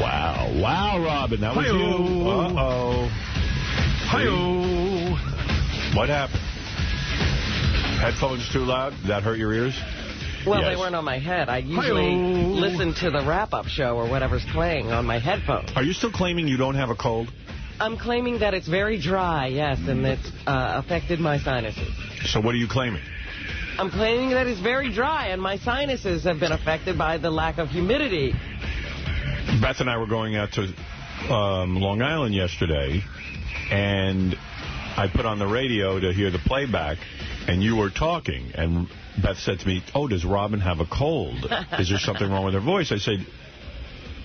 Wow. Wow, Robin, that was you. Uh-oh. Hi-oh. What happened? Headphones too loud? Did that hurt your ears? Well, Yes. they weren't on my head. I usually listen to the wrap-up show or whatever's playing on my headphones. Are you still claiming you don't have a cold? I'm claiming that it's very dry, yes, and it's affected my sinuses. So what are you claiming? I'm claiming that it's very dry, and my sinuses have been affected by the lack of humidity. Beth and I were going out to Long Island yesterday, and I put on the radio to hear the playback, and you were talking, and Beth said to me, oh, does Robin have a cold? Is there something wrong with her voice? I said,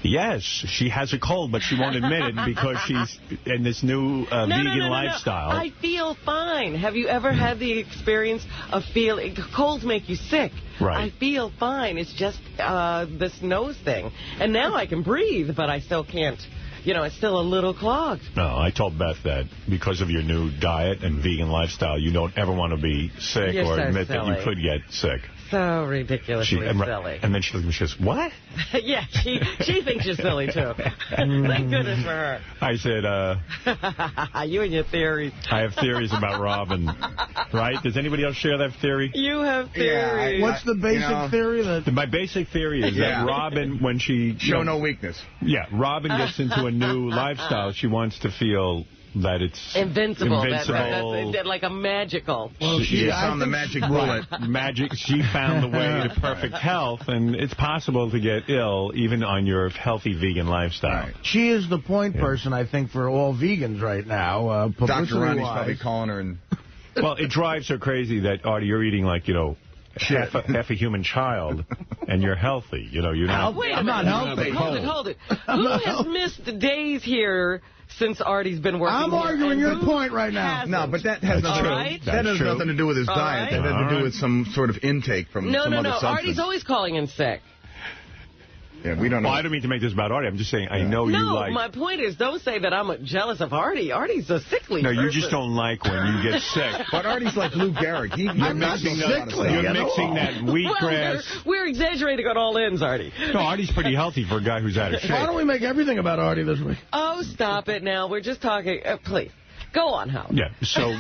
yes, she has a cold, but she won't admit it because she's in this new vegan lifestyle. I feel fine. Have you ever had the experience of feeling... Colds make you sick. Right. I feel fine. It's just this nose thing. And now I can breathe, but I still can't. You know, it's still a little clogged. No, I told Beth that because of your new diet and vegan lifestyle, you don't ever want to be sick You're or so admit silly. that you could get sick. So ridiculously silly. And then she looked at me, she goes, what? Yeah, she thinks you're silly, too. Thank goodness for her. I said, you and your theories. I have theories about Robin. Right? Does anybody else share that theory? You have theories. What's the basic theory? My basic theory is that Robin, when she... Show no weakness. Yeah, Robin gets into a new lifestyle. She wants to feel that it's invincible. Invincible. That's like a magical. Well, she found the magic bullet. She found the way to perfect health, and it's possible to get ill even on your healthy vegan lifestyle. Right. She is the point person, I think, for all vegans right now. Dr. Ronnie's probably calling her and... Well, it drives her crazy that, Artie, you're eating like, half a human child, and you're healthy. You're not... Wait a minute. I'm not healthy. Hold it. Who has missed the days here since Artie's been working I'm arguing your point right now. No, but that has nothing to do with his diet. That has to do with some sort of intake from some other substance. Artie's always calling in sick. Yeah, we don't know. Well, I don't mean to make this about Artie. I'm just saying I know you like... No, my point is, don't say that I'm jealous of Artie. Artie's a sickly person. No, you just don't like when you get sick. But Artie's like Lou Gehrig. I'm not sickly. You're mixing that wheatgrass. We're exaggerating on all ends, Artie. No, Artie's pretty healthy for a guy who's out of shape. Why don't we make everything about Artie this week? Oh, stop it now. We're just talking. Please. Go on, Howard. Yeah, so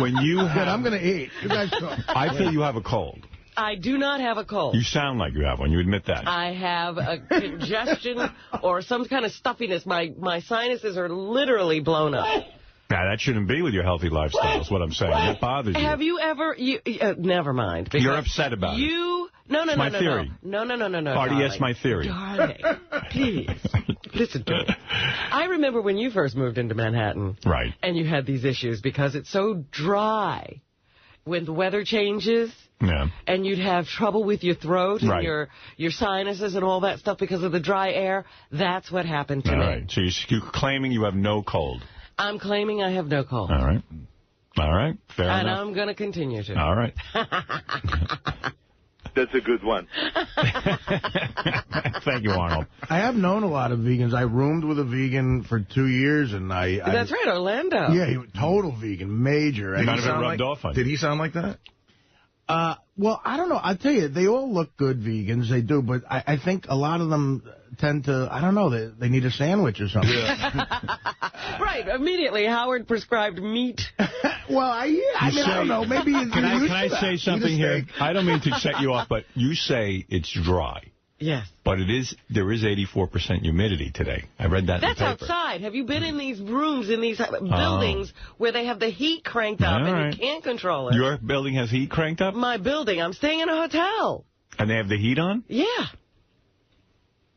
when you have... Good, I'm going to eat. You guys talk. I feel you have a cold. I do not have a cold. You sound like you have one. You admit that. I have a congestion or some kind of stuffiness. My sinuses are literally blown up. Now, that shouldn't be with your healthy lifestyle is what I'm saying. That bothers you. Have you ever... never mind. You're upset about it. No. My theory. No. Artie, that's my theory. Darling, please, listen to me. I remember when you first moved into Manhattan. Right. And you had these issues because it's so dry. When the weather changes... Yeah. And you'd have trouble with your throat and your sinuses and all that stuff because of the dry air. That's what happened to me. All right. So you're claiming you have no cold. I'm claiming I have no cold. All right. Fair enough. And I'm going to continue to. All right. That's a good one. Thank you, Arnold. I have known a lot of vegans. I roomed with a vegan for 2 years, and That's right, Orlando. Yeah, he was total vegan, major. None of it rubbed off on you. Did he sound like that? Well, I don't know. I'll tell you, they all look good, vegans. They do, but I think a lot of them tend to, I don't know, they need a sandwich or something. Right. Immediately, Howard prescribed meat. Well, I don't know. Maybe Can I say something here? I don't mean to set you off, but you say it's dry. Yes. But there is 84% humidity today. I read that in the paper. That's outside. Have you been in these rooms, in these buildings where they have the heat cranked up and you can't control it? Your building has heat cranked up? My building. I'm staying in a hotel. And they have the heat on? Yeah.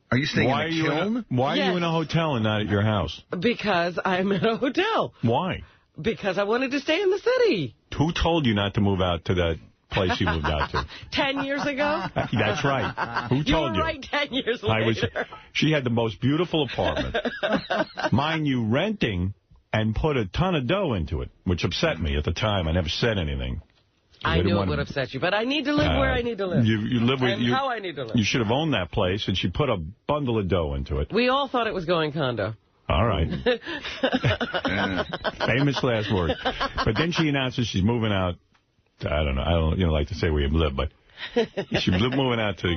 Are you staying in a kiln? Why are you in a hotel and not at your house? Because I'm in a hotel. Why? Because I wanted to stay in the city. Who told you not to move out to that place you moved out to? 10 years ago? That's right. Who told you? You were right 10 years later. She had the most beautiful apartment. Mind you, renting and put a ton of dough into it, which upset me at the time. I never said anything. I knew it would upset you, but I need to live where I need to live. You live with and how I need to live. You should have owned that place, and she put a bundle of dough into it. We all thought it was going condo. All right. Famous last word. But then she announces she's moving out. I don't like to say where you live, but She's moving out to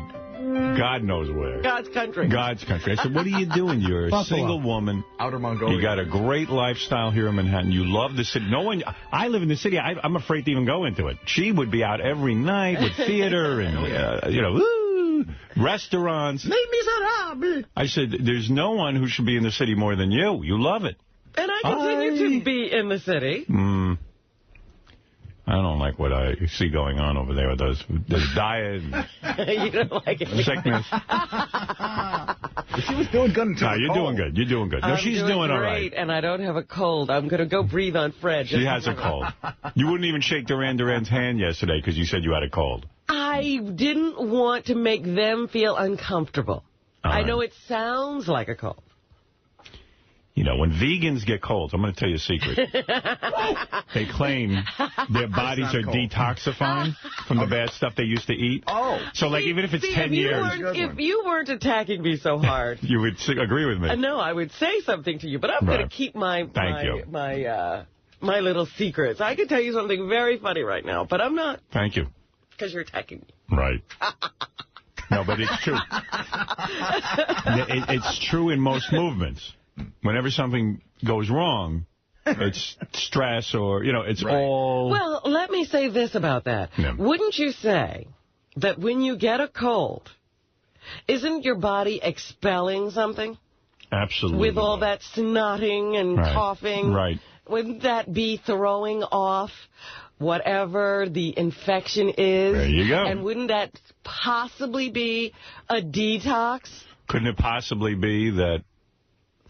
God knows where. God's country. God's country. I said, what are you doing? You're a single woman. Outer Mongolia. You got a great lifestyle here in Manhattan. You love the city. No one. I live in the city. I'm afraid to even go into it. She would be out every night with theater and, woo, restaurants. I said, there's no one who should be in the city more than you. You love it. And I continue to be in the city. I don't like what I see going on over there with those diet and you don't like it. sickness. She was doing good until you're doing good. You're doing good. No, she's doing all right. And I don't have a cold. I'm going to go breathe on Fred. She has a cold. You wouldn't even shake Duran Duran's hand yesterday because you said you had a cold. I didn't want to make them feel uncomfortable. I know it sounds like a cold. You know, when vegans get colds, I'm going to tell you a secret. They claim their bodies are detoxifying from the bad stuff they used to eat. So, like, even if it's 10 years. If you weren't attacking me so hard. You would agree with me. No, I would say something to you, but I'm going to keep my little secrets. I could tell you something very funny right now, but I'm not. Thank you. Because you're attacking me. Right. No, but it's true. It's true in most movements. Whenever something goes wrong, it's stress or, it's all... Well, let me say this about that. Yeah. Wouldn't you say that when you get a cold, isn't your body expelling something? Absolutely. With all that snotting and coughing? Right. Wouldn't that be throwing off whatever the infection is? There you go. And wouldn't that possibly be a detox? Couldn't it possibly be that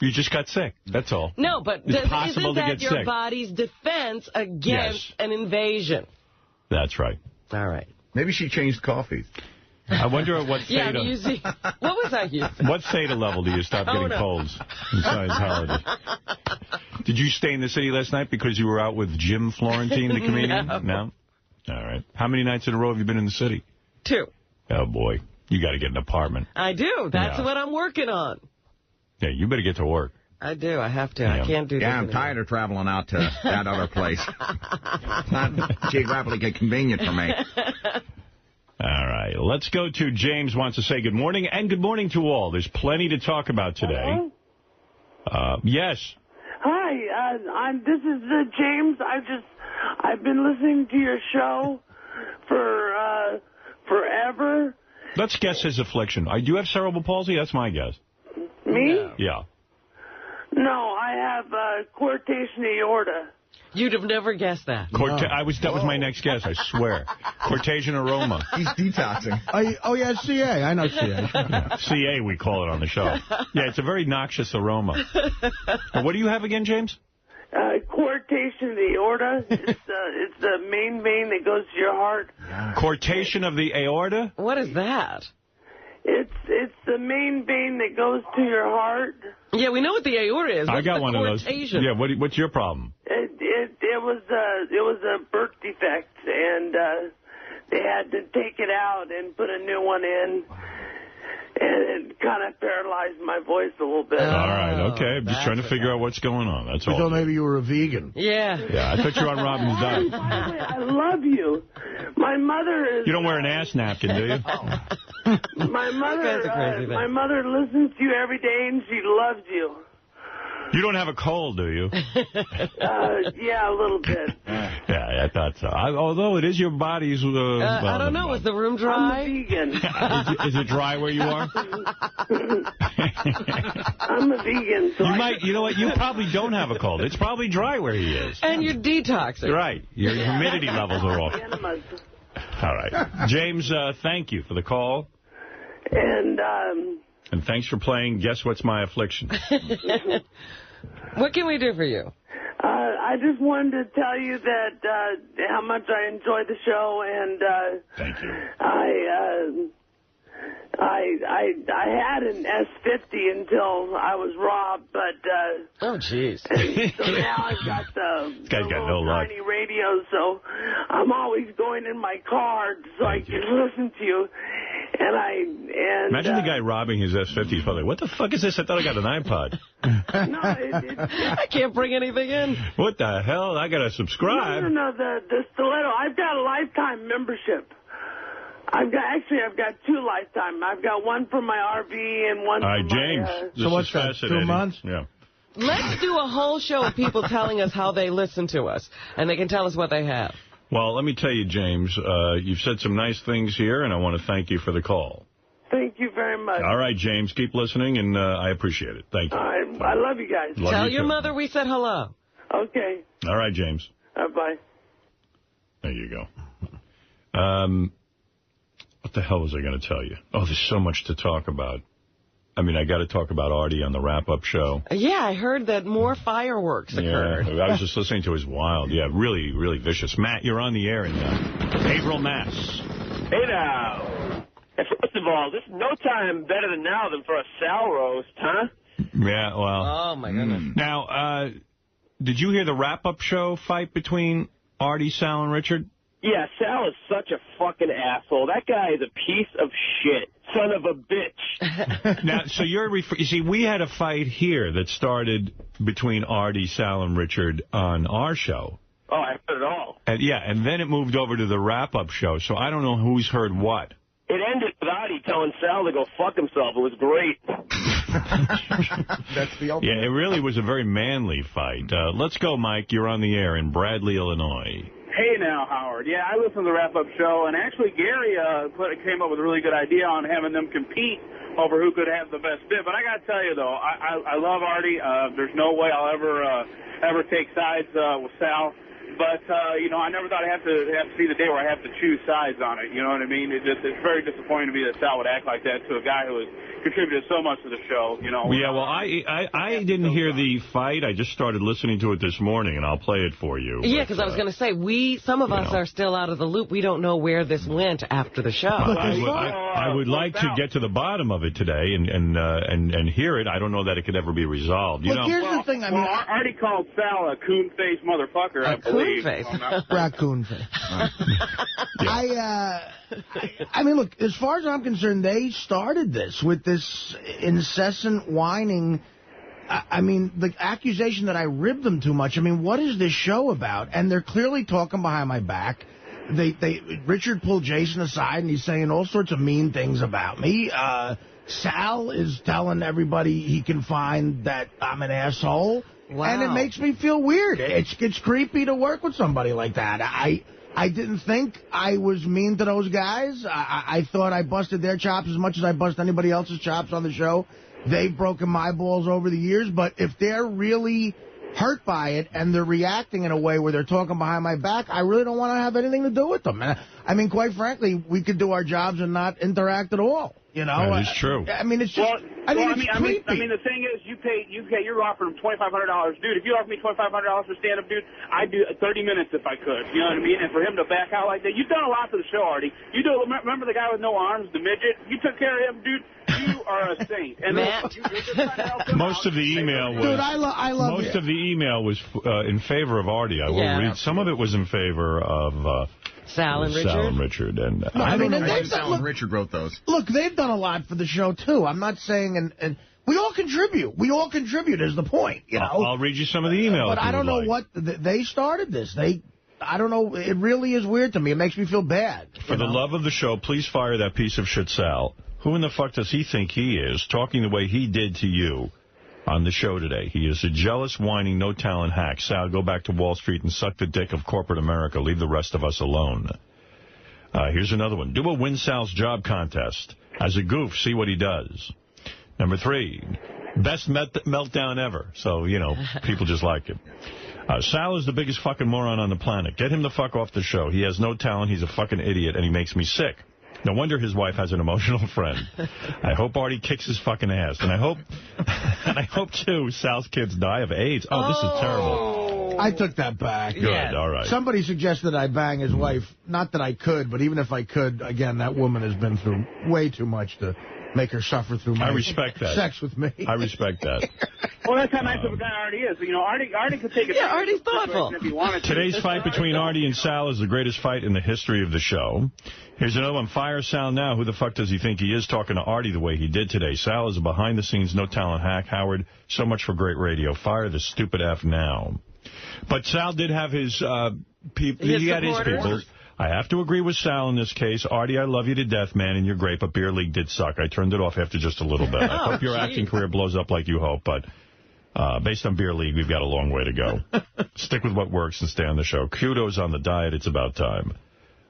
you just got sick? That's all. No, but isn't that your body's defense against an invasion? That's right. All right. Maybe she changed coffees. I wonder at what theta... What was I using? What theta level do you stop getting colds in Scientology? Did you stay in the city last night because you were out with Jim Florentine, the comedian? No? All right. How many nights in a row have you been in the city? 2. Oh, boy. You got to get an apartment. I do. That's what I'm working on. Yeah, you better get to work. I do. I have to. Yeah. I can't do that. Yeah, I'm tired of traveling out to that other place. It's not geographically convenient for me. All right. Let's go to James wants to say good morning, and good morning to all. There's plenty to talk about today. Yes. Hi. This is James. I've been listening to your show for forever. Let's guess his affliction. Do you have cerebral palsy? That's my guess. Me? Yeah. No, I have coarctation aorta. You'd have never guessed that. That was my next guess, I swear. Cortesian aroma. He's detoxing. Yeah, CA. I know CA. CA, we call it on the show. Yeah, it's a very noxious aroma. What do you have again, James? Coartation of the aorta. It's the main vein that goes to your heart. Coartation of the aorta? What is that? It's the main vein that goes to your heart. Yeah, we know what the aorta is. I got one of those. Yeah, what's your problem? It was a birth defect, and they had to take it out and put a new one in. And it kind of paralyzed my voice a little bit. All right, okay. I'm just trying to figure out what's going on. That's all. I thought maybe you were a vegan. Yeah. Yeah, I thought you were on Robin's diet. I love you. My mother is... You don't wear an ass napkin, do you? My mother listens to you every day, and she loves you. You don't have a cold, do you? Yeah, a little bit. Yeah, I thought so. Although it is your body's... I don't know. Is the room dry? I'm a vegan. Is it dry where you are? I'm a vegan. So you know what? You probably don't have a cold. It's probably dry where he is. And you're detoxing. Right. Your humidity levels are off. All right. James, thank you for the call. And thanks for playing Guess What's My Affliction. What can we do for you? I just wanted to tell you that how much I enjoy the show, and thank you. I had an S50 until I was robbed, but oh jeez. So now I've got the no tiny radio, so I'm always going in my car so I can listen to you. Imagine the guy robbing his S50. He's probably like, what the fuck is this? I thought I got an iPod. No, I can't bring anything in. What the hell? I got to subscribe. No, the Stiletto. I've got a lifetime membership. I've got 2 lifetime. I've got one for my RV and one for James, my... So what's that, 2 months? Yeah. Let's do a whole show of people telling us how they listen to us, and they can tell us what they have. Well, let me tell you, James, you've said some nice things here, and I want to thank you for the call. Thank you very much. All right, James, keep listening, and I appreciate it. Thank you. I love you guys. Tell your mother we said hello. Okay. All right, James. Bye. There you go. What the hell was I going to tell you? Oh, there's so much to talk about. I mean, I got to talk about Artie on the wrap-up show. Yeah, I heard that more fireworks occurred. Yeah, I was just listening to his wild. Yeah, really, really vicious. Matt, you're on the air in April, Mass. Hey now. First of all, this is no time better than now than for a Sal roast, huh? Yeah, well. Oh, my goodness. Now, did you hear the wrap-up show fight between Artie, Sal, and Richard? Yeah, Sal is such a fucking asshole. That guy is a piece of shit. Son of a bitch. Now, so you see, we had a fight here that started between Artie, Sal, and Richard on our show. Oh, I heard it all. And, yeah, and then it moved over to the wrap-up show, so I don't know who's heard what. It ended with Artie telling Sal to go fuck himself. It was great. That's the ultimate. Yeah, it really was a very manly fight. Let's go, Mike. You're on the air in Bradley, Illinois. Hey now, Howard. Yeah, I listened to the wrap-up show, and actually Gary came up with a really good idea on having them compete over who could have the best bit. But I got to tell you, though, I love Artie. There's no way I'll ever take sides with Sal. But, you know, I never thought I'd have to see the day where I have to choose sides on it. You know what I mean? It's very disappointing to me that Sal would act like that to a guy who has contributed so much to the show, you know. Yeah, well, I didn't hear the fight. I just started listening to it this morning, and I'll play it for you. Yeah, because I was going to say, some of us are still out of the loop. We don't know where this went after the show. I would like to get to the bottom of it today and hear it. I don't know that it could ever be resolved. You know? Here's the thing. I mean, Artie called Sal a coon-faced motherfucker, I believe. Coon-face. Raccoon face. I mean, look, as far as I'm concerned, they started this with this incessant whining. I mean, the accusation that I ribbed them too much. I mean, what is this show about? And they're clearly talking behind my back. Richard pulled Jason aside, and he's saying all sorts of mean things about me. Sal is telling everybody he can find that I'm an asshole. Wow. And it makes me feel weird. It's creepy to work with somebody like that. I didn't think I was mean to those guys. I thought I busted their chops as much as I bust anybody else's chops on the show. They've broken my balls over the years, but if they're really hurt by it and they're reacting in a way where they're talking behind my back, I really don't want to have anything to do with them. I mean, quite frankly, we could do our jobs and not interact at all. You know, that is true. I mean, it's just. I mean, the thing is, you're offering $2,500, dude. If you offer me $2,500 for stand-up, dude, I'd do 30 minutes if I could. You know what I mean? And for him to back out like that, you've done a lot for the show, Artie. Remember the guy with no arms, the midget? You took care of him, dude. You are a saint. And Matt. You're just trying to help him Most out. of the email was. Dude, I love most of the email was in favor of Artie. I will read. Some of it was in favor of. Sal and Richard. And no, I mean, Sal and Richard wrote those. Look, they've done a lot for the show, too. I'm not saying, and we all contribute. We all contribute is the point, you know. I'll read you some of the email. But I don't know what, they started this. I don't know, it really is weird to me. It makes me feel bad. For the love of the show, please fire that piece of shit Sal. Who in the fuck does he think he is, talking the way he did to you on the show today? He is a jealous, whining, no-talent hack. Sal, go back to Wall Street and suck the dick of corporate America. Leave the rest of us alone. Here's another one. Do a Win Sal's Job contest. As a goof, see what he does. Number 3, best meltdown ever. So, you know, people just like him. Sal is the biggest fucking moron on the planet. Get him the fuck off the show. He has no talent. He's a fucking idiot, and he makes me sick. No wonder his wife has an emotional friend. I hope Artie kicks his fucking ass. And I hope, too, Sal's kids die of AIDS. Oh, this is terrible. I took that back. Good, all right. Somebody suggested I bang his wife. Not that I could, but even if I could, again, that woman has been through way too much to make her suffer through my sex with me. I respect that. Well, that's how nice of a guy Artie is. You know, Artie could take it. Yeah, Artie's thoughtful. If he wanted to. Today's fight between Artie and Sal is the greatest fight in the history of the show. Here's another one. Fire Sal now. Who the fuck does he think he is, talking to Artie the way he did today? Sal is a behind-the-scenes, no-talent hack. Howard, so much for great radio. Fire the stupid F now. But Sal did have his people. He had his people. I have to agree with Sal in this case. Artie, I love you to death, man, and you're great, but Beer League did suck. I turned it off after just a little bit. I hope your acting career blows up like you hope, but based on Beer League, we've got a long way to go. Stick with what works and stay on the show. Kudos on the diet. It's about time.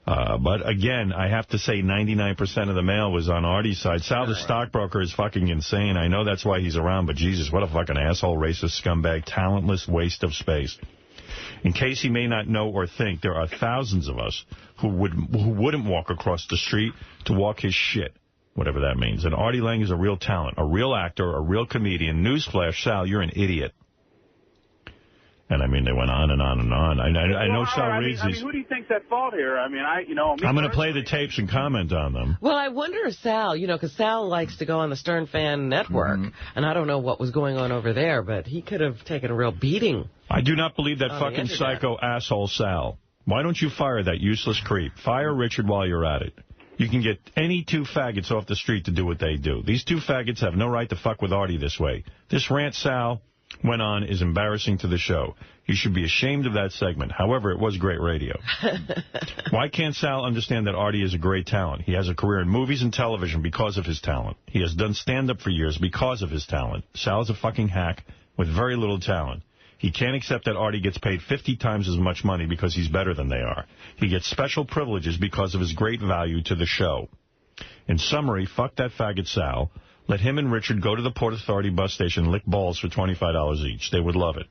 But again, I have to say 99% of the mail was on Artie's side. Sal, the stockbroker, is fucking insane. I know that's why he's around, but Jesus, what a fucking asshole, racist scumbag, talentless waste of space. In case he may not know or think, there are thousands of us who wouldn't walk across the street to walk his shit, whatever that means. And Artie Lange is a real talent, a real actor, a real comedian. Newsflash, Sal, you're an idiot. And, I mean, they went on and on and on. I know Sal reads these. Who do you think's at fault here? I mean, I'm going to play the tapes and comment on them. Well, I wonder if Sal, because Sal likes to go on the Stern Fan Network, and I don't know what was going on over there, but he could have taken a real beating. I do not believe that fucking psycho asshole Sal. Why don't you fire that useless creep? Fire Richard while you're at it. You can get any two faggots off the street to do what they do. These two faggots have no right to fuck with Artie this way. This rant Sal went on is embarrassing to the show. You should be ashamed of that segment. However, it was great radio. Why can't Sal understand that Artie is a great talent? He has a career in movies and television because of his talent. He has done stand-up for years because of his talent. Sal is a fucking hack with very little talent. He can't accept that Artie gets paid 50 times as much money because he's better than they are. He gets special privileges because of his great value to the show. In summary, fuck that faggot Sal. Let him and Richard go to the Port Authority bus station and lick balls for $25 each. They would love it.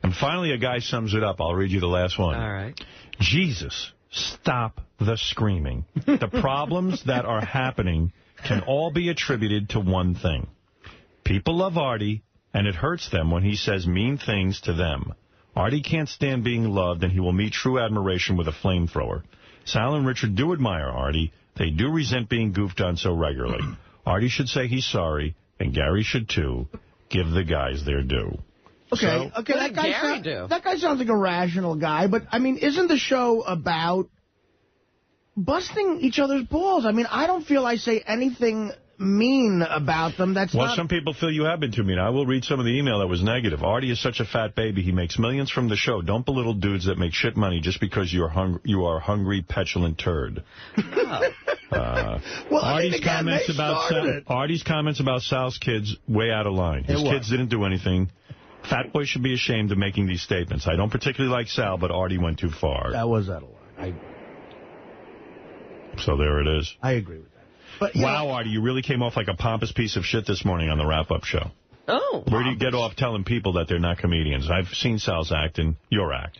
And finally, a guy sums it up. I'll read you the last one. All right. Jesus, stop the screaming. The problems that are happening can all be attributed to one thing. People love Artie, and it hurts them when he says mean things to them. Artie can't stand being loved, and he will meet true admiration with a flamethrower. Sal and Richard do admire Artie. They do resent being goofed on so regularly. Artie should say he's sorry, and Gary should too. Give the guys their due. Okay, that guy sounds like a rational guy, but, I mean, isn't the show about busting each other's balls? I mean, I don't feel I say anything mean about them. Well, some people feel you have been too mean. I will read some of the email that was negative. Artie is such a fat baby. He makes millions from the show. Don't belittle dudes that make shit money just because you are a hungry, petulant turd. Artie's comments about Sal's kids, way out of line. His kids didn't do anything. Fat boy should be ashamed of making these statements. I don't particularly like Sal, but Artie went too far. That was out of line. So there it is. I agree with that. But, wow, Artie, you really came off like a pompous piece of shit this morning on the wrap-up show. Oh. Where do you get off telling people that they're not comedians? I've seen Sal's act and your act.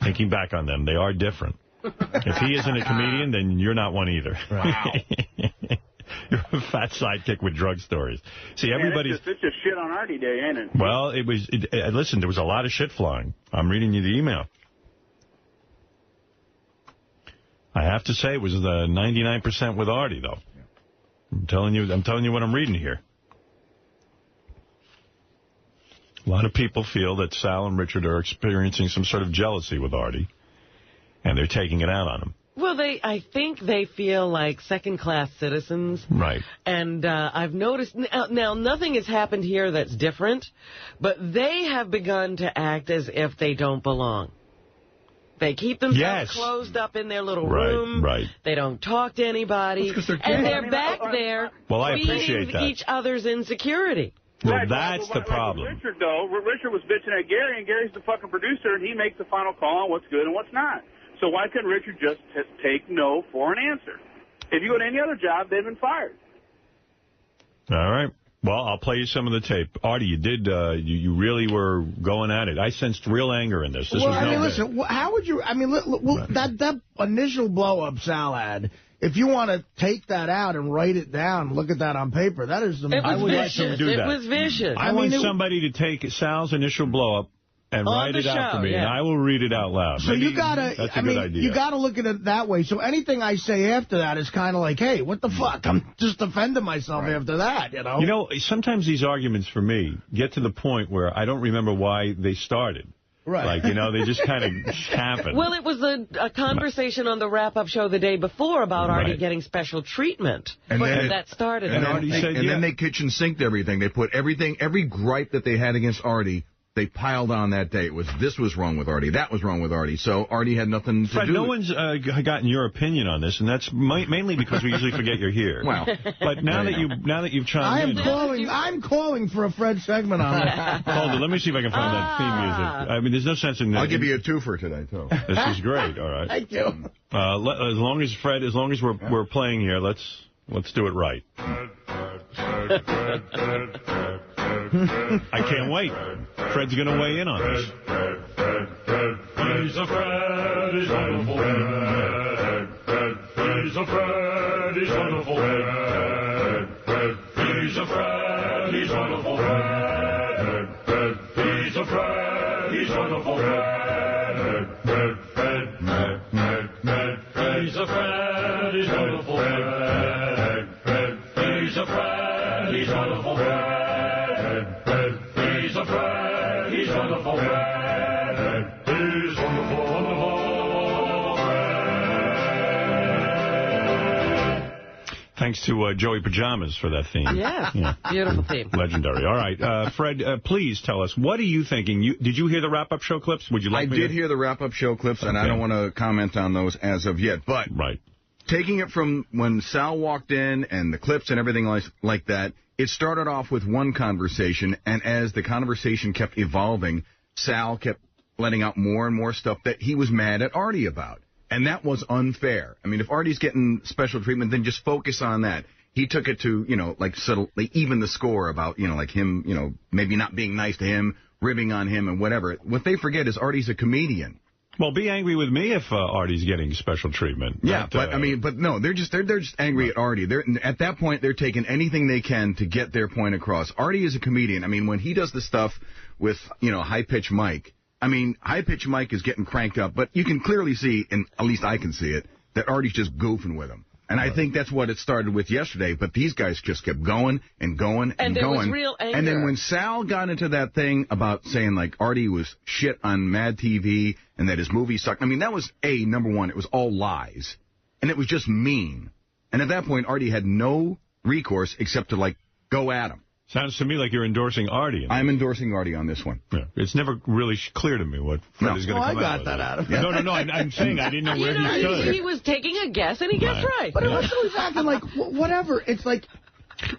Thinking back on them, they are different. If he isn't a comedian, then you're not one either. Wow. You're a fat sidekick with drug stories. See, everybody's... It's just shit on Artie Day, ain't it? Well, listen, there was a lot of shit flying. I'm reading you the email. I have to say it was the 99% with Artie, though. I'm telling you what I'm reading here. A lot of people feel that Sal and Richard are experiencing some sort of jealousy with Artie, and they're taking it out on him. Well, I think they feel like second-class citizens. Right. And I've noticed, now nothing has happened here that's different, but they have begun to act as if they don't belong. They keep themselves closed up in their little room. Right. They don't talk to anybody. And they're back there feeding each other's insecurity. Well, that's the problem. Richard, though, Richard was bitching at Gary, and Gary's the fucking producer, and he makes the final call on what's good and what's not. So why couldn't Richard just take no for an answer? If you go to any other job, they've been fired. All right. Well, I'll play you some of the tape. Artie, you did, you really were going at it. I sensed real anger in this. Listen, how would you, that initial blow-up Sal had, if you want to take that out and write it down, look at that on paper, that is the... I would like to do that. It was vicious. I want somebody to take Sal's initial blow-up and write it out for me, and I will read it out loud. So Maybe you gotta, that's a good idea. You gotta look at it that way. So anything I say after that is kind of like, hey, what the fuck? I'm just defending myself after that, you know? You know, sometimes these arguments for me get to the point where I don't remember why they started. Right. Like, you know, they just kind of happen. Well, it was a conversation on the wrap-up show the day before about Artie getting special treatment. And then that started. And then they kitchen sinked everything. They put every gripe that they had against Artie they piled on that day. This was wrong with Artie, that was wrong with Artie. So Artie had nothing to Fred, do. no one's gotten your opinion on this, and that's mainly because we usually forget you're here. Well, but now that you've chimed in, I'm calling for a Fred segment on that. Hold on, let me see if I can find that theme music. I mean, there's no sense in that. I'll give you a twofer today too. This is great. All right. Thank you. As long as we're playing here, let's do it right. I can't wait. Fred's going to weigh in on this. He's a Fred, he's wonderful Fred. He's a Fred, he's wonderful Fred. He's a Fred, he's wonderful Fred. He's a Fred, he's wonderful Fred. He's a Fred, he's wonderful Fred. He's a Fred, he's wonderful Fred. He's a Fred, he's wonderful Fred. He's wonderful, wonderful Fred. Thanks to Joey Pajamas for that theme. Yeah, beautiful theme. Legendary. All right, Fred, please tell us, what are you thinking? Did you hear the wrap-up show clips? Would you like I did hear the wrap-up show clips, and I don't want to comment on those as of yet. But taking it from when Sal walked in and the clips and everything like that, it started off with one conversation, and as the conversation kept evolving, Sal kept letting out more and more stuff that he was mad at Artie about. And that was unfair. I mean, if Artie's getting special treatment, then just focus on that. He took it to, even the score about, like him, maybe not being nice to him, ribbing on him and whatever. What they forget is Artie's a comedian. Well, be angry with me if Artie's getting special treatment. Yeah, but no, they're just angry at Artie. At that point, they're taking anything they can to get their point across. Artie is a comedian. I mean, when he does the stuff with, High Pitch Mike, High Pitch Mike is getting cranked up, but you can clearly see, and at least I can see it, that Artie's just goofing with him. And I think that's what it started with yesterday, but these guys just kept going and going and going. And there was real anger. And then when Sal got into that thing about saying, Artie was shit on Mad TV and that his movie sucked, that was, number one, it was all lies. And it was just mean. And at that point, Artie had no recourse except to, go at him. Sounds to me like you're endorsing Artie. I'm endorsing Artie on this one. Yeah. It's never really clear to me what Fred is going to come out with. I got that out of it. No, I'm saying I didn't know where he stood. He was taking a guess, and he guessed right. But unless he was acting like, whatever, it's like...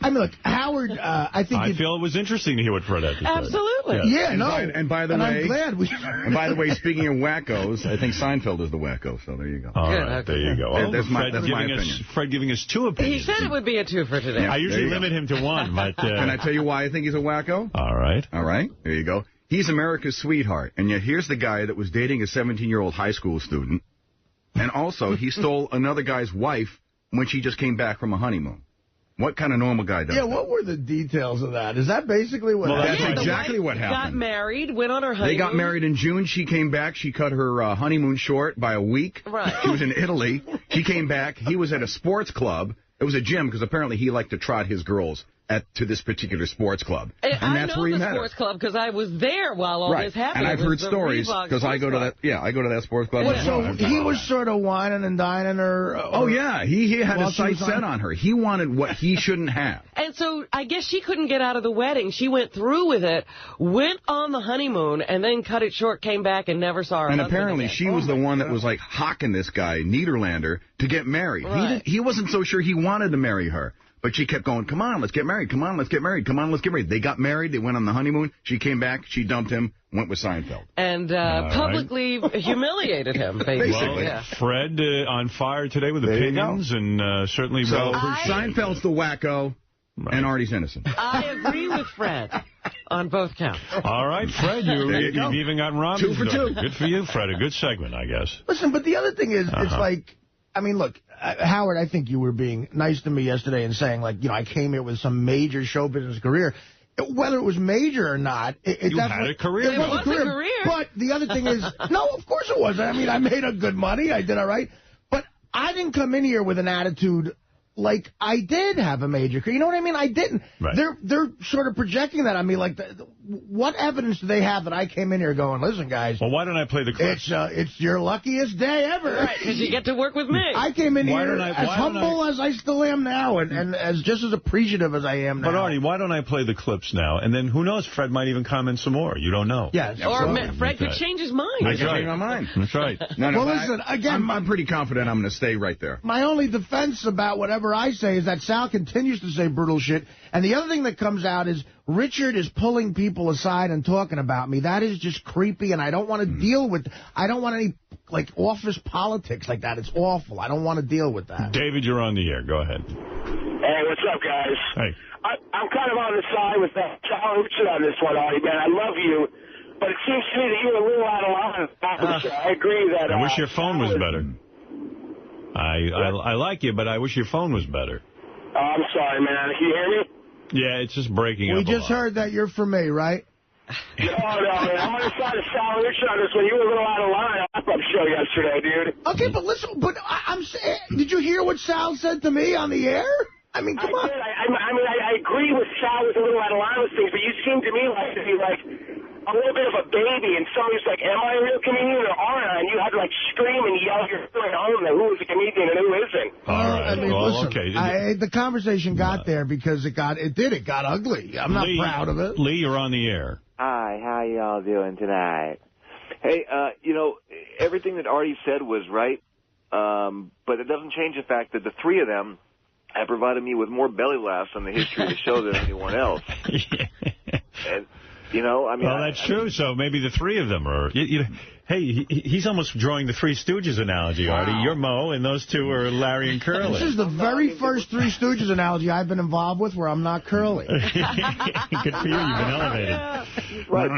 look, Howard, I feel it was interesting to hear what Fred had to say. Absolutely. Yeah, and by the way... I'm glad we... And by the way, speaking of wackos, I think Seinfeld is the wacko, so there you go. All right, there you go. That's my opinion. Fred giving us two opinions. He said it would be a two for today. Yeah, I usually limit him to one, but... Can I tell you why I think he's a wacko? All right. There you go. He's America's sweetheart, and yet here's the guy that was dating a 17-year-old high school student, and also he stole another guy's wife when she just came back from a honeymoon. What kind of normal guy does that? What were the details of that? Is that basically what happened? That's exactly what happened. Got married, went on her honeymoon. They got married in June. She came back. She cut her honeymoon short by a week. Right. She was in Italy. She came back. He was at a sports club. It was a gym because apparently he liked to trot his girls to this particular sports club. And that's where he met her. I know the sports club because I was there while all this happened. And I've heard stories because I go to that. Yeah, I go to that sports club. So he was sort of whining and dining her. Oh yeah, he had his sights set on her. He wanted what he shouldn't have. And so I guess she couldn't get out of the wedding. She went through with it, went on the honeymoon, and then cut it short, came back, and never saw her. And apparently she was the one that was hawking this guy, Niederlander, to get married. Right. He wasn't so sure he wanted to marry her. But she kept going, come on, let's get married. Come on, let's get married. Come on, let's get married. They got married. They went on the honeymoon. She came back. She dumped him, went with Seinfeld. And publicly humiliated him, basically. Well, Fred on fire today with opinions, and certainly Seinfeld's the wacko, and Artie's innocent. I agree with Fred on both counts. All right, Fred, you've even got Robin's 2 for 2. Good for you, Fred. A good segment, I guess. Listen, but the other thing is, it's like... look, Howard, I think you were being nice to me yesterday and saying, I came here with some major show business career. Whether it was major or not... You had a career. It was a career. But the other thing is, no, of course it wasn't. I made good money. I did all right. But I didn't come in here with an attitude like I did have a major career. You know what I mean? I didn't. Right. They're sort of projecting that on me. Like, what evidence do they have that I came in here going, listen, guys. Well, why don't I play the clip? It's your luckiest day ever. Right, because you get to work with me. I came in here as humble as I still am now, and as just as appreciative as I am now. But, Artie, why don't I play the clips now? And then, who knows, Fred might even comment some more. You don't know. Yes. Or Fred could change his mind. I can change my mind. That's right. No, well, listen, again, I'm pretty confident I'm going to stay right there. My only defense about whatever I say is that Sal continues to say brutal shit. And the other thing that comes out is Richard is pulling people aside and talking about me. That is just creepy, and I don't want to deal with... I don't want any, like, office politics like that. It's awful. I don't want to deal with that. David, you're on the air. Go ahead. Hey, what's up, guys? Hey. I'm kind of on the side with Sal Richard on this one, Artie, man. I love you, but it seems to me that you were a little out of line. I agree that... I wish your phone was better. I like you, but I wish your phone was better. Oh, I'm sorry, man. Can you hear me? Yeah, it's just breaking up. We just heard that you're for me, right? No, man. I'm on the side of Sal Richard on this one. You were a little out of line on the show yesterday, dude. Okay, but listen, I'm saying, did you hear what Sal said to me on the air? I mean, come on. I agree with Sal was a little out of line with things, but you seem to me like to be like a little bit of a baby, and somebody's like, am I a real comedian or aren't I? And you had to like scream and yell your way home that who is a comedian and who isn't. All right. I mean, well, listen, okay. The conversation got there because it got ugly. I'm not proud of it. Lee, you're on the air. Hi, how y'all doing tonight? Hey, everything that Artie said was right, but it doesn't change the fact that the three of them have provided me with more belly laughs on the history of the show than anyone else. And, well, that's true. So maybe the three of them are... Hey, he's almost drawing the Three Stooges analogy, Artie. Wow. You're Mo, and those two are Larry and Curly. This is the very first Three Stooges analogy I've been involved with where I'm not Curly. Good for you. You've been elevated. Right.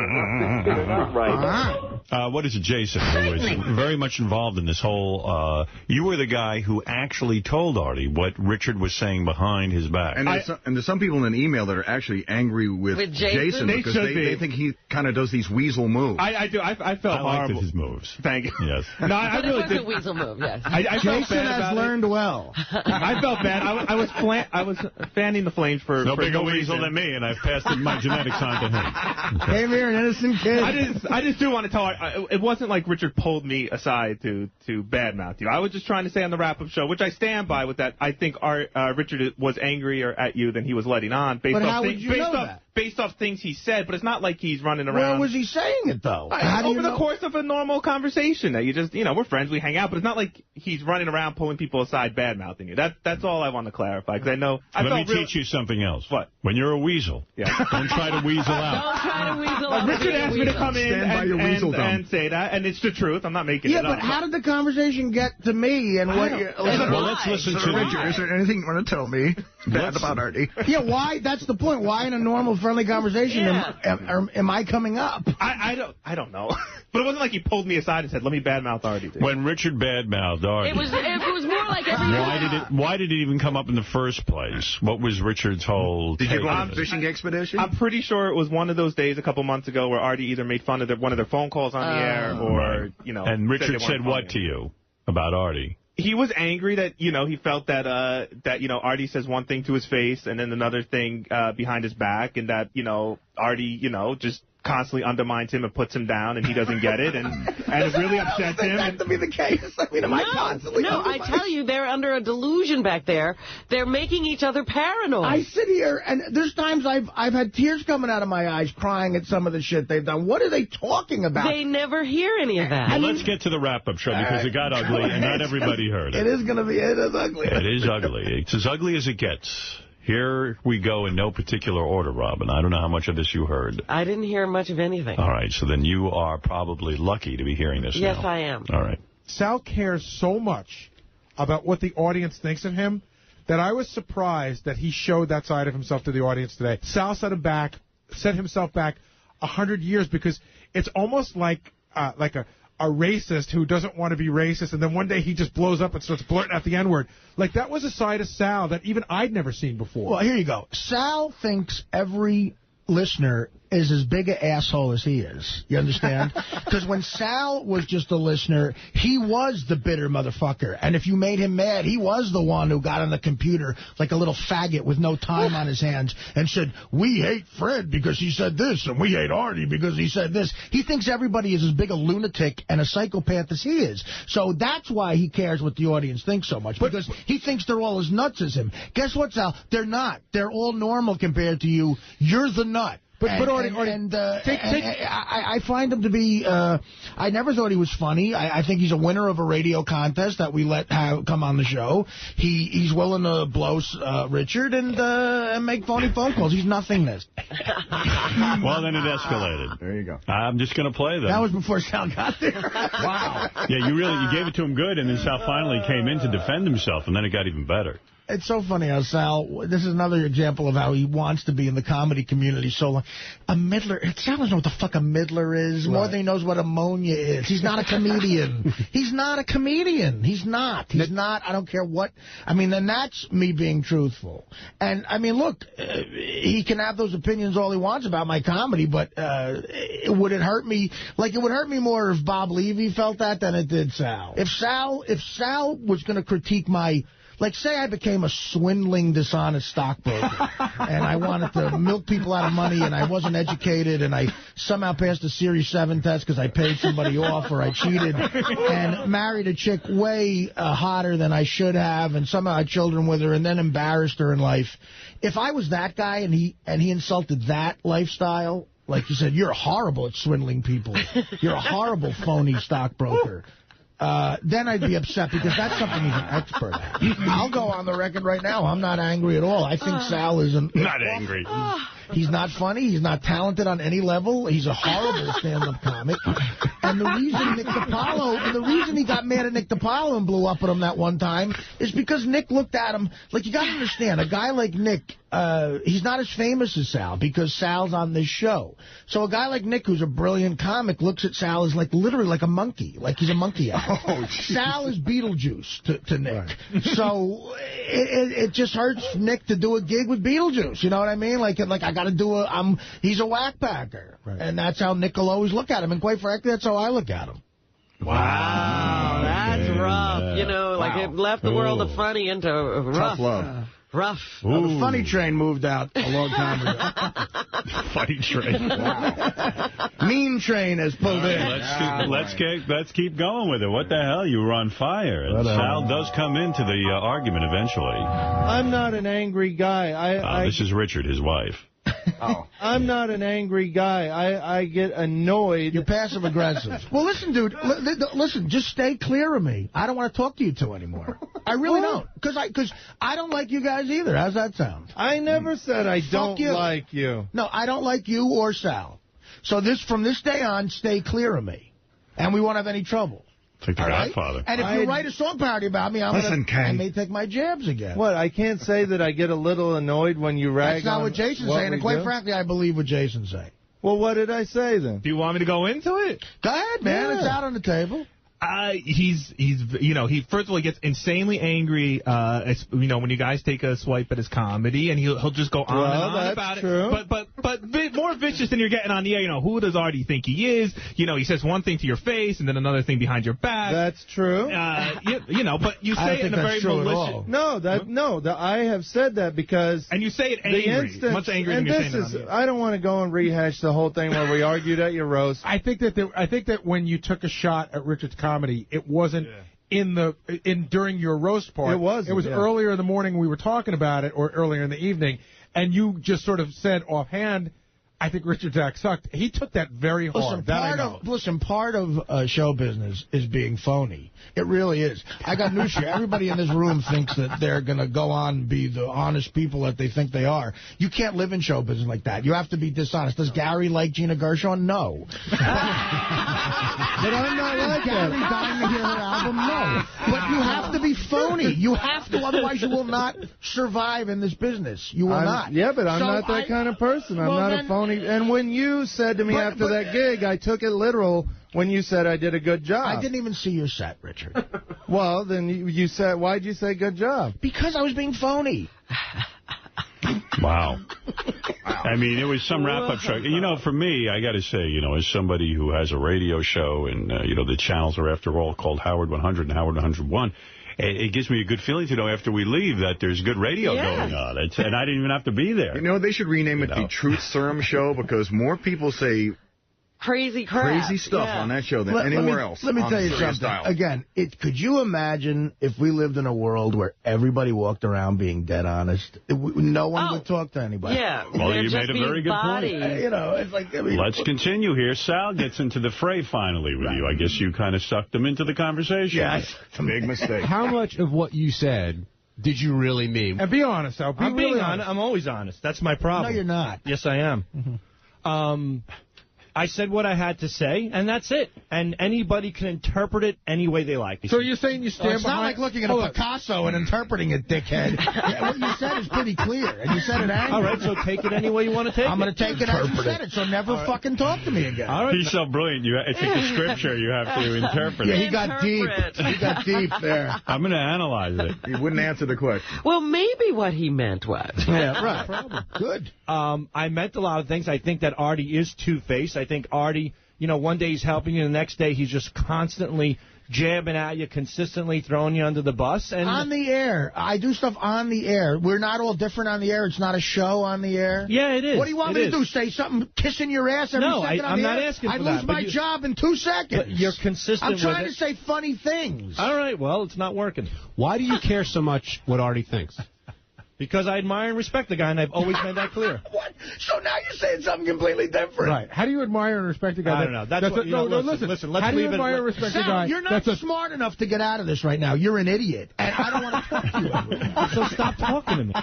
What is it, Jason, who was very much involved in this whole... you were the guy who actually told Artie what Richard was saying behind his back. And there's some people in an email that are actually angry with Jason because they think he kind of does these weasel moves. I do. I felt horrible. His moves. Thank you. Yes. No, I really did. It was a weasel move, yes. Jason has learned well. I felt bad. I was fanning the flames for no bigger weasel than me, and I've passed my genetics on to him. Okay. Came here an innocent kid. I just do want to tell her, it wasn't like Richard pulled me aside to badmouth you. I was just trying to say on the wrap-up show, which I stand by with that, I think Richard was angrier at you than he was letting on. Based off things he said, but it's not like he's running around. Where was he saying it, though? Over the course of a normal conversation that you just, we're friends, we hang out, but it's not like he's running around pulling people aside, bad-mouthing you. That's all I want to clarify, because I know... Let me teach you something else. What? When you're a weasel, don't try to weasel out. Don't try to weasel out. Richard asked me to come in and say that, and it's the truth. I'm not making it up. Yeah, but how did the conversation get to me and what you're... Well, let's listen to Richard, is there anything you want to tell me bad about Artie? Yeah, why? That's the point. Why in a normal, friendly conversation am I coming up? I don't know. But it wasn't like he pulled me aside and said, let me badmouth Artie. When Richard badmouthed Artie... It was more like everyone... Why did it even come up in the first place? What was Richard's whole... Did you go on a fishing expedition? I'm pretty sure it was one of those days a couple months ago where Artie either made fun of one of their phone calls on the air or, And Richard said what to you about Artie? He was angry that, he felt that Artie says one thing to his face and then another thing behind his back, and that, Artie, just constantly undermines him and puts him down, and he doesn't get it, and it really upsets him. That to be the case. I mean, I tell you, they're under a delusion back there. They're making each other paranoid. I sit here, and there's times I've had tears coming out of my eyes crying at some of the shit they've done. What are they talking about? They never hear any of that. Well, let's get to the wrap-up show, because it got ugly, and not everybody heard it. It is ugly. It is ugly. It's as ugly as it gets. Here we go in no particular order, Robin. I don't know how much of this you heard. I didn't hear much of anything. All right, so then you are probably lucky to be hearing this Yes, now. I am. All right. Sal cares so much about what the audience thinks of him that I was surprised that he showed that side of himself to the audience today. Sal set himself back 100 years, because it's almost like a racist who doesn't want to be racist, and then one day he just blows up and starts blurting out the N-word. Like, that was a side of Sal that even I'd never seen before. Well, here you go. Sal thinks every listener is as big an asshole as he is. You understand? Because when Sal was just a listener, he was the bitter motherfucker. And if you made him mad, he was the one who got on the computer like a little faggot with no time on his hands and said, we hate Fred because he said this, and we hate Artie because he said this. He thinks everybody is as big a lunatic and a psychopath as he is. So that's why he cares what the audience thinks so much, because he thinks they're all as nuts as him. Guess what, Sal? They're not. They're all normal compared to you. You're the nut. I find him to be, I never thought he was funny. I think he's a winner of a radio contest that we let come on the show. He's willing to blow Richard and make phony phone calls. He's nothingness. Well, then it escalated. There you go. I'm just going to play them. That was before Sal got there. Wow. Yeah, you gave it to him good, and then Sal finally came in to defend himself, and then it got even better. It's so funny how Sal, this is another example of how he wants to be in the comedy community so long. A middler, Sal doesn't know what the fuck a middler is, more than he knows what ammonia is. He's not a comedian. He's not a comedian. He's not. He's not. I don't care what. I mean, then that's me being truthful. And, I mean, look, he can have those opinions all he wants about my comedy, but would it hurt me? Like, it would hurt me more if Bob Levy felt that than it did Sal. If Sal was going to critique my... Like, say I became a swindling, dishonest stockbroker, and I wanted to milk people out of money, and I wasn't educated, and I somehow passed the Series 7 test because I paid somebody off or I cheated, and married a chick way hotter than I should have, and somehow had children with her, and then embarrassed her in life. If I was that guy and he insulted that lifestyle, like you said, you're horrible at swindling people. You're a horrible phony stockbroker. Then I'd be upset because that's something he's an expert at. I'll go on the record right now. I'm not angry at all. I think Sal is not angry. He's not funny. He's not talented on any level. He's a horrible stand-up comic. And the reason the reason he got mad at Nick DiPaolo and blew up at him that one time is because Nick looked at him, like, you got to understand, a guy like Nick, he's not as famous as Sal because Sal's on this show. So a guy like Nick, who's a brilliant comic, looks at Sal as like literally like a monkey, like he's a monkey act. Sal is Beetlejuice to Nick. Right. So it just hurts Nick to do a gig with Beetlejuice. You know what I mean? Like I got to do he's a whackpacker. Right. And that's how Nick will always look at him. And quite frankly, that's how I look at him. Wow, that's rough. You know, like it left the world of funny into rough. Tough love. Rough. Well, the funny train moved out a long time ago. Funny train. Wow. Mean train has pulled in. Let's keep going with it. What the hell? You were on fire. And Sal does come into the argument eventually. I'm not an angry guy. This is Richard, his wife. Oh. I'm not an angry guy. I get annoyed. You're passive-aggressive. Well, listen, dude. Listen, just stay clear of me. I don't want to talk to you two anymore. I really don't. Because I don't like you guys either. How's that sound? I never said I don't like you. No, I don't like you or Sal. So from this day on, stay clear of me. And we won't have any trouble. It's like the Godfather. And if you write a song parody about me, I may take my jabs again. What, I can't say that I get a little annoyed when you rag on. That's not what Jason's saying, and quite frankly, I believe what Jason's saying. Well, what did I say then? Do you want me to go into it? Go ahead, man. Yeah. It's out on the table. He first of all, he gets insanely angry, when you guys take a swipe at his comedy, and he'll just go on and on about it. But more vicious than you're getting on the air. Who does Artie think he is? He says one thing to your face and then another thing behind your back. That's true. But you say it in a very malicious. No, I have said that because. And you say it angry, much angrier than you're saying it on the air. I don't want to go and rehash the whole thing where we argued at your roast. I think that when you took a shot at Richard's comedy, it wasn't during your roast part. It was earlier in the morning when we were talking about it, or earlier in the evening, and you just sort of said offhand, I think Richard's act sucked. He took that very hard. Part of show business is being phony. It really is. I got news for you. Everybody in this room thinks that they're going to go on and be the honest people that they think they are. You can't live in show business like that. You have to be dishonest. Does Gary like Gina Gershon? No. But I'm not like Gary dying to hear her album? No. But you have to be phony. You have to, otherwise you will not survive in this business. You will not. Yeah, but I'm not that kind of person. I'm not a phony. And when you said to me after that gig, I took it literal when you said I did a good job. I didn't even see your set, Richard. Well, then you said, why'd you say good job? Because I was being phony. Wow. Wow. I mean, it was some wrap-up show. You know, for me, I got to say, you know, as somebody who has a radio show and, you know, the channels are, after all, called Howard 100 and Howard 101, it gives me a good feeling to know after we leave that there's good radio going on. And I didn't even have to be there. You know, they should rename it the Truth Serum Show because more people say crazy crap. Crazy stuff on that show than anywhere else. Let me tell you something. Style. Again, could you imagine if we lived in a world where everybody walked around being dead honest? No one would talk to anybody. Yeah. Well, you made a very good point. You know, it's like... I mean, let's continue here. Sal gets into the fray finally with you. I guess you kind of sucked him into the conversation. Yeah, it's a big mistake. How much of what you said did you really mean? And be honest, Sal. I'm being honest. I'm always honest. That's my problem. No, you're not. Yes, I am. I said what I had to say, and that's it. And anybody can interpret it any way they like. So you're saying you stand it's behind... not like looking at a Picasso and interpreting it, dickhead. What you said is pretty clear, and you said it angry. All right, so take it any way you want to take it. I'm going to take it as you said it, so never fucking talk to me again. All right. He's so brilliant. It's like the scripture. You have to interpret it. Yeah, he got deep. He got deep there. I'm going to analyze it. He wouldn't answer the question. Well, maybe what he meant was. Yeah, right. Good. I meant a lot of things. I think that Artie is two-faced. I think Artie... You know, one day he's helping you, the next day he's just constantly jabbing at you, consistently throwing you under the bus. And on the air. I do stuff on the air. We're not all different on the air. It's not a show on the air. Yeah, it is. What do you want me to do? Say something kissing your ass every second on the air? No, I'm not asking for that. I lose my job in 2 seconds. But you're consistent with it. I'm trying to say funny things. All right, well, it's not working. Why do you care so much what Artie thinks? Because I admire and respect the guy, and I've always made that clear. What? So now you're saying something completely different. Right. How do you admire and respect the guy? I don't know. Listen, let's how do leave you admire and respect the guy? You're not smart enough to get out of this right now. You're an idiot. And I don't want to talk to you. So stop talking to me.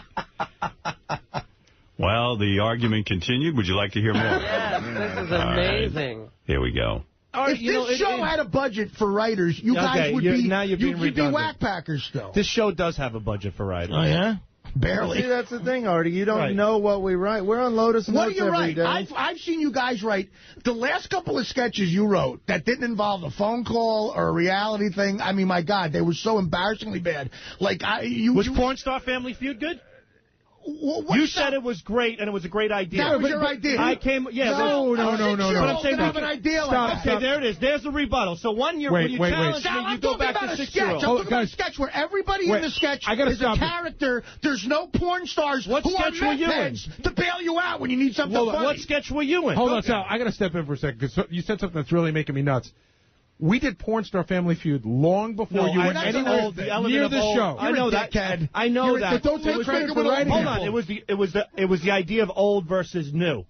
Well, the argument continued. Would you like to hear more? Yes, this is amazing. Right. Here we go. If this show had a budget for writers, you guys would be whack packers still. This show does have a budget for writers. Oh, yeah? Barely. See, that's the thing, Artie. You don't know what we write. We're on Lotus Notes every day. I've seen you guys write. The last couple of sketches you wrote that didn't involve a phone call or a reality thing, I mean, my God, they were so embarrassingly bad. Like, Was Porn Star Family Feud good? You said it was great, and it was a great idea. That was your idea. I came, No. But I'm saying, have an idea like that. Okay, there it is. There's the rebuttal. So when you challenge me, you go back to 6-year-old. I'm talking about a sketch where everybody in the sketch is a character. There's no porn stars who are meth to bail you out when you need something funny. What sketch were you in? Hold on, Sal. I got to step in for a second, because you said something that's really making me nuts. We did Porn Star Family Feud long before you went anywhere near the show. I know that. I know that. Don't take credit for writing. Hold on. It was the idea of old versus new.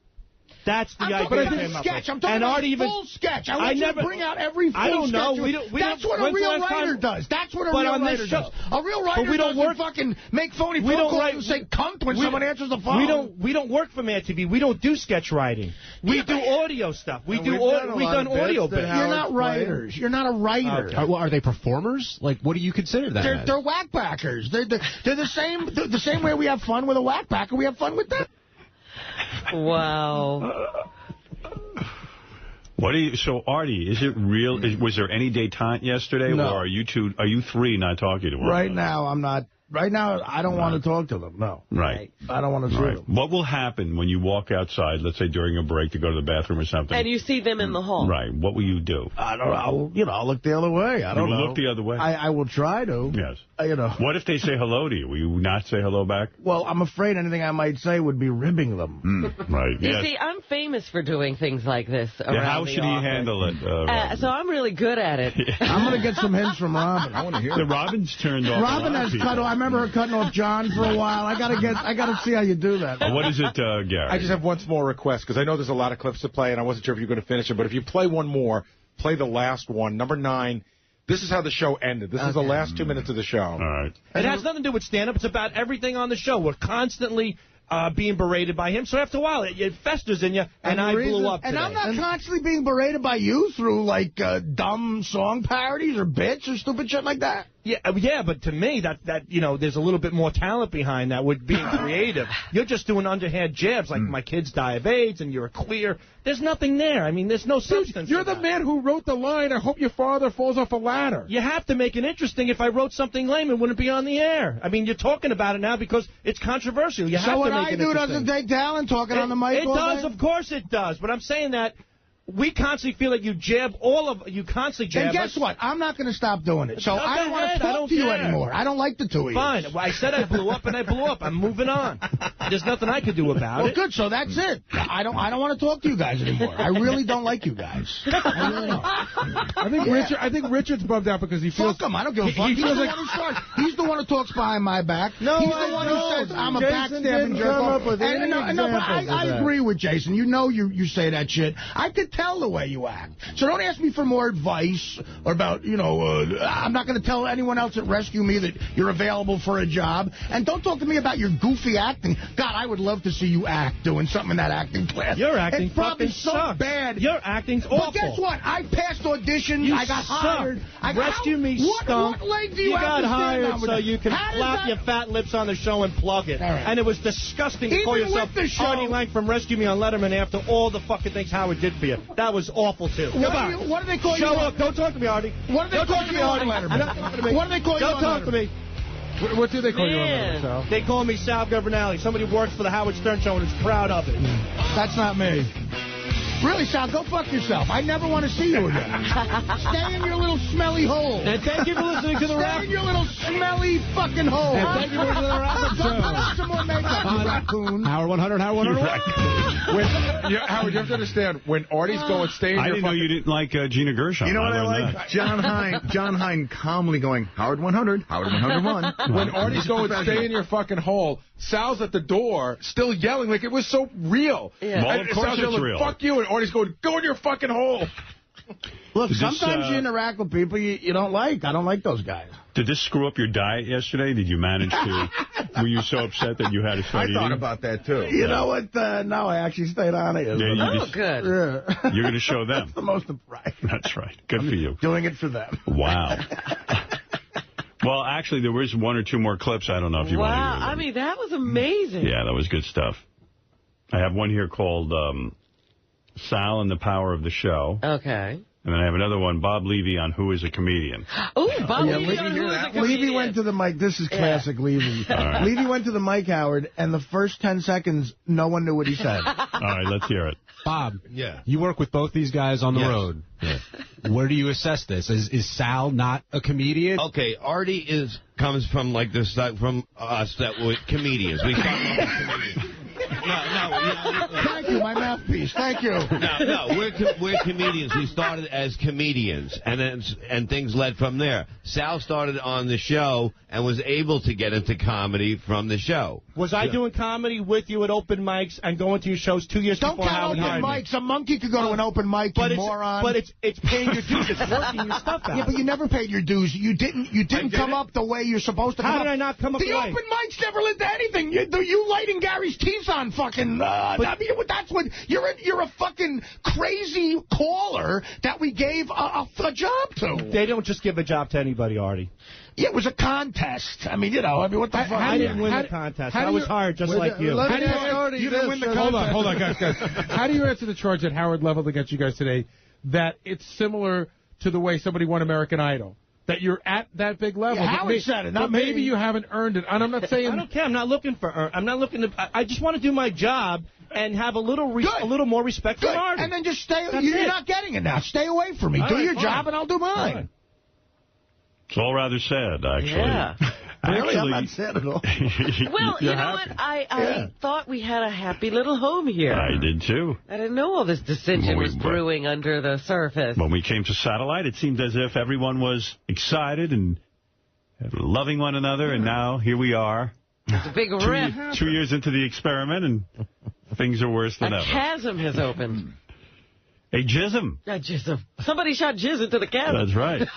That's the idea. I'm talking about sketch. I'm talking about a full sketch. I want you to bring out every full sketch. That's what a real writer does. That's what a real writer does. A real writer doesn't fucking make phony phone calls and say cunt when someone answers the phone. We don't work for Mad TV. We don't do sketch writing. We do audio stuff. We've done audio bits. You're not writers. You're not a writer. Okay. Are they performers? Like, what do you consider that? They're whackbackers. They're the same way we have fun with a whackbacker. We have fun with them. Wow. So, Artie, is it real? Was there any detente yesterday? No. Or are you three not talking to one Right another? now, I'm not. Right now, I don't want to talk to them, no. Right. I don't want to see them. What will happen when you walk outside, let's say during a break to go to the bathroom or something? And you see them in the hall. Right. What will you do? I don't know. I'll look the other way. I don't know. Look the other way? I will try to. Yes. What if they say hello to you? Will you not say hello back? Well, I'm afraid anything I might say would be ribbing them. Right. You see, I'm famous for doing things like this around how should he handle it? So I'm really good at it. I'm going to get some hints from Robin. I want to hear it. Robin's turned off. Robin has cut off. I remember her cutting off John for a while. I got to see how you do that. What is it, Gary? I just have one small request, because I know there's a lot of clips to play, and I wasn't sure if you were going to finish it, but if you play one more, play the last one, number 9. This is how the show ended. This is the last 2 minutes of the show. All right. It has nothing to do with stand-up. It's about everything on the show. We're constantly being berated by him, so after a while, it festers in you, and I blew up today. And I'm not constantly being berated by you through, like, dumb song parodies or bits or stupid shit like that. Yeah, but to me, that there's a little bit more talent behind that with being creative. You're just doing underhand jabs like my kids die of AIDS and you're clear. There's nothing there. I mean, there's no substance. You're the man who wrote the line, I hope your father falls off a ladder. You have to make it interesting. If I wrote something lame, it wouldn't be on the air. I mean, you're talking about it now because it's controversial. You have to make it interesting. So what I do doesn't take talent talking on the mic It does, of course it does. But I'm saying that we constantly feel like you constantly jab. And guess what? I'm not going to stop doing it. So I don't want to talk to you anymore. I don't like the two of you. Fine. Well, I said I blew up, and I blew up. I'm moving on. There's nothing I could do about it. Well, good. So that's it. I don't want to talk to you guys anymore. I really don't like you guys. I really don't. I think Richard's bummed out because he feels... Fuck him. I don't give a fuck. He's the one who starts. He's the one who talks behind my back. No, he's the one who says I'm a backstabbing jerk. But I agree with Jason. You know you say that shit. I could tell the way you act. So don't ask me for more advice or about, I'm not going to tell anyone else at Rescue Me that you're available for a job. And don't talk to me about your goofy acting. God, I would love to see you act doing something in that acting class. Your acting fucking so sucks. Bad. Your acting's awful. But guess what? I passed auditions. I got hired. Rescue Me stunk. What leg do you got hired so you can flap your fat lips on the show and plug it. Right. And it was disgusting to call yourself Artie Lang from Rescue Me on Letterman after all the fucking things Howard did for you. That was awful, too. What do they call you? Show up. Don't talk to me, Artie. What do they call you on Letterman? What do they call you on Letterman? Don't talk to me. What do they call you on Letterman, Sal? They call me Sal Governale. Somebody who works for the Howard Stern Show and is proud of it. That's not me. Really, Sal, go fuck yourself. I never want to see you again. Stay in your little smelly hole. And thank you for listening to the rap. Stay in your little smelly fucking hole. And thank you for listening to the rap show. Put on some more makeup, you raccoon. Howard 100, Howard 100. Howard, you have to understand, when Artie's going, stay in your I didn't know you didn't like Gina Gershon. You know what I like? John Hein calmly going, Howard 100, Howard 101. When Artie's going, stay in your fucking hole, Sal's at the door, still yelling like it was so real. Yeah. Well, of course Sal's it's yelling, real. Fuck you, and Artie's going, go in your fucking hole. Look, sometimes you interact with people you don't like. I don't like those guys. Did this screw up your diet yesterday? Did you manage to... Were you so upset that you had to start eating? I thought about that, too. You know what? No, I actually stayed on it. Yeah, good. Yeah. You're going to show them. That's the most right. That's right. Good for you. Doing it for them. Wow. Well, actually, there was one or two more clips. I don't know if you want to hear them. I mean, that was amazing. Yeah, that was good stuff. I have one here called Sal and the Power of the Show. Okay. And then I have another one, Bob Levy on Who is a Comedian. Oh, Bob Levy on Who is a Comedian. Levy went to the mic. This is classic Levy. Right. Levy went to the mic, Howard, and the first 10 seconds, no one knew what he said. All right, let's hear it. Bob, you work with both these guys on the road. Yeah. Where do you assess this? Is Sal not a comedian? Okay, Artie comes from like this, from us that were comedians. We start off as comedians. Thank you, my mouthpiece. Thank you. No, we're comedians. We started as comedians, and things led from there. Sal started on the show and was able to get into comedy from the show. Was I doing comedy with you at open mics and going to your shows 2 years Don't before Howard count open hired mics. A monkey could go to an open mic, you moron. But it's paying your dues. It's working your stuff out. Yeah, but you never paid your dues. You didn't come up the way you're supposed to come up. How did I not come up the way? The open mics never led to anything. You lighting Gary's teeth on fucking... I mean, that's what... You're a fucking crazy caller that we gave a job to. They don't just give a job to anybody, Artie. Yeah, it was a contest. I mean, what the fuck? I didn't win the contest. I was hired just like you. You didn't win the contest. Hold on, guys. How do you answer the charge that Howard leveled against you guys today that it's similar to the way somebody won American Idol? That you're at that big level. Yeah, Howard said it, not me. Maybe you haven't earned it. And I'm not saying... I don't care. I'm not looking for... I'm not looking to... I just want to do my job and have a little more respect for Artie. And then just stay... You're not getting it now. Stay away from me. Do your job and I'll do mine. It's all rather sad, actually. Yeah. Really? I'm not sad at all. Well, you know what? I thought we had a happy little home here. I did, too. I didn't know all this dissension was brewing under the surface. When we came to Satellite, it seemed as if everyone was excited and loving one another, and now here we are. It's a big rift. 2 years into the experiment, and things are worse than ever. A chasm has opened. A jism. A jism. Somebody shot jizz into the chasm. That's right.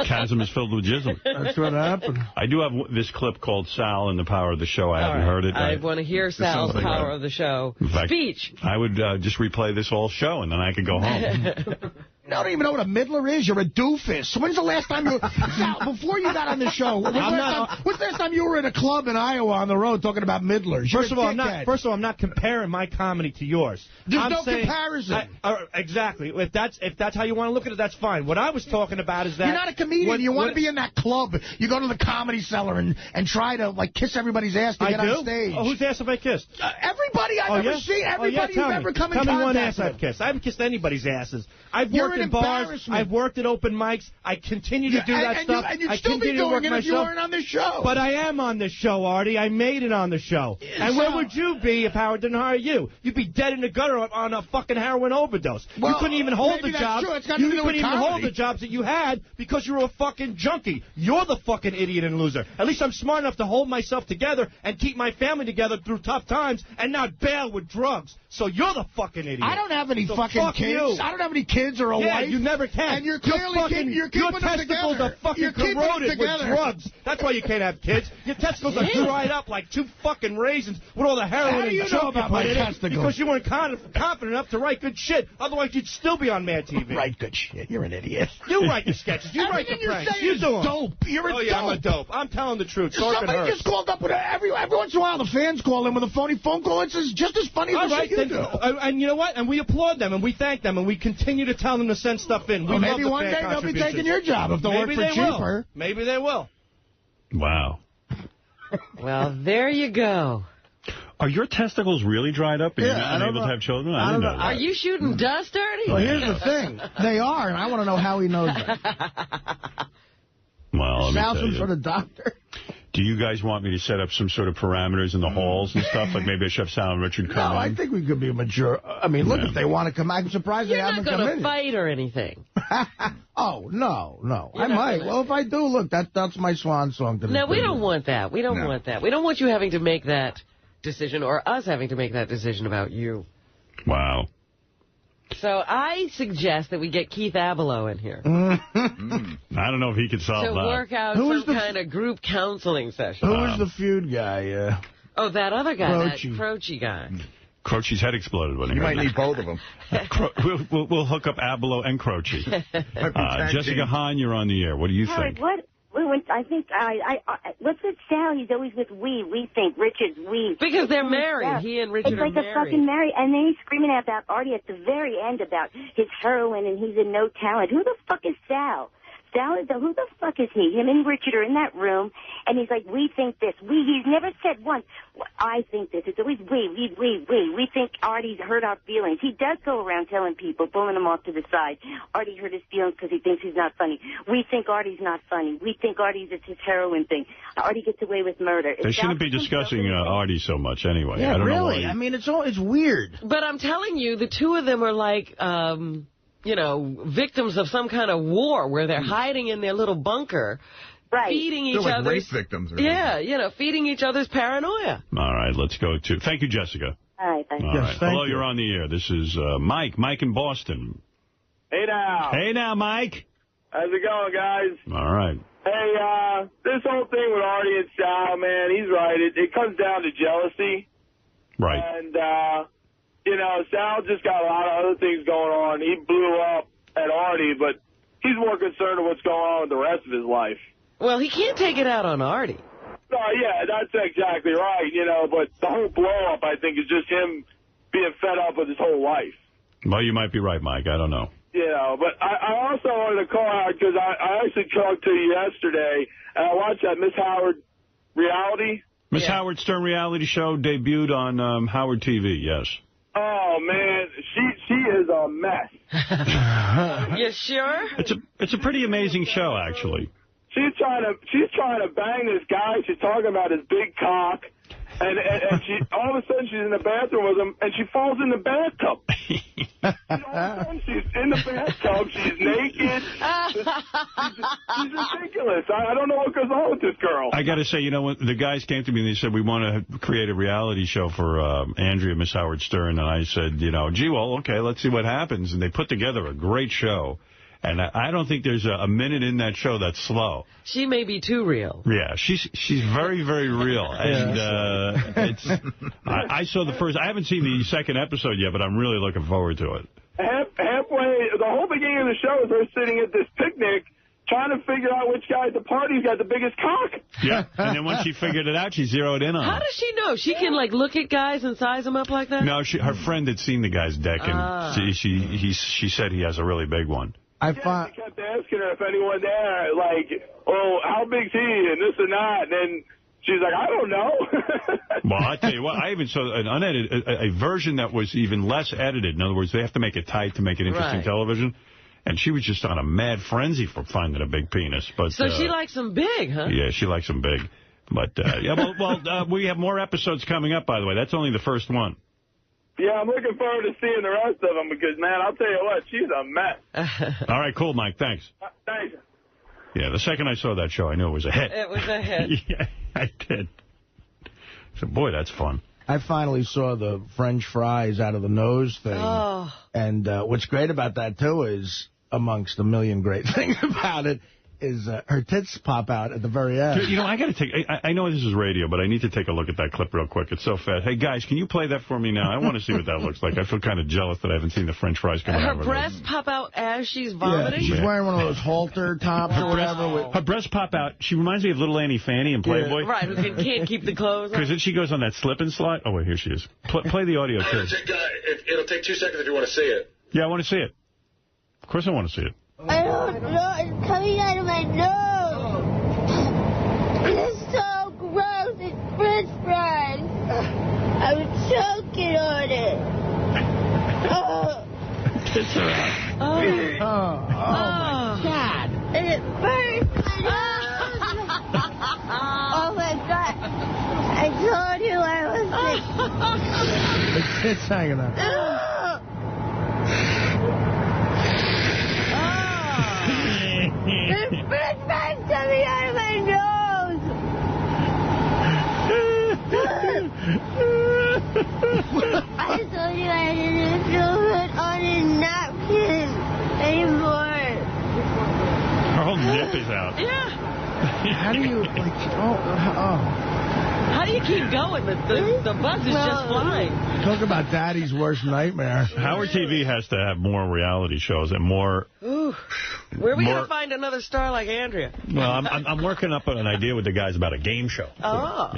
Chasm is filled with jism. That's what happened. I do have this clip called Sal and the Power of the Show. I haven't heard it. I want to hear Sal's Power of the Show speech. I would just replay this whole show, and then I could go home. don't even know what a middler is. You're a doofus. When's the last time you... Sal, before you got on the show, when's the last time you were in a club in Iowa on the road talking about middlers? First of all, I'm not comparing my comedy to yours. There's no comparison. Exactly. If that's how you want to look at it, that's fine. What I was talking about is that... You're not a comedian. You want to be in that club. You go to the Comedy Cellar and try to, like, kiss everybody's ass to get on stage. Oh, whose ass have I kissed? Everybody I've ever seen. Everybody you've ever come in contact with. Tell me one ass I've kissed. I haven't kissed anybody's asses. I've worked in bars. I've worked at open mics. I continue to do that stuff. And you'd still be doing it if you weren't on this show. But I am on this show, Artie. I made it on the show. And where would you be if Howard didn't hire you? You'd be dead in the gutter on a fucking heroin overdose. Well, you couldn't even hold the jobs. You couldn't even hold the jobs that you had because you were a fucking junkie. You're the fucking idiot and loser. At least I'm smart enough to hold myself together and keep my family together through tough times and not bail with drugs. So you're the fucking idiot. I don't have any fucking kids. You. I don't have any kids or a wife. You never can. And you're clearly your testicles are fucking corroded with drugs. That's why you can't have kids. Your testicles are dried up like 2 fucking raisins with all the heroin and junk know about my testicles? Because you weren't confident enough to write good shit. Otherwise, you'd still be on Mad TV. Write good shit. You're an idiot. You write the sketches. You write the pranks. You do them. Dope. You're a dope. I'm a dope. I'm telling the truth. Somebody just called up with every once in a while the fans call in with a phony phone call. It's just as funny as the shit you do. And you know what? And we applaud them and we thank them and we continue to tell them to send stuff in. Well, maybe one day they'll be taking your job if they work for cheaper. Maybe they will. Wow. Well, there you go. Are your testicles really dried up and you're not able to have children? I don't know. Are you shooting dust, Ernie? Well, here's the thing. They are, and I want to know how he knows that. Well, Sal's some sort of doctor. Do you guys want me to set up some sort of parameters in the halls and stuff? Like maybe I should have Sal and Richard come in? No, I think we could be mature. I mean, look, if they want to come, I'm surprised they haven't come in. You're not going to fight or anything. Oh, no. I might. Well, if I do, look, that's my swan song. No, we don't want that. We don't want that. We don't want you having to make that decision or us having to make that decision about you. Wow. So I suggest that we get Keith Abelo in here. I don't know if he could solve that. To work out some kind of group counseling session. Who was the feud guy? Oh, that other guy, that Croce guy. Croce's head exploded when he You might need both of them. We'll hook up Abelo and Croce. Jessica Hahn, you're on the air. What do you think? I think what's with Sal? He's always with we. We think Richard's we. Because they're married. He and Richard are married. It's like a fucking married. And then he's screaming about Artie at the very end about his heroin and he's a no talent. Who the fuck is Sal? Sal is who the fuck is he? Him and Richard are in that room, and he's like, we think this. He's never said once, I think this. It's always we. We think Artie's hurt our feelings. He does go around telling people, pulling them off to the side. Artie hurt his feelings because he thinks he's not funny. We think Artie's not funny. We think Artie's it's his heroin thing. Artie gets away with murder. They shouldn't be discussing Artie so much anyway. Yeah, I don't really. know why. I mean, it's weird. But I'm telling you, the two of them are like... victims of some kind of war where they're hiding in their little bunker, feeding each other. Like rape victims. Feeding each other's paranoia. All right, let's go to... Thank you, Jessica. All right, thank you. All right. Hello, you're on the air. This is Mike. Mike in Boston. Hey, now. Hey, now, Mike. How's it going, guys? All right. Hey, this whole thing with Artie and Sal, man, he's right. It comes down to jealousy. Right. And, Sal just got a lot of other things going on. He blew up at Artie, but he's more concerned with what's going on with the rest of his life. Well, he can't take it out on Artie. No, yeah, that's exactly right, but the whole blow-up, I think, is just him being fed up with his whole life. Well, you might be right, Mike. I don't know. But I also wanted to call out because I actually talked to you yesterday, and I watched that Miss Howard reality. Miss Howard Stern reality show debuted on Howard TV, yes. Oh, man, she is a mess. You sure? It's a pretty amazing show, actually. She's trying to bang this guy. She's talking about his big cock. And she all of a sudden she's in the bathroom with him, and she falls in the bathtub. All of a sudden she's in the bathtub. She's naked. She's ridiculous. I don't know what goes on with this girl. I got to say, when the guys came to me and they said, we want to create a reality show for Andrea, Miss Howard Stern, and I said, gee, well, okay, let's see what happens. And they put together a great show. And I don't think there's a minute in that show that's slow. She may be too real. Yeah, she's very, very real. And I saw the first. I haven't seen the second episode yet, but I'm really looking forward to it. Halfway, the whole beginning of the show is her sitting at this picnic trying to figure out which guy at the party's got the biggest cock. Yeah, and then once she figured it out, she zeroed in on How it. does she know? She can, like, look at guys and size them up like that? No, her friend had seen the guy's deck, and she said he has a really big one. She kept asking her if anyone there, like, oh, how big's he, and this and that, and then she's like, I don't know. Well, I tell you what, I even saw an unedited, a version that was even less edited. In other words, they have to make it tight to make it interesting television. And she was just on a mad frenzy for finding a big penis. But so she likes them big, huh? Yeah, she likes them big. But, yeah, we have more episodes coming up, by the way. That's only the first one. Yeah, I'm looking forward to seeing the rest of them because, man, I'll tell you what, she's a mess. All right, cool, Mike. Thanks. Thanks. Yeah, the second I saw that show, I knew it was a hit. It was a hit. Yeah, I did. So, boy, that's fun. I finally saw the French fries out of the nose thing. Oh. And what's great about that, too, is, amongst a million great things about it, is her tits pop out at the very end. Dude, I got to take... I know this is radio, but I need to take a look at that clip real quick. It's so fast. Hey, guys, can you play that for me now? I want to see what that looks like. I feel kind of jealous that I haven't seen the French fries come out. Her breasts pop out as she's vomiting? Yeah, she's wearing one of those halter tops or whatever. Her breasts pop out. She reminds me of little Annie Fanny in Playboy. Yeah. Right, who can't keep the clothes on. Because then she goes on that slip and slide. Oh, wait, here she is. Play the audio, too. It'll take 2 seconds if you want to see it. Yeah, I want to see it. Of course I want to see it. I don't know. It's coming out of my nose. It's so gross. It's French fries. I'm choking on it. Tits are out. My God. And it burns my nose. Oh, my God. I told you I was sick. The tits hanging out. There's French fries coming out of my nose. I told you I didn't feel good on a napkin anymore. Her whole nip is out. Yeah. How do you, How do you keep going? The bus is just flying. Talk about daddy's worst nightmare. Howard TV has to have more reality shows and more... Ooh. Where are we going to find another star like Andrea? Well, I'm working up an idea with the guys about a game show. Oh.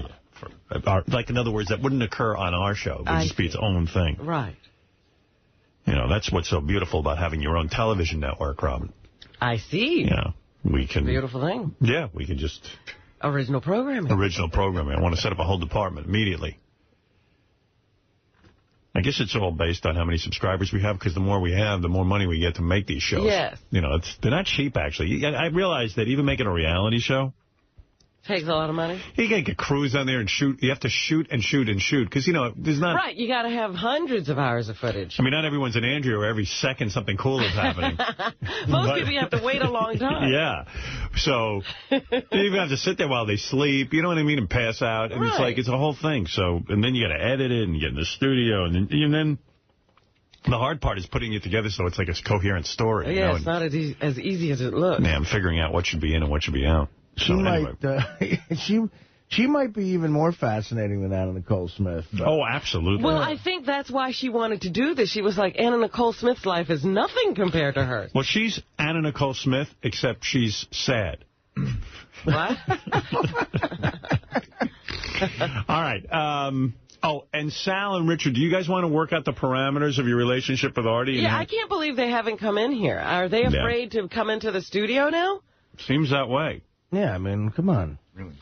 Like, in other words, that wouldn't occur on our show. It would just be its own thing. Right. That's what's so beautiful about having your own television network, Robin. I see. Yeah. We can... Beautiful thing. Yeah, we can just... Original programming. Original programming. I want to set up a whole department immediately. I guess it's all based on how many subscribers we have, because the more we have, the more money we get to make these shows. Yes. They're not cheap, actually. I realize that even making a reality show... Takes a lot of money. You got to get crews on there and shoot. You have to shoot and shoot and shoot, because, there's not... Right, you got to have hundreds of hours of footage. I mean, not everyone's an Andrea where every second something cool is happening. Most people you have to wait a long time. Yeah. So, you even have to sit there while they sleep, you know what I mean, and pass out. And right. it's a whole thing. So, and then you got to edit it and get in the studio. And then the hard part is putting it together so it's like a coherent story. Yeah, it's not as easy as it looks. Yeah, I'm figuring out what should be in and what should be out. She might, she might be even more fascinating than Anna Nicole Smith. Oh, absolutely. Well, I think that's why she wanted to do this. She was like, Anna Nicole Smith's life is nothing compared to hers. Well, she's Anna Nicole Smith, except she's sad. What? All right. And Sal and Richard, do you guys want to work out the parameters of your relationship with Artie? Yeah, I can't believe they haven't come in here. Are they afraid to come into the studio now? Seems that way. Yeah, I mean, come on. Really?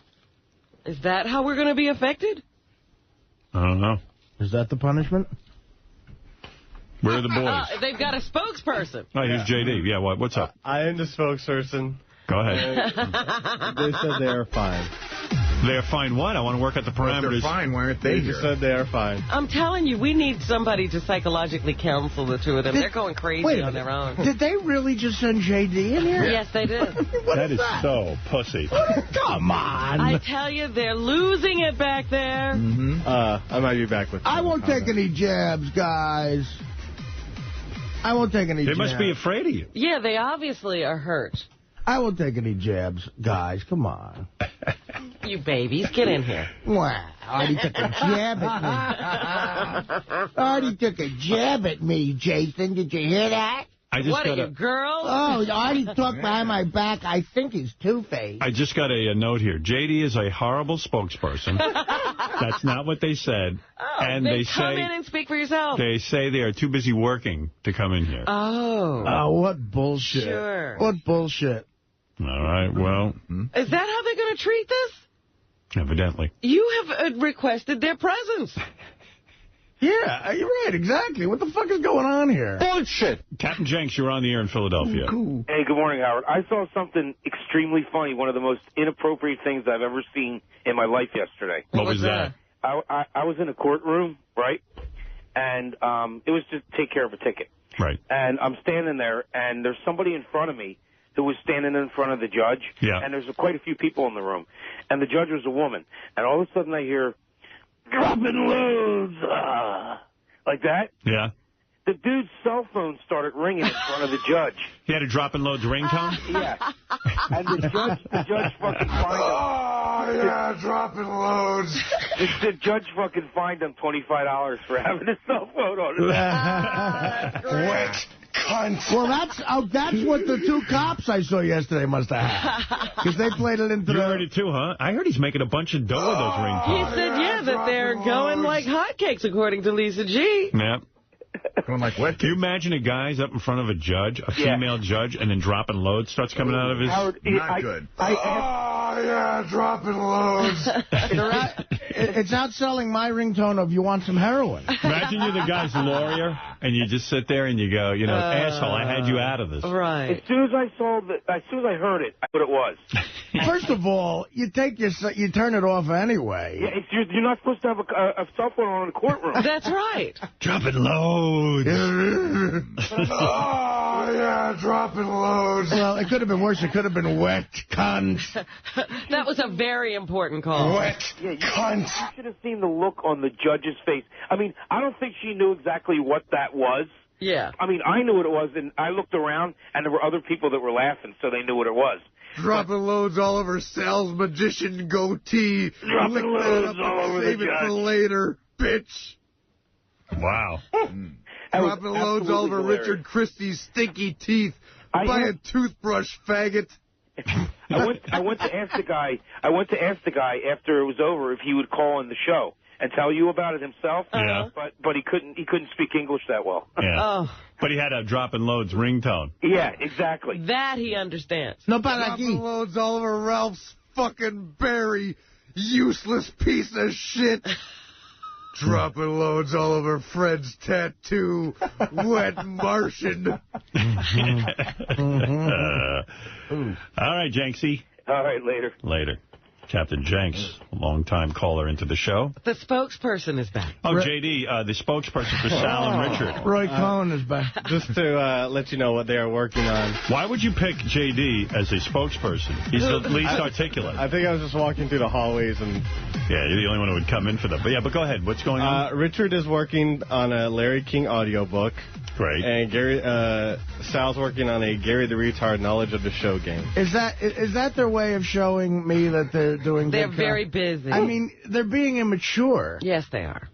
Is that how we're going to be affected? I don't know. Is that the punishment? Where are the boys? They've got a spokesperson. Oh, here's JD. Yeah, what's up? I am the spokesperson. Go ahead. They said they are fine. They're fine what? I want to work out the parameters. If they're fine, why aren't they here? They just said they are fine. I'm telling you, we need somebody to psychologically counsel the two of them. They're going crazy on their own. Did they really just send J.D. in here? Yes, they did. That is so pussy. Come on. I tell you, they're losing it back there. Mm-hmm. I might be back with you. I won't take any jabs, guys. I won't take any jabs. They must be afraid of you. Yeah, they obviously are hurt. I won't take any jabs, guys. Come on. You babies, get in here. Wow, Artie took a jab at me. Artie took a jab at me, Jason. Did you hear that? What are you, girls? Oh, Artie talked behind my back. I think he's Two-Faced. I just got a note here. JD is a horrible spokesperson. That's not what they said. Oh, and then they come in and speak for yourself. They say they are too busy working to come in here. Oh. Oh, what bullshit. Sure. What bullshit. All right, well. Is that how they're going to treat this? Evidently. You have requested their presence. Yeah, you're right, exactly. What the fuck is going on here? Bullshit. Captain Jenks, you're on the air in Philadelphia. Cool. Hey, good morning, Howard. I saw something extremely funny, one of the most inappropriate things I've ever seen in my life yesterday. What was that? I was in a courtroom, right? And it was to take care of a ticket. Right. And I'm standing there, and there's somebody in front of me who was standing in front of the judge. Yeah. And there's quite a few people in the room. And the judge was a woman. And all of a sudden I hear, dropping loads, like that. Yeah. The dude's cell phone started ringing in front of the judge. He had a Droppin' Loads ringtone? Yeah. And the judge fucking fined him. Oh, yeah, Droppin' Loads. The judge fucking fined him $25 for having his cell phone on his Wet cunt. Well, that's what the two cops I saw yesterday must have had. Because they played it into You heard it too, huh? I heard he's making a bunch of dough with those ringtones. He said, yeah, that they're going like hotcakes, according to Lisa G. Yeah. Going like what? Can you imagine a guy's up in front of a judge, a female judge, and then Droppin' Loads starts coming out of his... Howard, Not good. Oh, yeah, Droppin' Loads. It's outselling my ringtone of "You Want Some Heroin." Imagine you're the guy's lawyer, and you just sit there and you go, asshole, I had you out of this. Right. As soon as I heard it, I knew what it was. First of all, you turn it off anyway. Yeah, you're not supposed to have a cell phone on in a courtroom. That's right. Droppin' Loads. Oh, yeah, Droppin' Loads. Well, it could have been worse. It could have been wet cunt. That was a very important call. Wet cunt. You should have seen the look on the judge's face. I mean, I don't think she knew exactly what that was. Yeah. I mean, I knew what it was, and I looked around, and there were other people that were laughing, so they knew what it was. Dropping loads all over Sal's magician goatee. Dropping loads all over the Save it for later, bitch. Wow. Dropping loads all over hilarious. Richard Christie's stinky teeth. Buy a toothbrush, faggot. I went to ask the guy. I went to ask the guy after it was over if he would call in the show and tell you about it himself. Yeah. But he couldn't. He couldn't speak English that well. Yeah. Oh. But he had a Droppin' Loads ringtone. Yeah, exactly. That he understands. No, Dropping loads all over Ralph's fucking Barry, useless piece of shit. Dropping loads all over Fred's tattoo, wet Martian. All right, Jenksy. All right, later. Later. Captain Jenks, a long-time caller into the show. The spokesperson is back. Oh, J.D., the spokesperson for Sal and Richard. Roy Cohn is back. Just to let you know what they are working on. Why would you pick J.D. as a spokesperson? He's the least articulate. I think I was just walking through the hallways and... Yeah, you're the only one who would come in for that. But go ahead. What's going on? Richard is working on a Larry King audiobook. Great. And Sal's working on a Gary the Retard Knowledge of the Show game. Is that their way of showing me that they're doing They're good very busy. I mean, they're being immature. Yes, they are.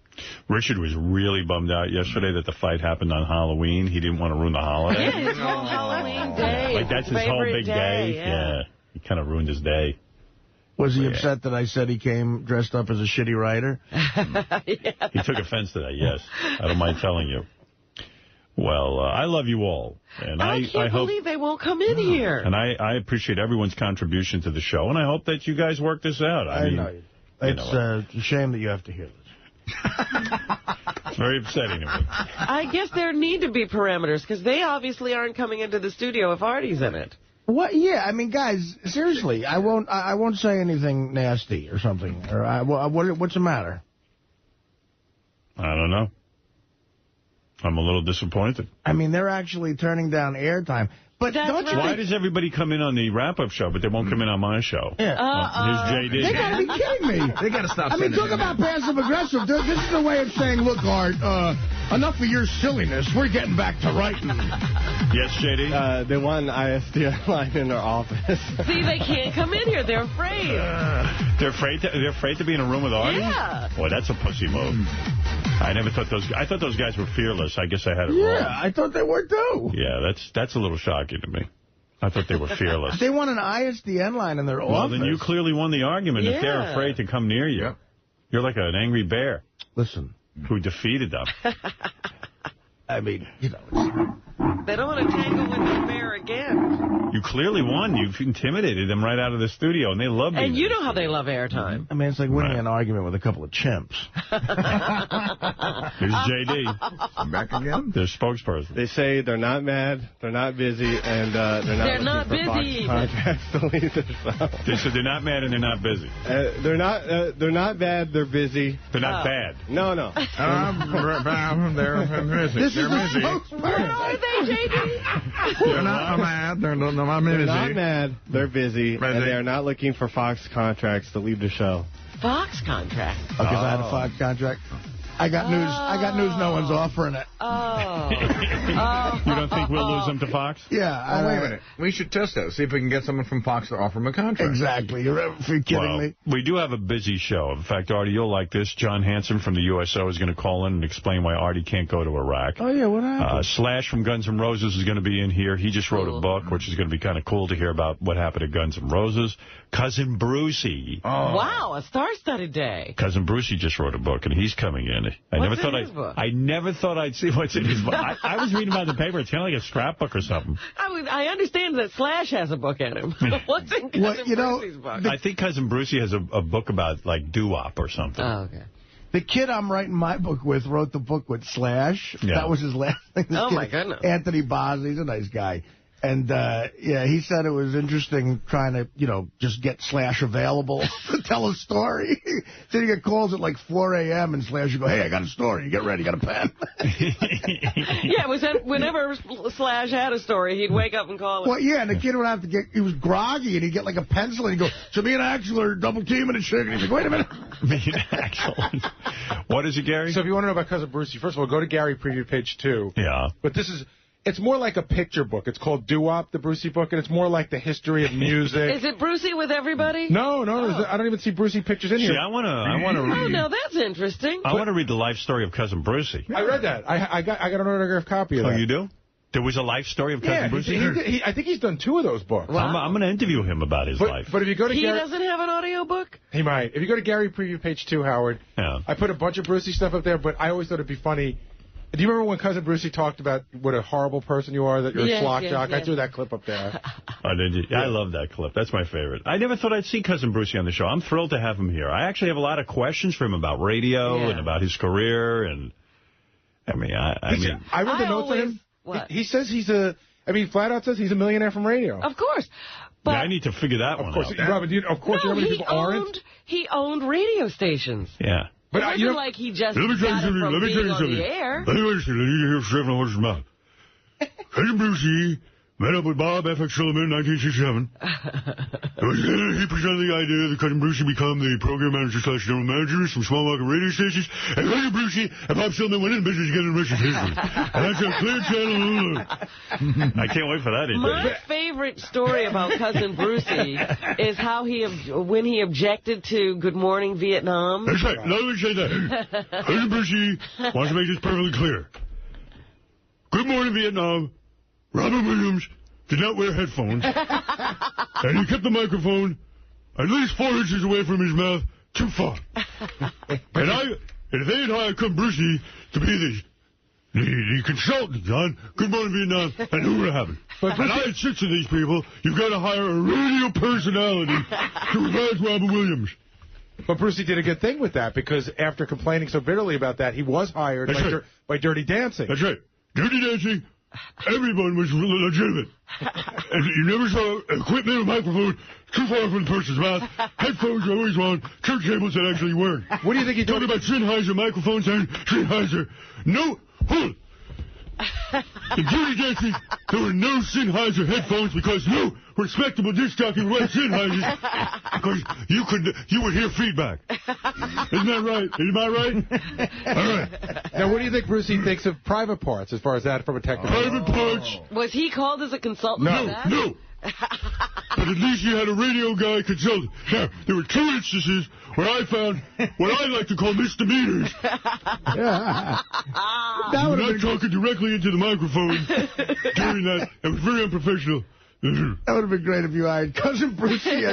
Richard was really bummed out yesterday that the fight happened on Halloween. He didn't want to ruin the holiday. Yeah, his whole Halloween day. Like, that's his whole big day. Yeah. He kind of ruined his day. Was he upset that I said he came dressed up as a shitty writer? He took offense to that, yes. I don't mind telling you. Well, I love you all. And I can't believe they won't come in here. And I appreciate everyone's contribution to the show, and I hope that you guys work this out. I mean, know. It's a shame that you have to hear this. It's very upsetting to me. I guess there need to be parameters, because they obviously aren't coming into the studio if Artie's in it. What? Yeah, I mean, guys, seriously, I won't say anything nasty or something. Or what's the matter? I don't know. I'm a little disappointed. I mean, they're actually turning down airtime. But don't you Why think... does everybody come in on the wrap-up show, but they won't come in on my show? Yeah. Here's JD. They got to be kidding me. They got to stop I mean, talk about passive-aggressive. This is a way of saying, look, Art, enough of your silliness. We're getting back to writing. Yes, JD? They want an ISDN line in their office. See, they can't come in here. They're afraid. They're afraid to be in a room with Artie? Yeah. Boy, that's a pussy move. I never thought I thought those guys were fearless. I guess I had it wrong. Yeah, I thought they were, too. Yeah, that's a little shocking to me. I thought they were fearless. They want an ISDN line in their office. Well, then you clearly won the argument. If they're afraid to come near you, you're like an angry bear. Listen. Who defeated them. I mean, They don't want to tangle with the bear again. You clearly won. You've intimidated them right out of the studio, and they love you. And you know how they love airtime. I mean, it's like winning an argument with a couple of chimps. Here's J.D. I'm back again. Their spokesperson. They say they're not mad, they're not busy, and they're not looking for busy. Fox contracts to leave the show. They said they're not mad and they're not busy. They're not bad, they're busy. They're not bad. No. They're busy. This is busy. Where are they, J.D.? They're not mad. They're not busy. They're not mad. They're busy, and they are not looking for Fox contracts to leave the show. Fox contract? Because I had a Fox contract. I got news. I got news. No one's offering it. You don't think we'll lose them to Fox? Yeah. Wait a minute. We should test that. See if we can get someone from Fox to offer them a contract. Exactly. You're kidding me? We do have a busy show. In fact, Artie, you'll like this. John Hanson from the USO is going to call in and explain why Artie can't go to Iraq. Oh, yeah. What happened? Slash from Guns N' Roses is going to be in here. He just wrote a book, which is going to be kind of cool to hear about what happened at Guns N' Roses. Cousin Brucey. Oh. Wow, a star-studded day. Cousin Brucey just wrote a book, and he's coming in. I never thought I'd see what's in his book. I was reading about the paper. It's kind of like a scrapbook or something. I understand that Slash has a book in him. What's in Cousin Brucey's book? I think Cousin Brucey has a book about, like, doo-wop or something. Oh, okay. The kid I'm writing my book with wrote the book with Slash. Yeah. That was his last thing. My goodness. Anthony Boz, he's a nice guy. And, he said it was interesting trying to, just get Slash available to tell a story. So you get calls at like 4 a.m. and Slash, you go, hey, I got a story. You get ready. You got a pen. Yeah, it was whenever Slash had a story, he'd wake up and call it. Well, yeah, and the kid would have to he was groggy, and he'd get like a pencil, and he'd go, so me and Axel are double teaming and shit. And he's like, wait a minute. Me and Axel. What is it, Gary? So if you want to know about Cousin Brucey, first of all, go to Gary Preview page 2. Yeah. But it's more like a picture book. It's called Doo-Wop, the Brucey book, and it's more like the history of music. Is it Brucey with everybody? No. I don't even see Brucey pictures in here. See, I want to read. Oh, no, that's interesting. I want to read the life story of Cousin Brucey. I read that. I got an autographed copy of that. Oh, you do? There was a life story of Cousin Brucey? I think he's done 2 of those books. Wow. I'm going to interview him about his life. But if you go to He doesn't have an audio book? He might. If you go to Gary Preview page 2, Howard, I put a bunch of Brucey stuff up there, but I always thought it'd be funny. Do you remember when Cousin Brucey talked about what a horrible person you are, that you're a schlock jock? I threw that clip up there. Oh, did you? I love that clip. That's my favorite. I never thought I'd see Cousin Brucey on the show. I'm thrilled to have him here. I actually have a lot of questions for him about radio and about his career. And I read the notes on him. What? He says flat out says he's a millionaire from radio. Of course. But I need to figure that one out. Robin, you know how many people aren't? He owned radio stations. Yeah. But it wasn't like he just got it from being on the air. Let me tell you something. You hear 7 horses' mouth. Cousin Brucey met up with Bob F.X. Sullivan in 1967. He presented the idea that Cousin Brucey become the program manager / general manager of some small market radio stations. And Cousin Brucey and Bob Sullivan went in business together in Russian history. And that's a clear channel. I can't wait for that interview. My favorite story about Cousin Brucey is how when he objected to Good Morning Vietnam. That's right. Let me say that. Cousin Brucey wants to make this perfectly clear. Good Morning Vietnam. Robin Williams did not wear headphones, and he kept the microphone at least 4 inches away from his mouth, too far. And if they had hired Cousin Brucey to be the consultant on Good Morning Vietnam, and who would have happened? And I had 6 of these people. You've got to hire a radio personality to replace Robin Williams. But Brucey did a good thing with that, because after complaining so bitterly about that, he was hired by Dirty Dancing. That's right. Dirty Dancing. Everyone was legitimate. And you never saw equipment or microphone too far from the person's mouth. Headphones are always on. Turntables that actually work. What do you think he talking about Sennheiser microphones and Sennheiser? No. Hold. In Dirty Dancing, there were no Sennheiser headphones because no respectable disc jockey would wear Sennheisers because you would hear feedback. Isn't that right? Am I right? All right. Now, what do you think Brucey thinks of private parts as far as that from a technical? Private parts. Was he called as a consultant? No. but at least you had a radio guy consultant. Now, there were 2 instances where I found what I like to call misdemeanors. You're not talking directly into the microphone during that. It was very unprofessional. That would have been great if you hired Cousin Brucey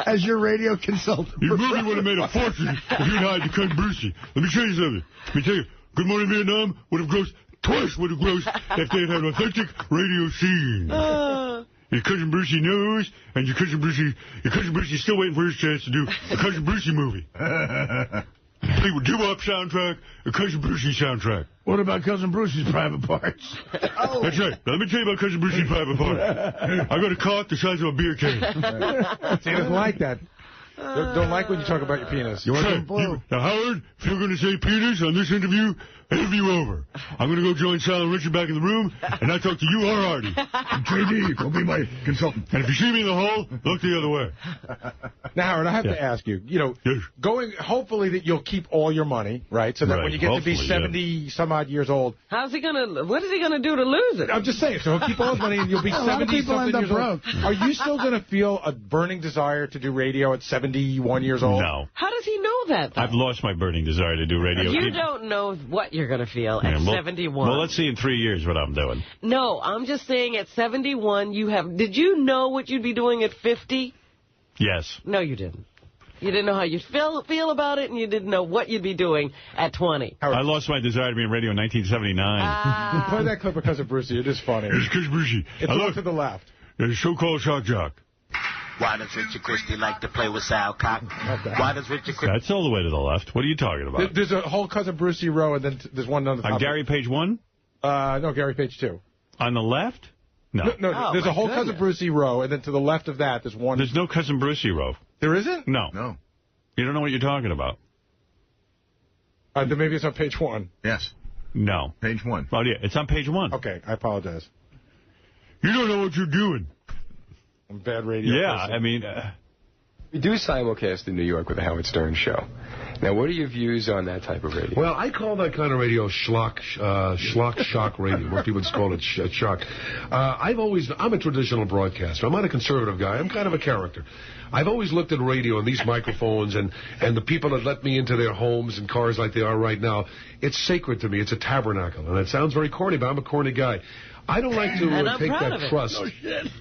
as your radio consultant. Your movie would have made a fortune if you'd hired the Cousin Brucey. Let me tell you something. Let me tell you, Good Morning Vietnam would have grossed twice what it grossed if they had an authentic radio scene. Your Cousin Brucey knows, and your Cousin Brucey's still waiting for his chance to do a Cousin Brucey movie. Play with doo-wop soundtrack, a Cousin Brucey soundtrack. What about Cousin Brucey's private parts? That's right. Now, let me tell you about Cousin Brucey's private parts. I got a cock the size of a beer can. See, he doesn't like that. Don't like when you talk about your penis. Now, Howard, if you're going to say penis on this interview over. I'm going to go join Sal and Richard back in the room, and I talk to you or Artie. JD will be my consultant. And if you see me in the hall, look the other way. Now, Howard, I have to ask you, hopefully that you'll keep all your money, right? So that when you get to be 70-some-odd years old. What is he going to do to lose it? I'm just saying, so he'll keep all his money and you'll be 70-something years old. Are you still going to feel a burning desire to do radio at 71 years old? No. How does he know that, though? I've lost my burning desire to do radio. You don't know what you're going to feel at 71. Well, let's see in 3 years what I'm doing. No, I'm just saying at 71, did you know what you'd be doing at 50? Yes. No, you didn't. You didn't know how you'd feel about it, and you didn't know what you'd be doing at 20. I lost my desire to be in radio in 1979. Play that clip of Cousin Brucey. It is funny. It's Cousin Brucey. It's look to the left. There's a so-called shock jock. Why does Richard Christie like to play with Sal Cock? Why does Richard Christie... That's all the way to the left. What are you talking about? There's a whole Cousin Brucey row, and then there's one on the top. On Gary page 1? No, Gary page 2. On the left? No. There's a whole Cousin Brucey row, and then to the left of that, there's one... There's no Cousin Brucey row. There isn't? No. You don't know what you're talking about. Then maybe it's on page 1. Yes. No. Page 1. Oh, yeah, it's on page 1. Okay, I apologize. You don't know what you're doing. I'm bad radio. Yeah, person. I mean... We do simulcast in New York with the Howard Stern show. Now, what are your views on that type of radio? Well, I call that kind of radio shock radio. Most people just call it shock. I'm a traditional broadcaster. I'm not a conservative guy. I'm kind of a character. I've always looked at radio and these microphones and the people that let me into their homes and cars like they are right now. It's sacred to me. It's a tabernacle. And it sounds very corny, but I'm a corny guy. I don't like to take that trust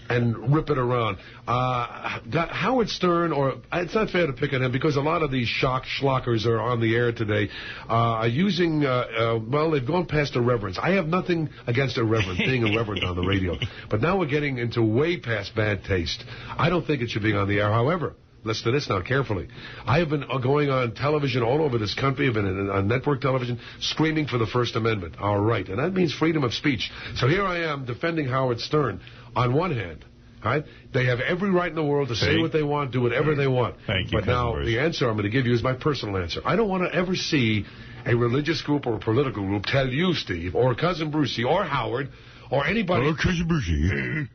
and rip it around. Howard Stern, or it's not fair to pick on him because a lot of these schlockers are on the air today are using, they've gone past irreverence. I have nothing against irreverence, being irreverent on the radio. But now we're getting into way past bad taste. I don't think it should be on the air. However, listen to this now carefully. I have been going on television all over this country. I've been on network television screaming for the First Amendment. All right. And that means freedom of speech. So here I am defending Howard Stern on one hand. Right? They have every right in the world to say what they want, do whatever they want. Thank you, but now the answer I'm going to give you is my personal answer. I don't want to ever see a religious group or a political group tell you, Steve, or Cousin Brucey, or Howard, or anybody. Or Cousin Brucey.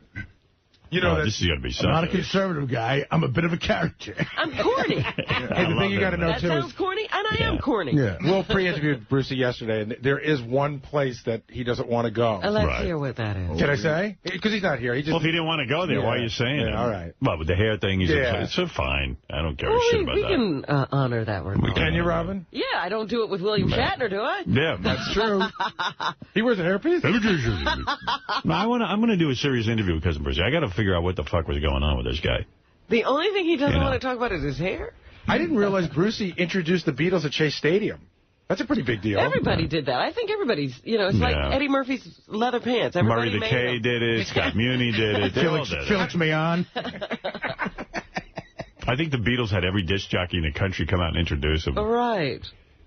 You know, this is going to be something. I'm not a conservative guy. I'm a bit of a character. I'm corny. Hey, the thing you got to know, that too, sounds corny, and I am corny. Yeah. Will pre-interviewed Brucey yesterday, and there is one place that he doesn't want to go. Let's hear what that is. Can I say? Because he's not here. He just, well, if he didn't want to go there, why are you saying it? All right. Well, with the hair thing, it's fine. I don't care shit about we that. We can honor that request. Can you, Robin? Yeah, I don't do it with William Shatner, do I? Yeah. That's true. He wears a hairpiece? No, I'm going to do a serious interview with Cousin Brucey. I got to figure out what the fuck was going on with this guy. The only thing he doesn't want to talk about is his hair. I didn't realize Brucey introduced the Beatles at Chase Stadium. That's a pretty big deal. Everybody did that. I think everybody's, it's like Eddie Murphy's leather pants. Everybody Murray the K did it. Scott Muni did it. Felix Mayon. I think the Beatles had every disc jockey in the country come out and introduce them. Right.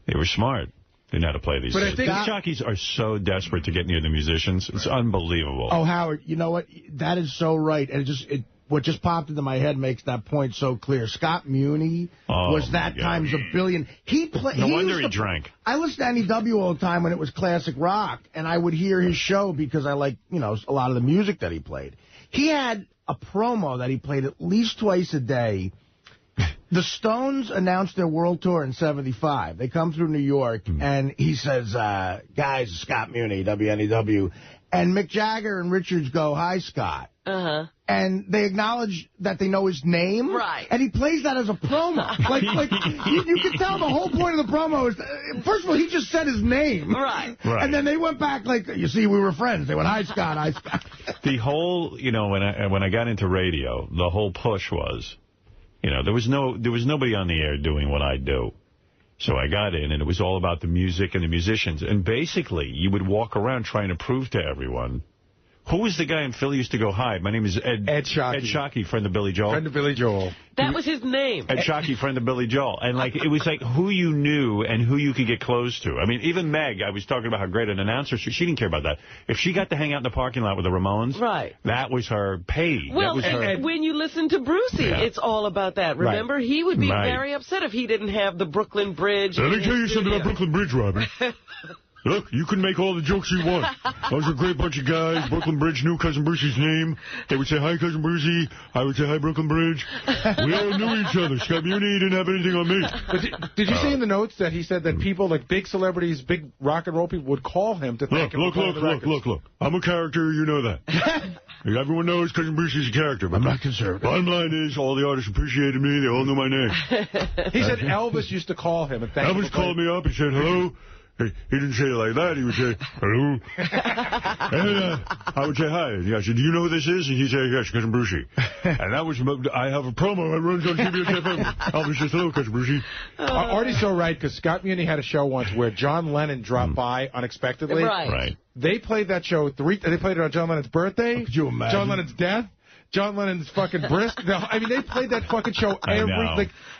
They were smart. They know how to play these things. These jockeys are so desperate to get near the musicians. It's unbelievable. Oh, Howard, you know what? That is so right. And what just popped into my head makes that point so clear. Scott Muni was that times a billion. No wonder he drank. I listened to NEW all the time when it was classic rock, and I would hear his show because I like, a lot of the music that he played. He had a promo that he played at least twice a day. The Stones announced their world tour in '75. They come through New York, and he says, guys, Scott Muni, WNEW. and Mick Jagger and Richards go, "Hi, Scott." And they acknowledge that they know his name. Right. And he plays that as a promo. like you can tell the whole point of the promo is, first of all, he just said his name. Right. And then they went back like, you see, we were friends. They went, "Hi, Scott, hi, Scott." The whole, you know, when I got into radio, the whole push was, you know, there was nobody on the air doing what I do. So I got in, and it was all about the music and the musicians. And basically, you would walk around trying to prove to everyone. Who was the guy in Philly who used to go, "Hi, my name is Ed Shockey." Ed Shockey, friend of Billy Joel. Friend of Billy Joel. That was his name. Ed Shockey, friend of Billy Joel. And, like, it was like who you knew and who you could get close to. I mean, even Meg, I was talking about how great an announcer she didn't care about that. If she got to hang out in the parking lot with the Ramones, that was her pay. Well, that was and when you listen to Brucey, it's all about that. Remember, he would be very upset if he didn't have the Brooklyn Bridge. Let me tell you something about Brooklyn Bridge, Robin. Look, you can make all the jokes you want. Those are a great bunch of guys. Brooklyn Bridge knew Cousin Brucey's name. They would say, "Hi, Cousin Brucey." I would say, "Hi, Brooklyn Bridge." We all knew each other. Scott Muni didn't have anything on me. But did you see in the notes that he said that people, like big celebrities, big rock and roll people, would call him to thank him for playing the records? Look. I'm a character, you know that. Everyone knows Cousin Brucey's a character. But I'm not conservative. Bottom line is, all the artists appreciated me. They all knew my name. He said Elvis used to call him and thank him. Elvis called me up and said, "Hello." He didn't say it like that. He would say, "Hello." And I would say, "Hi." And I said, "Do you know who this is?" And he'd say, "Yes, Cousin Brucey." And that was, I have a promo that runs on TBS FM. Elvis says, "Hello, Cousin Brucey." Artie's so right, because Scott Muni had a show once where John Lennon dropped by unexpectedly. Right. They played that show they played it on John Lennon's birthday. Could you imagine? John Lennon's death. John Lennon's fucking brisk. I mean, they played that fucking show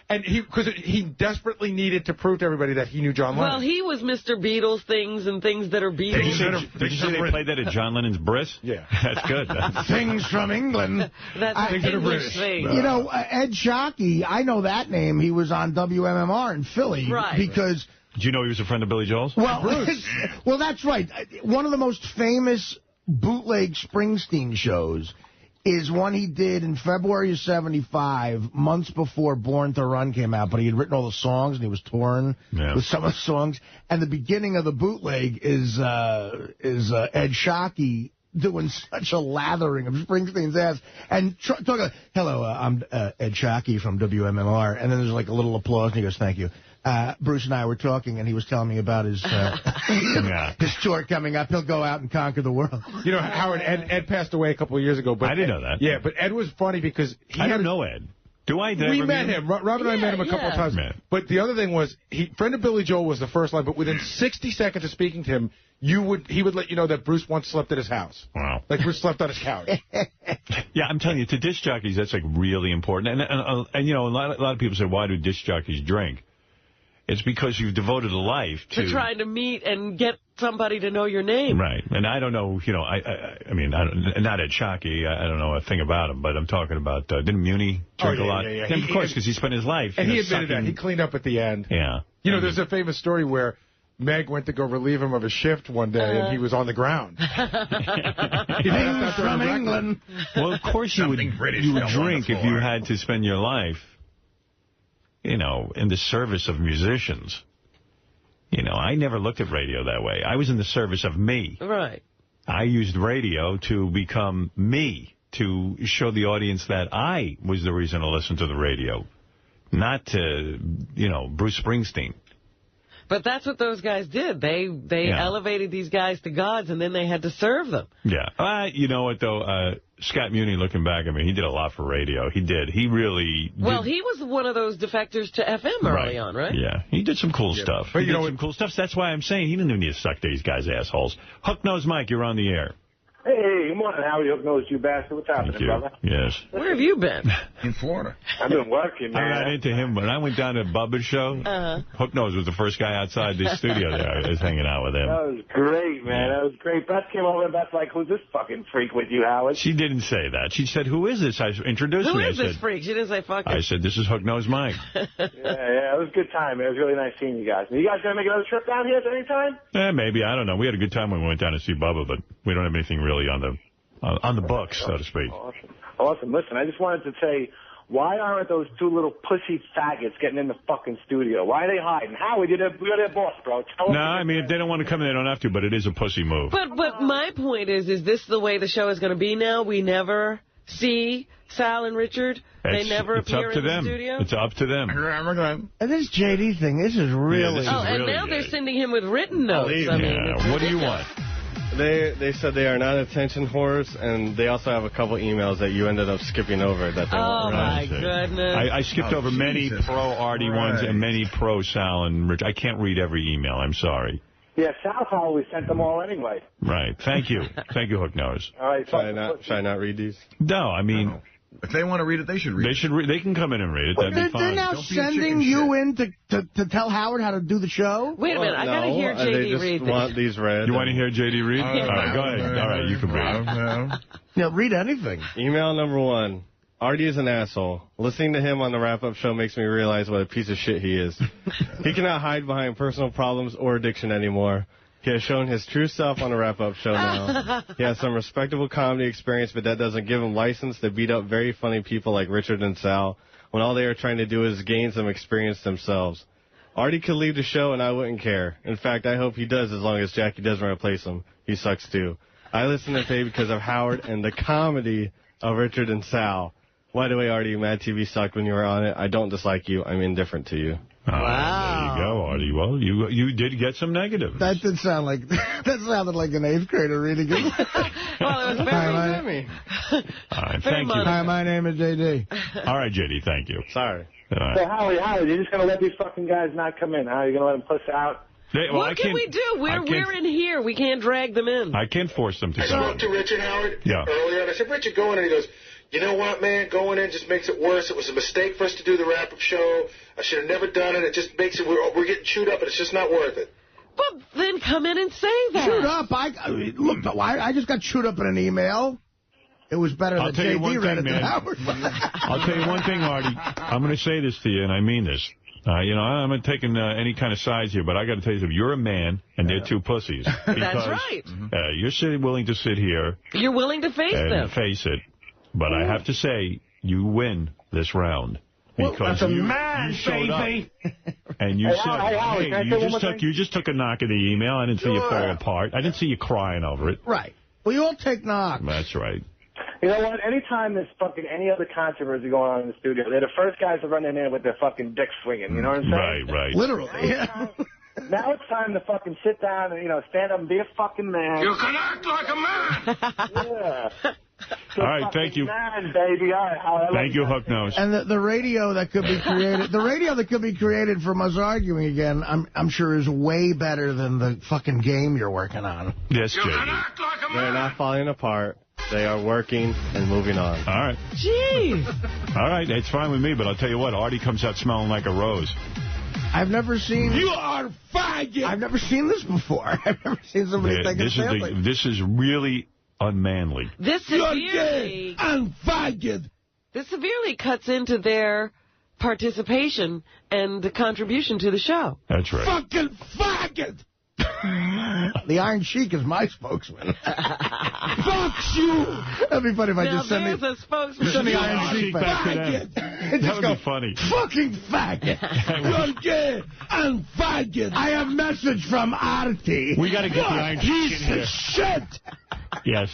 and he desperately needed to prove to everybody that he knew John Lennon. Well, he was Mr. Beatles things and things that are Beatles. Did you say they played that at John Lennon's bris? Yeah. That's good. Things from England. That's an English thing. You know, Ed Shockey, I know that name. He was on WMMR in Philly. Right. Because... Did you know he was a friend of Billy Joel's? Well, that's right. One of the most famous bootleg Springsteen shows is one he did in February of '75, months before Born to Run came out, but he had written all the songs, and he was touring with some of the songs. And the beginning of the bootleg is Ed Shockey doing such a lathering of Springsteen's ass. And talking, "Hello, I'm Ed Shockey from WMMR." And then there's like a little applause, and he goes, "Thank you. Bruce and I were talking, and he was telling me about his his tour coming up. He'll go out and conquer the world." You know, Howard, Ed passed away a couple of years ago. But I didn't know that. Yeah, but Ed was funny because I don't know Ed. Do I? We met him. Rob and I met him a couple of times. But the other thing was, friend of Billy Joel was the first line, but within 60 seconds of speaking to him, he would let you know that Bruce once slept at his house. Wow. Like Bruce slept on his couch. Yeah, I'm telling you, to disc jockeys, that's like really important. And you know, a lot of people say, why do disc jockeys drink? It's because you've devoted a life to trying to meet and get somebody to know your name. Right. And I don't know, you know, I mean, not Ed Shockey. I don't know a thing about him, but I'm talking about, didn't Muni drink a lot? Yeah. And of course, because he spent his life. And he admitted that. He cleaned up at the end. Yeah. You know, there's a famous story where Meg went to go relieve him of his shift one day, and he was on the ground. Things from England. Well, of course you would drink if you had to spend your life, you know, in the service of musicians. You know, I never looked at radio that way. I was in the service of me. Right. I used radio to become me, to show the audience that I was the reason to listen to the radio, not to, you know, Bruce Springsteen. But that's what those guys did. They elevated these guys to gods, and then they had to serve them. Yeah. You know what, though? Scott Muni, looking back, I mean, he did a lot for radio. He did. He really did. Well, he was one of those defectors to FM early on, right? Yeah. He did some cool stuff. But he did some cool stuff. So that's why I'm saying he didn't need to suck these guys' assholes. Hook Nose Mike, you're on the air. Hey, good morning, Howard. Hook Nose, you bastard. What's happening, brother? Yes. Where have you been? In Florida. I've been working, man. I ran into him when I went down to Bubba's show. Hook Nose was the first guy outside the studio there. I was hanging out with him. That was great, man. That was great. Beth came over and Beth's like, "Who's this fucking freak with you, Howard?" She didn't say that. She said, "Who is this?" I introduced me. Who is this freak? She didn't say fuck it. I said, "This is Hook Nose Mike." Yeah, it was a good time. It was really nice seeing you guys. Are you guys going to make another trip down here at any time? Maybe. I don't know. We had a good time when we went down to see Bubba, but we don't have anything really on the books, so to speak. Awesome. Listen, I just wanted to say why aren't those two little pussy faggots getting in the fucking studio? Why are they hiding? Howard, you're their boss, bro. Tell them. No, I mean, if they don't want to come in, they don't have to, but it is a pussy move. But my point is this the way the show is going to be now? We never see Sal and Richard? They never appear in the studio? It's up to them. And this JD thing, this is really... and now they're sending him with written notes. I mean, what do you want? They said they are not attention whores, and they also have a couple emails that you ended up skipping over. That they my goodness. I skipped over many pro-Artie ones and many pro-Sal and Rich. I can't read every email. I'm sorry. Yeah, Sal probably sent them all anyway. Right. Thank you. Thank you, Hook Nose. All right. Should I not read these? No, I mean... If they want to read it, they should read it. They can come in and read it. That'd be fine. They're now sending you in to tell Howard how to do the show? Wait a minute. I got to hear J.D. read They just want these read. You want to hear J.D. read? All right, go ahead. All right, you can read. Yeah, read anything. Email number 1. Artie is an asshole. Listening to him on the wrap-up show makes me realize what a piece of shit he is. He cannot hide behind personal problems or addiction anymore. He has shown his true self on the wrap-up show now. He has some respectable comedy experience, but that doesn't give him license to beat up very funny people like Richard and Sal when all they are trying to do is gain some experience themselves. Artie could leave the show and I wouldn't care. In fact, I hope he does as long as Jackie doesn't replace him. He sucks too. I listen to Faye because of Howard and the comedy of Richard and Sal. By the way, Artie, Mad TV sucked when you were on it. I don't dislike you. I'm indifferent to you. Wow. There you go, Artie. Well, you did get some negatives. That did sound like... That sounded like an 8th grader reading it. Well, it was very funny. All right, thank you. Hi, my name is J.D. All right, J.D., thank you. Sorry. So, Howard, you're just going to let these fucking guys not come in, huh? You're going to let them push out? What can we do? We're in here. We can't drag them in. I can't force them to come in. I spoke to Richard Howard earlier, and I said, Richard, go in, and he goes, you know what, man? Going in just makes it worse. It was a mistake for us to do the wrap-up show. I should have never done it. It just makes it, we're getting chewed up, and it's just not worth it. But then come in and say that. Chewed up? Look, I just got chewed up in an email. It was better than J.D. read it than Howard. I'll tell you one thing, Artie. I'm going to say this to you, and I mean this. I'm not taking any kind of sides here, but I got to tell you something. You're a man, and they're two pussies. That's right. You're willing to sit here. You're willing to face them. Face it. But I have to say, you win this round. Because that's a man, you showed baby. Up, and you said, you just took a knock of the email. I didn't see you fall apart. I didn't see you crying over it. Right. We all take knocks. That's right. You know what? Anytime there's fucking any other controversy going on in the studio, they're the first guys to run in there with their fucking dick swinging. You know what I'm saying? Right. Literally, yeah. Now it's time to fucking sit down and, stand up and be a fucking man. You can act like a man. Yeah. All right, thank you. Man, baby. All right, thank you, Hook Nose. And the radio that could be created, from us arguing again, I'm sure is way better than the fucking game you're working on. Yes, Jay. They're not falling apart. They are working and moving on. All right. Jeez. All right, it's fine with me, but I'll tell you what, Artie comes out smelling like a rose. I've never seen... You are faggot! I've never seen this before. I've never seen somebody take a family. This is really unmanly. This severely... This severely cuts into their participation and the contribution to the show. That's right. Fucking faggot! The Iron Sheik is my spokesman. Fuck you! That'd be funny if I just send a spokesman. Send the Iron Sheik back to them. That would be funny. Fucking faggot! You're gay and faggot! I have a message from Artie. We got to get the Iron Sheik in here. Piece of shit! Yes.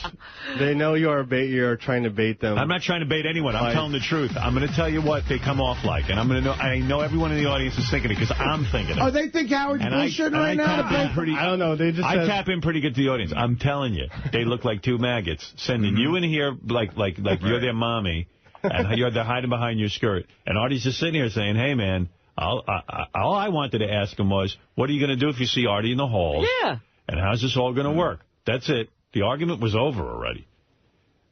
They know you're trying to bait them. I'm not trying to bait anyone. I'm telling the truth. I'm going to tell you what they come off like, and I know everyone in the audience is thinking it because I'm thinking it. Oh, they think Howard's bullshitting right now? I don't know. They just tap in pretty good to the audience. I'm telling you, they look like two maggots sending you in here like you're their mommy, and they're hiding behind your skirt. And Artie's just sitting here saying, "Hey, man, all I wanted to ask him was, what are you going to do if you see Artie in the halls? Yeah. And how's this all going to work? That's it. The argument was over already.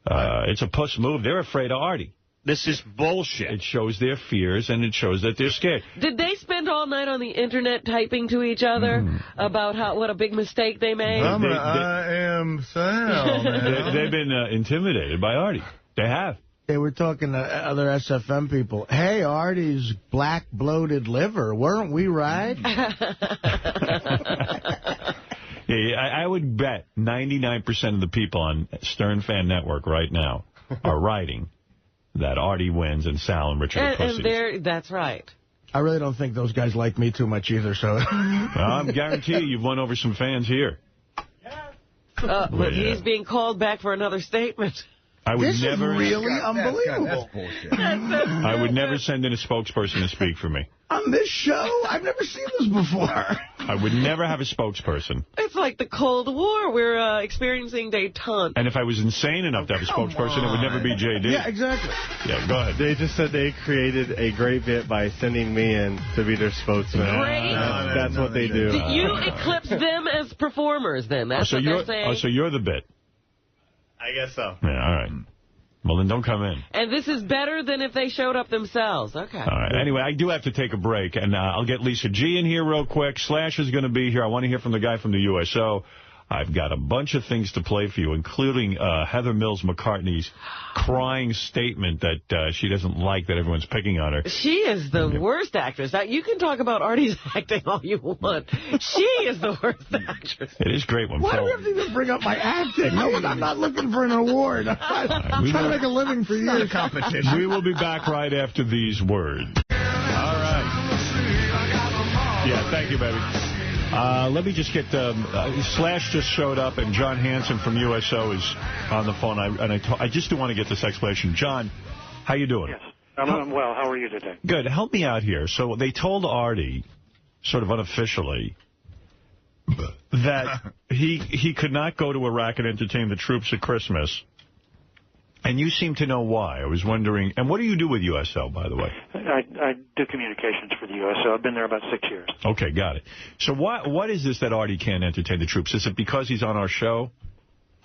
It's a puss move. They're afraid of Artie. This is bullshit. It shows their fears, and it shows that they're scared. Did they spend all night on the Internet typing to each other about what a big mistake they made? I am Sal, man. They've been intimidated by Artie. They have. They were talking to other SFM people. Hey, Artie's black bloated liver. Weren't we right? Yeah, I would bet 99% of the people on Stern Fan Network right now are writing that Artie wins and Sal and Richard are pussies. That's right. I really don't think those guys like me too much either, so... Well, I guarantee you've won over some fans here. But he's being called back for another statement. I would this never, is really unbelievable. That's bullshit. I would never send in a spokesperson to speak for me. On this show? I've never seen this before. I would never have a spokesperson. It's like the Cold War. We're experiencing detente. And if I was insane enough to have a spokesperson, it would never be J.D. Yeah, exactly. Yeah, go ahead. They just said they created a great bit by sending me in to be their spokesman. Great. That's what they do. You eclipse them as performers, then. That's what they're saying. Oh, so you're the bit. I guess so. Yeah, all right. Well, then don't come in. And this is better than if they showed up themselves. Okay. All right. Anyway, I do have to take a break, and I'll get Lisa G in here real quick. Slash is going to be here. I want to hear from the guy from the USO. I've got a bunch of things to play for you, including Heather Mills McCartney's crying statement that she doesn't like that everyone's picking on her. She is the worst actress. Now, you can talk about Artie's acting all you want. She is the worst actress. It is great when Why do we have to even bring up my acting? No, I'm not looking for an award. I'm trying to make a living for you. Competition. We will be back right after these words. All right. Yeah, thank you, baby. Let me just get... Slash just showed up, and John Hanson from USO is on the phone. I just do want to get this explanation. John, how you doing? Yes, I'm well. How are you today? Good. Help me out here. So they told Artie, sort of unofficially, that he could not go to Iraq and entertain the troops at Christmas. And you seem to know why. I was wondering. And what do you do with USO, by the way? I do communications for the USO. I've been there about 6 years. Okay, got it. So what is this that Artie can't entertain the troops? Is it because he's on our show?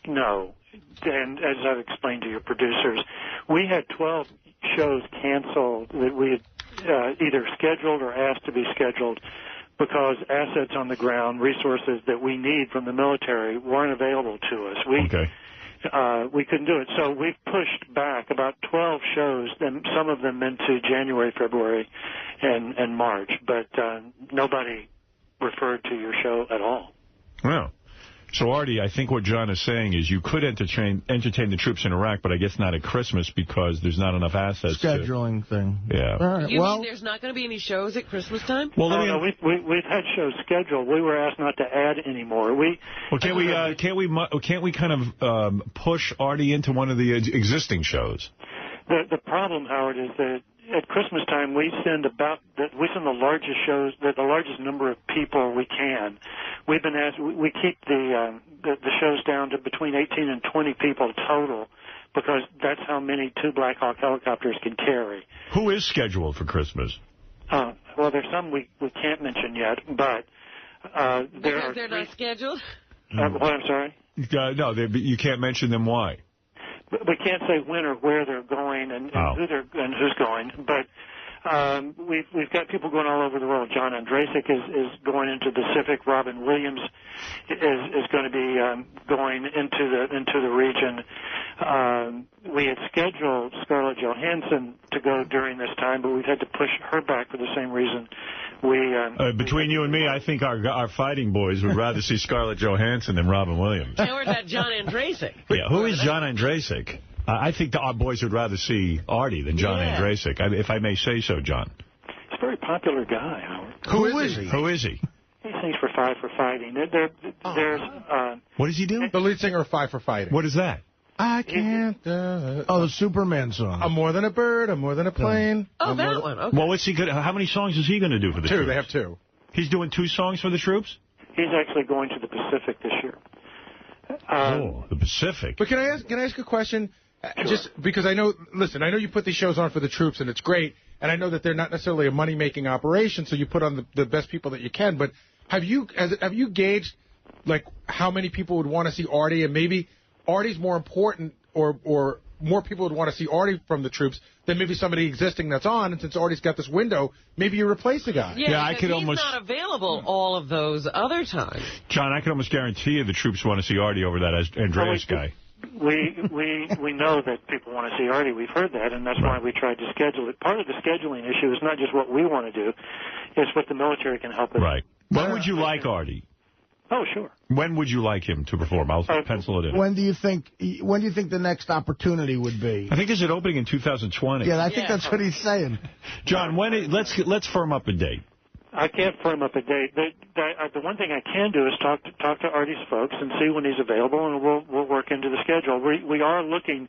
No. And as I've explained to your producers, we had 12 shows canceled that we had either scheduled or asked to be scheduled because assets on the ground, resources that we need from the military weren't available to us. We couldn't do it. So we've pushed back about 12 shows, and some of them into January, February, and March. But nobody referred to your show at all. Well, so Artie, I think what John is saying is you could entertain the troops in Iraq, but I guess not at Christmas because there's not enough assets. Scheduling thing. Yeah. All right, you mean there's not going to be any shows at Christmas time? Well, no, we've had shows scheduled. We were asked not to add any more. Can't we kind of push Artie into one of the existing shows? The problem, Howard, is that at Christmas time we send the largest shows, the largest number of people we can. We've been asked. We keep the shows down to between 18 and 20 people total because that's how many 2 Black Hawk helicopters can carry. Who is scheduled for Christmas? Well, there's some we can't mention yet, but because they're not scheduled. What? I'm sorry. No, you can't mention them. Why? We can't say when or where they're going and who's going, but we've got people going all over the world. John Andrasik is going into the Pacific. Robin Williams is going to be going into the region. We had scheduled Scarlett Johansson to go during this time, but we've had to push her back for the same reason. Between you and me, I think our fighting boys would rather see Scarlett Johansson than Robin Williams. Or that John Andrasik. Yeah, who is John Andrasik? I think our boys would rather see Artie than John Andrasik, if I may say so, John. He's a very popular guy, Howard. Who is he? Who is he? He sings for Five for Fighting. What does he do? The lead singer of Five for Fighting. What is that? I can't... the Superman song. I'm more than a bird, I'm more than a plane. Oh, that one. Okay. Well, what's he good? How many songs is he going to do for the troops? 2. They have 2. He's doing 2 songs for the troops? He's actually going to the Pacific this year. The Pacific. But can I ask a question? Sure. Just because I know you put these shows on for the troops, and it's great, and I know that they're not necessarily a money-making operation, so you put on the best people that you can, but have you gauged, like, how many people would want to see Artie, and maybe Artie's more important, or more people would want to see Artie from the troops than maybe somebody existing that's on, and since Artie's got this window, maybe you replace the guy. Yeah, I could almost... he's not available all of those other times. John, I can almost guarantee you the troops want to see Artie over that Andreas guy. We know that people want to see Artie. We've heard that, and that's why we tried to schedule it. Part of the scheduling issue is not just what we want to do, it's what the military can help us. Right. When would you like Artie? Oh, sure. When would you like him to perform? I'll pencil it in. When do you think the next opportunity would be? I think there's an opening in 2020. Yeah, I think that's what he's saying. John, let's firm up a date. I can't firm up a date. The one thing I can do is talk to Artie's folks and see when he's available, and we'll work into the schedule. We are looking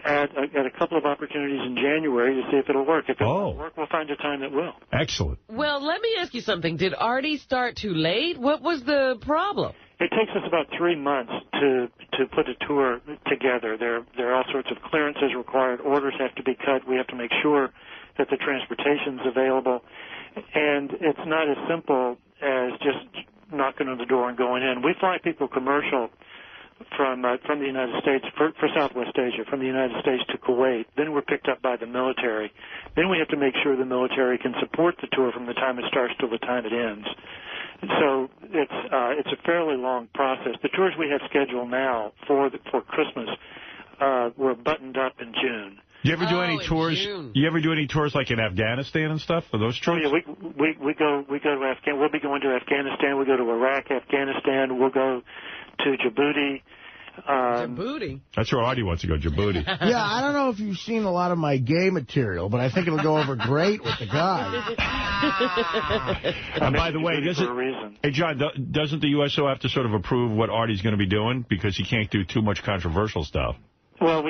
at a couple of opportunities in January to see if it'll work. If it won't work, we'll find a time that will. Excellent. Well, let me ask you something. Did Artie start too late? What was the problem? It takes us about 3 months to put a tour together. There are all sorts of clearances required. Orders have to be cut. We have to make sure that the transportation's available. And it's not as simple as just knocking on the door and going in. We fly people commercial from the United States, for Southwest Asia, from the United States to Kuwait. Then we're picked up by the military. Then we have to make sure the military can support the tour from the time it starts till the time it ends. So it's a fairly long process. The tours we have scheduled now for Christmas were buttoned up in June. Do you ever do any tours? You ever do any tours like in Afghanistan and stuff for those troops? Oh, yeah, we go to Afghanistan. We'll be going to Afghanistan. We go to Iraq, Afghanistan. We'll go to Djibouti. Djibouti? That's where Artie wants to go, Djibouti. Yeah, I don't know if you've seen a lot of my gay material, but I think it'll go over great with the guy. And by the way, hey, John, doesn't the USO have to sort of approve what Artie's going to be doing? Because he can't do too much controversial stuff. Well,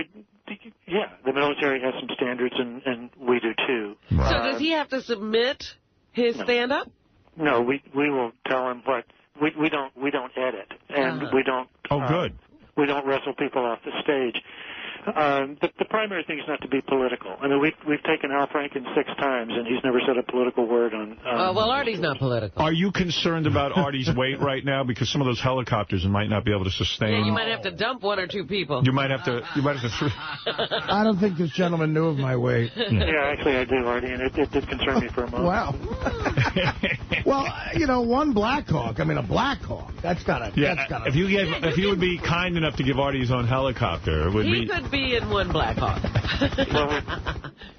yeah, the military has some standards, and we do too. So does he have to submit his stand-up? No, we will tell him what we don't edit, and we don't. Oh, good. We don't wrestle people off the stage. The primary thing is not to be political. I mean, we've taken Al Franken 6 times, and he's never said a political word on... well, Artie's not political. Are you concerned about Artie's weight right now? Because some of those helicopters might not be able to sustain... Yeah, you might have to dump 1 or 2 people. You might have to... I don't think this gentleman knew of my weight. Yeah, actually I do, Artie, and it did concern me for a moment. Wow. Well, you know, one Black Hawk, I mean, a Black Hawk, that's gotta... If you would be kind enough to give Artie his own helicopter, it would be... He could be in one Black Hawk. Well,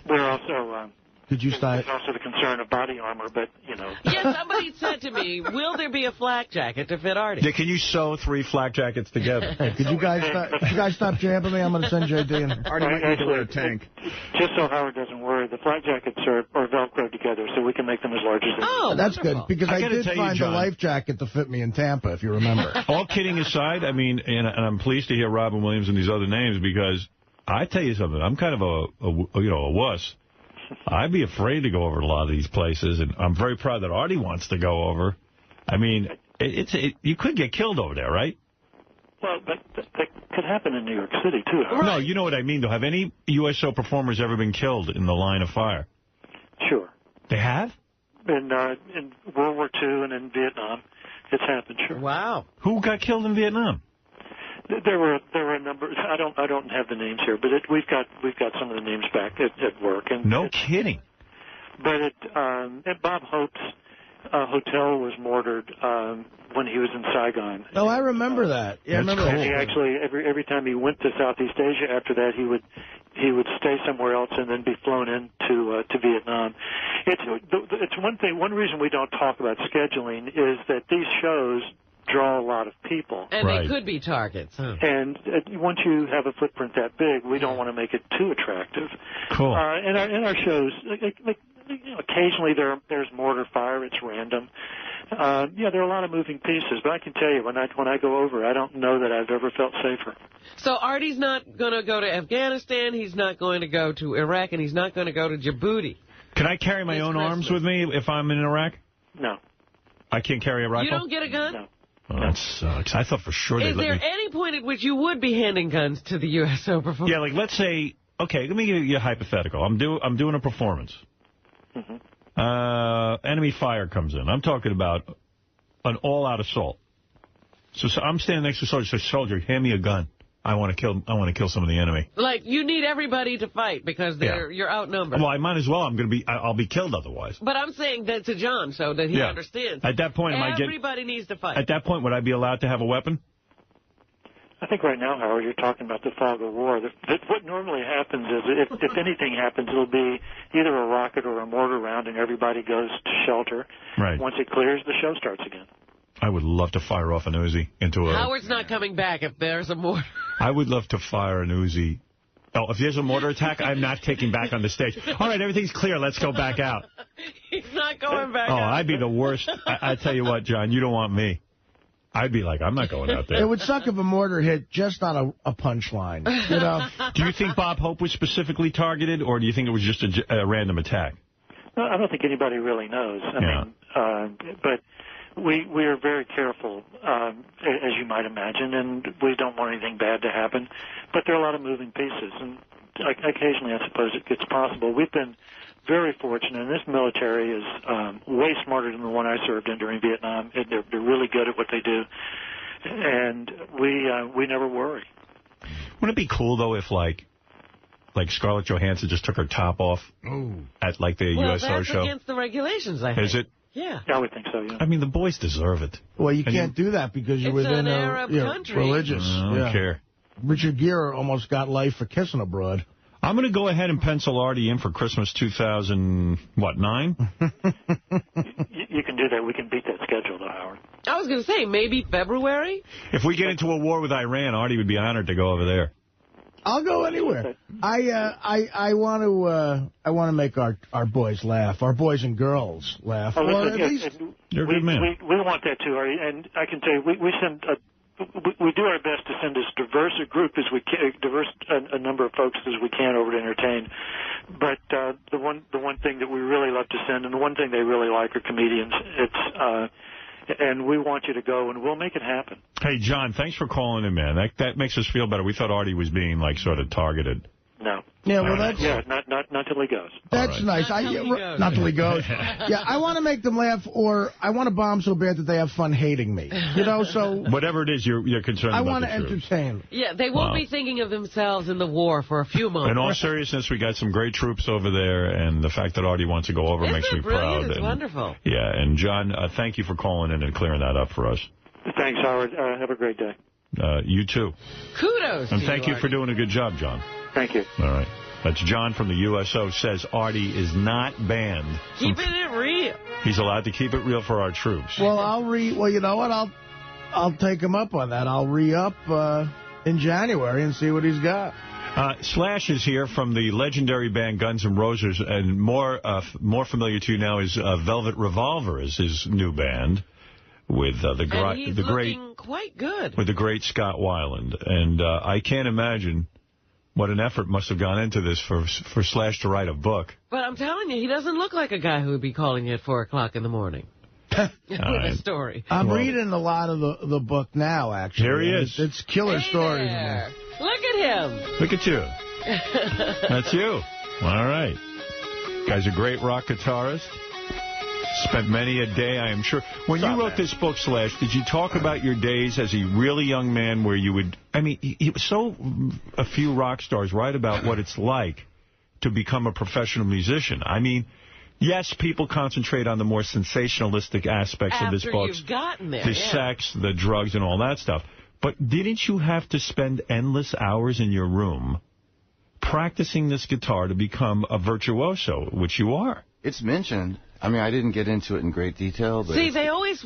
we're also... Did you start? There's also the concern of body armor, but, you know... Yes, somebody said to me, will there be a flak jacket to fit Artie? Yeah, can you sew 3 flak jackets together? Hey, could you guys stop jabbing me? I'm going to send JD in. Artie might need to wear a tank. Just so Howard doesn't worry, the flak jackets are Velcro together, so we can make them as large as they need. Oh, that's good, because I did find a life jacket to fit me in Tampa, if you remember. All kidding aside, I mean, and I'm pleased to hear Robin Williams and these other names, because I tell you something, I'm kind of a wuss. I'd be afraid to go over to a lot of these places, and I'm very proud that Artie wants to go over. I mean, you could get killed over there, right? Well, that could happen in New York City, too. Right. No, you know what I mean, though. Have any USO performers ever been killed in the line of fire? Sure. They have? In World War II and in Vietnam, it's happened, sure. Wow. Who got killed in Vietnam? There were a number. I don't have the names here, but we've got some of the names back at work. And no kidding. But at Bob Hope's hotel was mortared when he was in Saigon. Oh, I remember that. Yeah, that's I remember cool. And he actually every time he went to Southeast Asia after that, he would stay somewhere else and then be flown into to Vietnam. It's one thing. One reason we don't talk about scheduling is that these shows draw a lot of people. And they could be targets. Huh? And once you have a footprint that big, we don't want to make it too attractive. Cool. In our shows, occasionally there's mortar fire. It's random. There are a lot of moving pieces. But I can tell you, when I go over, I don't know that I've ever felt safer. So Artie's not going to go to Afghanistan. He's not going to go to Iraq, and he's not going to go to Djibouti. Can I carry my own arms with me if I'm in Iraq? No. I can't carry a rifle? You don't get a gun? No. Oh, that sucks. I thought for sure they'd let me... Is there any point at which you would be handing guns to the USO performers? Yeah, like, let's say... Okay, let me give you a hypothetical. I'm doing a performance. Mm-hmm. Enemy fire comes in. I'm talking about an all-out assault. So I'm standing next to a soldier. So, soldier, hand me a gun. I want to kill some of the enemy. Like, you need everybody to fight because you're outnumbered. Well, I might as well. I'll be killed otherwise. But I'm saying that to John so that he understands. At that point, everybody needs to fight. At that point, would I be allowed to have a weapon? I think right now, Howard, you're talking about the fog of war. What normally happens is, if anything happens, it'll be either a rocket or a mortar round, and everybody goes to shelter. Right. Once it clears, the show starts again. I would love to fire off an Uzi into a... Howard's not coming back if there's a mortar. I would love to fire an Uzi. Oh, if there's a mortar attack, I'm not taking back on the stage. All right, everything's clear. Let's go back out. He's not going back out. out. I'd be the worst. I tell you what, John, you don't want me. I'd be like, I'm not going out there. It would suck if a mortar hit just on a punchline. You know? Do you think Bob Hope was specifically targeted, or do you think it was just a random attack? No, I don't think anybody really knows. I mean, but we are very careful, as you might imagine, and we don't want anything bad to happen. But there are a lot of moving pieces, and occasionally I suppose it's possible. We've been very fortunate, and this military is way smarter than the one I served in during Vietnam. They're really good at what they do, and we never worry. Wouldn't it be cool, though, if, like Scarlett Johansson just took her top off at, like, the USO show? Well, that's against the regulations, I think. Is it? Yeah. I would think so, yeah. I mean, the boys deserve it. Well, you can't do that because you're within an Arab country. Religious. I don't care. Richard Gere almost got life for kissing a broad. I'm going to go ahead and pencil Artie in for Christmas 2009? You can do that. We can beat that schedule, though, Howard. I was going to say, maybe February? If we get into a war with Iran, Artie would be honored to go over there. I'll go anywhere. I want to make our boys laugh, our boys and girls laugh. Oh, or listen, at least you're a good man. We want that too, Artie. And I can tell you, we do our best to send as diverse a group as we can, a number of folks as we can over to entertain. But the one thing that we really love to send, and the one thing they really like, are comedians. And we want you to go, and we'll make it happen. Hey, John, thanks for calling in, man. That makes us feel better. We thought Artie was being, like, sort of targeted. No. Yeah, well, that's... Yeah, not till he goes. That's nice. Not till he goes. Yeah, I want to make them laugh, or I want to bomb so bad that they have fun hating me. You know, so... Whatever it is you're concerned about. I want to entertain. Yeah, they won't be thinking of themselves in the war for a few moments. In all seriousness, we got some great troops over there, and the fact that Artie wants to go over makes me proud. It's wonderful. Yeah, and John, thank you for calling in and clearing that up for us. Thanks, Howard. Have a great day. You too. Kudos and to thank you for doing a good job, John. Thank you. All right. That's John from the USO says Artie is not banned. Keeping it real. He's allowed to keep it real for our troops. Well, well, you know what? I'll take him up on that. I'll re-up in January and see what he's got. Slash is here from the legendary band Guns N' Roses, and more familiar to you now is Velvet Revolver is his new band with the great quite good with the great Scott Weiland, and I can't imagine what an effort must have gone into this for Slash to write a book. But I'm telling you, he doesn't look like a guy who would be calling you at 4 o'clock in the morning. With a story. I'm reading a lot of the book now, actually. Here he is. It's killer stories. There. Look at him. Look at you. That's you. All right. Guy's a great rock guitarist. Spent many a day, I am sure. When you wrote this book, Slash, did you talk about your days as a really young man where you would... I mean, a few rock stars write about what it's like to become a professional musician. I mean, yes, people concentrate on the more sensationalistic aspects of this book. After you've gotten there, the sex, the drugs, and all that stuff. But didn't you have to spend endless hours in your room practicing this guitar to become a virtuoso, which you are? It's mentioned. I mean, I didn't get into it in great detail. But see, they always,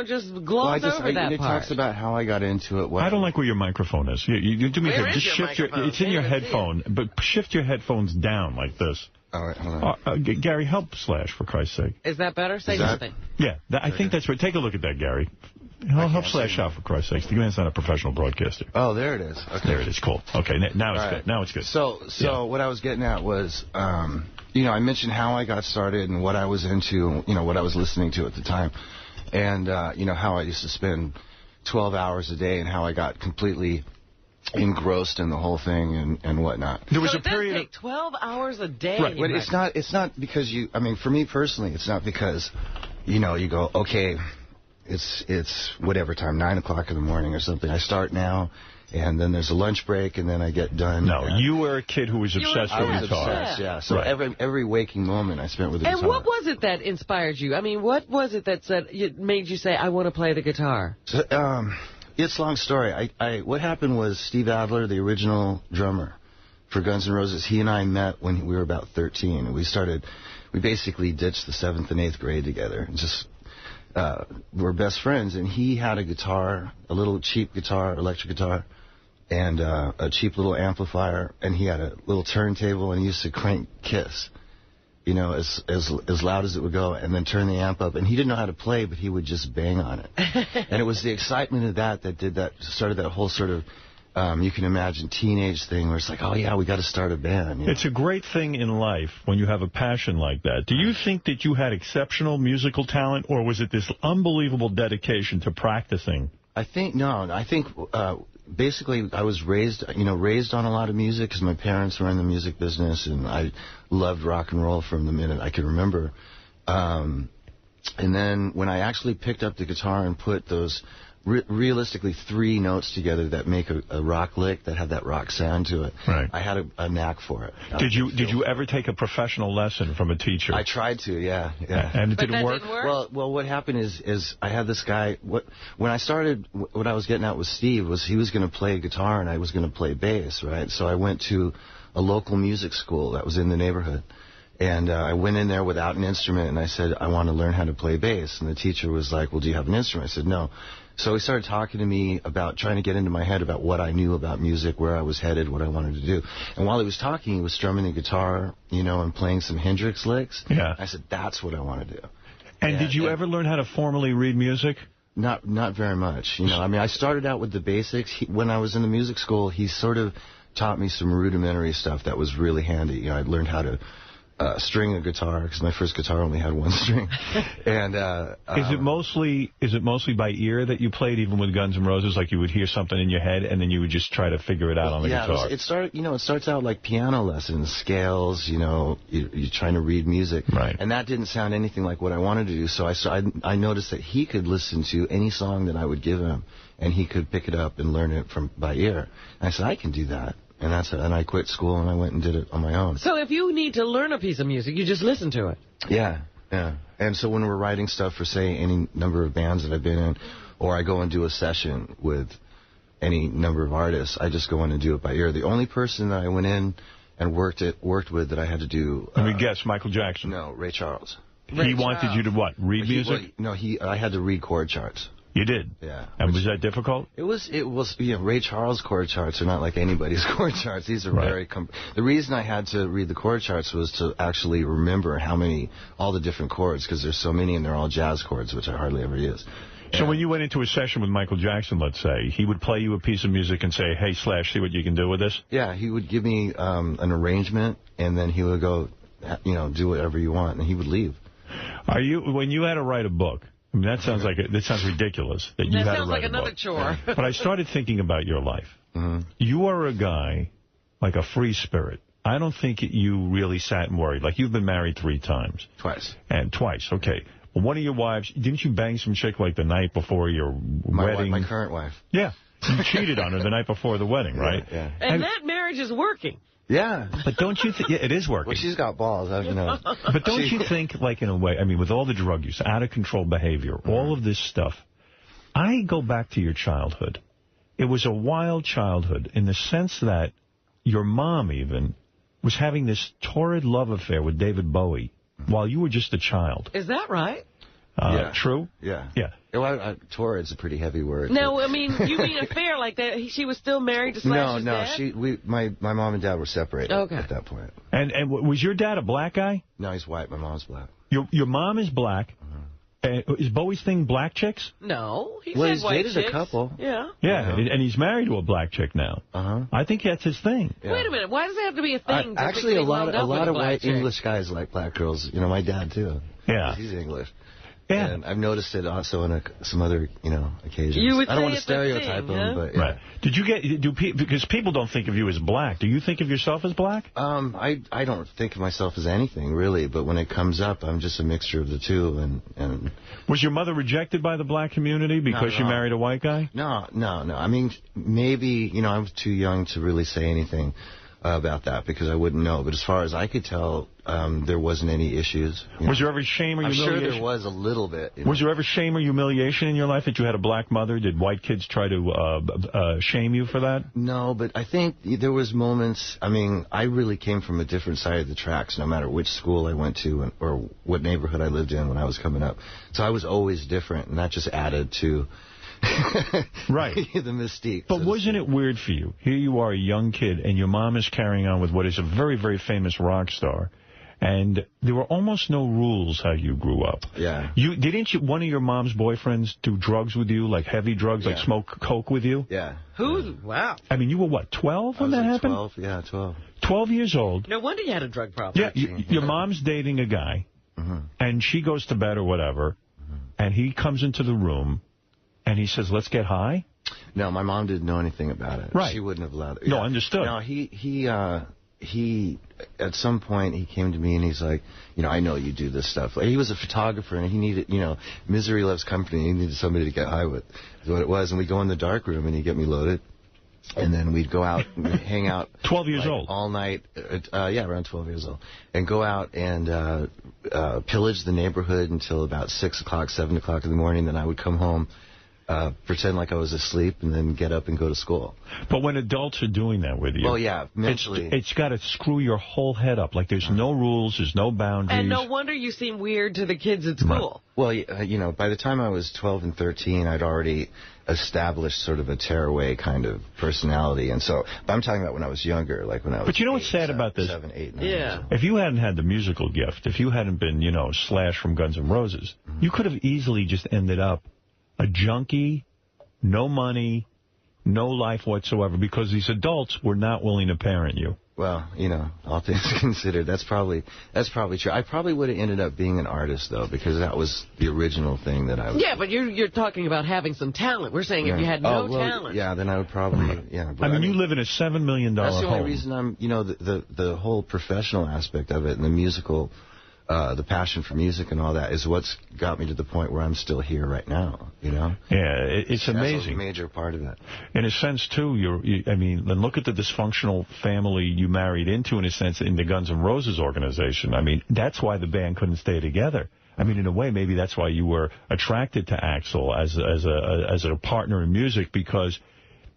just gloss over that part. It talks about how I got into it. I don't like where your microphone is. You do me a favor. Just shift it's in your headphone, but shift your headphones down like this. All right, hold on. Gary, help Slash, for Christ's sake. Is that better? Say something. Yeah, I think that's right. Take a look at that, Gary. Help Slash out, for Christ's sake. The man's not a professional broadcaster. Oh, there it is. Okay. There it is. Cool. Okay, now it's good. Now it's good. So what I was getting at was, I mentioned how I got started and what I was into, what I was listening to at the time. And, how I used to spend 12 hours a day and how I got completely engrossed in the whole thing and whatnot. There was a period of 12 hours a day. Right, but it's not because for me personally, it's not because, you go, okay, it's whatever time, 9 o'clock in the morning or something. I start now, and then there's a lunch break, and then I get done. No, you were a kid who was obsessed with guitar. Obsessed, yeah. So every waking moment I spent with the guitar. And what was it that inspired you? I mean, what was it that made you say, I want to play the guitar? So, it's a long story. What happened was Steve Adler, the original drummer for Guns N' Roses, he and I met when we were about 13. We basically ditched the 7th and 8th grade together and just were best friends, and he had a guitar, a little cheap guitar, electric guitar, and a cheap little amplifier, and he had a little turntable, and he used to crank Kiss, you know, as loud as it would go, and then turn the amp up. And he didn't know how to play, but he would just bang on it. And it was the excitement of that started that whole sort of, you can imagine, teenage thing where it's like, oh, yeah, we got to start a band. You know? It's a great thing in life when you have a passion like that. Do you think that you had exceptional musical talent, or was it this unbelievable dedication to practicing? I think basically I was raised on a lot of music because my parents were in the music business, and I loved rock and roll from the minute I could remember. And then when I actually picked up the guitar and put those realistically 3 notes together that make a rock lick, that have that rock sound to it, right. I had a knack for it. Did you ever take a professional lesson from a teacher? I tried to, yeah. And it didn't work? Well, what happened is I had this guy. When I started, what I was getting at with Steve was he was going to play guitar and I was going to play bass, right? So I went to a local music school that was in the neighborhood. And I went in there without an instrument, and I said, I want to learn how to play bass. And the teacher was like, well, do you have an instrument? I said, no. So he started talking to me about trying to get into my head about what I knew about music, where I was headed, what I wanted to do. And while he was talking, he was strumming the guitar, you know, and playing some Hendrix licks. Yeah. I said, that's what I want to do. And did you ever learn how to formally read music? Not very much. You know, I mean, I started out with the basics. When I was in the music school, he sort of taught me some rudimentary stuff that was really handy. You know, I learned how to string a guitar, because my first guitar only had 1 string. And is it mostly by ear that you played, even with Guns N' Roses? Like you would hear something in your head, and then you would just try to figure it out on the guitar? It starts out like piano lessons, scales. You know, you're trying to read music, right? And that didn't sound anything like what I wanted to do. So I noticed that he could listen to any song that I would give him, and he could pick it up and learn it by ear. And I said, I can do that. And and I quit school and I went and did it on my own. So if you need to learn a piece of music, you just listen to it. Yeah. And so when we're writing stuff for, say, any number of bands that I've been in, or I go and do a session with any number of artists, I just go in and do it by ear. The only person that I went in and worked with that I had to do... Let me guess, Michael Jackson? No, Ray Charles. He wanted you to what, read music? I had to read chord charts. You did? Yeah. And was that difficult? It was. You know, Ray Charles chord charts are not like anybody's chord charts. These are very... The reason I had to read the chord charts was to actually remember all the different chords, because there's so many and they're all jazz chords, which I hardly ever use. So when you went into a session with Michael Jackson, let's say, he would play you a piece of music and say, hey, Slash, see what you can do with this? Yeah, he would give me an arrangement, and then he would go, you know, do whatever you want, and he would leave. When you had to write a book, I mean, that sounds ridiculous. That sounds like another chore. But I started thinking about your life. Mm-hmm. You are a guy, like a free spirit. I don't think you really sat and worried. Like, you've been married 3 times. Twice. And twice, okay. Well, one of your wives, didn't you bang some chick like the night before your wedding? My current wife. Yeah. You cheated on her the night before the wedding, right? Yeah. And that marriage is working. Yeah. But don't you think... Yeah, it is working. Well, she's got balls, you know. But don't you think, like, in a way, I mean, with all the drug use, out-of-control behavior, all of this stuff, I go back to your childhood. It was a wild childhood in the sense that your mom, even, was having this torrid love affair with David Bowie while you were just a child. Is that right? Yeah. True? Yeah. Yeah. Well, torrid's a pretty heavy word. No, I mean, you mean affair like that? She was still married to Slash's dad? No. My mom and dad were separated at that point. And was your dad a black guy? No, he's white. My mom's black. Your mom is black. Is Bowie's thing black chicks? No, he's dated a couple. Yeah. Yeah, and he's married to a black chick now. I think that's his thing. Yeah. Wait a minute, why does it have to be a thing? Actually, a lot of white English guys like black girls. You know, my dad too. Yeah, he's English. Yeah. And I've noticed it also in some other, occasions. You would I don't want to stereotype them, but yeah. Right. Did you because people don't think of you as black. Do you think of yourself as black? I don't think of myself as anything, really, but when it comes up, I'm just a mixture of the two. And was your mother rejected by the black community because she married a white guy? No. I mean, maybe, I was too young to really say anything. about that because I wouldn't know. But as far as I could tell, there wasn't any issues. Was there ever shame or humiliation? I'm sure there was a little bit. Was there ever shame or humiliation in your life that you had a black mother? Did white kids try to shame you for that? No, but I think there was moments. I mean, I really came from a different side of the tracks, no matter which school I went to or what neighborhood I lived in when I was coming up. So I was always different, and that just added to... right. the mystique. But wasn't it weird for you? Here you are, a young kid, and your mom is carrying on with what is a very, very famous rock star. And there were almost no rules how you grew up. Yeah. Didn't one of your mom's boyfriends do drugs with you, like heavy drugs, like smoke coke with you? Yeah. Who? Wow. I mean, you were what, 12 when that happened? 12, yeah, 12. 12 years old. No wonder you had a drug problem. Yeah, your mom's dating a guy, and she goes to bed or whatever, and he comes into the room, and he says, let's get high? No, my mom didn't know anything about it. Right. She wouldn't have allowed it. No, understood. No, he at some point, he came to me and he's like, I know you do this stuff. Like, he was a photographer and he needed, misery loves company. He needed somebody to get high with, is what it was. And we'd go in the dark room and he'd get me loaded. And then we'd go out and hang out. 12 years old. All night. Around 12 years old. And go out and pillage the neighborhood until about 6 o'clock, 7 o'clock in the morning. Then I would come home, pretend like I was asleep, and then get up and go to school. But when adults are doing that with you... Well, yeah, mentally... It's got to screw your whole head up. Like, there's no rules, there's no boundaries. And no wonder you seem weird to the kids at school. Well, by the time I was 12 and 13, I'd already established sort of a tearaway kind of personality. And so, but I'm talking about when I was younger, like when I was... But you know what's sad about this? 7, 8, 9 yeah. If you hadn't had the musical gift, if you hadn't been, Slash from Guns N' Roses, you could have easily just ended up a junkie, no money, no life whatsoever, because these adults were not willing to parent you. Well, all things considered, that's probably true. I probably would have ended up being an artist, though, because that was the original thing that I was... Yeah, but you're talking about having some talent. We're saying if you had no talent... Yeah, then I would probably... But I mean, you live in a $7 million home. That's the only reason I'm... the whole professional aspect of it and the musical... the passion for music and all that is what's got me to the point where I'm still here right now, Yeah, it's amazing. That's a major part of it. In a sense, too, then look at the dysfunctional family you married into, in a sense, in the Guns N' Roses organization. I mean, that's why the band couldn't stay together. I mean, in a way, maybe that's why you were attracted to Axl as a partner in music, because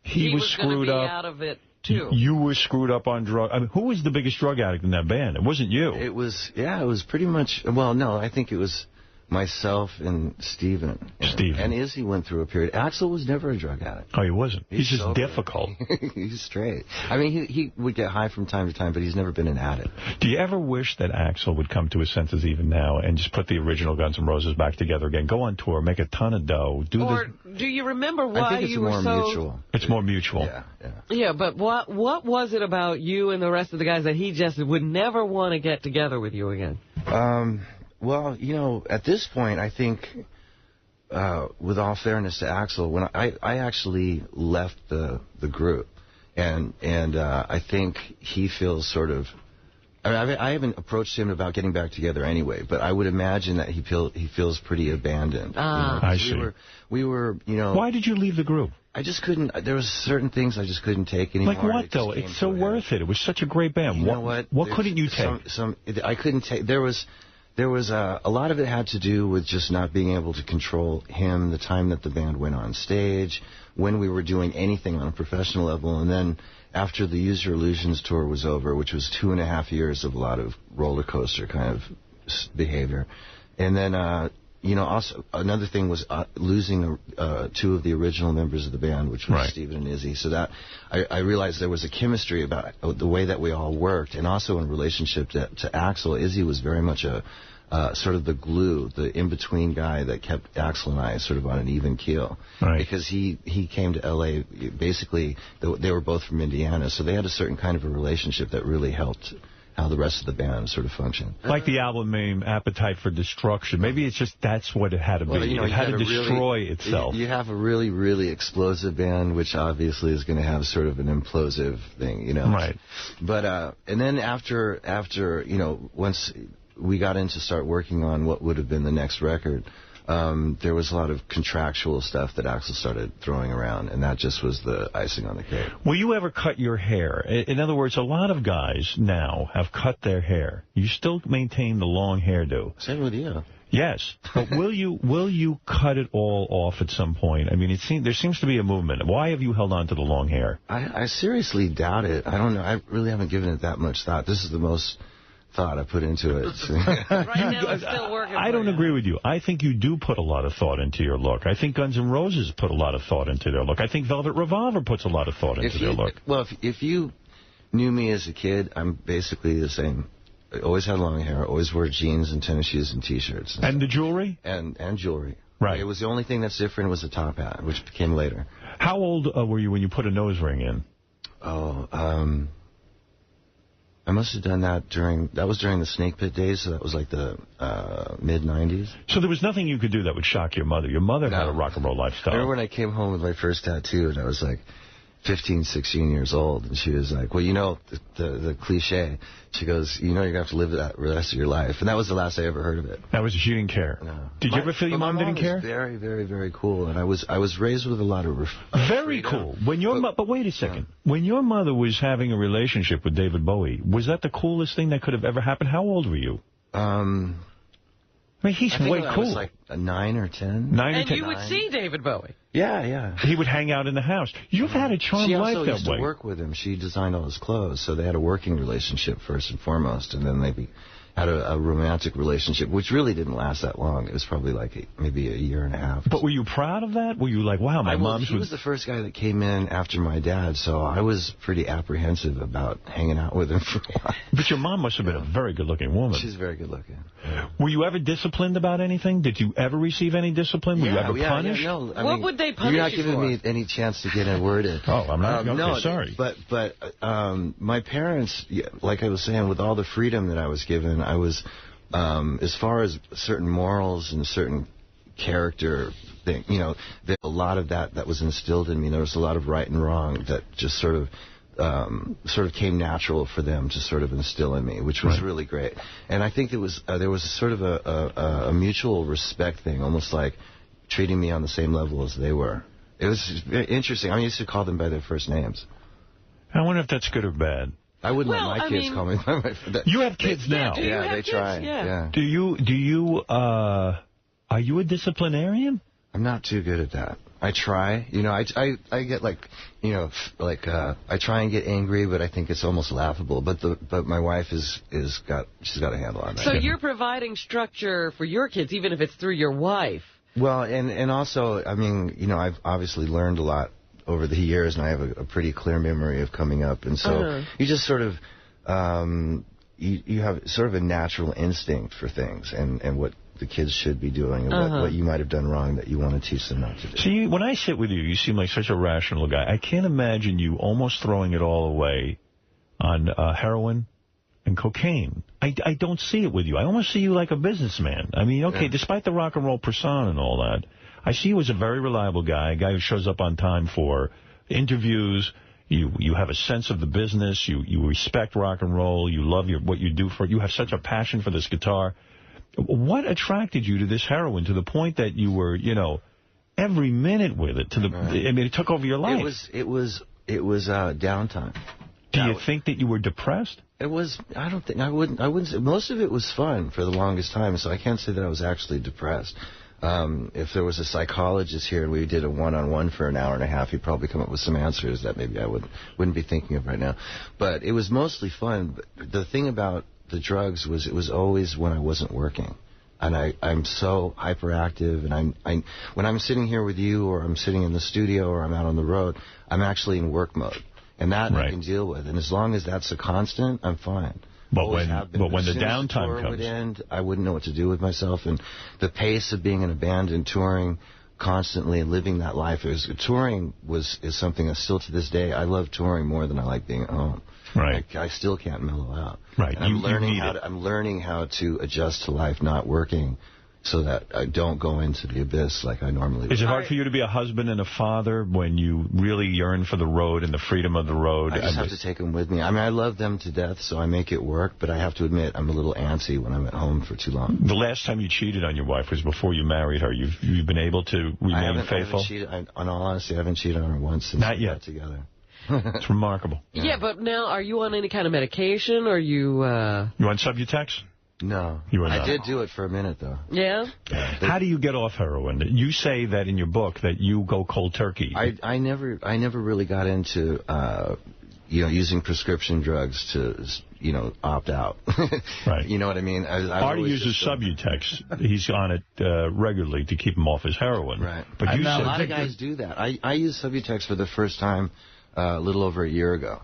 he was screwed up. Out of it. Too. You were screwed up on drugs. I mean, who was the biggest drug addict in that band? It wasn't you. It was pretty much, well, no, I think it was myself and Steven. And Izzy went through a period. Axl was never a drug addict. Oh, he wasn't? He's just sober. difficult. He's straight. I mean, he would get high from time to time, but he's never been an addict. Do you ever wish that Axl would come to his senses even now and just put the original Guns N' Roses back together again, go on tour, make a ton of dough, do do you remember why I think it's you more were so... mutual. It's more mutual. Yeah, but what was it about you and the rest of the guys that he just would never want to get together with you again? Well, at this point, I think, with all fairness to Axl, when I actually left the group, and I think he feels sort of... I haven't approached him about getting back together anyway, but I would imagine that he feels pretty abandoned. I see. We were, Why did you leave the group? I just couldn't. There was certain things I just couldn't take anymore. Like what, though? It's so worth it. It was such a great band. You know what? What couldn't you take? I couldn't take. There was a lot of it had to do with just not being able to control him, the time that the band went on stage, when we were doing anything on a professional level, and then after the Use Your Illusions tour was over, which was 2.5 years of a lot of roller coaster kind of behavior, and then also another thing was losing two of the original members of the band, which was Steven and Izzy. So that I realized there was a chemistry about the way that we all worked, and also in relationship to Axl. Izzy was very much a sort of the glue, the in-between guy that kept Axl and I sort of on an even keel. Right. Because he came to L.A., basically, they were both from Indiana, so they had a certain kind of a relationship that really helped how the rest of the band sort of functioned. Like the album name, Appetite for Destruction. Maybe it's just that's what it had to be. It had to destroy itself. You have a really, really explosive band, which obviously is going to have sort of an implosive thing, Right. But, and then after once we got in to start working on what would have been the next record, there was a lot of contractual stuff that Axl started throwing around, and that just was the icing on the cake. Will you ever cut your hair? In other words, a lot of guys now have cut their hair. You still maintain the long hairdo. Same with you. Yes, but will you cut it all off at some point? I mean, there seems to be a movement. Why have you held on to the long hair? I seriously doubt it. I don't know. I really haven't given it that much thought. This is the most thought I put into it. Right now, it's still working. I don't agree with you. I think you do put a lot of thought into your look. I think Guns N' Roses put a lot of thought into their look. I think Velvet Revolver puts a lot of thought into their look. Well, if you knew me as a kid, I'm basically the same. I always had long hair, always wore jeans and tennis shoes and T-shirts. And the jewelry? And jewelry. Right. It was the only thing that's different was the top hat, which came later. How old were you when you put a nose ring in? Oh, I must have done that during the Snake Pit days, so that was like the mid-'90s. So there was nothing you could do that would shock your mother. Your mother had a rock and roll lifestyle. I remember when I came home with my first tattoo, and I was like 15, 16 years old, and she was like, well, you know, the cliche. She goes, you know, you're going to have to live that the rest of your life. And that was the last I ever heard of it. That was, she didn't care. No. Did you ever feel your mom didn't care? Was very, very, very cool, and I was raised with a lot of very cool. When your but wait a second. When your mother was having a relationship with David Bowie, was that the coolest thing that could have ever happened? How old were you? I mean, he's way cool. I was like a 9 or 10. 9 or 10. And you would see David Bowie. Yeah. He would hang out in the house. You've had a charmed life that way. She also used to work with him. She designed all his clothes, so they had a working relationship first and foremost, and then they had a romantic relationship, which really didn't last that long. It was probably like maybe a year and a half. But were you proud of that? Were you like, wow, my mom's... He was the first guy that came in after my dad, so I was pretty apprehensive about hanging out with him for a while. But your mom must have been a very good-looking woman. She's very good-looking. Yeah. Were you ever disciplined about anything? Did you ever receive any discipline? Were you ever punished? No. What would they punish you for? You're not giving me any chance to get a word in. Oh, I'm not. Okay, no, sorry. But my parents, like I was saying, with all the freedom that I was given, I was... as far as certain morals and certain character thing, you know, there's a lot of that was instilled in me. There was a lot of right and wrong that just sort of came natural for them to sort of instill in me, which was really great. And I think there was sort of a mutual respect thing, almost like treating me on the same level as they were. It was interesting. I used to call them by their first names. I wonder if that's good or bad. I wouldn't let my kids call me by my first. You have kids now. Yeah, they try. Yeah. Do you are you a disciplinarian? I'm not too good at that. I try. You know, I get like, you know, I try and get angry, but I think it's almost laughable. But my wife she's got a handle on that. So you're providing structure for your kids, even if it's through your wife. Well, and also, I mean, you know, I've obviously learned a lot over the years, and I have a pretty clear memory of coming up, and so you just sort of you have sort of a natural instinct for things and what the kids should be doing and what you might have done wrong that you want to teach them not to do. See, when I sit with you, you seem like such a rational guy. I can't imagine you almost throwing it all away on heroin and cocaine. I don't see it with you. I almost see you like a businessman. I mean, okay, despite the rock and roll persona and all that, I see you as a very reliable guy, a guy who shows up on time for interviews. You have a sense of the business. You respect rock and roll. You love what you do for it. You have such a passion for this guitar. What attracted you to this heroin to the point that you were, you know, every minute with it? I mean, it took over your life. It was downtime. Do you think that you were depressed? It was. I wouldn't say. Most of it was fun for the longest time, so I can't say that I was actually depressed. If there was a psychologist here and we did a one-on-one for an hour and a half, he'd probably come up with some answers that maybe I wouldn't be thinking of right now. But it was mostly fun. But the thing about the drugs was it was always when I wasn't working. And I'm so hyperactive, and when I'm sitting here with you, or I'm sitting in the studio, or I'm out on the road, I'm actually in work mode. And that I can deal with. And as long as that's a constant, I'm fine. But when the downtime comes, would end, I wouldn't know what to do with myself. And the pace of being in a band and touring constantly and living that life, touring is something that still to this day, I love touring more than I like being at home. Right. I still can't mellow out. Right. And I'm learning how to adjust to life not working so that I don't go into the abyss like I normally would. Is it hard for you to be a husband and a father when you really yearn for the road and the freedom of the road? I just have to take them with me. I mean, I love them to death, so I make it work, but I have to admit I'm a little antsy when I'm at home for too long. The last time you cheated on your wife was before you married her. You've been able to remain faithful? On all honesty, I haven't cheated on her once since we got together. It's remarkable. Yeah, but now, are you on any kind of medication, or you... You on Subutex? No. You are not. I did do it for a minute, though. Yeah? How do you get off heroin? You say that in your book that you go cold turkey. I never really got into, using prescription drugs to, opt out. Right. You know what I mean? Artie uses Subutex. He's on it regularly to keep him off his heroin. Right. But a lot of guys do that. I used Subutex for the first time a little over a year ago.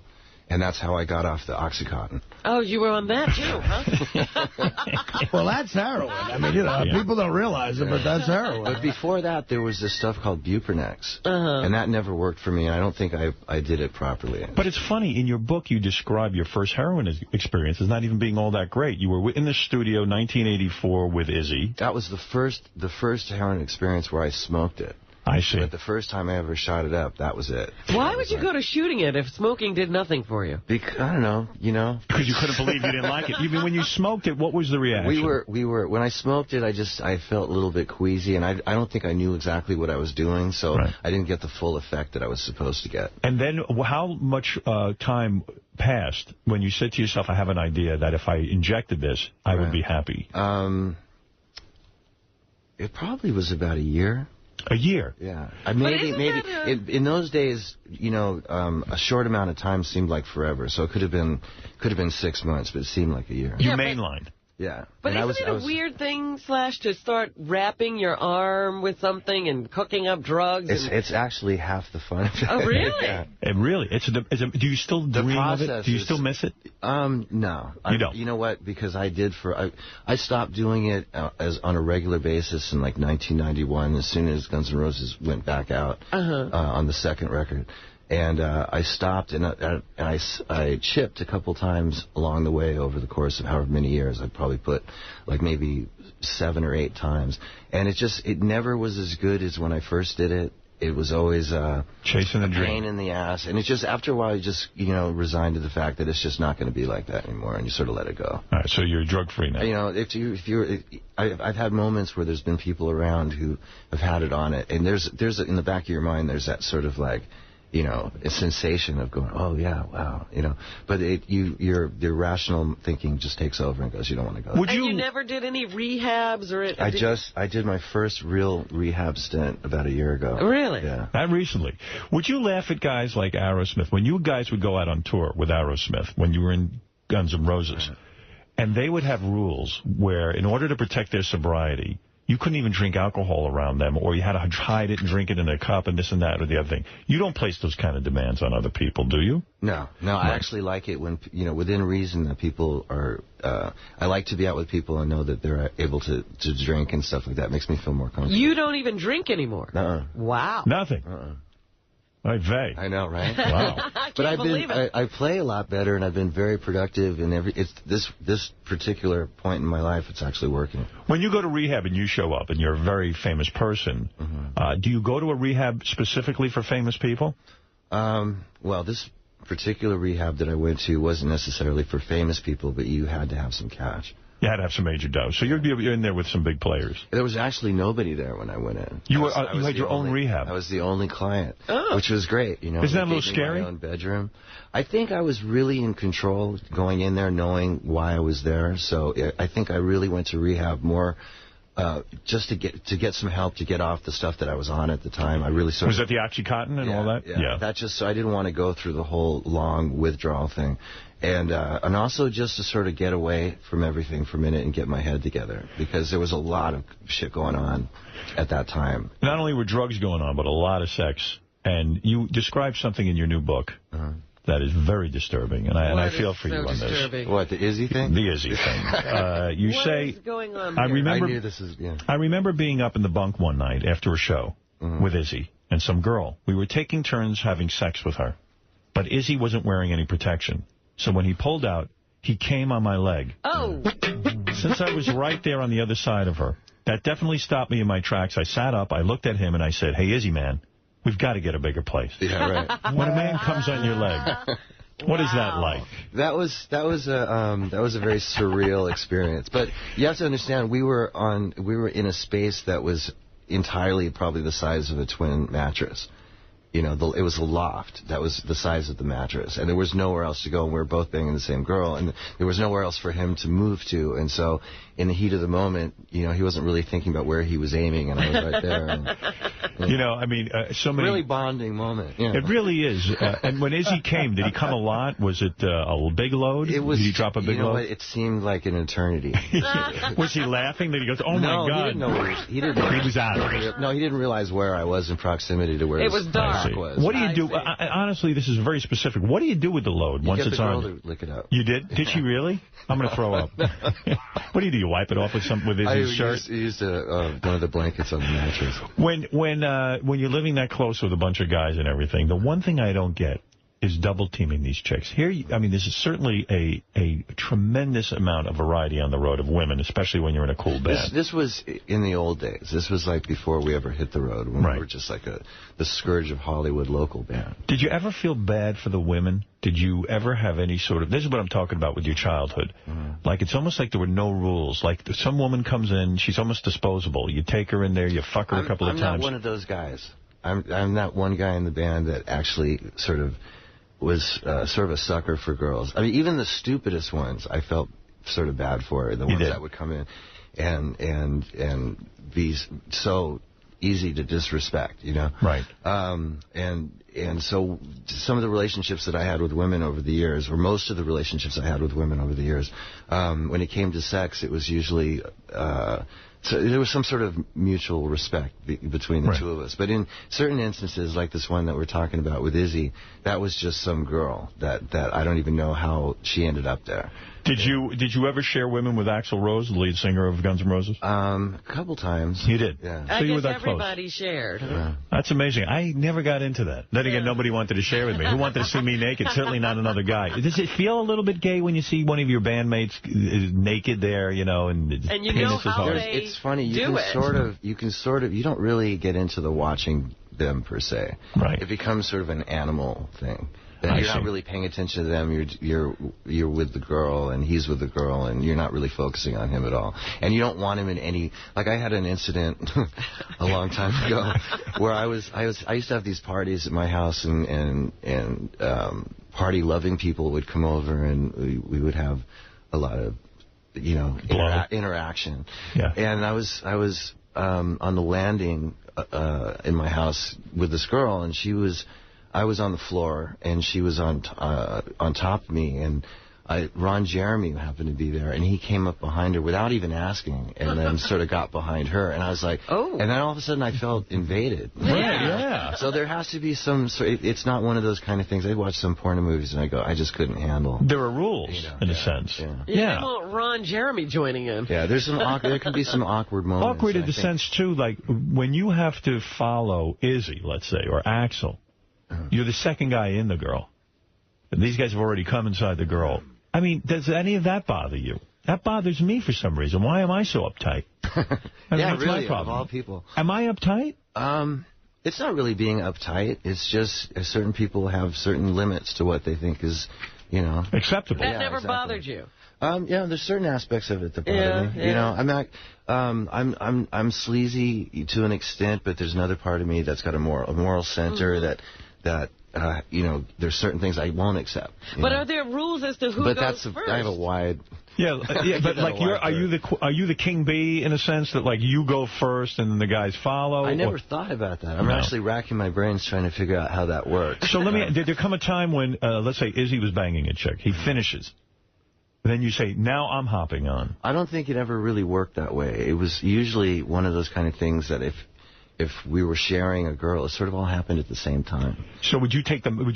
And that's how I got off the Oxycontin. Oh, you were on that, too, huh? Well, that's heroin. I mean, people don't realize it, but that's heroin. But before that, there was this stuff called Buprenex. And that never worked for me, and I don't think I did it properly. But it's funny, in your book, you describe your first heroin experience as not even being all that great. You were in the studio 1984 with Izzy. That was the first heroin experience where I smoked it. I see. But the first time I ever shot it up, that was it. Why would you go to shooting it if smoking did nothing for you? Because, I don't know, Because you couldn't believe you didn't like it. Even when you smoked it, what was the reaction? We were when I smoked it, I felt a little bit queasy, and I don't think I knew exactly what I was doing, so I didn't get the full effect that I was supposed to get. And then how much time passed when you said to yourself, I have an idea that if I injected this, I would be happy? It probably was about a year. A year? Yeah. Maybe in those days, a short amount of time seemed like forever. So it could have been 6 months, but it seemed like a year. You mainlined. Yeah. But isn't it a weird thing, Slash, to start wrapping your arm with something and cooking up drugs? It's actually half the fun. Oh, really? Yeah. It really? Do you still dream of it? Do you still miss it? No. You don't? You know what? Because I stopped doing it on a regular basis in like 1991 as soon as Guns N' Roses went back out on the second record. And I stopped, and I chipped a couple times along the way over the course of however many years. I probably put like maybe 7 or 8 times. And it never was as good as when I first did it. It was always chasing the dream, pain in the ass. And it's just, after a while, you just, resigned to the fact that it's just not going to be like that anymore, and you sort of let it go. All right, so you're drug-free now. I've had moments where there's been people around who have had it on it, and there's in the back of your mind, there's that sort of like, a sensation of going, oh, yeah, wow, But your rational thinking just takes over and goes, you don't want to go. And you never did any rehabs? I did my first real rehab stint about a year ago. Really? Yeah. That recently. Would you laugh at guys like Aerosmith? When you guys would go out on tour with Aerosmith, when you were in Guns N' Roses, and they would have rules where, in order to protect their sobriety, you couldn't even drink alcohol around them, or you had to hide it and drink it in a cup and this and that or the other thing. You don't place those kind of demands on other people, do you? No. I actually like it when, within reason, that people are... I like to be out with people and know that they're able to drink and stuff like that. It makes me feel more comfortable. You don't even drink anymore? Wow. Nothing? I know, right? Wow. I can't believe it. I play a lot better, and I've been very productive. And this particular point in my life, it's actually working. When you go to rehab and you show up and you're a very famous person, do you go to a rehab specifically for famous people? Well, this particular rehab that I went to wasn't necessarily for famous people, but you had to have some cash. You had to have some major dough. So you're in there with some big players. There was actually nobody there when I went in. You had your own rehab. I was the only client, which was great. Isn't that a little scary? My own bedroom. I think I was really in control going in there, knowing why I was there. So I think I really went to rehab more just to get some help to get off the stuff that I was on at the time. I really was that the Oxycontin and all that? Yeah. That just so I didn't want to go through the whole long withdrawal thing. And also just to sort of get away from everything for a minute and get my head together, because there was a lot of shit going on at that time. Not only were drugs going on, but a lot of sex. And you describe something in your new book that is very disturbing, and I feel for you on this. What, the Izzy thing? The Izzy thing. You say... What is going on I here? I remember being up in the bunk one night after a show with Izzy and some girl. We were taking turns having sex with her, but Izzy wasn't wearing any protection. So when he pulled out, he came on my leg. Oh. Since I was right there on the other side of her, That definitely stopped me in my tracks. I sat up, I looked at him, and I said, hey, Izzy, man, we've got to get a bigger place. Yeah, right. When a man comes on your leg, what is that like? That was a very surreal experience. But you have to understand, we were in a space that was entirely probably the size of a twin mattress. You know, it was a loft that was the size of the mattress, and there was nowhere else to go, and we were both banging the same girl, and there was nowhere else for him to move to, and so in the heat of the moment, you know, he wasn't really thinking about where he was aiming, and I was right there. And, you know, I mean, so many... Really bonding moment. You know. It really is. And when Izzy came, did he come a lot? Was it a big load? Did he drop a big load? What? It seemed like an eternity. Was he laughing? Then he goes, oh, my God. He didn't know where he was out. No, he didn't realize where I was in proximity to where it was dark. Was. What do you do? Honestly, this is very specific. What do you do with the load once it's on? You get the girl to lick it up. You did? Did she really? I'm going to throw up. What do? You wipe it off with his shirt? I used one of the blankets on the mattress. When you're living that close with a bunch of guys and everything, the one thing I don't get is double teaming these chicks. Here, I mean, this is certainly a tremendous amount of variety on the road of women, especially when you're in a cool band. This was in the old days. This was like before we ever hit the road, when we were just like the scourge of Hollywood local band. Did you ever feel bad for the women? Did you ever have any sort of... This is what I'm talking about with your childhood. Like, it's almost like there were no rules. Like, some woman comes in, she's almost disposable. You take her in there, you fuck her a couple of times. I'm not one of those guys. I'm not one guy in the band that actually sort of was sort of a sucker for girls. I mean, even the stupidest ones, I felt sort of bad for, the ones that would come in and be so easy to disrespect, you know? Right. And so some of the relationships that I had with women over the years, or most of the relationships I had with women over the years, when it came to sex, it was usually... So there was some sort of mutual respect between the two of us. But in certain instances, like this one that we're talking about with Izzy, that was just some girl that I don't even know how she ended up there. Did you ever share women with Axl Rose, the lead singer of Guns N' Roses? A couple times. You did? Yeah. I guess everybody shared. Yeah. That's amazing. I never got into that. Then again, nobody wanted to share with me. Who wanted to see me naked? Certainly not another guy. Does it feel a little bit gay when you see one of your bandmates naked there, you know, and you know how it's funny. You don't really get into the watching them per se. Right. It becomes sort of an animal thing. You're not really paying attention to them. You're with the girl, and he's with the girl, and you're not really focusing on him at all. And you don't want him in any... Like, I had an incident a long time ago where I used to have these parties at my house, and party-loving people would come over, and we would have a lot of, you know, interaction. Yeah. And I was on the landing in my house with this girl, and I was on the floor, and she was on top of me, and Ron Jeremy happened to be there, and he came up behind her without even asking, and then sort of got behind her, and I was like, oh. And then all of a sudden I felt invaded. Yeah. So there has to be some sort of, it's not one of those kind of things. I watch some porn movies, and I just couldn't handle. There are rules, in a sense. Yeah. You didn't want Ron Jeremy joining in. Yeah, there can be some awkward moments. Awkward in the sense, too, like, when you have to follow Izzy, let's say, or Axl, you're the second guy in the girl. And these guys have already come inside the girl. I mean, does any of that bother you? That bothers me for some reason. Why am I so uptight? Yeah, really, of all people. Am I uptight? It's not really being uptight. It's just certain people have certain limits to what they think is, you know... acceptable. That never bothered you? Yeah, there's certain aspects of it that bother me. You know, I'm not... I'm sleazy to an extent, but there's another part of me that's got a moral center that you know, there's certain things I won't accept. But are there rules as to who goes first? I have a wide... Yeah, but like, are you the king bee in a sense that, like, you go first and then the guys follow? I never thought about that. I'm actually racking my brains trying to figure out how that works. So did there come a time when, let's say, Izzy was banging a chick, he finishes, then you say, now I'm hopping on? I don't think it ever really worked that way. It was usually one of those kind of things that if we were sharing a girl, it sort of all happened at the same time. So would you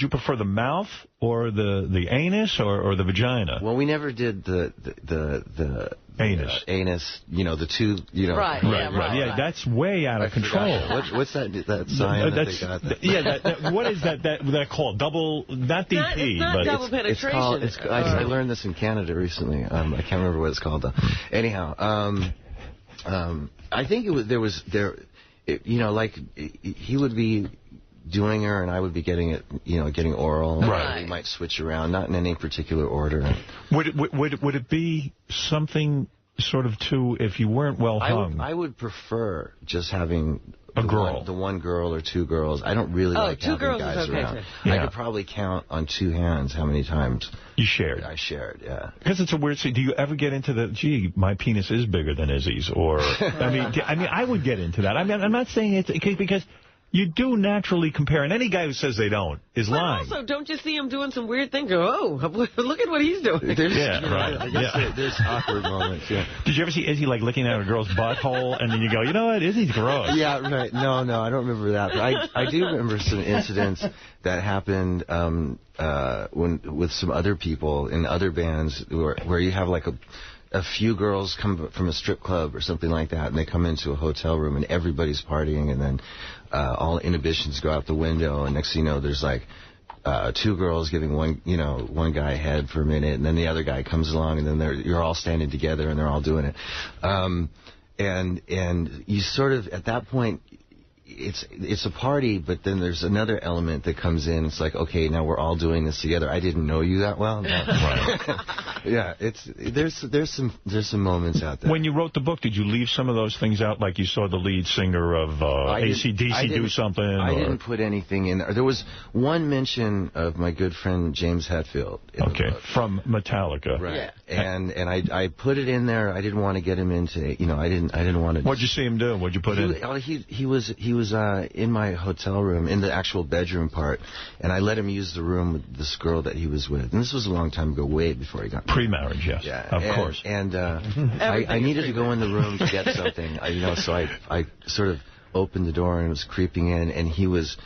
prefer the mouth or the anus or the vagina? Well, we never did the anus. Anus, you know, the two, you know. Right. Yeah, that's way out of control. What's that sign that they got? What is that called? Double, not DP. It's not double penetration. I learned this in Canada recently. I can't remember what it's called, though. Anyhow, I think he would be doing her, and I would be getting oral. Right. We might switch around, not in any particular order. Would it be something sort of if you weren't well hung? I would prefer just having a girl, the one girl or two girls. I don't really like having guys around. Yeah. I could probably count on two hands how many times you shared. I shared, yeah. Because it's a weird thing. Do you ever get into gee, my penis is bigger than Izzy's? Or I would get into that. I mean, I'm not saying it's because you do naturally compare, and any guy who says they don't is lying. Also, don't you see him doing some weird thing? Go, oh, look at what he's doing. There's awkward moments, yeah. Did you ever see Izzy, looking at a girl's butthole, and then you go, you know what, Izzy's gross? Yeah, right. No, I don't remember that. But I do remember some incidents that happened with some other people in other bands where you have, a few girls come from a strip club or something like that, and they come into a hotel room, and everybody's partying, and then all inhibitions go out the window, and next thing you know, there's two girls giving one guy a head for a minute, and then the other guy comes along, and then you're all standing together, and they're all doing it. And you sort of, at that point, it's a party, but then there's another element that comes in. It's like, okay, now we're all doing this together. I didn't know you that well. No. Yeah, there's some moments out there. When you wrote the book, did you leave some of those things out, like you saw the lead singer of AC/DC do something? I didn't put anything in there. There was one mention of my good friend James Hetfield. From Metallica. Right. Yeah. And I put it in there. I didn't want to get him into, I didn't want to. What'd you see him do? What'd you put in? He was in my hotel room, in the actual bedroom part, and I let him use the room with this girl that he was with. And this was a long time ago, way before he got married. Pre-marriage, yes. Yeah, of course. And I needed to go in the room to get something, so I sort of opened the door and was creeping in, and he was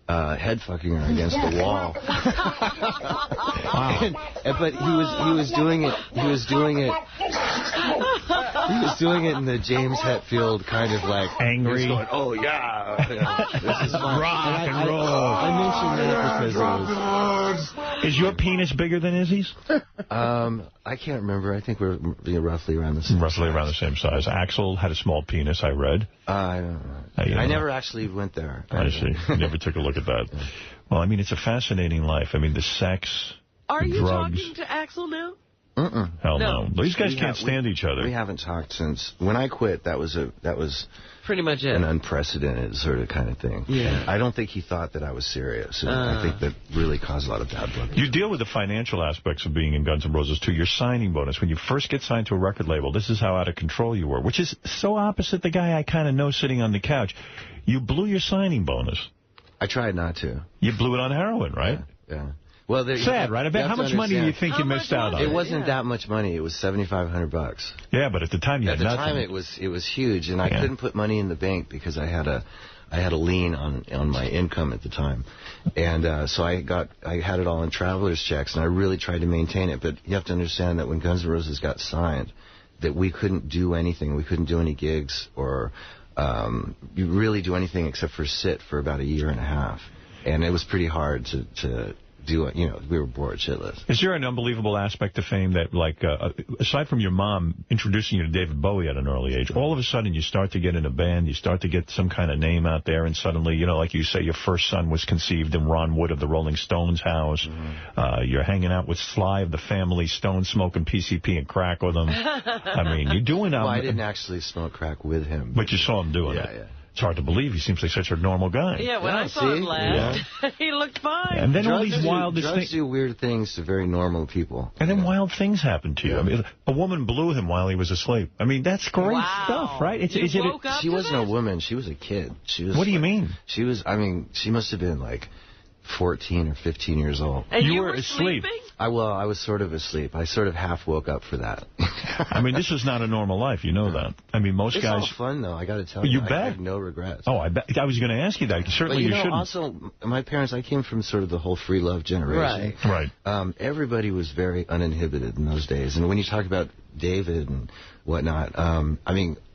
head fucking her against the wall. Wow. But he was doing it. He was doing it in the James Hetfield kind of angry. He was going, oh yeah, this is fun. Rock and roll. I mentioned that because is your penis bigger than Izzy's? I can't remember. I think we're roughly around the same. Roughly around the same size. Axl had a small penis, I read. I don't know. I never actually went there. I see. Never took a look at that. Well, it's a fascinating life. The sex, Are the you drugs. talking to Axl now? Hell no. These guys can't stand each other. We haven't talked since when I quit. That was pretty much it. An unprecedented sort of kind of thing. Yeah. I don't think he thought that I was serious. And I think that really caused a lot of bad blood. You deal with the financial aspects of being in Guns N' Roses, too. Your signing bonus, when you first get signed to a record label, this is how out of control you were, which is so opposite the guy I kind of know sitting on the couch. You blew your signing bonus. I tried not to. You blew it on heroin, right? Yeah. Well, sad, right? I bet. How much money do you think you missed out on? It wasn't that much money. It was $7,500. Yeah, but at the time you had nothing. At the time it was huge, and I couldn't put money in the bank because I had a lien on my income at the time, and so I had it all in traveler's checks, and I really tried to maintain it. But you have to understand that when Guns N' Roses got signed, that we couldn't do anything. We couldn't do any gigs or really do anything except for sit for about a year and a half, and it was pretty hard to do it. We were bored shitless. Is there an unbelievable aspect to fame that, aside from your mom introducing you to David Bowie at an early age, all of a sudden you start to get in a band, you start to get some kind of name out there, and suddenly, like you say, your first son was conceived in Ron Wood of the Rolling Stones house. Mm-hmm. You're hanging out with Sly of the Family Stone, smoking PCP and crack with him. You're doing... Well, I didn't actually smoke crack with him. But you saw him doing it. Yeah. It's hard to believe. He seems like such a normal guy. Yeah, when I saw him last, he looked fine. And then all these wildest things. Drugs do weird things to very normal people. And then wild things happen to you. A woman blew him while he was asleep. That's great stuff, right? She wasn't a woman. She was a kid. What do you mean? She was, she must have been 14 or 15 years old. And you were asleep? I was sort of asleep. I sort of half woke up for that. This is not a normal life. You know that. Most it's guys... It's all fun, though. I got to tell you. You bet. I have no regrets. Oh, I bet. I was going to ask you that. Certainly you shouldn't. Also, my parents, I came from sort of the whole free love generation. Right. Everybody was very uninhibited in those days. And when you talk about David and whatnot, I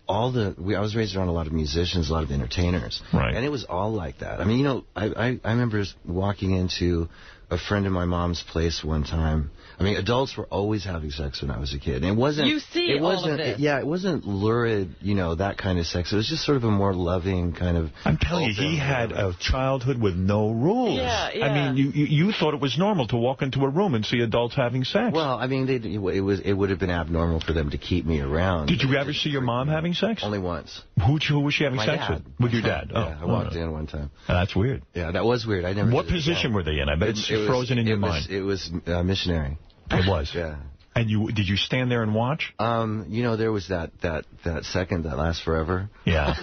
was raised around a lot of musicians, a lot of entertainers. Right. And it was all like that. I remember walking into a friend of my mom's place one time. I mean, adults were always having sex when I was a kid. And it wasn't... You see all of this. Yeah, it wasn't lurid, that kind of sex. It was just sort of a more loving kind of... I'm telling you, he had a childhood with no rules. Yeah. I mean, you thought it was normal to walk into a room and see adults having sex. Well, I mean, it would have been abnormal for them to keep me around. Did you ever see your mom having sex? Only once. Who was she having My sex dad. with? With your dad? Yeah, I walked in one time. That's weird. Yeah, that was weird. What position were they in? I bet it's frozen in your mind. It was missionary. It was? Yeah. And did you stand there and watch? There was that second that lasts forever. Yeah.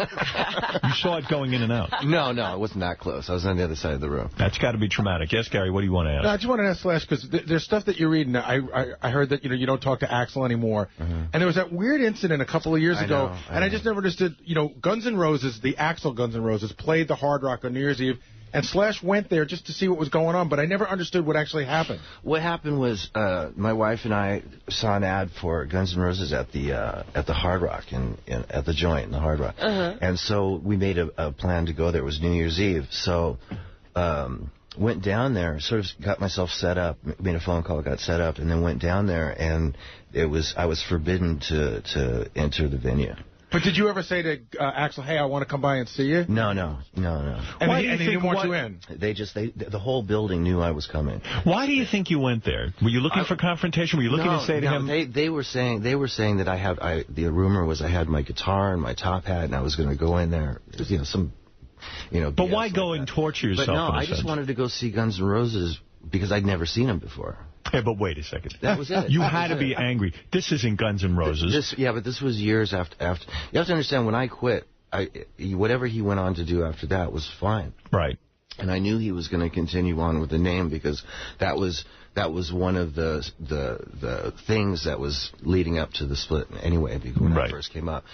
You saw it going in and out. No, it wasn't that close. I was on the other side of the room. That's got to be traumatic. Yes, Gary, what do you want to ask? No, I just want to ask Slash, because there's stuff that you're reading. I heard that you don't talk to Axl anymore. And there was that weird incident a couple of years ago, and I just never understood, Guns N' Roses, the Axl Guns N' Roses, played the Hard Rock on New Year's Eve. And Slash went there just to see what was going on, but I never understood what actually happened. What happened was my wife and I saw an ad for Guns N' Roses at the Hard Rock at the Joint in the Hard Rock, and so we made a plan to go there. It was New Year's Eve, so went down there, sort of got myself set up, made a phone call, got set up, and then went down there, and I was forbidden to enter the venue. But did you ever say to Axl, hey, I want to come by and see you? No. And he didn't want you in? The whole building knew I was coming. Why do you think you went there? Were you looking for confrontation? Were you looking to say to him? They were saying that the rumor was I had my guitar and my top hat, and I was going to go in there, But why go and torture yourself? But no, I just wanted to go see Guns N' Roses because I'd never seen them before. Yeah, but wait a second. That was it. You had to be angry. This isn't Guns N' Roses. But this was years after. You have to understand, when I quit, whatever he went on to do after that was fine. Right. And I knew he was going to continue on with the name because that was one of the things that was leading up to the split anyway, when I first came up.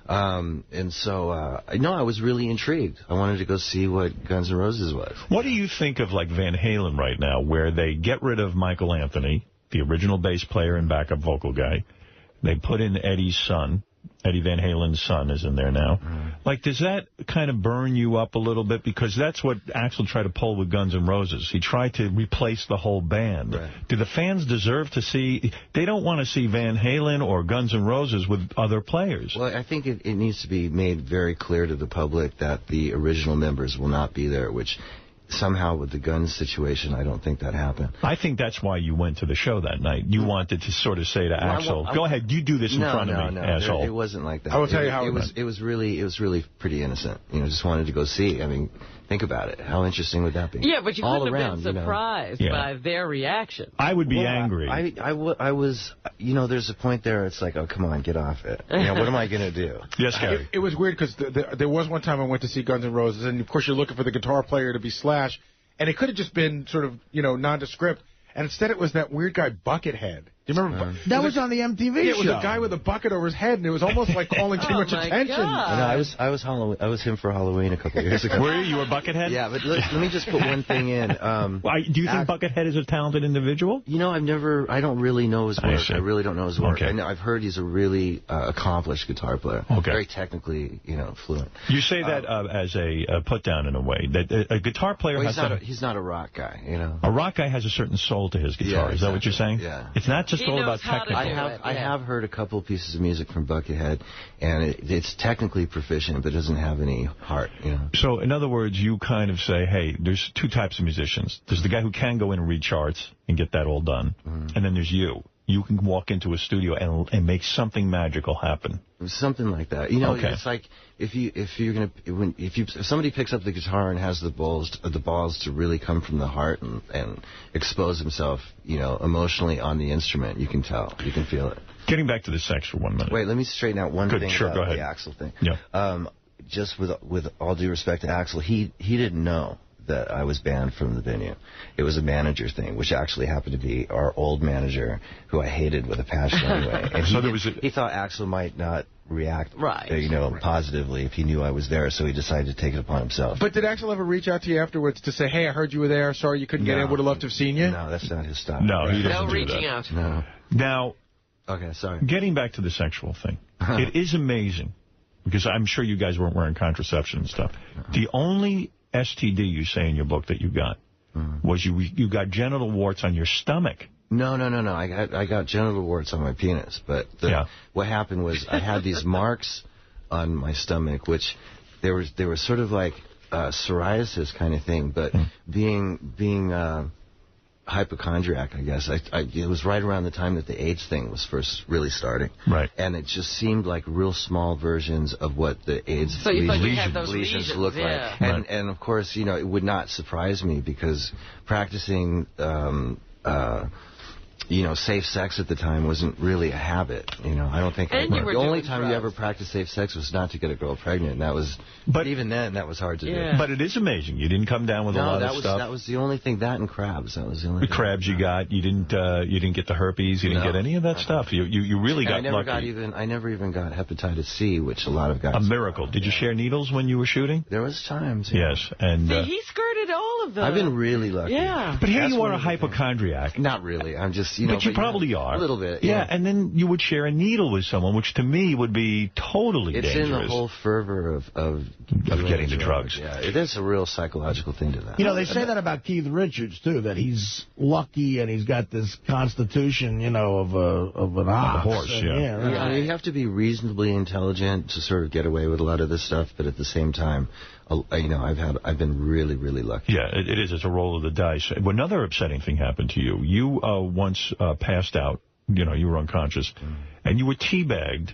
And so, I was really intrigued. I wanted to go see what Guns N' Roses was. What do you think of, like, Van Halen right now, where they get rid of Michael Anthony, the original bass player and backup vocal guy? They put in Eddie's son. Eddie Van Halen's son is in there now. Like, does that kind of burn you up a little bit? Because that's what Axl tried to pull with Guns N' Roses. He tried to replace the whole band. Right. Do the fans deserve to see... They don't want to see Van Halen or Guns N' Roses with other players. Well, I think it needs to be made very clear to the public that the original members will not be there, which... Somehow, with the Guns situation, I don't think that happened. I think that's why you went to the show that night. You wanted to sort of say to Axl, go ahead, you do this in front of me, asshole. It wasn't like that. I will tell you how it was. It was really pretty innocent. Just wanted to go see. I mean, think about it. How interesting would that be? Yeah, but you couldn't have been surprised by their reaction. I would be angry. I was, there's a point there, it's like, oh, come on, get off it. What am I going to do? Yes, Gary. It was weird because there was one time I went to see Guns N' Roses, and of course you're looking for the guitar player to be Slash, and it could have just been sort of, nondescript. And instead it was that weird guy, Buckethead. Do you remember? That was on the MTV show. Yeah, it was a guy with a bucket over his head, and it was almost like calling too much attention. I was him for Halloween a couple of years ago. Were you? You were Buckethead? Yeah, but let me just put one thing in. Do you think Buckethead is a talented individual? I don't really know his work. I really don't know his work. Okay. I've heard he's a really accomplished guitar player. Okay. Very technically, fluent. You say that as a put down in a way. That a guitar player he's not a rock guy, A rock guy has a certain soul to his guitar. Yeah, is that what you're saying? Yeah. It's not just all about technical. I have heard a couple pieces of music from Buckethead, and it's technically proficient, but doesn't have any heart, So, in other words, you kind of say, hey, there's two types of musicians. There's the guy who can go in and read charts and get that all done, and then there's you. You can walk into a studio and make something magical happen. Something like that. It's like if somebody picks up the guitar and has the balls to really come from the heart and expose himself, emotionally on the instrument, you can tell, you can feel it. Getting back to the sex for 1 minute. Wait, let me straighten out one thing go about ahead. the Axl thing. Yeah. Just with all due respect to Axl, he didn't know that I was banned from the venue. It was a manager thing, which actually happened to be our old manager, who I hated with a passion anyway. And he thought Axl might not react positively if he knew I was there, so he decided to take it upon himself. But did Axl ever reach out to you afterwards to say, hey, I heard you were there, sorry you couldn't get in, would have loved to have seen you? No, that's not his style. No, he doesn't do reaching that. out. No. Now, okay, sorry. Getting back to the sexual thing, it is amazing, because I'm sure you guys weren't wearing contraception and stuff. The only STD you say in your book that you got was you got genital warts on your stomach. No. I got genital warts on my penis, but what happened was I had these marks on my stomach, which they were sort of like psoriasis kind of thing, but being hypochondriac, I guess. It was right around the time that the AIDS thing was first really starting. Right. And it just seemed like real small versions of what the AIDS lesions look like. And of course, it would not surprise me because practicing safe sex at the time wasn't really a habit. I don't think the only time you ever practiced safe sex was not to get a girl pregnant, and that was. But even then, that was hard to do. But it is amazing. You didn't come down with a lot of stuff. That was the only thing. That and crabs. That was the only. The crabs you got. You didn't get the herpes. You didn't get any of that stuff. You really got lucky. I never even got hepatitis C, which a lot of guys. A miracle. Did you share needles when you were shooting? There was times. Yes, and he skirted all of them. I've been really lucky. Yeah. But here you are, a hypochondriac. Not really. I'm just but you probably are. A little bit. Yeah, and then you would share a needle with someone, which to me would be totally dangerous. It's in the whole fervor of getting the drugs. Yeah, it is a real psychological thing to that. They say that about Keith Richards, too, that he's lucky and he's got this constitution, of an ox. A horse, You have to be reasonably intelligent to sort of get away with a lot of this stuff, but at the same time, I've been really, really lucky. Yeah, it is. It's a roll of the dice. Another upsetting thing happened to you. You once passed out. You were unconscious, and you were teabagged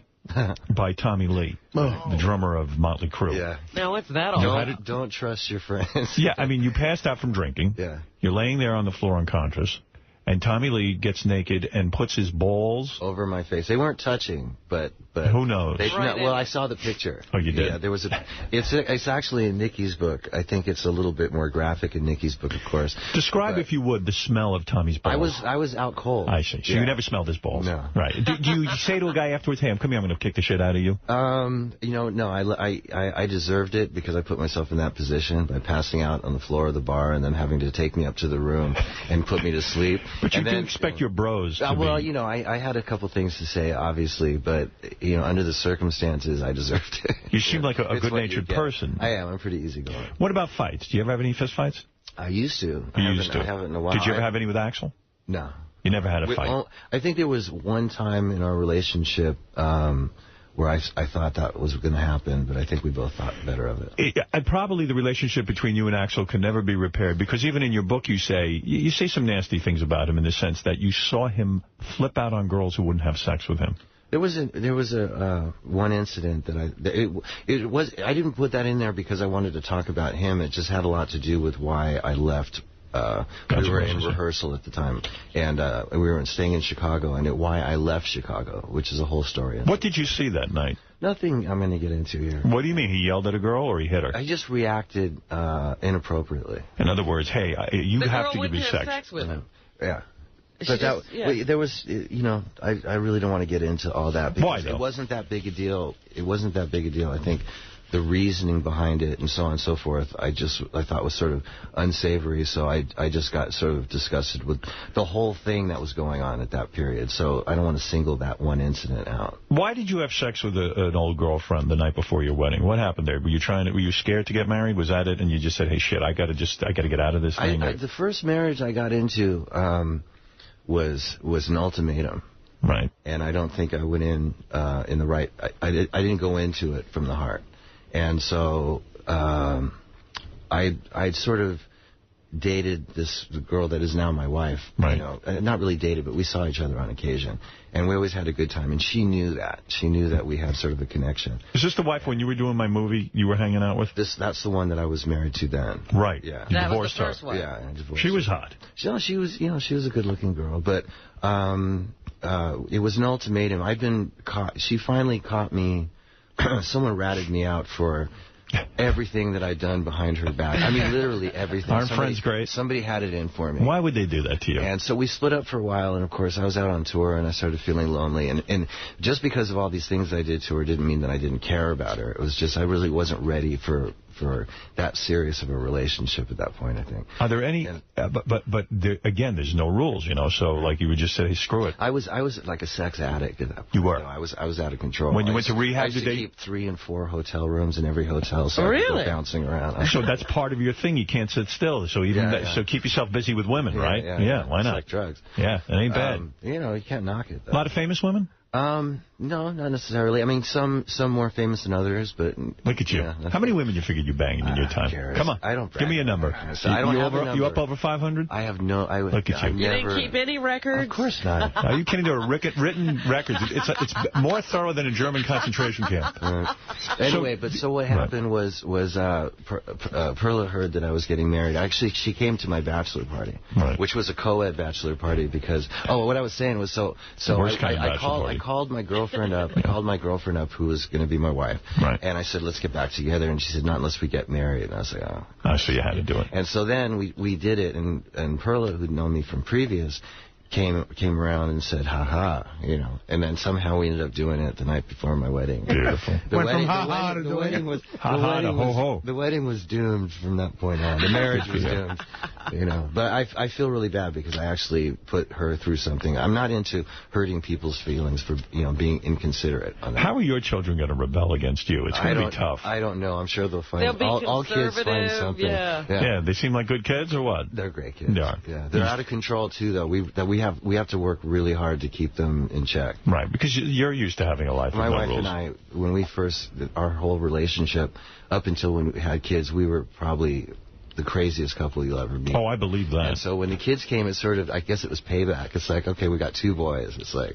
by Tommy Lee, the drummer of Motley Crue. Yeah. Now, what's that all about? Don't trust your friends. Yeah, I mean, you passed out from drinking. Yeah. You're laying there on the floor unconscious, and Tommy Lee gets naked and puts his balls over my face. They weren't touching, but who knows? Well, I saw the picture. Oh, you did? Yeah, there was it's actually in Nikki's book. I think it's a little bit more graphic in Nikki's book, of course. Describe, if you would, the smell of Tommy's balls. I was out cold. I see. So you never smelled his balls. No. Right. Do you say to a guy afterwards, "Hey, come here, I'm going to kick the shit out of you"? No. I deserved it because I put myself in that position by passing out on the floor of the bar and then having to take me up to the room and put me to sleep. But you do expect your bros to be... I had a couple things to say, obviously, but under the circumstances, I deserved it. You seem like a good-natured person. I am. I'm pretty easygoing. What about fights? Do you ever have any fist fights? I used to. I haven't in a while. Did you ever have any with Axl? No. You never had a fight? I think there was one time in our relationship where I thought that was going to happen, but I think we both thought better of it. Probably the relationship between you and Axl can never be repaired, because even in your book you say some nasty things about him in the sense that you saw him flip out on girls who wouldn't have sex with him. There was one incident that I didn't put that in there because I wanted to talk about him. It just had a lot to do with why I left. We were in rehearsal at the time, and we were staying in Chicago, and why I left Chicago, which is a whole story. What did you see that night? Nothing I'm going to get into here. What do you mean? He yelled at a girl or he hit her? I just reacted inappropriately. In other words, hey, you have to give me sex with him. Yeah. But there was, I really don't want to get into all that. Why, though? It wasn't that big a deal. I think the reasoning behind it and so on and so forth, I thought was sort of unsavory. So I just got sort of disgusted with the whole thing that was going on at that period. So I don't want to single that one incident out. Why did you have sex with an old girlfriend the night before your wedding? What happened there? Were you scared to get married? Was that it? And you just said, hey, shit, I got to get out of this thing? The first marriage I got into was an ultimatum. Right. And I don't think I went in the right... I didn't go into it from the heart. And so I'd sort of dated this girl that is now my wife. Right. Not really dated, but we saw each other on occasion. And we always had a good time. And she knew that. She knew that we had sort of a connection. Is this the wife when you were doing my movie you were hanging out with? That's the one that I was married to then. Right. Yeah. You divorced her. That was the first one. Yeah, I divorced her. She was her. hot. She was a good-looking girl. But it was an ultimatum. I'd been caught. She finally caught me. Someone ratted me out for everything that I'd done behind her back. I mean, literally everything. Aren't friends great? Somebody had it in for me. Why would they do that to you? And so we split up for a while, and of course I was out on tour, and I started feeling lonely. And just because of all these things I did to her didn't mean that I didn't care about her. It was just I really wasn't ready for for that serious of a relationship at that point, I think. Are there any, again, there's no rules, you know, so like you would just say, hey, screw it. I was like a sex addict at that point. You were? I was out of control. When you went to rehab, I used to keep 3 and 4 hotel rooms in every hotel, so I could go bouncing around. So that's part of your thing. You can't sit still. So so keep yourself busy with women, right? Yeah, why not? It's like drugs. Yeah, it ain't bad. You know, you can't knock it, though. A lot of famous women? No, not necessarily. I mean, some more famous than others, but... Look at you. How many women you figured you banged in your time? Come on. I don't give me a number. I don't have a number. You up over 500? I have no... Look at you. You didn't keep any records? Of course not. Are you kidding? There are written records. It's more thorough than a German concentration camp. Anyway, so what happened was Perla heard that I was getting married. Actually, she came to my bachelor party, which was a co-ed bachelor party because... Oh, what I was saying was I called my girlfriend up. I called my girlfriend up, who was going to be my wife. Right. And I said, let's get back together. And she said, not unless we get married. And I was like, oh. So you had to do it. And so then we did it. And Perla, who'd known me from previous, came around and said, ha-ha, you know. And then somehow we ended up doing it the night before my wedding. Beautiful. The wedding was doomed from that point on. The marriage was doomed, you know. But I feel really bad because I actually put her through something. I'm not into hurting people's feelings for, you know, being inconsiderate. How are your children going to rebel against you? It's going to be tough. I don't know. I'm sure they'll find all kids find something. Yeah, they seem like good kids or what? They're great kids. They are. Yeah, they're out of control too, though. We have to work really hard to keep them in check. Right, because you're used to having a life with no rules. My wife and I, when we first, our whole relationship, up until when we had kids, we were probably the craziest couple you'll ever meet. Oh, I believe that. And so when the kids came, it sort of, I guess it was payback. It's like, okay, we got 2 boys. It's like...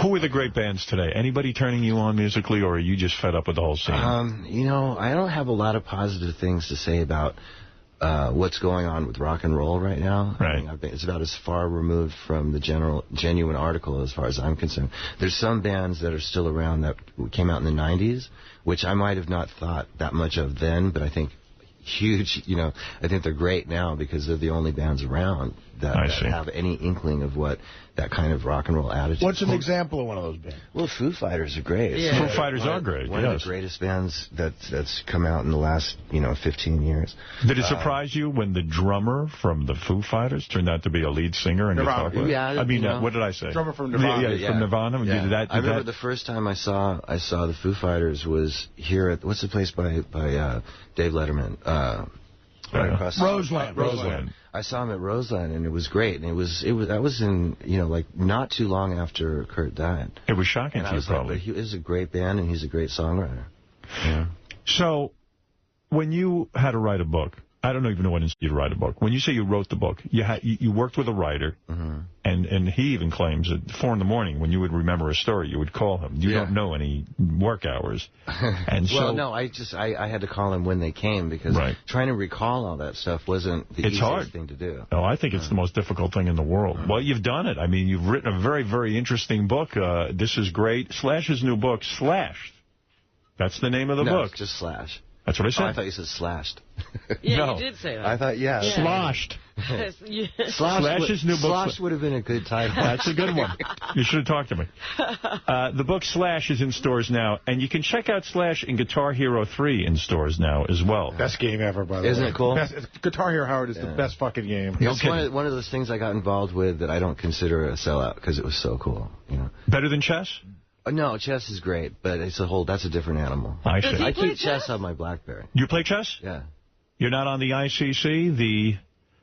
Who are the great bands today? Anybody turning you on musically, or are you just fed up with the whole scene? You know, I don't have a lot of positive things to say about what's going on with rock and roll right now. Right. I mean, it's about as far removed from the genuine article as far as I'm concerned. There's some bands that are still around that came out in the 90s, which I might have not thought that much of then, but I think huge, you know, I think they're great now because they're the only bands around that have any inkling of what that kind of rock and roll attitude. What's an example of one of those bands? Well, Foo Fighters are great. Yeah. Foo Fighters are great. One of the greatest bands that's come out in the last, 15 years. Did it surprise you when the drummer from the Foo Fighters turned out to be a lead singer and guitar player? Yeah, I mean, what did I say? Drummer from Nirvana. Yeah, from Nirvana. Yeah. I remember the first time I saw the Foo Fighters was here at what's the place by Dave Letterman. Right across Roseland. I saw him at Roseland, and it was great. And that was in, not too long after Kurt died. It was shocking to you, probably. But he is a great band, and he's a great songwriter. Yeah. So, when you had to write a book, I don't even know when you write a book. When you say you wrote the book, you worked with a writer, and he even claims that 4 in the morning, when you would remember a story, you would call him. You don't know any work hours. And well, no, I had to call him when they came because trying to recall all that stuff wasn't the easiest thing to do. No, I think it's the most difficult thing in the world. Well, you've done it. I mean, you've written a very, very interesting book. This is great. Slash's new book, Slashed. That's the name of the book. It's just Slash. That's what I said. Oh, I thought you said slashed. Yeah, no. you did say that. I thought, Sloshed. Slash's new book. Slosh would have been a good title. That's a good one. You should have talked to me. The book Slash is in stores now, and you can check out Slash in Guitar Hero 3 in stores now as well. Best game ever, by the way. Isn't it cool? Guitar Hero, Howard, is the best fucking game. It's one of those things I got involved with that I don't consider a sellout because it was so cool. Better than chess? No, chess is great, but that's a different animal. I see. I keep chess on my BlackBerry. You play chess? Yeah. You're not on the ICC,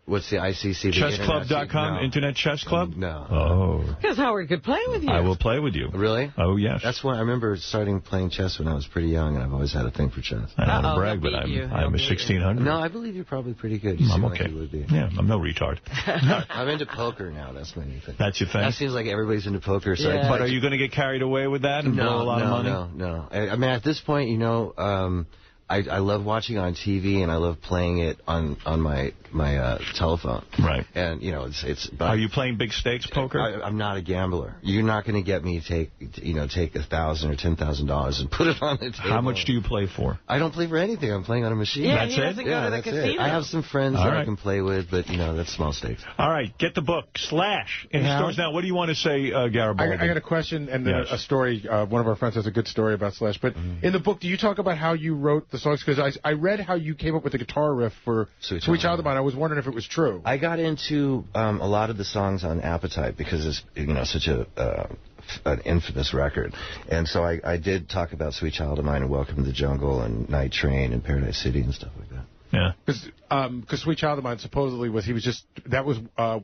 What's the ICC? Chessclub.com, Internet Chess Club? No. Oh. Because Howard could play with you. I will play with you. Really? Oh, yes. That's when I remember starting playing chess when I was pretty young, and I've always had a thing for chess. I don't want to brag, but I'm a 1600. No, I believe you're probably pretty good. I'm okay. Like you would be. Yeah, I'm no retard. I'm into poker now. That's my new thing. That's your thing? That seems like everybody's into poker. So But are you going to get carried away with that and blow a lot of money? No. I mean, at this point, I love watching on TV, and I love playing it on my telephone. Right. And, it's... Are you playing big stakes poker? I'm not a gambler. You're not going to get me to take $1,000 or $10,000 and put it on the table. How much do you play for? I don't play for anything. I'm playing on a machine. Yeah, that's he doesn't go to the casino. I have some friends that I can play with, but, that's small stakes. All right, get the book, Slash, in stores now. What do you want to say, Garibaldi? I got a question and then a story. One of our friends has a good story about Slash. But in the book, do you talk about how you wrote the the songs? Because I read how you came up with the guitar riff for Sweet Child of Mine. I was wondering if it was true. I got into a lot of the songs on Appetite because it's such an infamous record. And so I did talk about Sweet Child of Mine and Welcome to the Jungle and Night Train and Paradise City and stuff like that. Yeah. Because Sweet Child of Mine supposedly was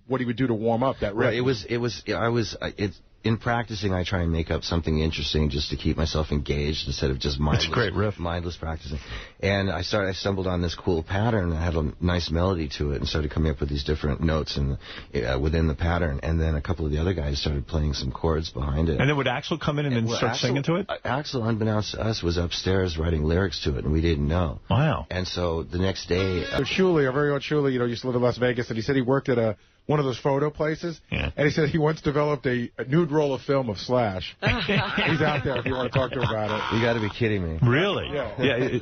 what he would do to warm up that riff. Right, in practicing, I try and make up something interesting just to keep myself engaged instead of just mindless practicing. And I stumbled on this cool pattern that had a nice melody to it and started coming up with these different notes within the pattern. And then a couple of the other guys started playing some chords behind it. And then would Axl come in and start singing to it? Axl, unbeknownst to us, was upstairs writing lyrics to it, and we didn't know. Wow. And so the next day... Shuley, our very own Shuley, used to live in Las Vegas, and he said he worked at one of those photo places, and he said he once developed a nude roll of film of Slash. He's out there if you want to talk to him about it. You got to be kidding me. Really? Yeah.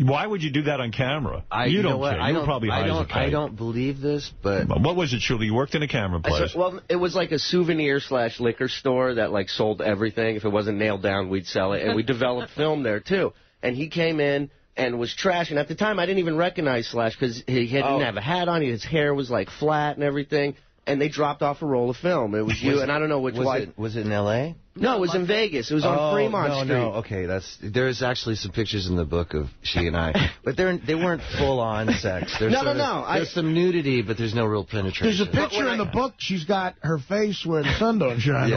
Why would you do that on camera? You don't care. You're probably high as a kite. I don't believe this, but... What was it, Shuley? You worked in a camera place. Well, it was like a souvenir/liquor store that sold everything. If it wasn't nailed down, we'd sell it. And we developed film there, too. And he came in and was trash. And at the time, I didn't even recognize Slash because he didn't have a hat on. His hair was, flat and everything. And they dropped off a roll of film. It was you, and I don't know which one. Was it in L.A.? No, it was in Vegas. It was on Fremont Street. No, okay. There's actually some pictures in the book of she and I, but they weren't full-on sex. There's There's some nudity, but there's no real penetration. There's a picture in the book. She's got her face where the sun don't shine.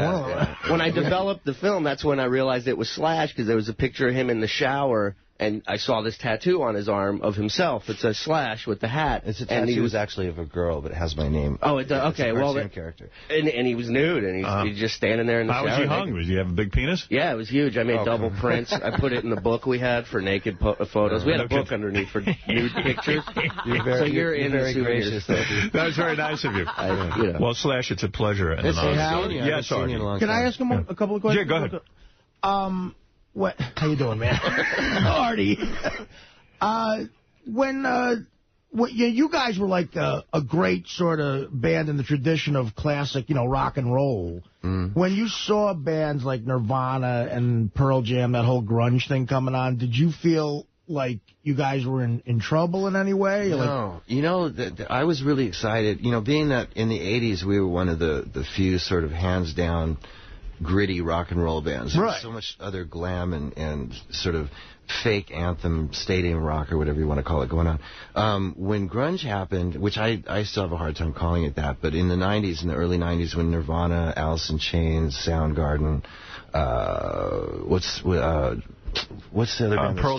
When I developed the film, that's when I realized it was Slash, because there was a picture of him in the shower. And I saw this tattoo on his arm of himself. It says Slash with the hat. It's a tattoo. He was actually of a girl, but it has my name. Oh, it does. Okay, well, same character. And he was nude, and he's just standing there in the shower. How was he hung? Did he have a big penis? Yeah, it was huge. I made double prints. I put it in the book we had for naked photos. We had a book underneath for nude pictures. You're very gracious. That was very nice of you. Well, Slash, it's a pleasure. Yes, Can I ask him a couple of questions? Yeah, go ahead. How you doing, man? Artie. You guys were like a great sort of band in the tradition of classic, rock and roll. When you saw bands like Nirvana and Pearl Jam, that whole grunge thing coming on, did you feel like you guys were in trouble in any way? No. I was really excited. Being that in the 80s we were one of the few sort of hands-down gritty rock and roll bands. There's so much other glam and sort of fake anthem, stadium rock, or whatever you want to call it, going on. When grunge happened, which I still have a hard time calling it that, but in the 90s, in the early 90s, when Nirvana, Alice in Chains, Soundgarden, what's the other band? Pearl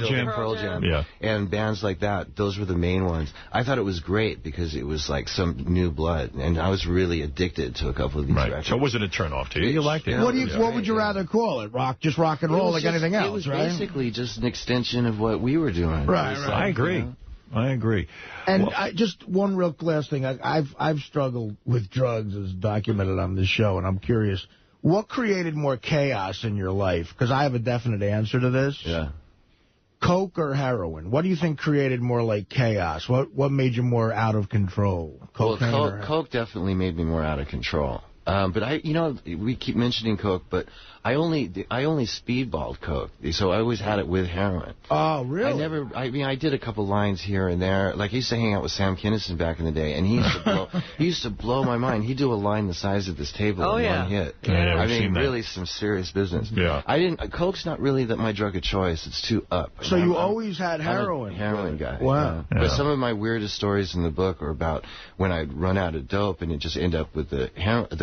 Jam. Yeah. And bands like that, those were the main ones. I thought it was great because it was like some new blood, and I was really addicted to a couple of these records. So was it a turn-off to you? You liked it? What would you rather call it? Just rock and roll, like anything else, It was right? basically just an extension of what we were doing. Right. I agree. I agree. And just one real last thing. I've struggled with drugs, as documented on this show, and I'm curious. What created more chaos in your life? Because I have a definite answer to this. Yeah. Coke or heroin? What do you think created more chaos? What made you more out of control? Coke definitely made me more out of control. But we keep mentioning Coke, but I only speedballed Coke, so I always had it with heroin. Oh, really? I did a couple lines here and there. Like, I used to hang out with Sam Kinison back in the day, and he used to blow my mind. He'd do a line the size of this table in one hit. Really some serious business. Yeah. Coke's not really my drug of choice. It's too up. So you always had heroin? I'm a heroin guy. Wow. Yeah. But some of my weirdest stories in the book are about when I'd run out of dope and it just end up with the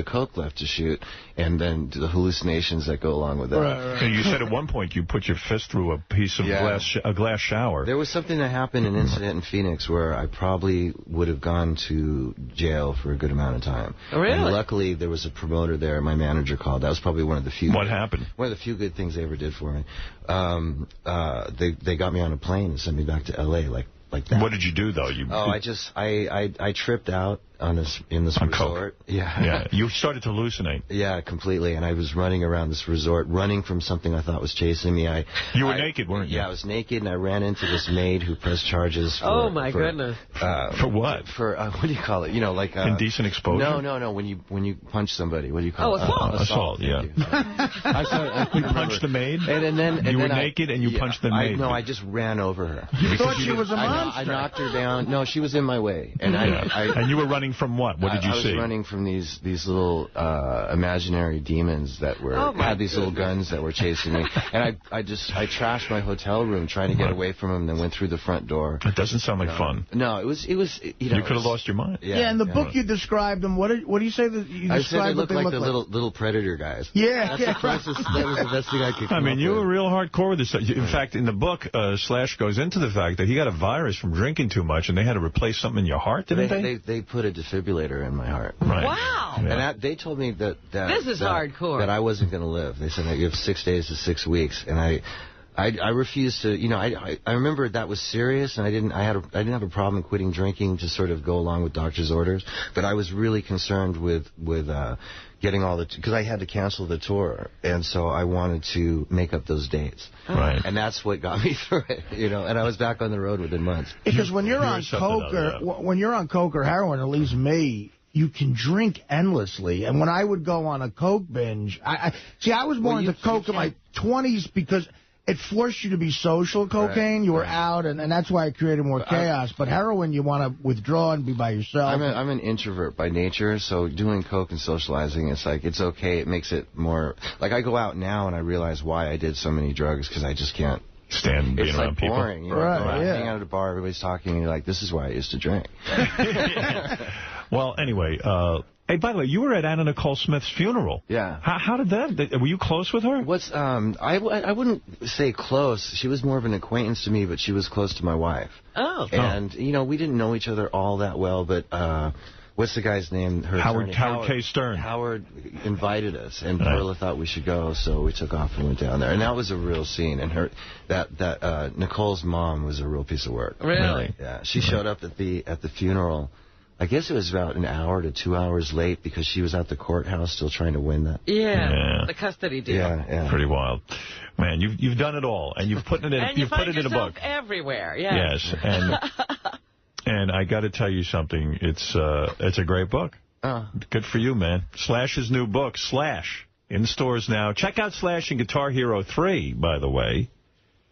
Coke left to shoot, and then the hallucinations that go along with that. Right. And you said at one point you put your fist through a piece of glass shower. There was something that happened, an incident in Phoenix, where I probably would have gone to jail for a good amount of time. Oh, really? And luckily, there was a promoter there. My manager called. That was probably one of the few. What happened? One of the few good things they ever did for me. They got me on a plane and sent me back to L.A. like like that. What did you do, though? I tripped out in this resort. Coke. Yeah. You started to hallucinate. Yeah, completely. And I was running around this resort, running from something I thought was chasing me. You were naked, weren't you? Yeah, I was naked, and I ran into this maid who pressed charges. Goodness. For what? For what do you call it? You know, like indecent exposure. No. When you punch somebody, what do you call it? Assault. Yeah. You punched the maid. And then you were naked and you punched the maid. No, I just ran over her. You thought she was a monster. I knocked her down. No, she was in my way. And and you were running from what? What did you see? I was running from these little imaginary demons that had these little guns that were chasing me. And I trashed my hotel room trying to get away from them, and then went through the front door. It doesn't sound like fun. No, it was. You could have lost your mind. Yeah, in the book you described them. What do you say that you described? I said they looked like the little predator guys. Yeah, that was the best thing I could come up you with. were real hardcore with this stuff. In fact, in the book, Slash goes into the fact that he got a virus from drinking too much, and they had to replace something in your heart, didn't they? They put a defibrillator in my heart. Right. Wow. Yeah. And they told me that this is hardcore. That I wasn't going to live. They said that you have 6 days to 6 weeks, and I refused to. I remember that was serious, and I didn't have a problem quitting drinking to sort of go along with doctor's orders. But I was really concerned with getting all because I had to cancel the tour, and so I wanted to make up those dates. Right. And that's what got me through it. And I was back on the road within months. Because when you're on coke or heroin, at least me, you can drink endlessly. And when I would go on a coke binge, I was more into coke in my 20s because it forced you to be social. Cocaine, you were out, and that's why it created more chaos. But heroin, you want to withdraw and be by yourself. I'm an introvert by nature, so doing coke and socializing, it's like, it's okay. It makes it more... Like, I go out now, and I realize why I did so many drugs, because I just can't stand being around people. It's boring. Hang out at a bar, everybody's talking, and you're like, this is why I used to drink. Well, anyway... Hey, by the way, you were at Anna Nicole Smith's funeral. Yeah. How did that... Were you close with her? I wouldn't say close. She was more of an acquaintance to me, but she was close to my wife. Oh. And, we didn't know each other all that well, but... what's the guy's name? Howard K. Stern. Howard invited us, and Perla thought we should go, so we took off and went down there. And that was a real scene. And Nicole's mom was a real piece of work. Really? Yeah. She showed up at the funeral. I guess it was about an hour to 2 hours late because she was at the courthouse still trying to win that. Yeah. The custody deal. Yeah. Pretty wild. Man, you've done it all, and you've put it in, and you've put it in a book. Everywhere, yeah. Yes, and I got to tell you something. It's a great book. Good for you, man. Slash's new book, Slash, in stores now. Check out Slash and Guitar Hero 3, by the way.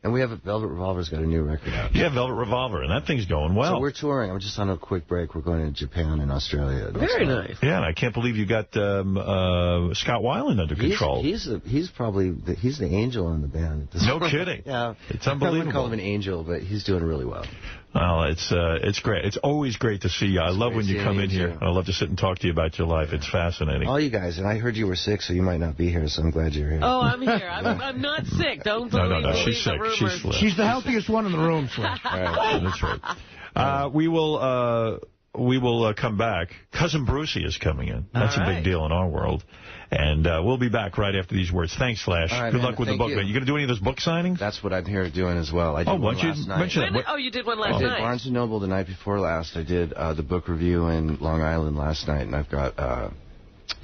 And we have Velvet Revolver's got a new record out. Yeah, Velvet Revolver, and that thing's going well. So we're touring. I'm just on a quick break. We're going to Japan and Australia. Very nice. Yeah, and I can't believe you got Scott Weiland under control. He's the angel in the band. No kidding. Yeah, it's unbelievable. I wouldn't call him an angel, but he's doing really well. Well, it's great. It's always great to see you. I love when you come in here. I love to sit and talk to you about your life. It's fascinating. All you guys, and I heard you were sick, so you might not be here, so I'm glad you're here. Oh, I'm here. I'm not sick. Don't believe No, she's sick. She's the healthiest one in the room, Slim. That's right. We will come back. Cousin Brucey is coming in. That's a big deal in our world. And we'll be back right after these words. Thanks, Slash. Right, Good luck with the book. You going to do any of those book signings? That's what I'm here doing as well. I did one last night. You did one last night? I did Barnes & Noble the night before last. I did the book review in Long Island last night, and I've got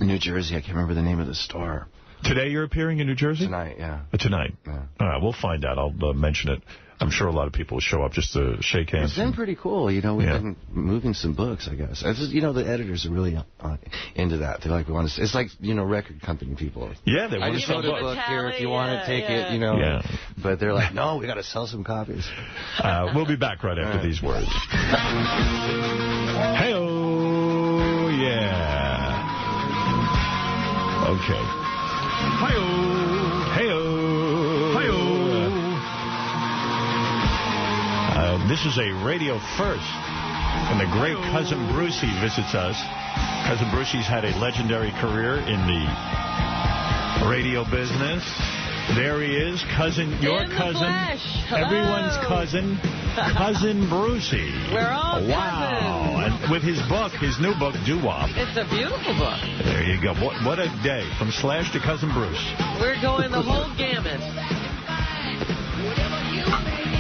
New Jersey. I can't remember the name of the store. Today you're appearing in New Jersey? Tonight, yeah. Tonight? Yeah. All right, we'll find out. I'll mention it. I'm sure a lot of people will show up just to shake hands. It's been pretty cool. We've been moving some books, I guess. It's just, the editors are really into that. They're like, we want to. It's like, record company people. Yeah, they want to sell the book here if you want to take it, Yeah. But they're like, no, we got to sell some copies. We'll be back right after these words. Hey-oh, yeah. Okay. Hey-oh, hey-oh, hey-oh. This is a radio first, and the great Cousin Brucey visits us. Cousin Brucey's had a legendary career in the radio business. There he is, your cousin, everyone's cousin, Cousin Brucey. We're all Wow. And with his book, his new book, Doo-Wop. It's a beautiful book. There you go. What a day. From Slash to Cousin Bruce. We're going the whole gamut.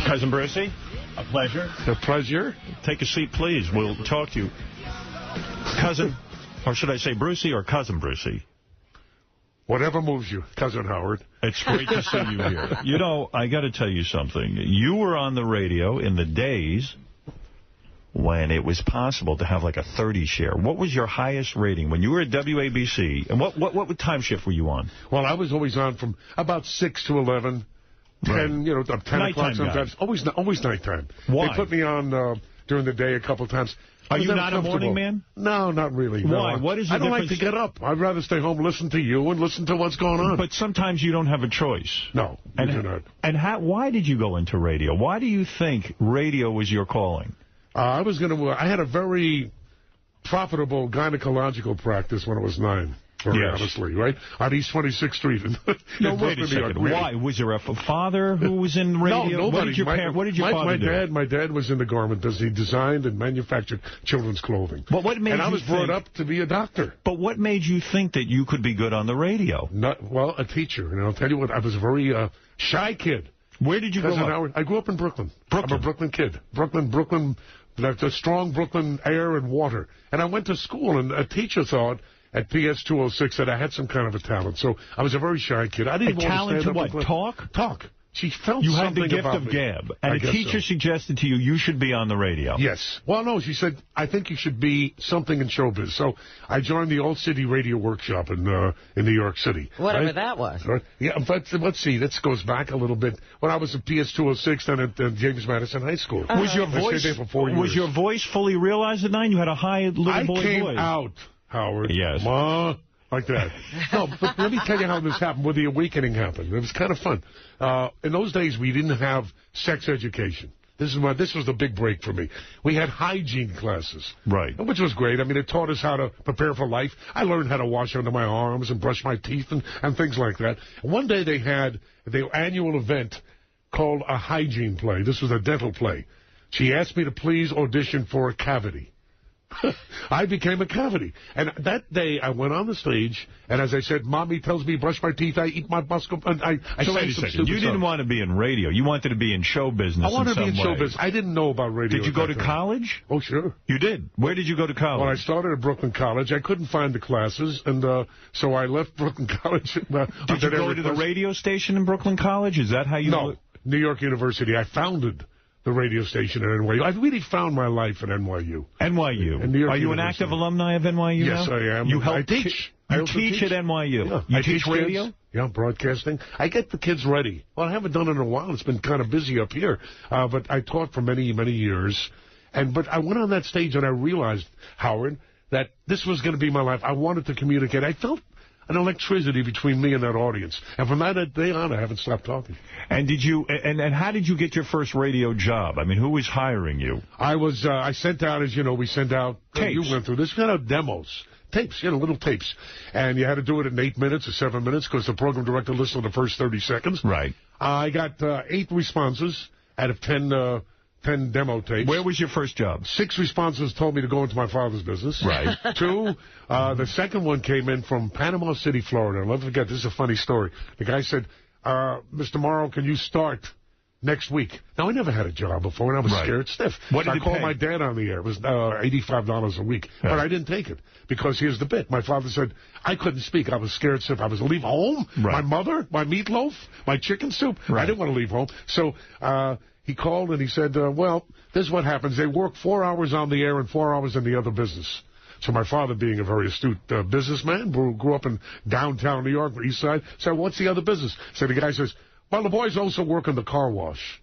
Cousin Brucey? A pleasure. A pleasure. Take a seat, please. We'll talk to you. Cousin, or should I say Brucey or Cousin Brucey? Whatever moves you, Cousin Howard. It's great to see you here. You know, I got to tell you something. You were on the radio in the days when it was possible to have like a 30 share. What was your highest rating when you were at WABC? And what time shift were you on? Well, I was always on from about 6 to 11. 10, you know, 10 o'clock sometimes. Always nighttime. Why? They put me on during the day a couple of times. Are you not a morning man? No, not really. Why? No. What is the difference? I don't like to get up. I'd rather stay home, listen to you, and listen to what's going on. But sometimes you don't have a choice. No, you do not. And why did you go into radio? Why do you think radio was your calling? I had a very profitable gynecological practice when I was 9. Honestly, right? On East 26th Street. No, wait a second. Why? Was there a father who was in radio? No, nobody. What did your father do? My dad was in the garment business. He designed and manufactured children's clothing. But what made and I was brought up to be a doctor. But what made you think that you could be good on the radio? Well, a teacher. And I'll tell you what, I was a very shy kid. Where did you grow up? I grew up in Brooklyn. I'm a Brooklyn kid. Brooklyn, the strong Brooklyn air and water. And I went to school, and a teacher thought at PS 206 that I had some kind of a talent. So I was a very shy kid. I didn't want to talent stand to up what? Talk? Talk. She felt you something had the gift about of me. gab. And I a teacher suggested to you, you should be on the radio. Yes. Well, no, she said, I think you should be something in showbiz. So I joined the Old City Radio Workshop in New York City. Whatever that was. Right? Yeah, but let's see. This goes back a little bit. When I was at PS 206 and at James Madison High School. Was your voice there for 4 years. Was your voice fully realized at 9? You had a high little boy voice. I came out, Howard. Yes. Ma. Like that. No, but let me tell you how this happened, where the awakening happened. It was kind of fun. In those days, we didn't have sex education. This was the big break for me. We had hygiene classes. Right. Which was great. I mean, it taught us how to prepare for life. I learned how to wash under my arms and brush my teeth and things like that. And one day they had the annual event called a hygiene play. This was a dental play. She asked me to please audition for a cavity. I became a cavity. And that day, I went on the stage, and as I said, Mommy tells me brush my teeth, I eat my muscle, and I so wait a second. You didn't want to be in radio. You wanted to be in show business. I wanted to be in show business. I didn't know about radio. Did you go to college? Oh, sure. You did? Where did you go to college? Well, I started at Brooklyn College. I couldn't find the classes, and so I left Brooklyn College. Did you go to the radio station in Brooklyn College? Is that how you... No, New York University. I founded the radio station at NYU. I really found my life at NYU. NYU. Are you an active alumni of NYU Yes, now? I am. You help I teach. You teach at NYU. Yeah. You teach radio? Kids. Yeah, broadcasting. I get the kids ready. Well, I haven't done it in a while. It's been kind of busy up here. But I taught for many, many years. But I went on that stage and I realized, Howard, that this was going to be my life. I wanted to communicate. I felt an electricity between me and that audience. And from that day on, I haven't stopped talking. And did you? And how did you get your first radio job? I mean, who was hiring you? I sent out, as you know, we sent out tapes. You went through this kind of demos. Tapes, little tapes. And you had to do it in 8 minutes or 7 minutes because the program director listened to the first 30 seconds. Right. I got 8 responses out of 10 demo tapes. Where was your first job? 6 responses told me to go into my father's business. Right. 2, the second one came in from Panama City, Florida. I'll never forget, this is a funny story. The guy said, Mr. Morrow, can you start next week? Now, I never had a job before, and I was scared stiff. What did I called my dad on the air. It was $85 a week. Yeah. But I didn't take it, because here's the bit. My father said, I couldn't speak. I was scared stiff. I was leave home, my mother, my meatloaf, my chicken soup. I didn't want to leave home. So he called and he said, well, this is what happens. They work 4 hours on the air and 4 hours in the other business. So my father, being a very astute businessman, grew up in downtown New York, East Side, said, what's the other business? So the guy says, well, the boys also work in the car wash.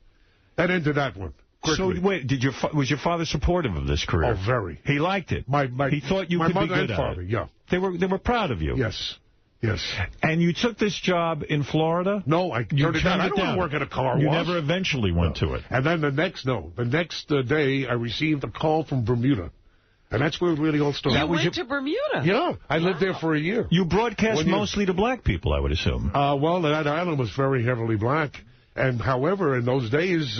That ended that one. Quickly. So, wait, was your father supportive of this career? Oh, very. He liked it? He thought you could be good at it? My mother and father, yeah. They were proud of you? Yes. Yes. And you took this job in Florida? No, I turned it down. I don't want to work at a car wash. You never eventually went to it? And then the next day, I received a call from Bermuda. And that's where it really all started. You went to Bermuda? Yeah, I lived there for a year. You broadcast mostly to black people, I would assume. Well, that island was very heavily black. And however, in those days,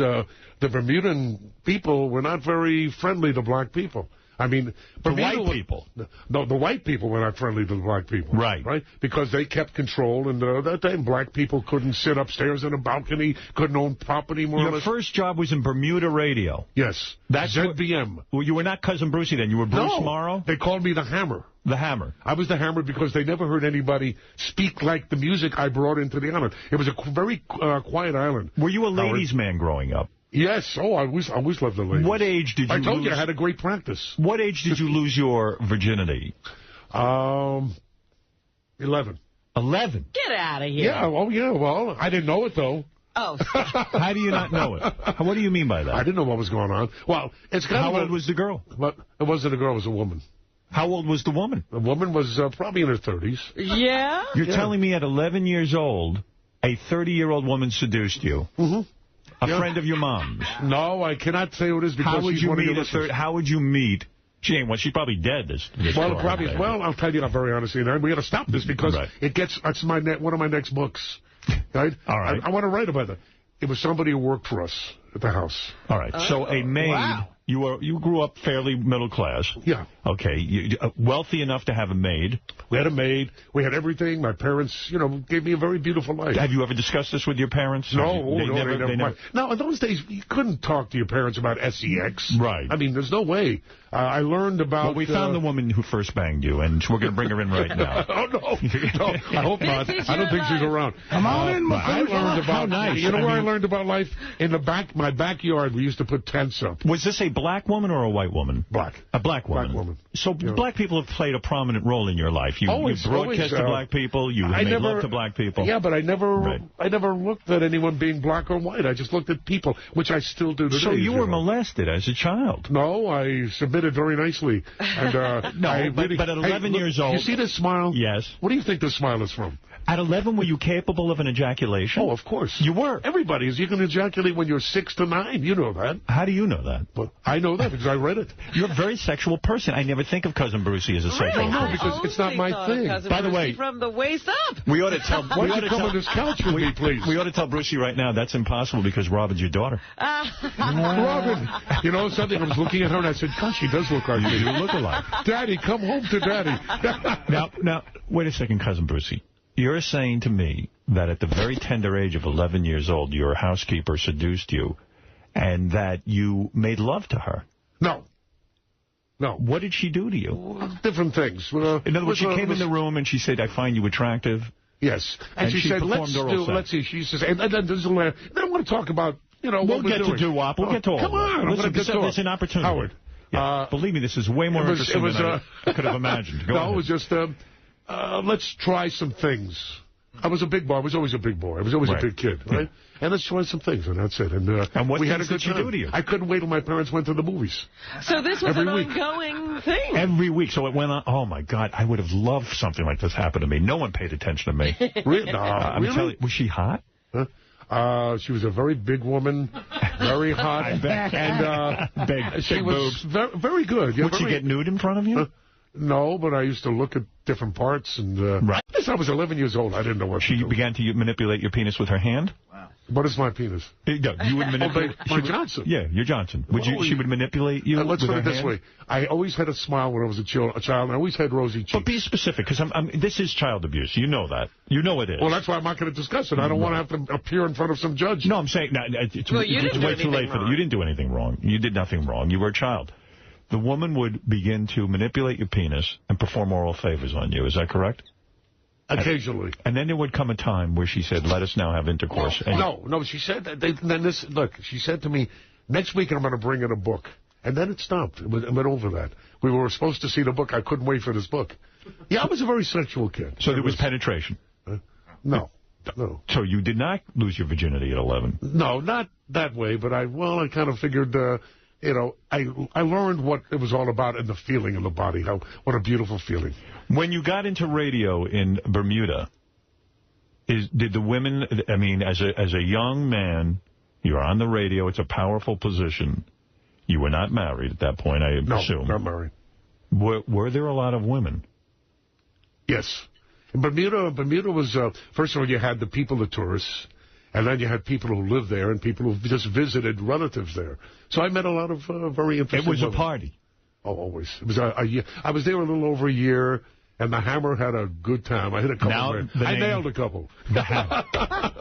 the Bermudan people were not very friendly to black people. I mean, the white people. No, the white people were not friendly to the black people. Right. Right? Because they kept control, and that time black people couldn't sit upstairs in a balcony, couldn't own property more or Your less. first job was in Bermuda Radio. Yes. That's ZBM. Well, you were not Cousin Brucey then. You were Bruce Morrow? They called me the Hammer. The Hammer. I was the Hammer because they never heard anybody speak like the music I brought into the island. It was a very quiet island. Were you a ladies' man growing up? Yes. Oh, I always loved the ladies. What age did you I told lose... you I had a great practice. What age did you lose your virginity? 11. 11? Get out of here. Yeah, well, I didn't know it, though. Oh. How do you not know it? What do you mean by that? I didn't know what was going on. Well, it's kind How of... old was the girl? But it wasn't a girl, it was a woman. How old was the woman? The woman was probably in her 30s. Yeah? You're telling me at 11 years old, a 30-year-old woman seduced you? Mm-hmm. A friend of your mom's? No, I cannot say who it is because she's one of your listeners. How would you meet... She ain't one. She's probably dead. Well, I'll tell you that very honestly. And we got to stop this because it's one of my next books. Right? All right. I want to write about it. It was somebody who worked for us at the house. All right. So a maid. Wow. You grew up fairly middle class. Yeah. Okay. Wealthy enough to have a maid. We had a maid. We had everything. My parents, gave me a very beautiful life. Have you ever discussed this with your parents? No. They never. Now, in those days, you couldn't talk to your parents about sex. Right. I mean, there's no way. I learned about... Well, we found the woman who first banged you, and we're going to bring her in right now. Oh, no. I hope not. I don't think she's around. Come on in, I learned about... Nice. You know where I learned about life? In my backyard, we used to put tents up. Was this a black woman or a white woman? Black. A black woman. Black woman. So black people have played a prominent role in your life. You broadcast to black people. You made love to black people. Yeah, but I never looked at anyone being black or white. I just looked at people, which I still do today. So you were molested as a child? No, I submitted very nicely. And, but at 11 years old... You see this smile? Yes. What do you think this smile is from? At 11, were you capable of an ejaculation? Oh, of course. You were? Everybody is. You can ejaculate when you're 6 to 9. You know that. How do you know that? Well, I know that because I read it. You're a very sexual person. I never think of Cousin Brucey as a sexual person. No, because it's not my thing. By the way... From the waist up. We ought to tell... Why don't you come on this couch with me, please? We ought to tell Brucey right now that's impossible because Robin's your daughter. Robin! You know something? I was looking at her and I said, gosh, she does look like me. You look alike. Daddy, come home to Daddy. Now, wait a second, Cousin Brucey. You're saying to me that at the very tender age of 11 years old, your housekeeper seduced you and that you made love to her? No. What did she do to you? Different things. In other words, she came in the room and she said, I find you attractive. Yes. And she said, let's see. She says, and then I want to talk about, we'll get to doo-wop. We'll get to all Come on. Listen, there's an opportunity. Howard. Yeah, believe me, this is way more interesting than I could have imagined. Go ahead. It was just, let's try some things. I was a big boy. I was always a big boy. I was always a big kid, right? And let's try some things, and that's it. And what we had a did good she do to you? I couldn't wait till my parents went to the movies. So this was an ongoing thing. Every week. So it went on. Oh, my God. I would have loved something like this happen to me. No one paid attention to me. Really? I'm telling you, was she hot? She was a very big woman, very hot. I bet. And she was very good. Would she get nude in front of you? No, but I used to look at different parts. And right. I was 11 years old. I didn't know what she began to manipulate your penis with her hand? Wow. What is my penis? You would manipulate... my Johnson. Yeah, your Johnson. She would manipulate you let's with put her it this hand? way. I always had a smile when I was a child. I always had rosy cheeks. But be specific, because this is child abuse. You know that. You know it is. Well, that's why I'm not going to discuss it. I don't want to have to appear in front of some judge. No, I'm saying it's way too late for that. You didn't do anything wrong. You did nothing wrong. You were a child. The woman would begin to manipulate your penis and perform oral favors on you. Is that correct? Occasionally. And then there would come a time where she said, let us now have intercourse. No, she said, she said to me, next week I'm going to bring in a book. And then it stopped. It went over that. We were supposed to see the book. I couldn't wait for this book. Yeah, I was a very sexual kid. So there was penetration? No. So you did not lose your virginity at 11? No, not that way, but I kind of figured... I learned what it was all about and the feeling in the body. What a beautiful feeling. When you got into radio in Bermuda, did the women, as a young man, you're on the radio, it's a powerful position. You were not married at that point, I assume. No, not married. Were there a lot of women? Yes. In Bermuda was, first of all, you had the people, the tourists. And then you had people who lived there and people who just visited relatives there. So I met a lot of very interesting It was women. a party. Oh, always. It was a year. I was there a little over a year, and the Hammer had a good time. I hit a couple. I nailed a couple. The Hammer.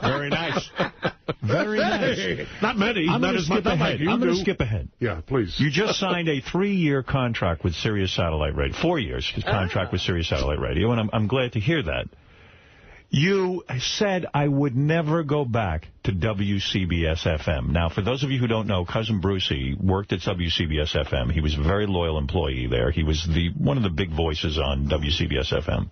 Very nice. Very nice. Hey, not many. I'm not going to as much. skip ahead. I'm going to skip ahead. Yeah, please. You just signed a 3-year contract with Sirius Satellite Radio. 4 years contract with Sirius Satellite Radio, and I'm glad to hear that. You said I would never go back to WCBS-FM. Now, for those of you who don't know, Cousin Brucey worked at WCBS-FM. He was a very loyal employee there. He was one of the big voices on WCBS-FM.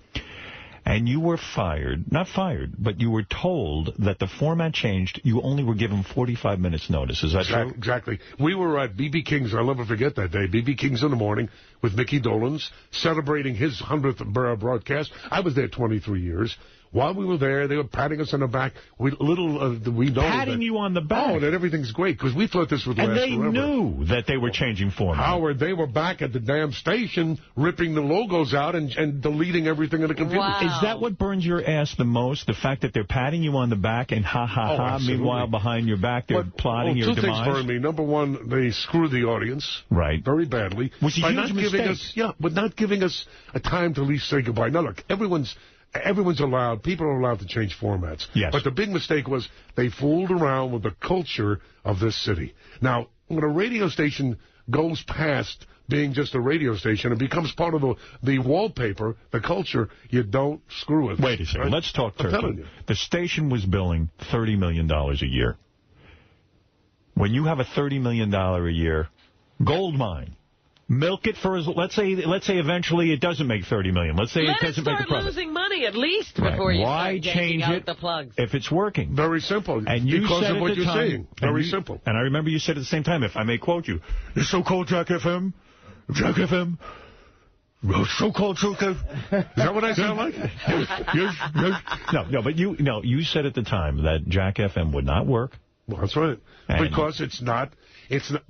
And you were fired, not fired, but you were told that the format changed. You only were given 45 minutes notice. Is that true? Exactly. We were at B.B. King's. I'll never forget that day. B.B. King's in the morning with Mickey Dolenz, celebrating his 100th broadcast. I was there 23 years. While we were there, they were patting us on the back. We know patting you on the back. Oh, that everything's great, because we thought this would last forever. And they knew that they were changing format. Howard, they were back at the damn station ripping the logos out and deleting everything in the computer. Wow. Is that what burns your ass the most? The fact that they're patting you on the back and ha-ha-ha, meanwhile behind your back they're plotting your demise? Two things burn me. Number one, they screw the audience. Right. Very badly. Which is a huge mistake. But not giving us a time to at least say goodbye. Now, look, everyone's allowed, people are allowed to change formats. Yes. But the big mistake was they fooled around with the culture of this city. Now, when a radio station goes past being just a radio station and becomes part of the wallpaper, the culture, you don't screw it. Wait a second. Right? Let's talk I'm telling turkey. you. The station was billing $30 million a year. When you have a $30 million a year gold mine, milk it for, let's say eventually it doesn't make $30 million. Let's say it doesn't make a profit. Let it start losing money at least before you start yanking out the plugs. If it's working? Very simple. And you because said of what you're time, saying. Very simple. And I remember you said at the same time, if I may quote you, the so-called Jack FM, so-called is that what I sound like? yes. No, but you said at the time that Jack FM would not work. Well, that's right. Because it's not.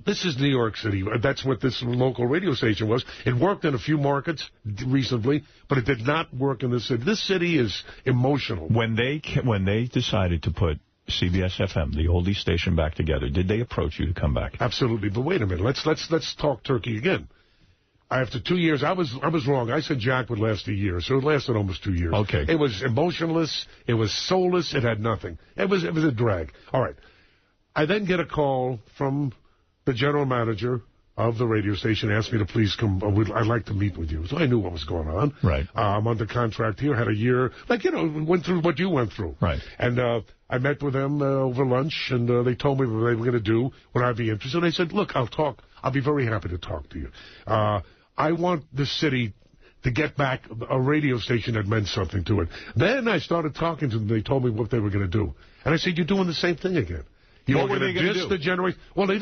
This is New York City. That's what this local radio station was. It worked in a few markets recently, but it did not work in this city. This city is emotional. When they decided to put CBS-FM, the oldie station, back together, did they approach you to come back? Absolutely. But wait a minute. Let's talk turkey again. After 2 years, I was wrong. I said Jack would last a year, so it lasted almost 2 years. Okay. It was emotionless. It was soulless. It had nothing. It was a drag. All right. I then get a call from the general manager of the radio station, asked me to please come. I'd like to meet with you. So I knew what was going on. Right. I'm under contract here. Had a year, went through what you went through. Right. And I met with them over lunch, and they told me what they were going to do, would I be interested. And I said, look, I'll talk. I'll be very happy to talk to you. I want this city to get back a radio station that meant something to it. Then I started talking to them. They told me what they were going to do. And I said, you're doing the same thing again. What were they going to do? The generation. Well, they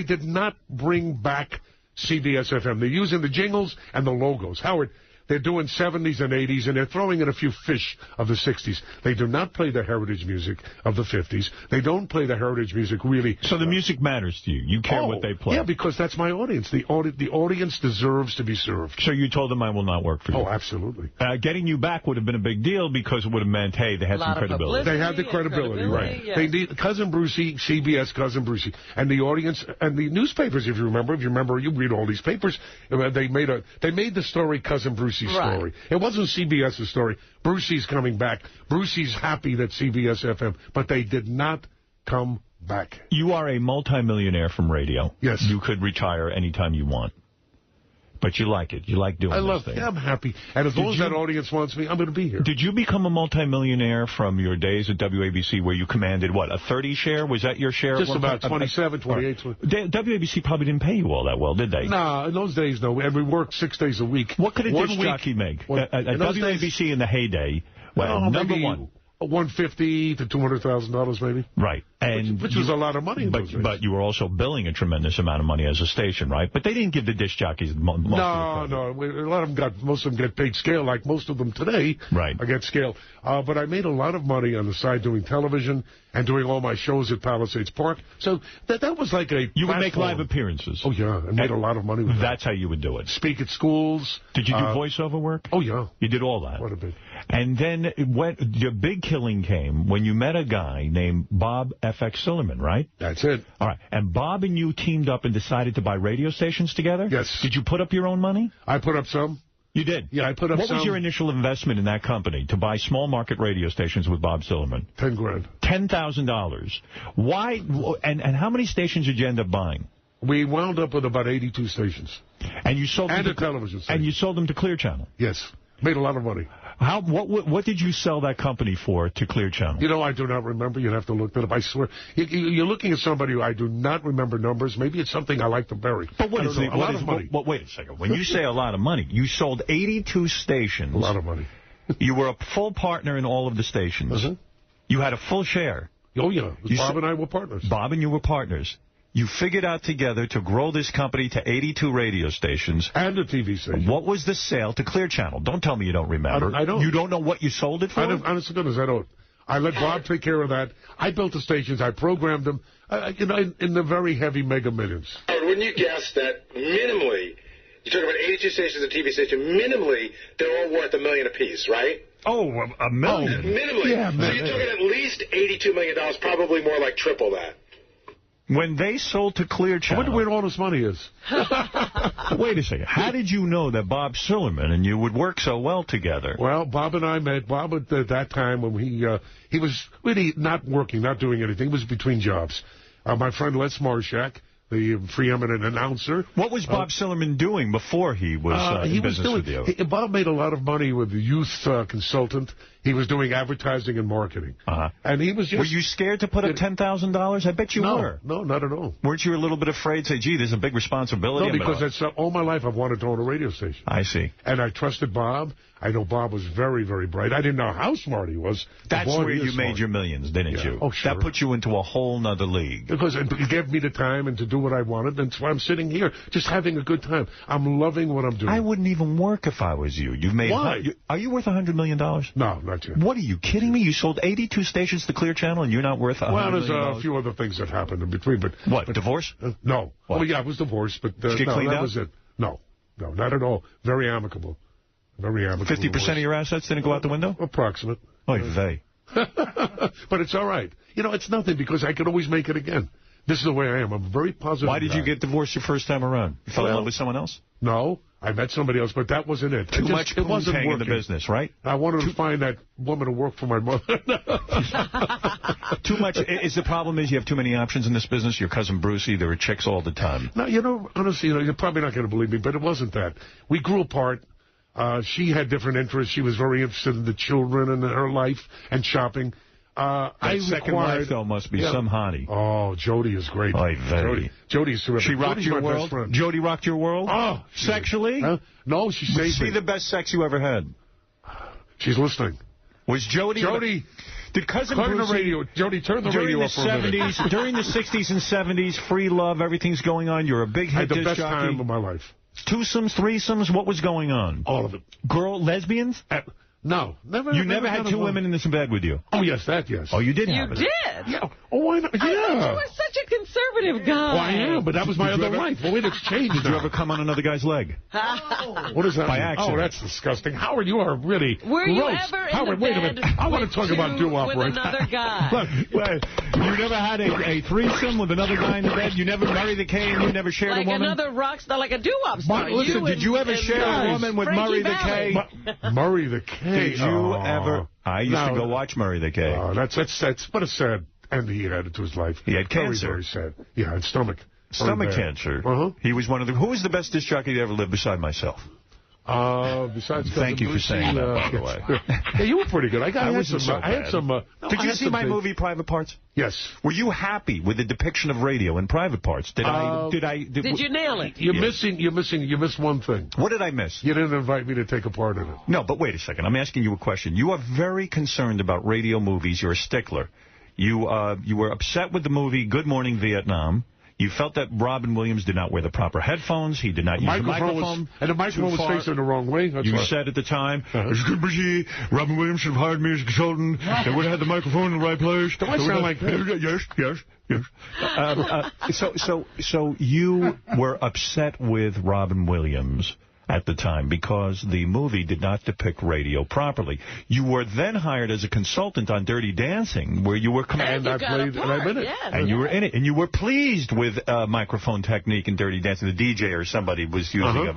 did not bring back CBS-FM. They're using the jingles and the logos. Howard, they're doing 70s and 80s, and they're throwing in a few fish of the 60s. They do not play the heritage music of the 50s. They don't play the heritage music really. So the music matters to you. You care what they play. Yeah, because that's my audience. The audience deserves to be served. So you told them I will not work for you. Oh, absolutely. Getting you back would have been a big deal because it would have meant, hey, they had some credibility. They had the credibility, right. Yes. They need Cousin Brucey, CBS Cousin Brucey. And the audience, and the newspapers, if you remember, you read all these papers, they made the story Cousin Brucey's story. It wasn't CBS's story. Brucey's coming back. Brucey's happy that CBS-FM, but they did not come back. You are a multimillionaire from radio. Yes. You could retire anytime you want. But you like it. You like doing this thing. Yeah, I'm happy. And as long as that audience wants me, I'm going to be here. Did you become a multimillionaire from your days at WABC where you commanded, what, a 30 share? Was that your share? Just about 27, 28. WABC probably didn't pay you all that well, did they? No, in those days, no. And we worked 6 days a week. What could a disc jockey make? At WABC in the heyday, well, number one. $150,000 to $200,000 maybe. Right. Which was a lot of money in those days. But you were also billing a tremendous amount of money as a station, right? But they didn't give the disc jockeys most No. A lot of them most of them get paid scale, like most of them today. Right. I get scale. But I made a lot of money on the side doing television and doing all my shows at Palisades Park. So that was like a You would make platform. live appearances. Oh, yeah. I made a lot of money with that. That's how you would do it. Speak at schools. Did you do voiceover work? Oh, yeah. You did all that? What a bit. And then the big killing came when you met a guy named Bob F.X. Silverman, right? That's it. All right. And Bob and you teamed up and decided to buy radio stations together? Yes. Did you put up your own money? I put up some. You did? Yeah, I put up some. What was your initial investment in that company to buy small market radio stations with Bob Silverman? $10,000. $10,000. Why? And how many stations did you end up buying? We wound up with about 82 stations. And you sold them a television station. And you sold them to Clear Channel? Yes. Made a lot of money. What did you sell that company for to Clear Channel? You know, I do not remember. You'd have to look that up. I swear. You're looking at somebody who I do not remember numbers. Maybe it's something I like to bury. But what is it? A lot of money. Wait a second. When you say a lot of money, you sold 82 stations. A lot of money. You were a full partner in all of the stations. You had a full share. Oh, yeah. Bob and I were partners. Bob and you were partners. You figured out together to grow this company to 82 radio stations. And a TV station. What was the sale to Clear Channel? Don't tell me you don't remember. I don't. You don't know what you sold it for? Honest to goodness, I don't. I let Bob take care of that. I built the stations. I programmed them, in the very heavy mega millions. Wouldn't you guess that minimally, you're talking about 82 stations and TV station, minimally, they're all worth $1 million apiece, right? Oh, $1 million? Minimally. Yeah, so you're talking at least $82 million, probably more like triple that. When they sold to Clear Channel... I wonder where all this money is. Wait a second. How did you know that Bob Silverman and you would work so well together? Well, Bob and I met. Bob at that time when he was really not working, not doing anything. He was between jobs. My friend Les Marshak, the preeminent announcer. What was Bob Silverman doing before he was in business with you? Bob made a lot of money with the youth consultant. He was doing advertising and marketing. And he was just... Were you scared to put up $10,000? I bet you were. No, not at all. Weren't you a little bit afraid? Say, gee, there's a big responsibility. No, because that's all my life I've wanted to own a radio station. I see. And I trusted Bob. I know Bob was very, very bright. I didn't know how smart he was. That's where you made your millions, didn't you? Oh, sure. That put you into a whole nother league. Because he gave me the time and to do what I wanted. And that's why I'm sitting here, just having a good time. I'm loving what I'm doing. I wouldn't even work if I was you. You've made. Why? Are you worth $100 million? No, not yet. What are you kidding me? You sold 82 stations to Clear Channel and you're not worth $100 million? Well, there's a few other things that happened in between. But what, divorce? No. What? Oh, yeah, I was divorced. But Did you get cleaned that out? was it. No, not at all. Very amicable. Very amicable. 50% of your assets didn't go out the window? Approximate. Oy vey. But it's all right. You know, it's nothing because I could always make it again. This is the way I am. I'm a very positive Why did guy. you get divorced your first time around? You fell in love with someone else? No. I met somebody else, but that wasn't it. Too much it wasn't in the working. business, right? I wanted to find that woman to work for my mother. Too much. The problem is you have too many options in this business. Your cousin Brucey, there were chicks all the time. No, honestly, you're probably not going to believe me, but it wasn't that. We grew apart. She had different interests. She was very interested in the children and her life and shopping. That second wife, though, must be some hottie. Oh, Jody is great. Jody's terrific. She rocked your world? Jody rocked your world? Oh. Sexually? No, she saved me. Was she the best sex you ever had? She's listening. Was Jody... Did Cousin Brucey... Jody, turn the radio off for a minute. During the 60s and 70s, free love, everything's going on. You're a big hit disc jockey. I had the best time of my life. Twosomes, threesomes, what was going on? All of it. Lesbians? No, never. You never had two women in this bed with you? Oh, yes, yes. Oh, you did have it? You did? Yeah. Oh, why not? Yeah. I thought you were such a conservative guy. Oh, I am, but that was my other life. Well, it's changed. Did you ever come on another guy's leg? What is that? By accident. Oh, that's disgusting. Howard, you are really Were gross. you ever in Howard, the wait a bed minute. I want to talk about doo-wop with right another guy? Look, you never had a threesome with another guy in the bed? You never Murray the K and you never shared like a woman? Like another rock star, like a doo-wop star. Listen, did you ever share a woman with Murray the K? Murray the K. Did you ever... I used to go watch Murray the K. That's what a sad ending he had to his life. He had cancer. Very, very sad. Yeah, and stomach cancer. He was one of the... Who was the best disc jockey to ever live beside myself? Besides Thank you for saying that, by the way. Yeah, you were pretty good. I had some... Did you see my movie, Private Parts? Yes. Were you happy with the depiction of radio in Private Parts? Did you nail it? You missed one thing. What did I miss? You didn't invite me to take a part in it. No, but wait a second. I'm asking you a question. You are very concerned about radio movies. You're a stickler. You were upset with the movie Good Morning Vietnam. You felt that Robin Williams did not wear the proper headphones. He did not use the microphone. And the microphone was facing the wrong way. You said at the time, Robin Williams should have hired me as a consultant. They would have had the microphone in the right place. Do I sound like Yes. So you were upset with Robin Williams at the time because the movie did not depict radio properly. You were then hired as a consultant on Dirty Dancing, where you were and I've been it. And you were in it, and you were pleased with microphone technique in Dirty Dancing. The DJ or somebody was using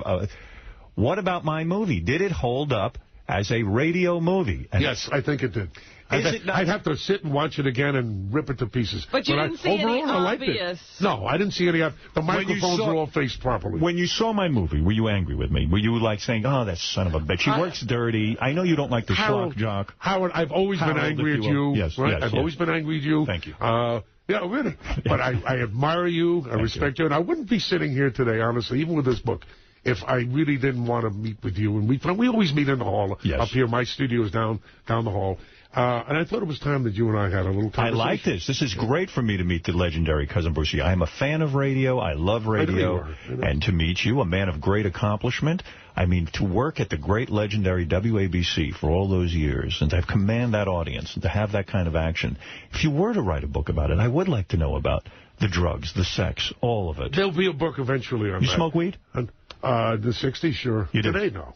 What about my movie? Did it hold up as a radio movie? And yes, I think it did. I'd have to sit and watch it again and rip it to pieces. But you didn't see any obvious... No, I didn't see any... The microphones were all faced properly. When you saw my movie, were you angry with me? Were you like saying, oh, that son of a bitch, he works dirty. I know you don't like the schlock jock. Howard, I've always been angry at you. Yes, right? yes, I've always been angry at you. Thank you. Yeah, really. But I admire you. I respect you. And I wouldn't be sitting here today, honestly, even with this book, if I really didn't want to meet with you. And we always meet in the hall up here. My studio is down the hall. And I thought it was time that you and I had a little conversation. I like this. This is great for me to meet the legendary Cousin Brucey. I am a fan of radio. I love radio. And to meet you, a man of great accomplishment. I mean, to work at the great legendary WABC for all those years and to command that audience and to have that kind of action. If you were to write a book about it, I would like to know about the drugs, the sex, all of it. There'll be a book eventually on that. You smoke weed? The 60s, sure. You did? Today, no.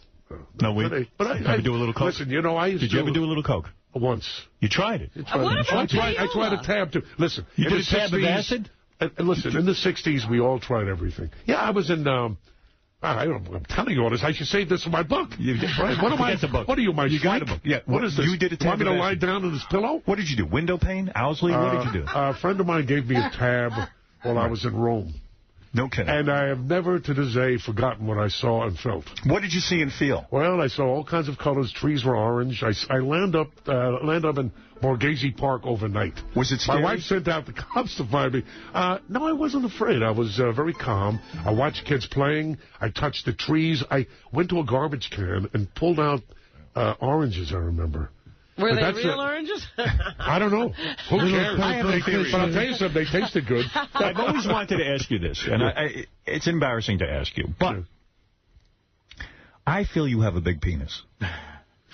No weed? Today. But I do a little coke? Listen, you know, I used Did you ever do a little coke? Once. You tried it? I tried a tab, too. Listen. You did a tab of acid? Listen, in the 60s, we all tried everything. Yeah, I was in... I'm telling you all this. I should save this for my book. Right? What am I? What are you, my got a book. Yeah. What is this? You did a tab. Want me to lie down on this pillow? What did you do? Window pane? Owsley? What did you do? A friend of mine gave me a tab while I was in Rome. No kidding. And I have never to this day forgotten what I saw and felt. What did you see and feel? Well, I saw all kinds of colors. Trees were orange. I land up in Borghese Park overnight. Was it scary? My wife sent out the cops to find me. No, I wasn't afraid. I was very calm. I watched kids playing. I touched the trees. I went to a garbage can and pulled out oranges, I remember. Were they real oranges? I don't know. Who cares? I have a theory. But I'll tell you something, they tasted good. I've always wanted to ask you this, and it's embarrassing to ask you, but I feel you have a big penis.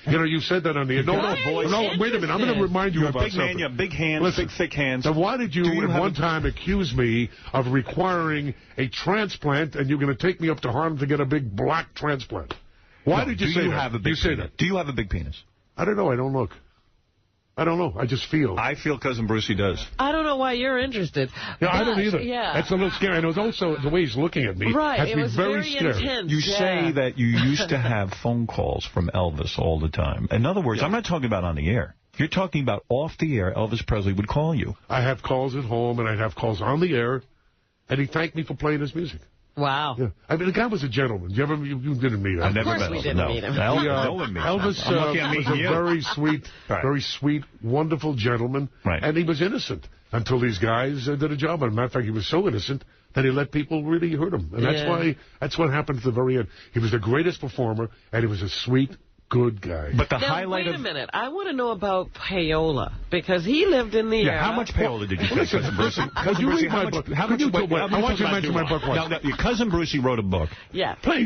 You know, you said that on the... No, wait a minute. I'm going to remind you about big something. Man, you have big hands, big thick hands. So why did you at one time accuse me of requiring a transplant, and you're going to take me up to Harlem to get a big black transplant? Why did you say that? Do you have a big penis? Do you have a big penis? I don't know. I don't look. I don't know. I just feel. I feel Cousin Brucey does. I don't know why you're interested. Yeah, I don't either. Yeah. That's a little scary. And it was also the way he's looking at me. Right. Has it me was very intense. You say that you used to have phone calls from Elvis all the time. In other words, I'm not talking about on the air. You're talking about off the air. Elvis Presley would call you. I have calls at home, and I'd have calls on the air, and he thanked me for playing his music. Wow. Yeah. I mean, the guy was a gentleman. You didn't meet him. I never met him. We didn't meet him. Elvis was a very sweet, wonderful gentleman, and he was innocent until these guys did a job. As a matter of fact, he was so innocent that he let people really hurt him. And that's what happened at the very end. He was the greatest performer, and he was a sweet, good guy. But the now, highlight wait a minute. I want to know about payola, because he lived in the era. How much payola did you take, Cousin Brucey? Could you read my book? I want you to mention my book once. Now, your Cousin Brucey wrote a book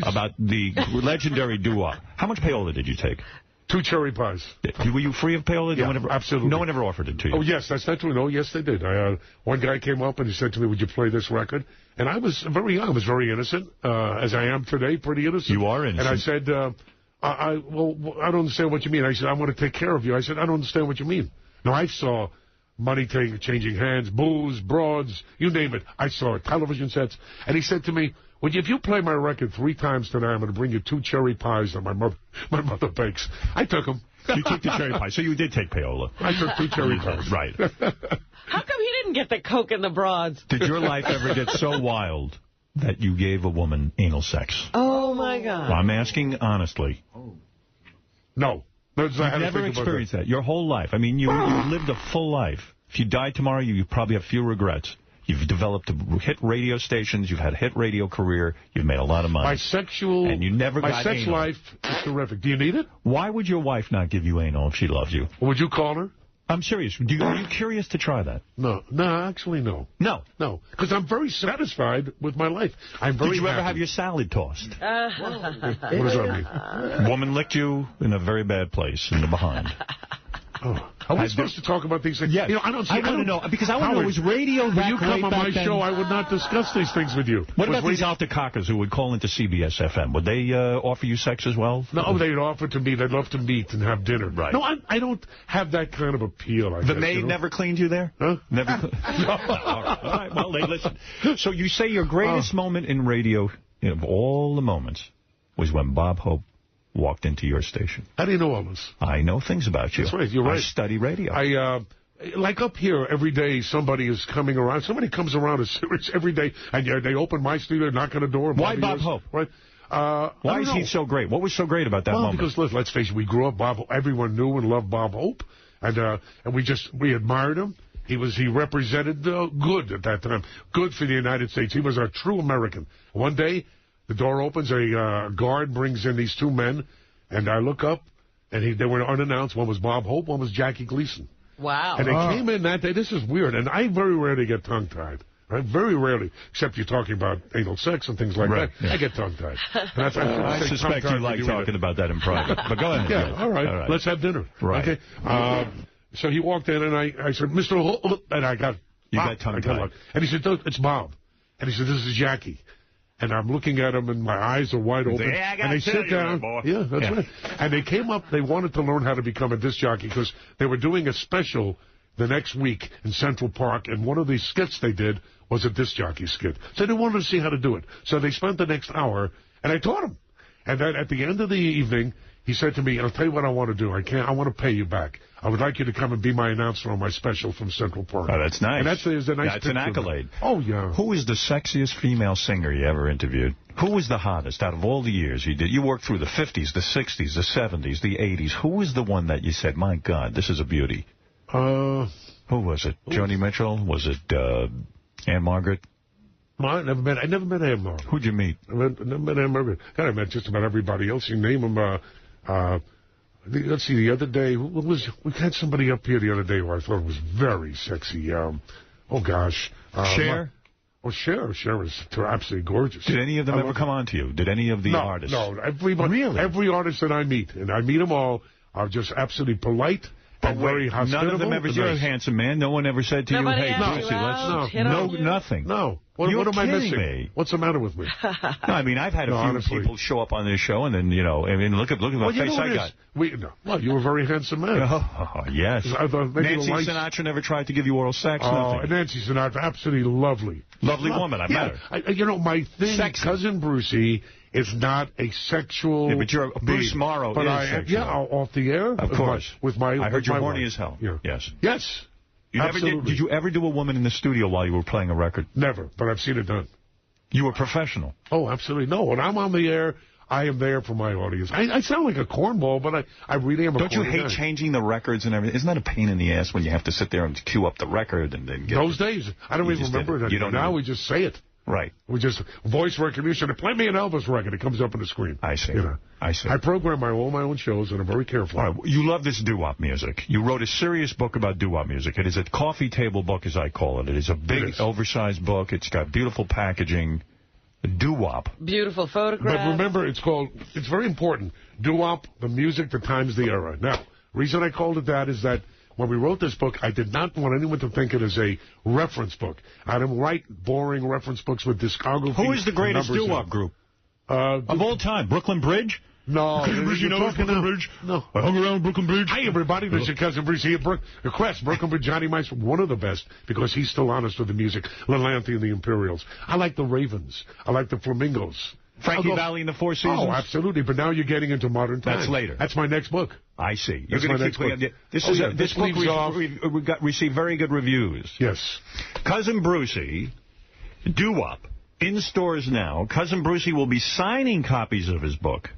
about the legendary doo-wop. How much payola did you take? 2 cherry pies. Were you free of payola? Yeah, absolutely. No one ever offered it to you? Oh, yes, that's not true. No, yes, they did. One guy came up and he said to me, would you play this record? And I was very young. I was very innocent, as I am today, pretty innocent. You are innocent. And I said... I don't understand what you mean. I said, I want to take care of you. I said, I don't understand what you mean. Now, I saw money changing hands, booze, broads, you name it. I saw it, television sets. And he said to me, well, if you play my record 3 times tonight, I'm going to bring you 2 cherry pies that my mother bakes. I took them. You took the cherry pie. So you did take payola. I took 2 cherry pies. Right. How come he didn't get the coke and the broads? Did your life ever get so wild that you gave a woman anal sex? Oh, my God. Well, I'm asking honestly. No. You've never experienced that your whole life. I mean, you lived a full life. If you died tomorrow, you probably have few regrets. You've developed hit radio stations. You've had a hit radio career. You've made a lot of money. And you never got anal. My sex life is terrific. Do you need it? Why would your wife not give you anal if she loves you? Would you call her? I'm serious. Are you curious to try that? No, actually, no. No? No, because I'm very satisfied with my life. I'm very Did you ever happy. have your salad tossed? What does that mean? Woman licked you in a very bad place in the behind. Oh. Are we supposed to talk about these things? Yes. You know, I want to know, because I want to know, was radio that When you come great on back my then? show, I would not discuss these things with you. What about these Altacockers who would call into CBS FM? Would they offer you sex as well? No, they'd offer to meet. They'd love to meet and have dinner. Right. No, I don't have that kind of appeal, I guess. The maid never cleaned you there? Huh? Never. All right. Well, listen. So you say your greatest moment in radio, of all the moments, was when Bob Hope walked into your station. How do you know all this? I know things about you. That's right. You're right. I study radio. Like up here, every day somebody is coming around. Somebody comes around a series every day, and they open my studio, knock on the door. Why Bob Hope? Right. Why is he so great? What was so great about that moment? Because let's face it, we grew up. Everyone knew and loved Bob Hope, and we admired him. He represented good at that time, good for the United States. He was a true American. One day, the door opens, a guard brings in these two men, and I look up, and they were unannounced. One was Bob Hope, one was Jackie Gleason. Wow. And they came in that day. This is weird, and I very rarely get tongue-tied. Right? Very rarely, except you're talking about anal sex and things like that. Yeah. I get tongue-tied. I suspect you like talking about that in private. But go ahead. Yeah, all right. Let's have dinner. Right. Okay. So he walked in, and I said, Mr. Hope, and I got... You got tongue-tied. And he said, it's Bob. And he said, this is Jackie. And I'm looking at him, and my eyes are wide open. And they sit down. Yeah, that's right. And they came up. They wanted to learn how to become a disc jockey because they were doing a special the next week in Central Park, and one of the skits they did was a disc jockey skit. So they wanted to see how to do it. So they spent the next hour, and I taught them. And then at the end of the evening, he said to me, I'll tell you what I want to do. I want to pay you back. I would like you to come and be my announcer on my special from Central Park. Oh, that's nice. And that's a nice That's an accolade. Oh, yeah. Who is the sexiest female singer you ever interviewed? Who was the hottest out of all the years you did? You worked through the 50s, the 60s, the 70s, the 80s. Who was the one that you said, my God, this is a beauty? Who was it? Joni Mitchell? Was it Anne Margaret? I never met Anne Margaret. Who'd you meet? I never met Anne Margaret. God, I met just about everybody else. You name them. Let's see, the other day, we had somebody up here the other day who I thought was very sexy. Oh, gosh. Cher? Cher is absolutely gorgeous. Did any of them ever come on to you? Did any of the artists? No, every artist that I meet, and I meet them all, are just absolutely polite. But very hospitable. None of them ever. You're a handsome man. No one ever said to you, "Hey, Brucey, let's." Nothing. No. What am I missing? Me. What's the matter with me? No, I mean, I've had a few people show up on this show, and then look at my face I got. Well, you were a very handsome man. Oh, yes. Nancy Sinatra never tried to give you oral sex. Nothing. Nancy Sinatra, absolutely lovely. Lovely woman. I met her. My thing, sexy. Cousin Brucey is not a sexual. Yeah, but you're Bruce Morrow. But sexual. Off the air. Of course. I heard you're horny wife. as hell. Yeah. Yes. Yes. Did you ever do a woman in the studio while you were playing a record? Never, but I've seen it done. You were professional. Oh, absolutely. No, when I'm on the air, I am there for my audience. I sound like a cornball, but I really am a Don't you hate changing the records and everything? Isn't that a pain in the ass when you have to sit there and cue up the record and then get Those days, I don't even remember it. Now we just say it. Right. We just voice recognition. Play me an Elvis record. It comes up on the screen. I see. I see. I program all my own shows, and I'm very careful. All right. You love this doo-wop music. You wrote a serious book about doo-wop music. It is a coffee table book, as I call it. It is a big, oversized book. It's got beautiful packaging. Doo-wop. Beautiful photographs. But remember, it's very important. Doo-wop, the music that times the era. Now, the reason I called it that is that when we wrote this book, I did not want anyone to think it as a reference book. I didn't write boring reference books with discography. Who is the greatest doo-wop group? Of all time? Brooklyn Bridge? No. You know Brooklyn Bridge? No. I hung around Brooklyn Bridge. Hi, everybody. This is your cousin Bruce here. Brooklyn Bridge, Johnny Mice, one of the best, because he's still honest with the music. Lalanthi and the Imperials. I like the Ravens. I like the Flamingos. Frankie Valli and the Four Seasons? Oh, absolutely. But now you're getting into modern times. That's later. That's my next book. I see. That's my next book. This book received very good reviews. Yes. Cousin Brucey, doo-wop, in stores now. Cousin Brucey will be signing copies of his book.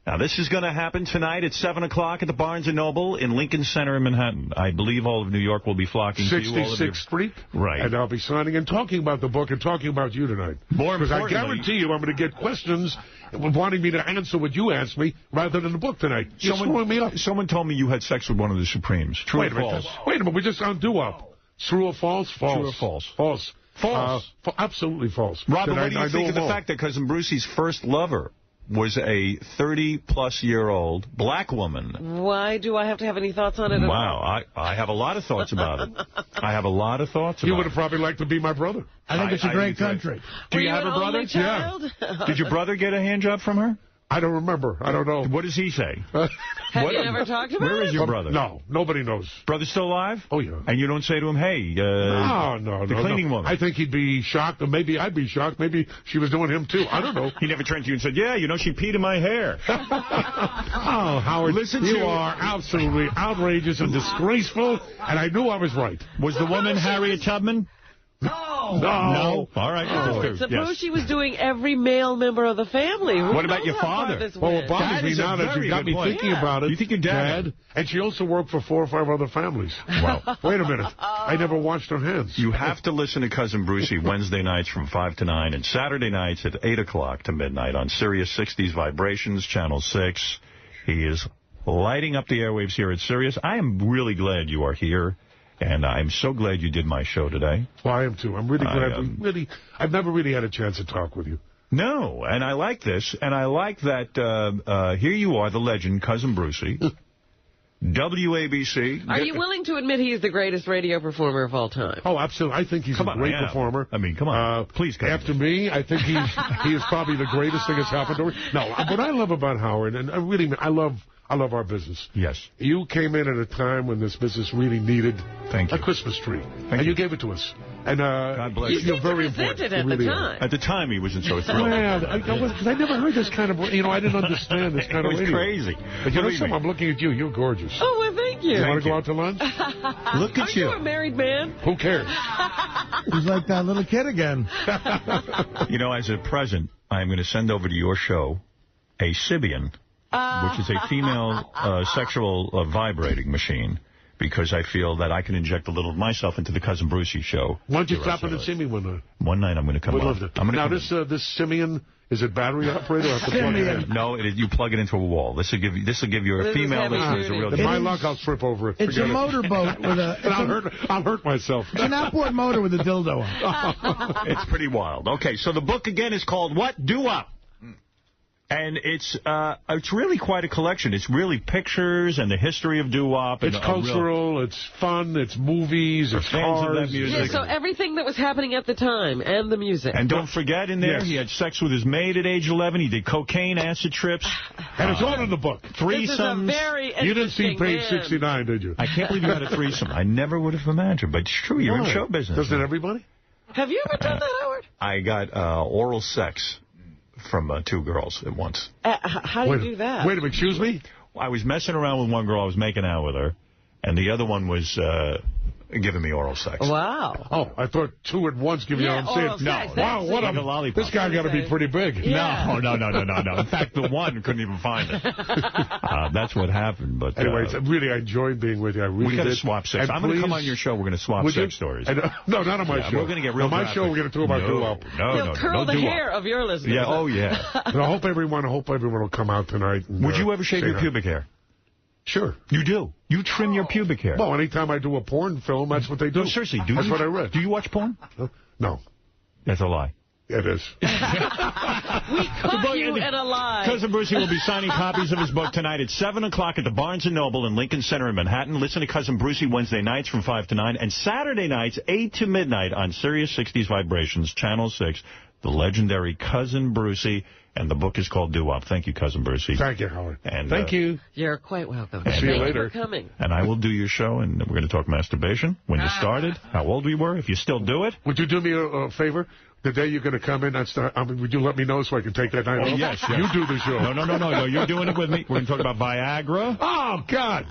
Now, this is going to happen tonight at 7 o'clock at the Barnes & Noble in Lincoln Center in Manhattan. I believe all of New York will be flocking to you. 66th Street. Right. And I'll be signing and talking about the book and talking about you tonight. More because importantly, I guarantee you I'm going to get questions wanting me to answer what you asked me rather than the book tonight. You're screwing me up. Someone told me you had sex with one of the Supremes. True or false? Wait a minute. We're just on doo-wop. True or false? False. True or false? False. False. Absolutely false. Robert, what do you think of the fact that Cousin Brucey's first lover was a 30-plus-year-old black woman? Why do I have to have any thoughts on it at all? Wow, I have a lot of thoughts about it. I have a lot of thoughts about it. You would have probably liked to be my brother. I think it's a great country. Do you have a brother? Yeah. Did your brother get a handjob from her? I don't remember. I don't know. What does he say? Have you never talked about it? Where is your brother? No, nobody knows. Brother still alive? Oh, yeah. And you don't say to him, hey, no, the cleaning woman. I think he'd be shocked, or maybe I'd be shocked. Maybe she was doing him, too. I don't know. He never turned to you and said, yeah, you know, she peed in my hair. Oh, Howard, you are absolutely outrageous and disgraceful, and I knew I was right. Was the woman Harriet Tubman? No. All right. Suppose she was doing every male member of the family. What about your father? Well, it bothers me now that you got me thinking about it. You think your dad? And she also worked for 4 or 5 other families. Wow. Wait a minute. I never washed her hands. You have to listen to Cousin Brucey Wednesday nights from 5 to 9 and Saturday nights at 8 o'clock to midnight on Sirius 60's Vibrations, Channel 6. He is lighting up the airwaves here at Sirius. I am really glad you are here. And I'm so glad you did my show today. Well, I am, too. I'm really glad. I've never really had a chance to talk with you. No, and I like this. And I like that here you are, the legend, Cousin Brucey, WABC. Are you willing to admit he is the greatest radio performer of all time? Oh, absolutely. I think he's a great performer. I mean, come on. Please come. After me, I think he is probably the greatest thing that's happened to me. No, what I love about Howard, and I love our business. Yes. You came in at a time when this business really needed a Christmas tree. And you gave it to us. And God bless you. You're very important. At the time. At the time, he wasn't so thrilled. Yeah, because I never heard this kind of, I didn't understand this kind of radio. It was crazy. But you know something? I'm looking at you. You're gorgeous. Oh, well, thank you. You want to go out to lunch? Look at you. Are you a married man? Who cares? He's like that little kid again. You know, as a present, I'm going to send over to your show a Sybian, which is a female sexual vibrating machine, because I feel that I can inject a little of myself into the Cousin Brucey show. Why don't you stop in and see me one night? One night I'm going to come on. Now, this Simeon, is it battery operated or have to plug it in? No, you plug it into a wall. This will give your female listeners a real... In my luck, I'll trip over it. It's a motorboat with a... I'll hurt myself. It's an outboard motor with a dildo on. It's pretty wild. Okay, so the book again is called What? Doo-Wop. And it's really quite a collection. It's really pictures and the history of doo-wop. It's cultural, it's fun, it's movies, it's fans of that music. Yeah, so everything that was happening at the time and the music. And don't forget in there, he had sex with his maid at age 11. He did cocaine, acid trips. And it's all in the book. Threesomes. This is a very you didn't see page man. 69, did you? I can't believe you had a threesome. I never would have imagined, but it's true. You're in show business. Doesn't everybody? Have you ever done that, Howard? I got oral sex from 2 girls at once. How do you do that? Wait a minute, excuse me? I was messing around with one girl. I was making out with her, and the other one was giving me oral sex. Wow. Oh, I thought 2 at once give you oral sex. No. Wow, what a lollipop. This guy got to be pretty big. Yeah. No. In fact, the one couldn't even find it. That's what happened. But anyways, really, I enjoyed being with you. I really we got to did. swap sex. And I'm going to come on your show. We're going to swap sex stories. No, not on my show. We're going to get real on my show, we're going to talk about doo-wop. You'll curl the hair of your listeners. Yeah, oh, yeah. And I hope everyone will come out tonight. And, would you ever shave your pubic hair? Sure. You do? You trim your pubic hair? Well, anytime I do a porn film, that's what they do. No, seriously. That's what I read. Do you watch porn? No. That's a lie. It is. We caught you in a lie. Cousin Brucey will be signing copies of his book tonight at 7 o'clock at the Barnes & Noble in Lincoln Center in Manhattan. Listen to Cousin Brucey Wednesday nights from 5 to 9 and Saturday nights 8 to midnight on Sirius 60's Vibrations, Channel 6. The legendary Cousin Brucey. And the book is called Doo-Wop. Thank you, Cousin Brucey. Thank you, Howard. And, thank you. You're quite welcome. See you later. Thank you for coming. And I will do your show, and we're going to talk masturbation, when you started, how old we were, if you still do it. Would you do me a favor? The day you're going to come in, would you let me know so I can take that night off? Yes. You do the show. No. You're doing it with me. We're going to talk about Viagra. Oh, God.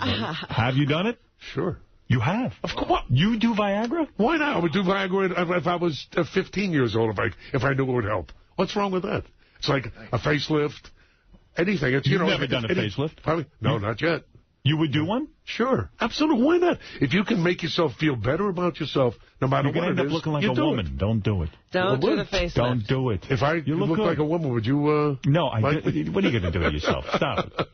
Have you done it? Sure. You have? Of course. You do Viagra? Why not? I would do Viagra if I was 15 years old, if I knew it would help. What's wrong with that? It's like a facelift, anything. It's, You've never done a facelift? Probably. No, not yet. You would do one? Sure. Absolutely. Why not? If you can make yourself feel better about yourself, no matter You're what going to it end is, up looking like you a do woman. it. Don't do it. Don't do the facelift. Don't do it. If I look like a woman, would you... No, what are you going to do to yourself? Stop it.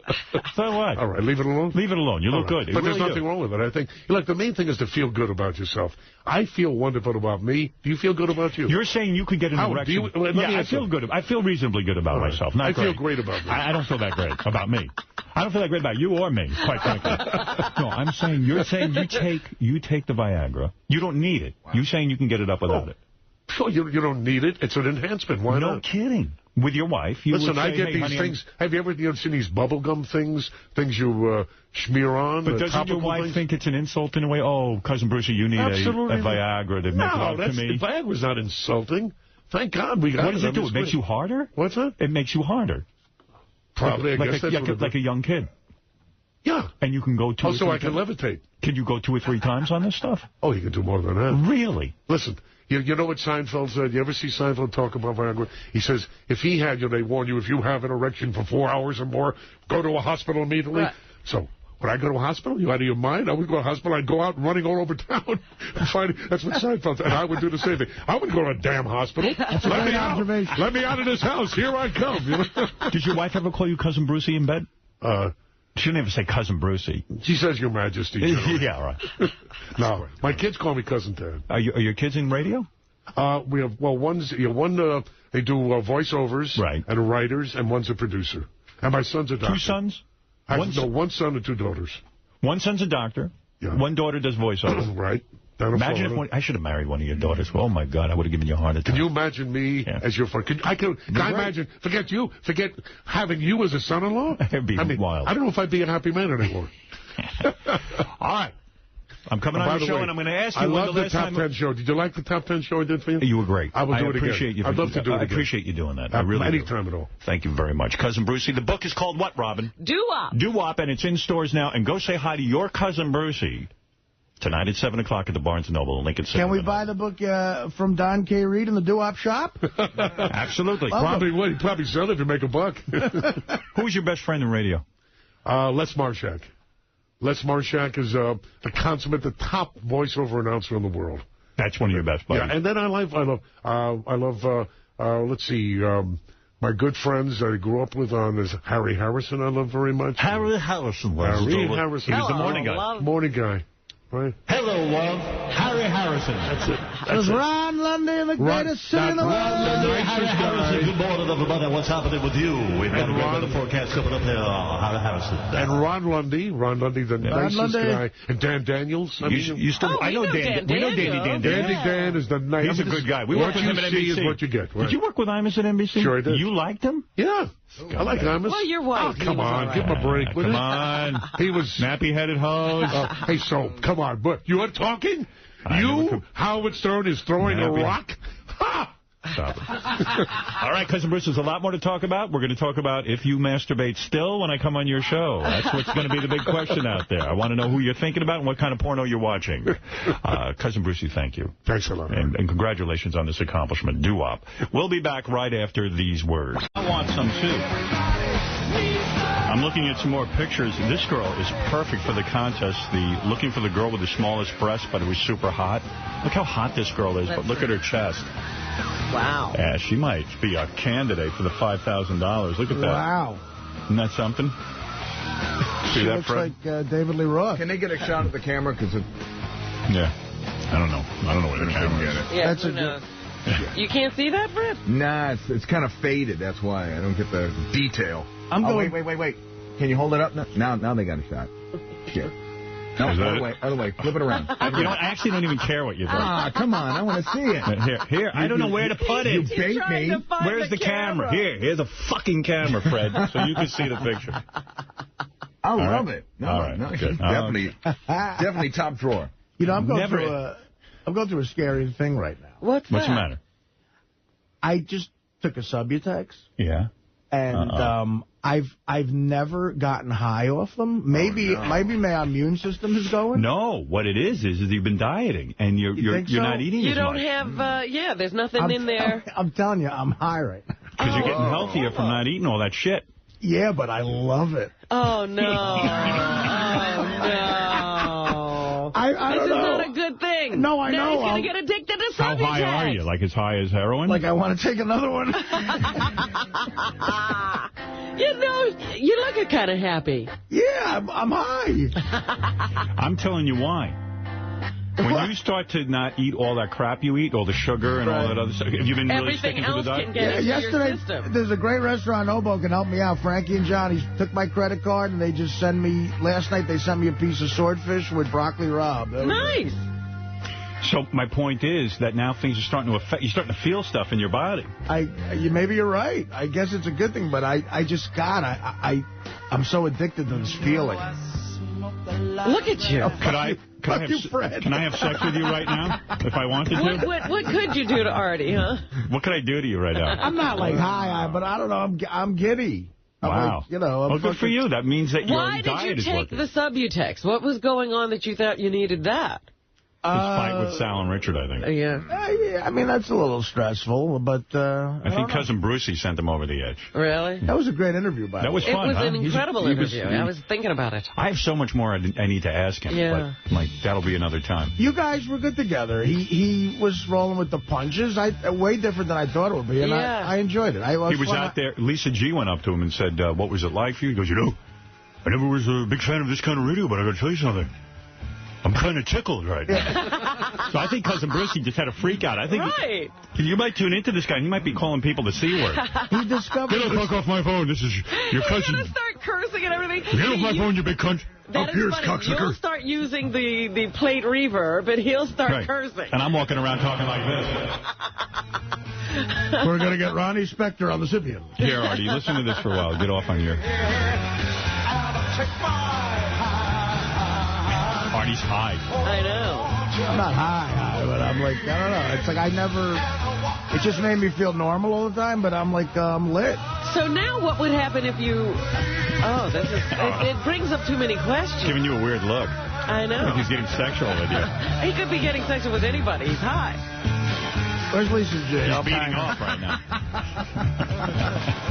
So what? All right, leave it alone? Leave it alone. You look good. But there's nothing wrong with it. I think, look, the main thing is to feel good about yourself. I feel wonderful about me. Do you feel good about you? You're saying you could get an erection. I feel good. I feel reasonably good about myself. Not I great. feel great about me. I don't feel that great about me. I don't feel that great about you or me, quite frankly. No, I'm saying you're saying you take the Viagra. You don't need it. You're saying you can get it up without it. Sure, you don't need it. It's an enhancement. Why not? No kidding. With your wife, you Listen, would say, I get hey, these honey, things. Have you ever seen these bubblegum things you smear on? But doesn't your wife think it's an insult in a way? Oh, Cousin Brucey, you need a Viagra to make love to me. Viagra's not insulting. Thank God we got it. What does it do? It makes you harder? What's that? It makes you harder. Probably, I guess that's what it like a young kid. Yeah. And you can go two or three I can levitate. Can you go 2 or 3 times on this stuff? Oh, you can do more than that. Really? Listen, you know what Seinfeld said? You ever see Seinfeld talk about Viagra? He says, if he had you, they warn you, if you have an erection for 4 hours or more, go to a hospital immediately. Right. So, would I go to a hospital? You out of your mind? I would go to a hospital. I'd go out running all over town. That's what Seinfeld said. And I would do the same thing. I wouldn't go to a damn hospital. Let me out. Let me out of this house. Here I come. Did your wife ever call you Cousin Brucey in bed? She didn't even say Cousin Brucey. She says Your Majesty. Yeah, right. No, my kids call me Cousin Ted. Are your kids in radio? We have, one they do voiceovers and writers, and one's a producer. And my son's a doctor. 2 sons? One son and 2 daughters. One son's a doctor. Yeah. One daughter does voiceovers. Right. Imagine if I should have married one of your daughters. Oh, my God, I would have given you a heart attack. Can you imagine me as your father? Can I imagine, forget having you as a son-in-law? It'd be wild. I don't know if I'd be a happy man anymore. All right. I'm coming on your show, and I'm going to ask you. I love the Top 10 show. Did you like the Top 10 show I did for you? You were great. I will do it again. I'd love to do it again. I appreciate you doing that. I really do. Anytime at all. Thank you very much. Cousin Brucey. The book is called what, Robin? Doo-Wop. Doo-Wop, and it's in stores now. And go say hi to your Cousin Brucey tonight at 7 o'clock at the Barnes & Noble in Lincoln Center. Can we buy the book from Don K. Reed in the Doo-Wop shop? Absolutely. He'd probably sell it if you make a buck. Who was your best friend in radio? Les Marshak. Les Marshak is the consummate, the top voiceover announcer in the world. That's one of your best buddies. Yeah, and then I love let's see, my good friends I grew up with is Harry Harrison. I love very much. Harry Harrison. Harry Harrison. He's the morning guy. Morning guy. Right. Hello, love. Harry Harrison. That's it. That's Ron Lundy, the greatest singer in the world. Harry Harrison. Good morning, everybody. What's happening with you? We've got a weather forecast coming up here. Harry Harrison. And Ron Lundy, the nicest guy. And Dan Daniels. I know Dan. We know Dandy Dan. Dandy Dan is the nicest. He's a good guy. We worked with him at NBC. Is what you get. Right? Did you work with Imus at NBC? Sure I did. You liked him? Yeah. I like Imus. Well, your wife. Oh, come on. Give him a break. Come on. He was... Nappy-headed hose. Hey, so, come on. But you are talking? Howard Stern, is throwing a rock? Ha! Stop it. All right, Cousin Bruce, there's a lot more to talk about. We're going to talk about if you masturbate still when I come on your show. That's what's going to be the big question out there. I want to know who you're thinking about and what kind of porno you're watching. Cousin Brucey, thank you. Thanks a lot. And congratulations on this accomplishment, Doo-Wop. We'll be back right after these words. I want some, too. I'm looking at some more pictures. This girl is perfect for the contest. Looking for the girl with the smallest breast, but it was super hot. Look how hot this girl is, but look at her chest. Wow. Yeah, she might be a candidate for the $5,000. Look at that. Wow. Isn't that something? See she that, looks Fred? like David Lee Roth. Can they get a shot at the camera? Yeah. I don't know where the camera is. Yeah, That's who knows? You can't see that, Fred? Nah, it's kind of faded. That's why I don't get the detail. Wait. Can you hold it up? Now they got a shot. Here. No, other way. Flip it around. You know, I actually don't even care what you think. Come on. I want to see it. Here. I don't know where to put it. You bait me. Where's the camera? Here's a fucking camera, Fred, so you can see the picture. I love it. No, good. Definitely top drawer. You know, I'm going through a scary thing right now. What's the matter? I just took a Subutex. Yeah. And I've never gotten high off them. Maybe my immune system is going. No, what it is you've been dieting and you're not eating as much. You don't have there's nothing in there. I'm telling you, I'm high right now. Because you're getting healthier from not eating all that shit. Yeah, but I love it. Oh, no. Oh, no. I this don't know. is not a good thing. No, I know. He's going to get addicted to How high are you? Like as high as heroin? Like I want to take another one. You know, you look kind of happy. Yeah, I'm high. I'm telling you why. When you start to not eat all that crap you eat, all the sugar and all that other stuff, have you been really sticking to the diet? Yesterday, there's a great restaurant in Hoboken helped me out. Frankie and Johnny took my credit card, and they just sent me, last night they sent me a piece of swordfish with broccoli rabe. Nice. So my point is that now things are starting to affect, you're starting to feel stuff in your body. Maybe you're right. I guess it's a good thing, but I'm so addicted to this feeling. Look at you. Can I have sex with you right now if I wanted to? What could you do to Artie, huh? What could I do to you right now? I'm not like high, but I don't know. I'm giddy. Wow. I'm good for you. That means that your Why diet is working. did you take the Subutex? What was going on that you thought you needed that? This fight with Sal and Richard, I think. Yeah. Yeah, I mean, that's a little stressful, but... I think Cousin Brucey sent him over the edge. Really? That was a great interview, by the way. That was fun, It was an incredible interview. I was thinking about it. I have so much more I need to ask him, but that'll be another time. You guys were good together. He was rolling with the punches. Way different than I thought it would be, and I enjoyed it. He was out there. Lisa G went up to him and said, what was it like for you? He goes, I never was a big fan of this kind of radio, but I got to tell you something. I'm kind of tickled right now. So I think Cousin Brucey just had a freak out. I think you might tune into this guy, and he might be calling people the C word. He discovered... Get the fuck off my phone. This is your cousin. He's going to start cursing and everything. Get off my phone, you big cunt. That is funny. Cocksucker. You'll start using the plate reverb, and he'll start cursing. And I'm walking around talking like this. We're going to get Ronnie Spector on the Sibian. Here, Artie, listen to this for a while. Get off on your... Artie's high. I know. I'm not high, but I'm like, I don't know. It's like it just made me feel normal all the time, but I'm like, I'm lit. So now what would happen if you... Oh, it brings up too many questions. It's giving you a weird look. I know. Like he's getting sexual with you. He could be getting sexual with anybody. He's high. Where's Lisa G? He's beating off right now.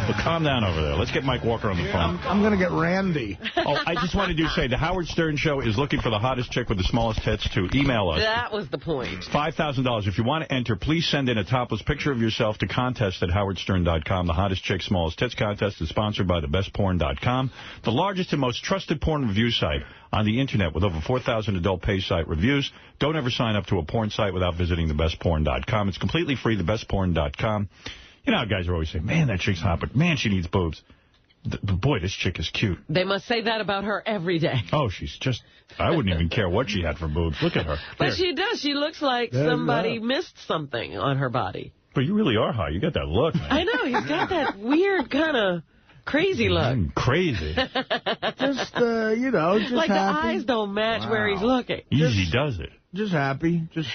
Well, calm down over there. Let's get Mike Walker on the phone. I'm going to get Randy. Oh, I just wanted to say the Howard Stern Show is looking for the hottest chick with the smallest tits to email us. That was the point. $5,000. If you want to enter, please send in a topless picture of yourself to contest@howardstern.com. The hottest chick, smallest tits contest is sponsored by thebestporn.com, the largest and most trusted porn review site on the Internet with over 4,000 adult pay site reviews. Don't ever sign up to a porn site without visiting thebestporn.com. It's completely free, thebestporn.com. You know how guys are always saying, man, that chick's hot, but man, she needs boobs. Boy, this chick is cute. They must say that about her every day. Oh, she's just... I wouldn't even care what she had for boobs. Look at her. But she does. She looks like somebody missed something on her body. But you really are hot. You got that look, man. I know. He's got that weird kind of... crazy look. Crazy. Just just like happy. The eyes don't match where he's looking. Easy does it. Just happy. Just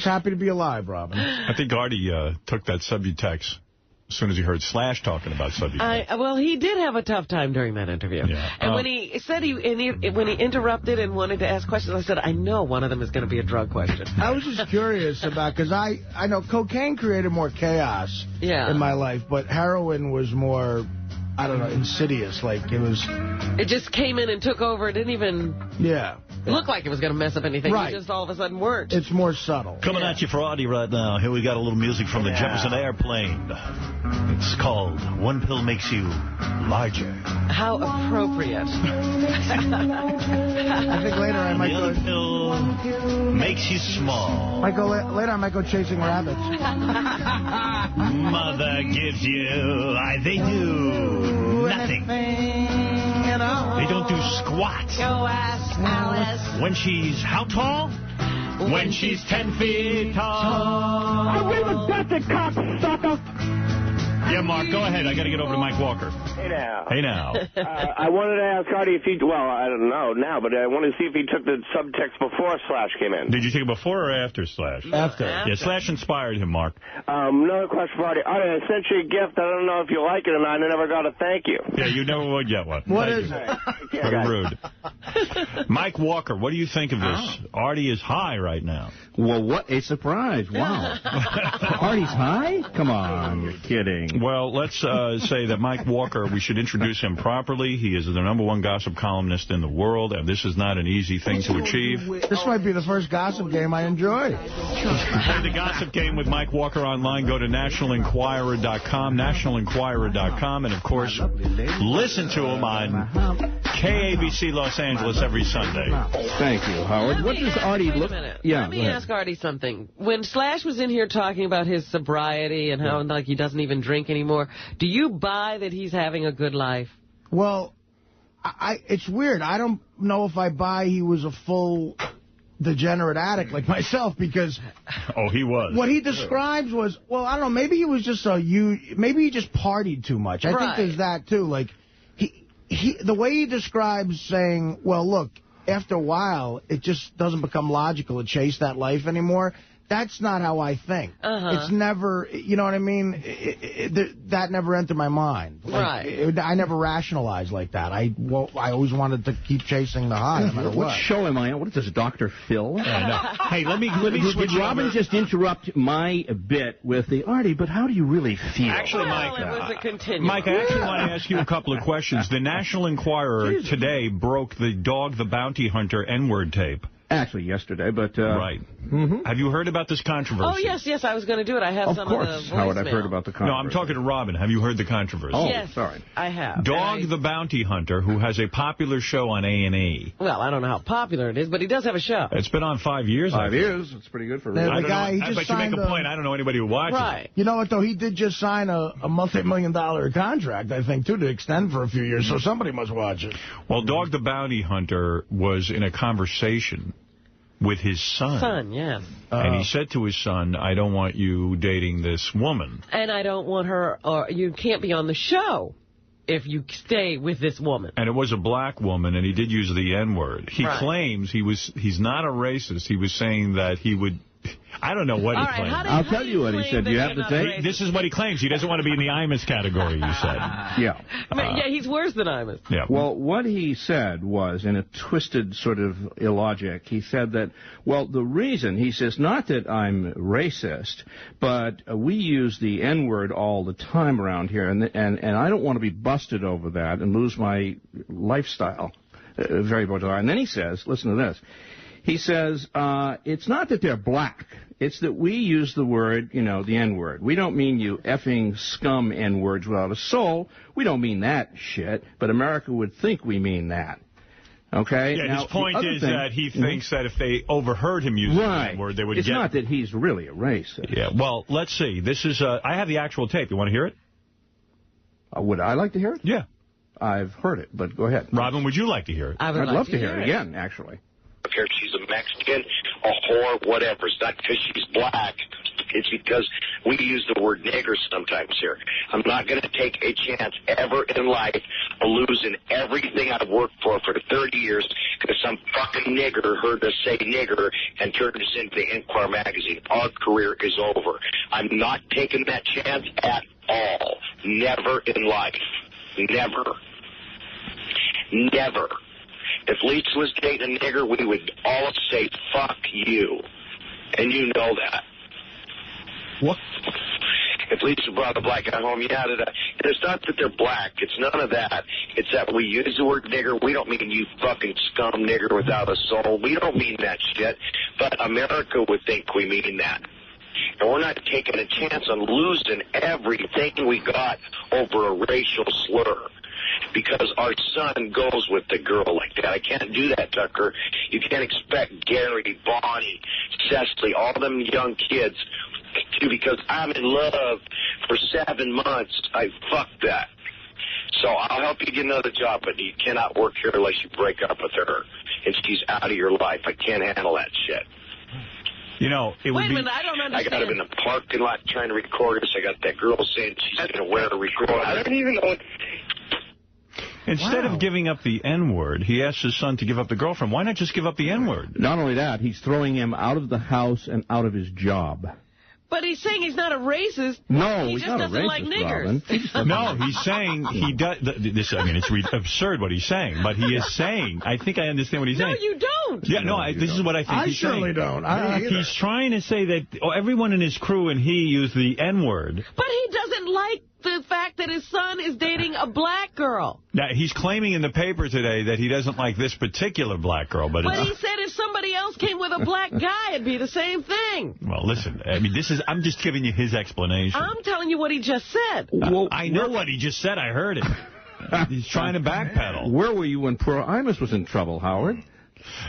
happy to be alive, Robin. I think Artie took that Subutex as soon as he heard Slash talking about Subutex. Well, he did have a tough time during that interview. Yeah. And when he said when he interrupted and wanted to ask questions, I said, I know one of them is going to be a drug question. I was just curious about, because I know cocaine created more chaos in my life, but heroin was more, I don't know, insidious. Like, it just came in and took over. It didn't even look like it was going to mess up anything. Right. It just all of a sudden worked. It's more subtle. Coming at you for Artie right now. Here we got a little music from the Jefferson Airplane. It's called One Pill Makes You Larger. How appropriate. I think later I might go... The other pill makes you small. Later I might go chasing rabbits. Mother gives you... they do nothing. They don't do squats. Go ask Alice. When she's how tall? When she's 10 feet tall. I will got the cocksucker. Yeah, Mark, go ahead. I got to get over to Mike Walker. Hey now. Hey now. I wanted to ask Artie if he, I don't know now, but I wanted to see if he took the subtext before Slash came in. Did you take it before or after Slash? After. Yeah, Slash inspired him, Mark. Another question for Artie. Artie, I sent you a gift. I don't know if you like it or not. I never got a thank you. Yeah, you never would get one. What is it? Very rude. Mike Walker, what do you think of this? Artie is high right now. Well, what a surprise. Wow. Artie's high? Come on, you're kidding. Well, Well, let's say that Mike Walker, we should introduce him properly. He is the #1 gossip columnist in the world, and this is not an easy thing to achieve. This might be the first gossip game I enjoy. Play the gossip game with Mike Walker online. Go to nationalenquirer.com, nationalenquirer.com, and, of course, listen to him on KABC Los Angeles every Sunday. Thank you, Howard. What does Artie look... Yeah, Let me ask Artie something. When Slash was in here talking about his sobriety and how like he doesn't even drink anymore, do you buy that he's having a good life? Well, it's weird. I don't know if I buy he was a full degenerate addict like myself, because... Oh, he was. What he describes was, well, I don't know, maybe he was just maybe he just partied too much. I think there's that, too. Like, the way he describes saying, well, look, after a while, it just doesn't become logical to chase that life anymore. That's not how I think. It's never, you know what I mean? That never entered my mind. Like, I never rationalized like that. I always wanted to keep chasing the high, no matter what. What show am I on? What is this, Dr. Phil? Hey, let me switch Did Robin just interrupt my bit with the Artie, but how do you really feel? Actually, Mike, it was a continuum. Mike, I actually want to ask you a couple of questions. The National Enquirer today broke the Dog the Bounty Hunter N-word tape. Actually, yesterday, but... right. Have you heard about this controversy? Oh, yes, I was going to do it. I have some of the voicemail. Howard, I've heard about the controversy. No, I'm talking to Robin. Have you heard the controversy? Oh, yes, sorry. I have. Dog the Bounty Hunter, who has a popular show on A&E. Well, I don't know how popular it is, but he does have a show. It's been on 5 years. 5 years. It's pretty good for the guy. He just but you make a point. I don't know anybody who watches it. You know what, though? He did just sign a multi-million-dollar contract, I think, too, to extend for a few years, so somebody must watch it. Well, Dog the Bounty Hunter was in a conversation with his son. Yes. And he said to his son, I don't want you dating this woman. And I don't want her, or you can't be on the show if you stay with this woman. And it was a black woman, and he did use the N-word. He claims he's not a racist. He was saying that he would... I don't know what he claimed. I'll tell you what he said. You have the tape? This is what he claims. He doesn't want to be in the Imus category, you said. Yeah. Yeah, he's worse than Imus. Yeah. Well, what he said was, in a twisted sort of illogic, he said that, well, the reason, he says, not that I'm racist, but we use the N-word all the time around here, and I don't want to be busted over that and lose my lifestyle. Very bizarre. And then he says, listen to this. He says, it's not that they're black. It's that we use the word, the N-word. We don't mean you effing scum N-words without a soul. We don't mean that shit. But America would think we mean that. Okay? Yeah, now, his point is that he thinks that if they overheard him using the N-word, they would It's not that he's really a racist. Yeah, well, let's see. This is, I have the actual tape. You want to hear it? Would I like to hear it? Yeah. I've heard it, but go ahead. Robin, would you like to hear it? I'd love to hear it again, actually. Care if she's a Mexican, a whore, whatever. It's not because she's black. It's because we use the word nigger sometimes here. I'm not going to take a chance ever in life of losing everything I've worked for 30 years because some fucking nigger heard us say nigger and turned us into the Enquirer magazine. Our career is over. I'm not taking that chance at all. Never in life. Never. Never. If Lisa was dating a nigger, we would all say, fuck you. And you know that. What? If Lisa brought a black guy home, it's not that they're black. It's none of that. It's that we use the word nigger. We don't mean you fucking scum nigger without a soul. We don't mean that shit. But America would think we mean that. And we're not taking a chance on losing everything we got over a racial slur. Because our son goes with the girl like that. I can't do that, Tucker. You can't expect Gary, Bonnie, Cecily, all them young kids to, because I'm in love for 7 months. I fuck that. So I'll help you get another job, but you cannot work here unless you break up with her. And she's out of your life. I can't handle that shit. It would be... Wait a minute, I don't understand. I got him in the parking lot trying to record us. I got that girl saying she's going to wear a recorder. I don't even know... Instead of giving up the N-word, he asked his son to give up the girlfriend. Why not just give up the N-word? Not only that, he's throwing him out of the house and out of his job. But he's saying he's not a racist. No, he he's just not a doesn't racist, like niggers. Robin. No, he's saying he does. It's absurd what he's saying, but he is saying. I think I understand what he's saying. No, you don't. Yeah, no, this is what I think he's saying. I surely don't. He's trying to say that everyone in his crew and he use the N-word. But he doesn't like the fact that his son is dating a black girl. Now, he's claiming in the paper today that he doesn't like this particular black girl, but he said if somebody else came with a black guy, it'd be the same thing. Well, listen, I mean, I'm just giving you his explanation. I'm telling you what he just said. I know what he just said. I heard it. He's trying to backpedal. Where were you when poor Imus was in trouble, Howard?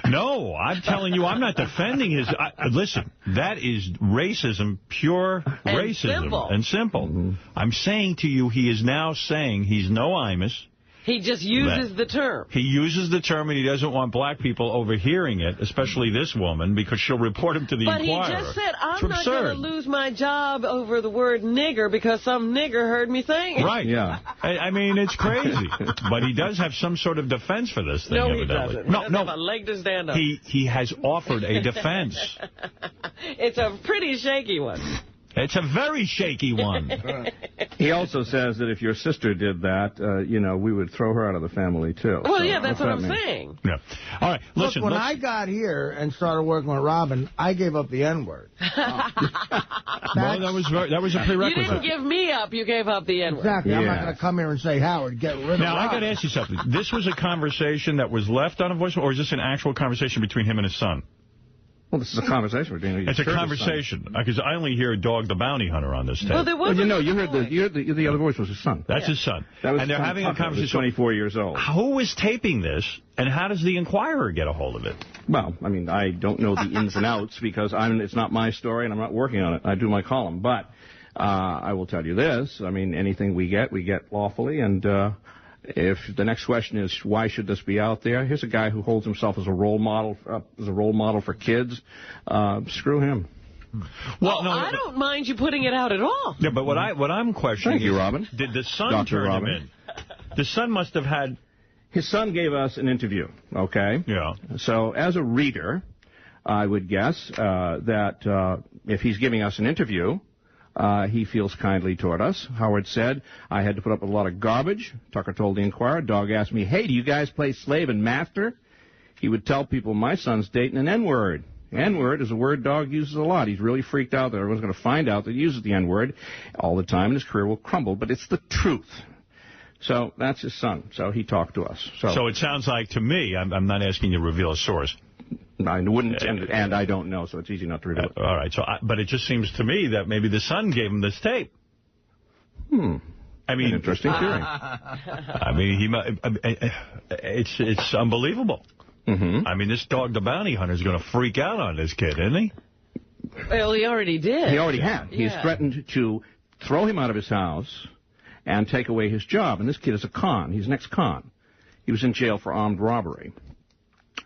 No, I'm telling you, I'm not defending his... listen, that is racism, pure racism. And simple. Mm-hmm. I'm saying to you, he is now saying he's no Imus. He just uses the term. He uses the term, and he doesn't want black people overhearing it, especially this woman, because she'll report him to the Inquirer. But he just said, I'm not going to lose my job over the word nigger because some nigger heard me saying it. Right. Yeah. I mean, it's crazy. But he does have some sort of defense for this thing, evidently. No, he doesn't. He doesn't have a leg to stand up. He has offered a defense. It's a pretty shaky one. It's a very shaky one. He also says that if your sister did that, we would throw her out of the family, too. Well, yeah, that's what I'm saying. Yeah. All right, listen. Look, when I got here and started working with Robin, I gave up the N-word. Well, that was a prerequisite. You didn't give me up. You gave up the N-word. Exactly. Yeah. I'm not going to come here and say, Howard, get rid of Now, I got to ask you something. This was a conversation that was left on a voicemail, or is this an actual conversation between him and his son? Well, this is a conversation between you. It's a conversation, because I only hear Dog the Bounty Hunter on this tape. Well, there was you heard the other voice was his son. That's his son. And they're having a conversation. He's 24 years old. Who is taping this, and how does the Inquirer get a hold of it? Well, I mean, I don't know the ins and outs, because it's not my story, and I'm not working on it. I do my column. But I will tell you this. I mean, anything we get lawfully, and... if the next question is why should this be out there, here's a guy who holds himself as a role model for kids. Screw him. Well, no, I don't mind you putting it out at all. Yeah, but what I'm questioning is, Robin. Did the son turn him in? The son must have had... His son gave us an interview, okay? Yeah. So as a reader, I would guess that if he's giving us an interview... he feels kindly toward us. Howard said, I had to put up with a lot of garbage. Tucker told the Inquirer. Dog asked me, hey, do you guys play slave and master? He would tell people, my son's dating an N-word. N-word is a word Dog uses a lot. He's really freaked out that everyone's going to find out that he uses the N-word all the time, and his career will crumble. But it's the truth. So that's his son. So he talked to us. So it sounds like, to me, I'm not asking you to reveal a source. I wouldn't, and I don't know, so it's easy not to reveal it. All right, but it just seems to me that maybe the son gave him this tape. I mean, interesting theory. I mean, it's unbelievable. Mm-hmm. I mean, this Dog the Bounty Hunter is going to freak out on this kid, isn't he? Well, he already did. He already had. Yeah. He's threatened to throw him out of his house and take away his job. And this kid is a con. He's an ex-con. He was in jail for armed robbery.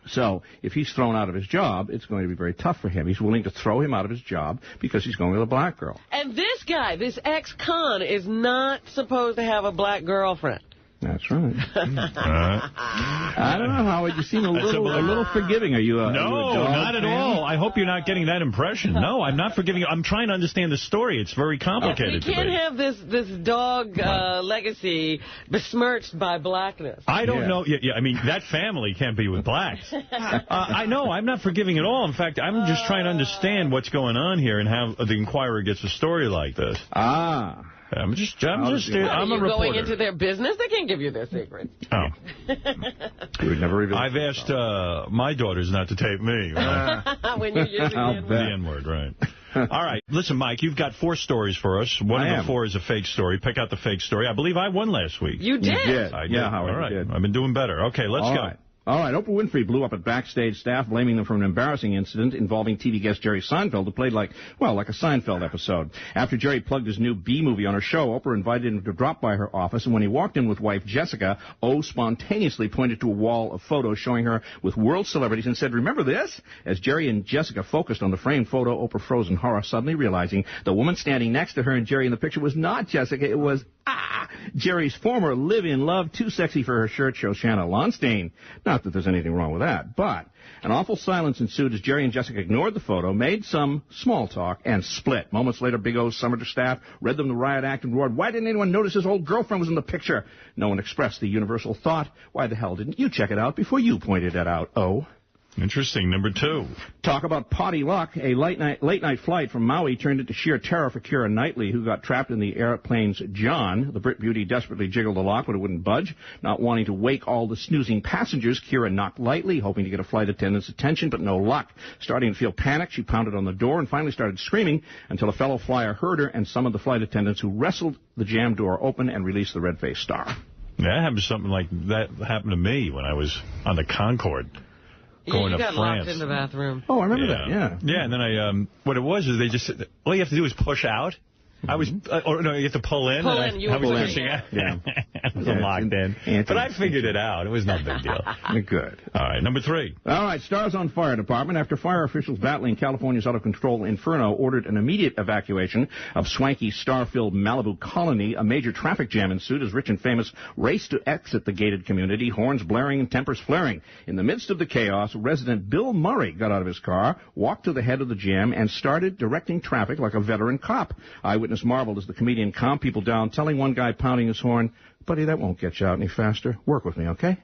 So if he's thrown out of his job, it's going to be very tough for him. He's willing to throw him out of his job because he's going with a black girl. And this guy, this ex-con, is not supposed to have a black girlfriend. That's right. I don't know, Howard. You seem a little forgiving. Are you No, not at fan? all. I hope you're not getting that impression. No, I'm not forgiving you. I'm trying to understand the story. It's very complicated. You can't have this Dog legacy besmirched by blackness. I don't know. Yeah, I mean, that family can't be with blacks. I know. I'm not forgiving at all. In fact, I'm just trying to understand what's going on here and how the Inquirer gets a story like this. I'm a reporter. Going into their business? They can't give you their secrets. Oh. You would never reveal. I've asked my daughters not to tape me. When you're using the N-word, right. All right. Listen, Mike, you've got 4 stories for us. One of the 4 is a fake story. Pick out the fake story. I believe I won last week. You did? I did. Yeah, Howard, all right. you did. I've been doing better. Okay, let's go. Right. All right, Oprah Winfrey blew up at backstage staff, blaming them for an embarrassing incident involving TV guest Jerry Seinfeld, who played like a Seinfeld episode. After Jerry plugged his new B-movie on her show, Oprah invited him to drop by her office, and when he walked in with wife Jessica, O spontaneously pointed to a wall of photos showing her with world celebrities and said, "Remember this?" As Jerry and Jessica focused on the framed photo, Oprah froze in horror, suddenly realizing the woman standing next to her and Jerry in the picture was not Jessica, it was Jerry's former live-in love, too sexy for her shirt show, Shanna Lonstein. Not that there's anything wrong with that, but an awful silence ensued as Jerry and Jessica ignored the photo, made some small talk, and split. Moments later, Big O's Summer staff read them the riot act and roared, "Why didn't anyone notice his old girlfriend was in the picture?" No one expressed the universal thought, "Why the hell didn't you check it out before you pointed it out, O?" Interesting. Number 2. Talk about potty luck. A late night flight from Maui turned into sheer terror for Keira Knightley, who got trapped in the airplane's John. The Brit beauty desperately jiggled the lock, but it wouldn't budge. Not wanting to wake all the snoozing passengers, Keira knocked lightly, hoping to get a flight attendant's attention, but no luck. Starting to feel panicked, she pounded on the door and finally started screaming until a fellow flyer heard her and summoned the flight attendants, who wrestled the jam door open and released the red-faced star. Yeah, something like that happened to me when I was on the Concorde. Going you to got France. locked in the bathroom. Oh, I remember that, yeah. Yeah, and then what it was is they just said, all you have to do is push out. I was, or no, you have to pull in. Pull in, you I were was pushing pushing out. Yeah. I was locked in. But I figured it out. It was no big deal. Good. All right, number 3. All right, Stars on Fire Department. After fire officials battling California's out-of-control inferno ordered an immediate evacuation of swanky, star-filled Malibu colony, a major traffic jam ensued as rich and famous raced to exit the gated community, horns blaring and tempers flaring. In the midst of the chaos, resident Bill Murray got out of his car, walked to the head of the jam, and started directing traffic like a veteran cop. Eyewitness marveled as the comedian calmed people down, telling one guy pounding his horn, "Buddy, that won't get you out any faster. Work with me, okay?"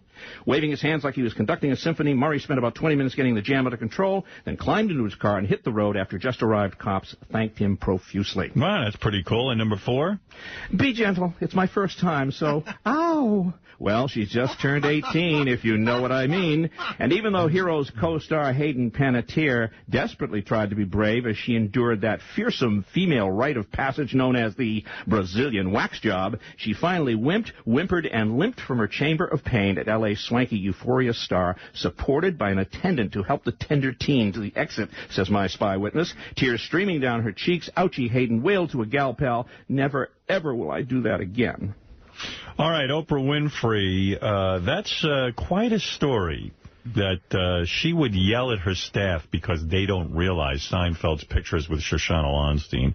Waving his hands like he was conducting a symphony, Murray spent about 20 minutes getting the jam under control, then climbed into his car and hit the road after just arrived cops thanked him profusely. Wow, that's pretty cool. And number 4? Be gentle. It's my first time, so... Ow! Well, she's just turned 18, if you know what I mean. And even though Heroes co-star Hayden Panettiere desperately tried to be brave as she endured that fearsome female rite of passage known as the Brazilian wax job, she finally whimpered, and limped from her chamber of pain at L.A.'s swanky Euphoria star, supported by an attendant to help the tender teen to the exit, says my spy witness. Tears streaming down her cheeks, ouchie, Hayden wailed to a gal pal, "Never, ever will I do that again." All right, Oprah Winfrey, that's quite a story that she would yell at her staff because they don't realize Seinfeld's pictures with Shoshana Lonstein.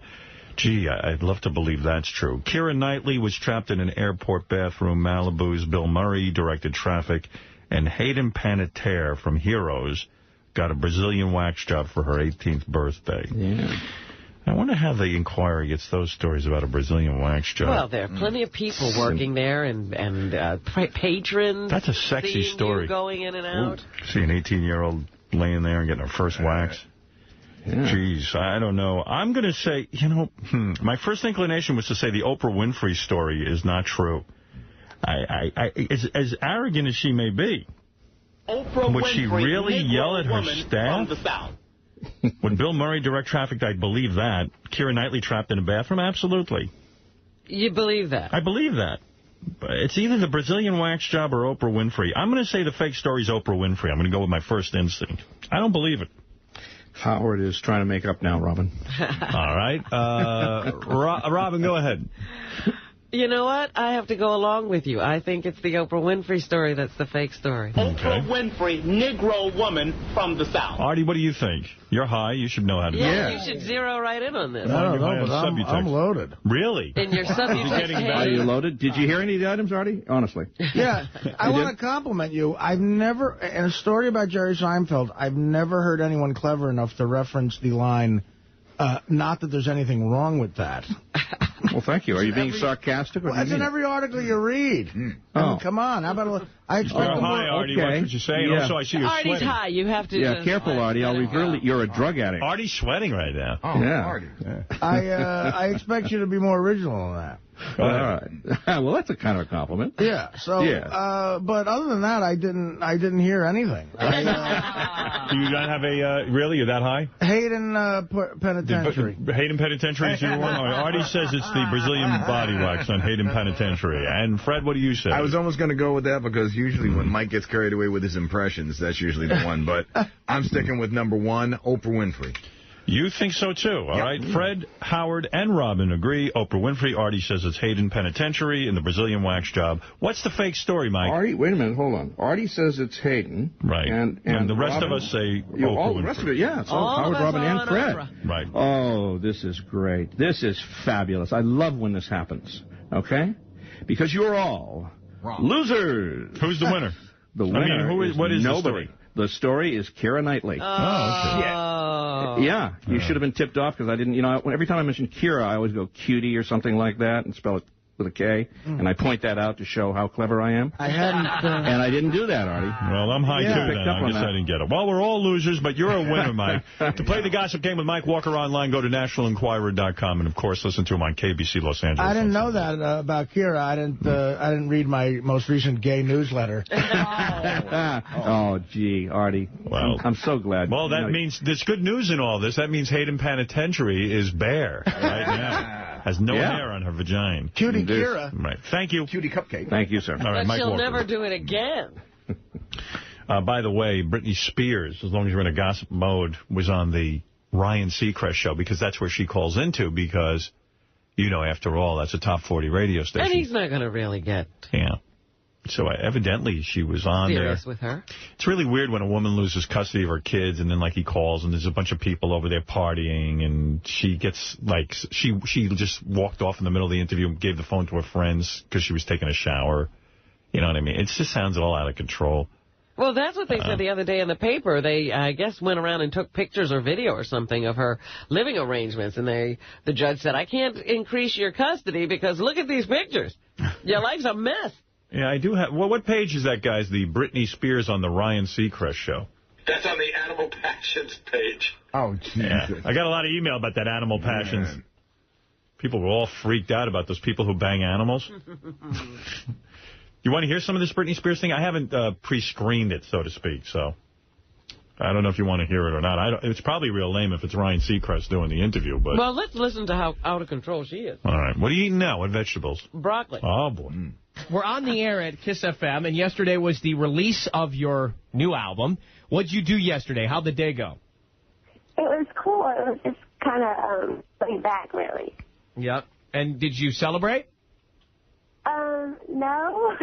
Gee, I'd love to believe that's true. Keira Knightley was trapped in an airport bathroom. Malibu's Bill Murray directed traffic. And Hayden Panettiere from Heroes got a Brazilian wax job for her 18th birthday. Yeah. I wonder how the Inquirer gets those stories about a Brazilian wax job. Well, there are plenty of people working there and patrons. That's a sexy story. You going in and out. Ooh, see an 18-year-old laying there and getting her first wax. Yeah. Jeez, I don't know. I'm going to say, my first inclination was to say the Oprah Winfrey story is not true. As arrogant as she may be, Oprah would she Winfrey, really yell at her staff? From the South. Would Bill Murray direct traffic? I'd believe that. Keira Knightley trapped in a bathroom? Absolutely. You believe that? I believe that. But it's either the Brazilian wax job or Oprah Winfrey. I'm going to say the fake story is Oprah Winfrey. I'm going to go with my first instinct. I don't believe it. Howard is trying to make up now, Robin. All right. Robin, go ahead. You know what? I have to go along with you. I think it's the Oprah Winfrey story that's the fake story. Oprah Winfrey, Negro woman from the South. Artie, what do you think? You're high. You should know how to do it. Yeah, you should zero right in on this. I don't know, but I'm loaded. Really? In your subject. Are you loaded? Did you hear any of the items, Artie? Honestly. Yeah. I want to compliment you. I've never, in a story about Jerry Seinfeld, I've never heard anyone clever enough to reference the line, not that there's anything wrong with that. Well, thank you. Are you being sarcastic? Well, that's in every article you read. I mean, come on. How about I expect more. Hi, Artie. Okay. Watch what you're saying. Yeah. Also, I see you're Artie's sweating. high. You have to. Yeah, careful, Artie. I'll reveal that you're a drug addict. Artie's sweating right now. Oh, yeah. Artie. I expect you to be more original than that. All right. Well, that's a kind of a compliment. Yeah. So, but other than that, I didn't hear anything. Do you not have a really? You're that high? Hayden Penitentiary. Hayden Penitentiary is your one. Artie says it's the Brazilian body wax on Hayden Penitentiary. And Fred, what do you say? I was almost going to go with that because usually when Mike gets carried away with his impressions, that's usually the one. But I'm sticking with number 1, Oprah Winfrey. You think so, too. All right. Fred, Howard, and Robin agree. Oprah Winfrey. Artie says it's Hayden Penitentiary and the Brazilian wax job. What's the fake story, Mike? Artie, wait a minute. Hold on. Artie says it's Hayden. Right. And the rest Robin, of us say Oprah all the Winfrey. rest of it, yeah. It's all Howard, Robin, and Fred. Right. Oh, this is great. This is fabulous. I love when this happens. Okay? Because you're all losers. Who's the winner? The winner what is nobody. The story? The story is Keira Knightley. Oh, okay. Yeah, you should have been tipped off because I didn't, every time I mention Keira, I always go cutie or something like that and spell it with a K, and I point that out to show how clever I am. I hadn't. And I didn't do that, Artie. Well, I'm high, too, then. I guess I didn't get it. Well, we're all losers, but you're a winner, Mike. To play the gossip game with Mike Walker online, go to nationalenquirer.com, and, of course, listen to him on KBC Los Angeles. I didn't know that about Kira. I didn't read my most recent gay newsletter. Oh, gee, Artie. Well, I'm so glad. Well, that means there's good news in all this. That means Hayden Penitentiary is bare right now. Has no hair on her vagina. Cutie Kira. Right. Thank you. Cutie cupcake. Thank you, sir. All right, but Mike she'll Walker. never do it again. By the way, Britney Spears, as long as you're in a gossip mode, was on the Ryan Seacrest show, because that's where she calls into, because, you know, after all, that's a top 40 radio station. And he's not going to really get... Yeah. So evidently she was on serious there. With her. It's really weird when a woman loses custody of her kids, and then, like, he calls, and there's a bunch of people over there partying, and she gets, like, she just walked off in the middle of the interview and gave the phone to her friends because she was taking a shower. You know what I mean? It just sounds all out of control. Well, that's what they said the other day in the paper. They, I guess, went around and took pictures or video or something of her living arrangements, and the judge said, I can't increase your custody because look at these pictures. Your life's a mess. Yeah, I do have... Well, what page is that, guys? The Britney Spears on the Ryan Seacrest show. That's on the Animal Passions page. Oh, Jesus. Yeah. I got a lot of email about that Animal Passions. Man. People were all freaked out about those people who bang animals. You want to hear some of this Britney Spears thing? I haven't pre-screened it, so to speak, so... I don't know if you want to hear it or not. It's probably real lame if it's Ryan Seacrest doing the interview, but... Well, let's listen to how out of control she is. All right. What are you eating now? What vegetables? Broccoli. Oh, boy. We're on the air at KISS FM, and yesterday was the release of your new album. What'd you do yesterday? How'd the day go? It was cool. It was just kind of laid back, really. Yep. And did you celebrate? No.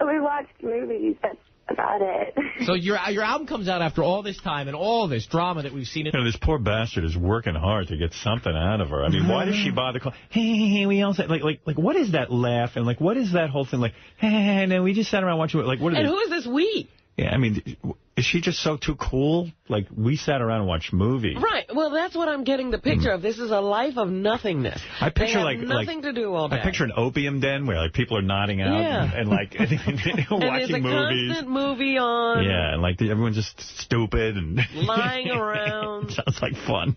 We watched movies. That's about it. So your album comes out after all this time and all this drama that we've seen. You know, this poor bastard is working hard to get something out of her. I mean, why does she bother calling? Hey, we all say, like, what is that laugh? And, like, what is that whole thing? Like, hey, no, we just sat around watching, like, what are And they? who is this we? Yeah, I mean, is she just so too cool? Like, we sat around and watched movies. Right. Well, that's what I'm getting the picture of. This is a life of nothingness. I picture, they have nothing to do all day. I picture an opium den where, like, people are nodding out and like, watching movies. And there's a constant movie on. Yeah, and, like, everyone's just stupid and... lying around. Sounds like fun.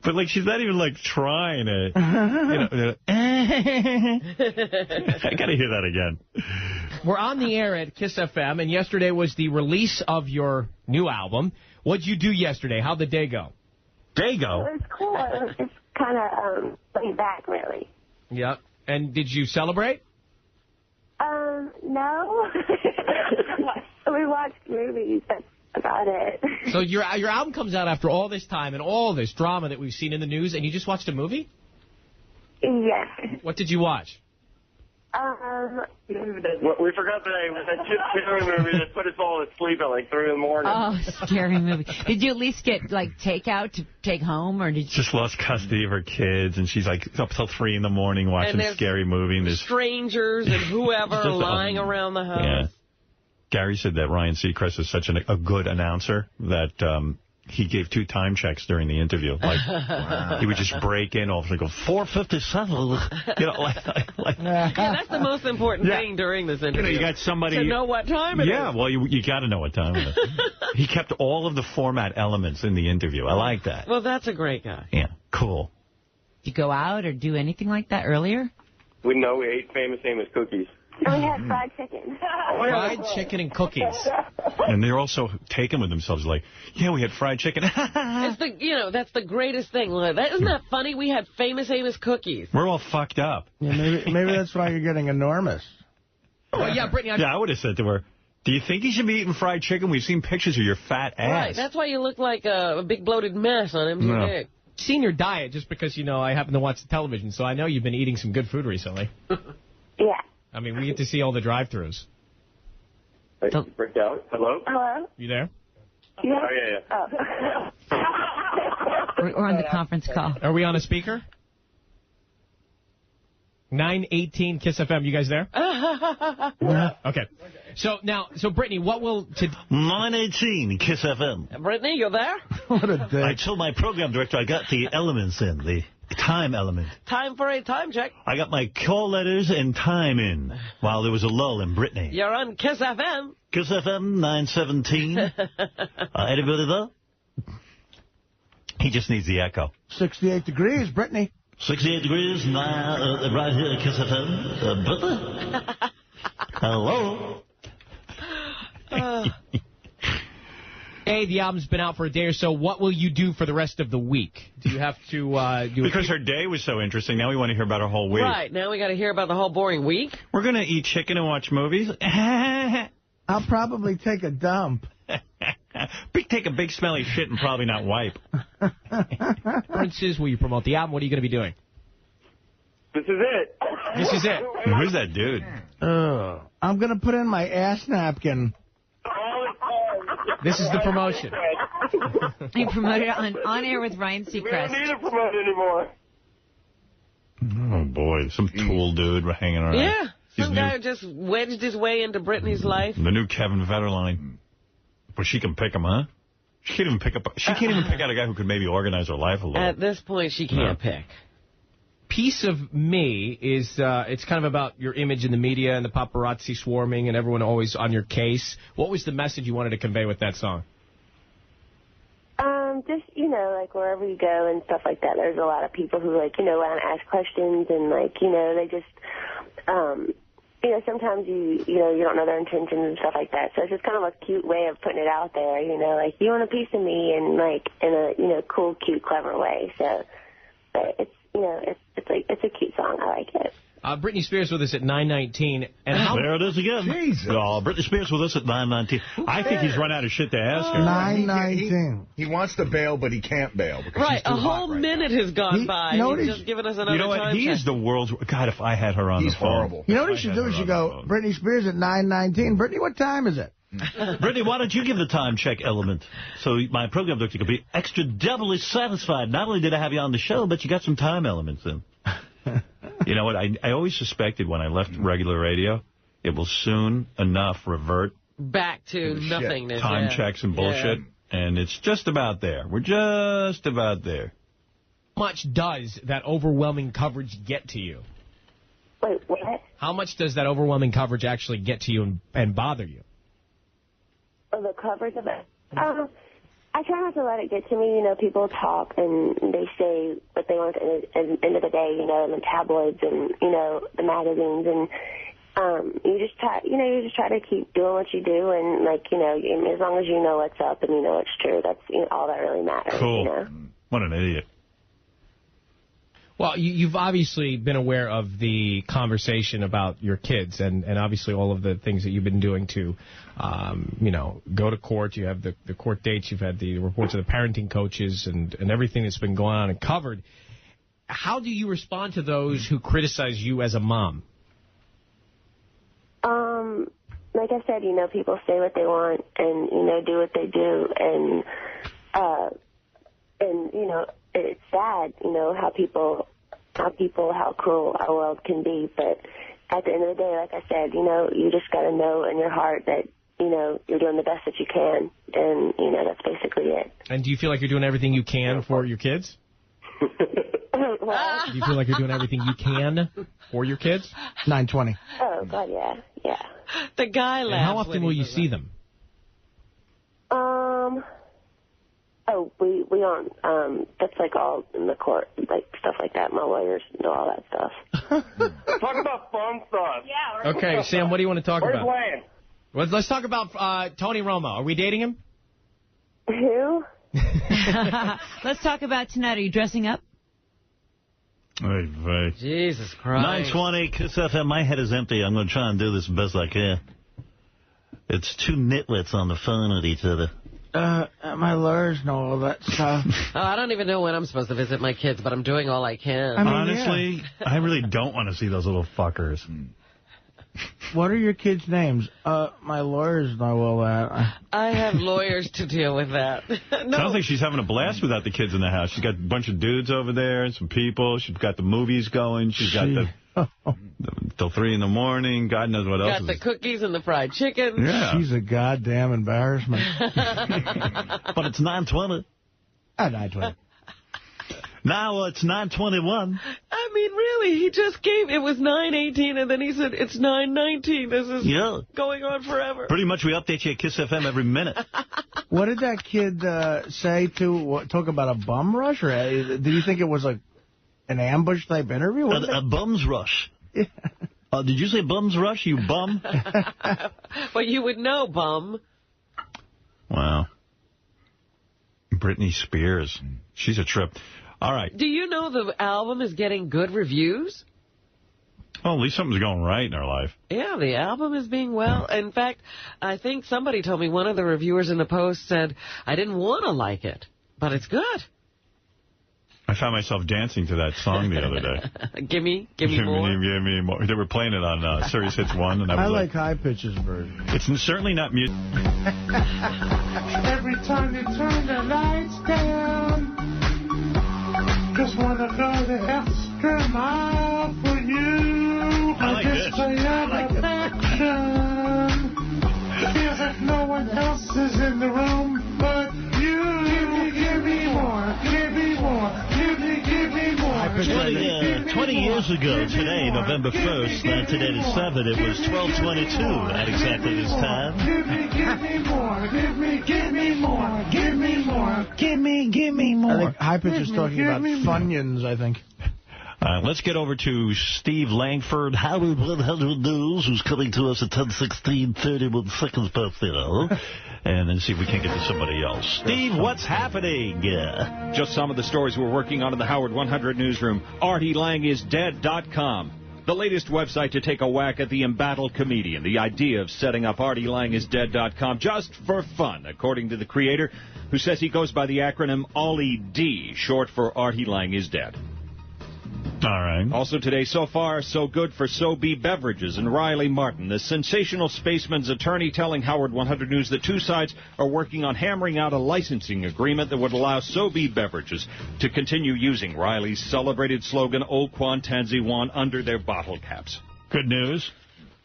But, like, she's not even, like, trying to, I got to hear that again. We're on the air at KISS FM, and yesterday was the release of your new album. What'd you do yesterday? How'd the day go? Day go? It was cool. It was just kind of laid back, really. Yep. And did you celebrate? No. We watched movies. That's about it. So your album comes out after all this time and all this drama that we've seen in the news, and you just watched a movie? Yes. What did you watch? We forgot today was that Chip Taylor movie that put us all to sleep at like 3 in the morning. Oh, scary movie. Did you at least get, like, takeout to take home, or did you... Just lost custody of her kids, and she's, like, up till 3 in the morning watching a scary movie. And there's strangers and whoever lying around the house. Yeah. Gary said that Ryan Seacrest is such a good announcer that he gave 2 time checks during the interview. Like, he would just break in, all of a sudden go, 457. You know, yeah, that's the most important thing during this interview. You know, you got somebody... to know what time it is. Yeah, well, you got to know what time it is. He kept all of the format elements in the interview. I like that. Well, that's a great guy. Yeah, cool. Did you go out or do anything like that earlier? We ate Famous Amos cookies. And we had fried chicken. Fried chicken and cookies. And they're also taken with themselves like, yeah, we had fried chicken. It's that's the greatest thing. Isn't that funny? We had Famous Amos cookies. We're all fucked up. Yeah, maybe that's why you're getting enormous. Oh, yeah, Brittany. I would have said to her, do you think you should be eating fried chicken? We've seen pictures of your fat ass. Right, that's why you look like a big bloated mess on MTV. No. Seen your diet just because, I happen to watch the television, so I know you've been eating some good food recently. Yeah. I mean, we get to see all the drive-thrus. Break out. Hello? Hello? You there? Yeah. Oh, yeah. Oh. We're on the conference call. Are we on a speaker? 918 KISS FM. You guys there? Okay. So Brittany, what will... 918 KISS FM. Brittany, you there? What a day. I told my program director I got the elements in. time element. Time for a time check. I got my call letters and time in while there was a lull in Brittany. You're on Kiss FM. Kiss FM 917. Anybody there? He just needs the echo. 68 degrees, Brittany. 68 degrees, right here at Kiss FM. Brittany? Hello? Hey, the album's been out for a day or so. What will you do for the rest of the week? Do you have to do Because her day was so interesting, now we want to hear about her whole week. Right, now we got to hear about the whole boring week. We're going to eat chicken and watch movies. I'll probably take a dump. Take a big smelly shit and probably not wipe. Princes, will you promote the album? What are you going to be doing? This is it. This is it. Who's that dude? I'm going to put in my ass napkin. This is the promotion. You promoted it on air with Ryan Seacrest. We don't need to promote anymore. Oh, boy. Some tool dude hanging around. Yeah. Some guy just wedged his way into Brittany's life. The new Kevin Federline. Well, she can pick him, huh? She can't even pick out a guy who could maybe organize her life a little. At this point, she can't pick. Piece of Me is, it's kind of about your image in the media and the paparazzi swarming and everyone always on your case. What was the message you wanted to convey with that song? Just, like wherever you go and stuff like that, there's a lot of people who, want to ask questions and, they just, sometimes you don't know their intentions and stuff like that. So it's just kind of a cute way of putting it out there, you want a piece of me and, in a, cool, cute, clever way. So, but it's a cute song. I like it. Britney Spears with us at 9:19. And there it is again. Jesus. Oh, Britney Spears with us at 9:19. I think he's run out of shit to ask her. 9:19. He wants to bail, but he can't bail. Right, a whole minute has gone by. He's just given us another You know what? time He is the world's... God, if I had her on the phone. He's horrible. You know what you should do? You should go, Britney Spears at 9:19. Brittany, what time is it? Brittany, why don't you give the time check element so my program director could be extra doubly satisfied. Not only did I have you on the show, but you got some time elements in. You know what? I always suspected when I left regular radio, it will soon enough revert back to nothingness. Time checks and bullshit. Yeah. And it's just about there. We're just about there. How much does that overwhelming coverage get to you? Wait, what? How much does that overwhelming coverage actually get to you and bother you? Oh, the coverage of it? I try not to let it get to me. People talk and they say what they want at the end of the day, in the tabloids and, the magazines. And you just try to keep doing what you do. And, as long as you know what's up and you know it's true, that's all that really matters. Cool. What an idiot. Well, you've obviously been aware of the conversation about your kids and obviously all of the things that you've been doing to, go to court. You have the court dates. You've had the reports of the parenting coaches and everything that's been going on and covered. How do you respond to those who criticize you as a mom? Like I said, people say what they want and, do what they do. And it's sad, how cruel our world can be. But at the end of the day, like I said, you just got to know in your heart that, you're doing the best that you can. And, that's basically it. And do you feel like you're doing everything you can for your kids? Do you feel like you're doing everything you can for your kids? 9:20. Oh, God, yeah. The guy laughed. And how often will you see them? Oh, we don't, that's all in the court, stuff like that. My lawyers know all that stuff. Talk about fun stuff. Yeah. Okay, Sam, what do you want to talk about? Where's Wayne? Let's talk about Tony Romo. Are we dating him? Who? Let's talk about tonight. Are you dressing up? Hey. Jesus Christ. 9:20, Kiss FM. My head is empty. I'm going to try and do this best I can. It's two nitwits on the phone with each other. My lawyers know all that stuff. I don't even know when I'm supposed to visit my kids, but I'm doing all I can. Honestly, I really don't want to see those little fuckers. What are your kids' names? My lawyers know all that. I have lawyers to deal with that. No. Sounds like she's having a blast without the kids in the house. She's got a bunch of dudes over there and some people. She's got the movies going. She's got till 3 in the morning. God knows what else. Got the cookies and the fried chicken. Yeah. She's a goddamn embarrassment. But it's 9:20. 9:20. Now it's 9:21. I mean, really, he just gave, it was 9:18, and then he said, it's 9:19. This is going on forever. Pretty much we update you at Kiss FM every minute. What did that kid say talk about a bum rush? Or did you think it was like an ambush type interview? A bum's rush. Yeah. Did you say bum's rush, you bum? Well, you would know, bum. Wow. Britney Spears. She's a trip. All right. Do you know the album is getting good reviews? Well, at least something's going right in our life. Yeah, the album is being well. In fact, I think somebody told me, one of the reviewers in the Post said, I didn't want to like it, but it's good. I found myself dancing to that song the other day. Gimme more. Give me more. They were playing it on Sirius Hits 1. And I like High Pitch's version. It's certainly not music. Every time you turn the lights down, just want to go the extra mile for you. I like this. Feels like no one else is in the room but you. Give me more. Give me more. Give me more. 20 years ago today, November 1st, 1987, it was 12:22 at exactly this time. Give me more. Give me more. Give me more. Give me more. I think High Pitch is talking about Funyuns, I think. Let's get over to Steve Langford, Howard 100 News, who's coming to us at 10:16, 31 seconds past the hour. And then see if we can get to somebody else. Steve, what's happening? Just some of the stories we're working on in the Howard 100 newsroom. ArtieLangIsDead.com. The latest website to take a whack at the embattled comedian. The idea of setting up ArtieLangIsDead.com just for fun, according to the creator, who says he goes by the acronym ALL-E-D, short for Artie Lang is Dead. All right. Also today, so far, so good for SoBe Beverages and Riley Martin, the sensational spaceman's attorney, telling Howard 100 News that two sides are working on hammering out a licensing agreement that would allow SoBe Beverages to continue using Riley's celebrated slogan, O Kwantanzi Wan, under their bottle caps. Good news.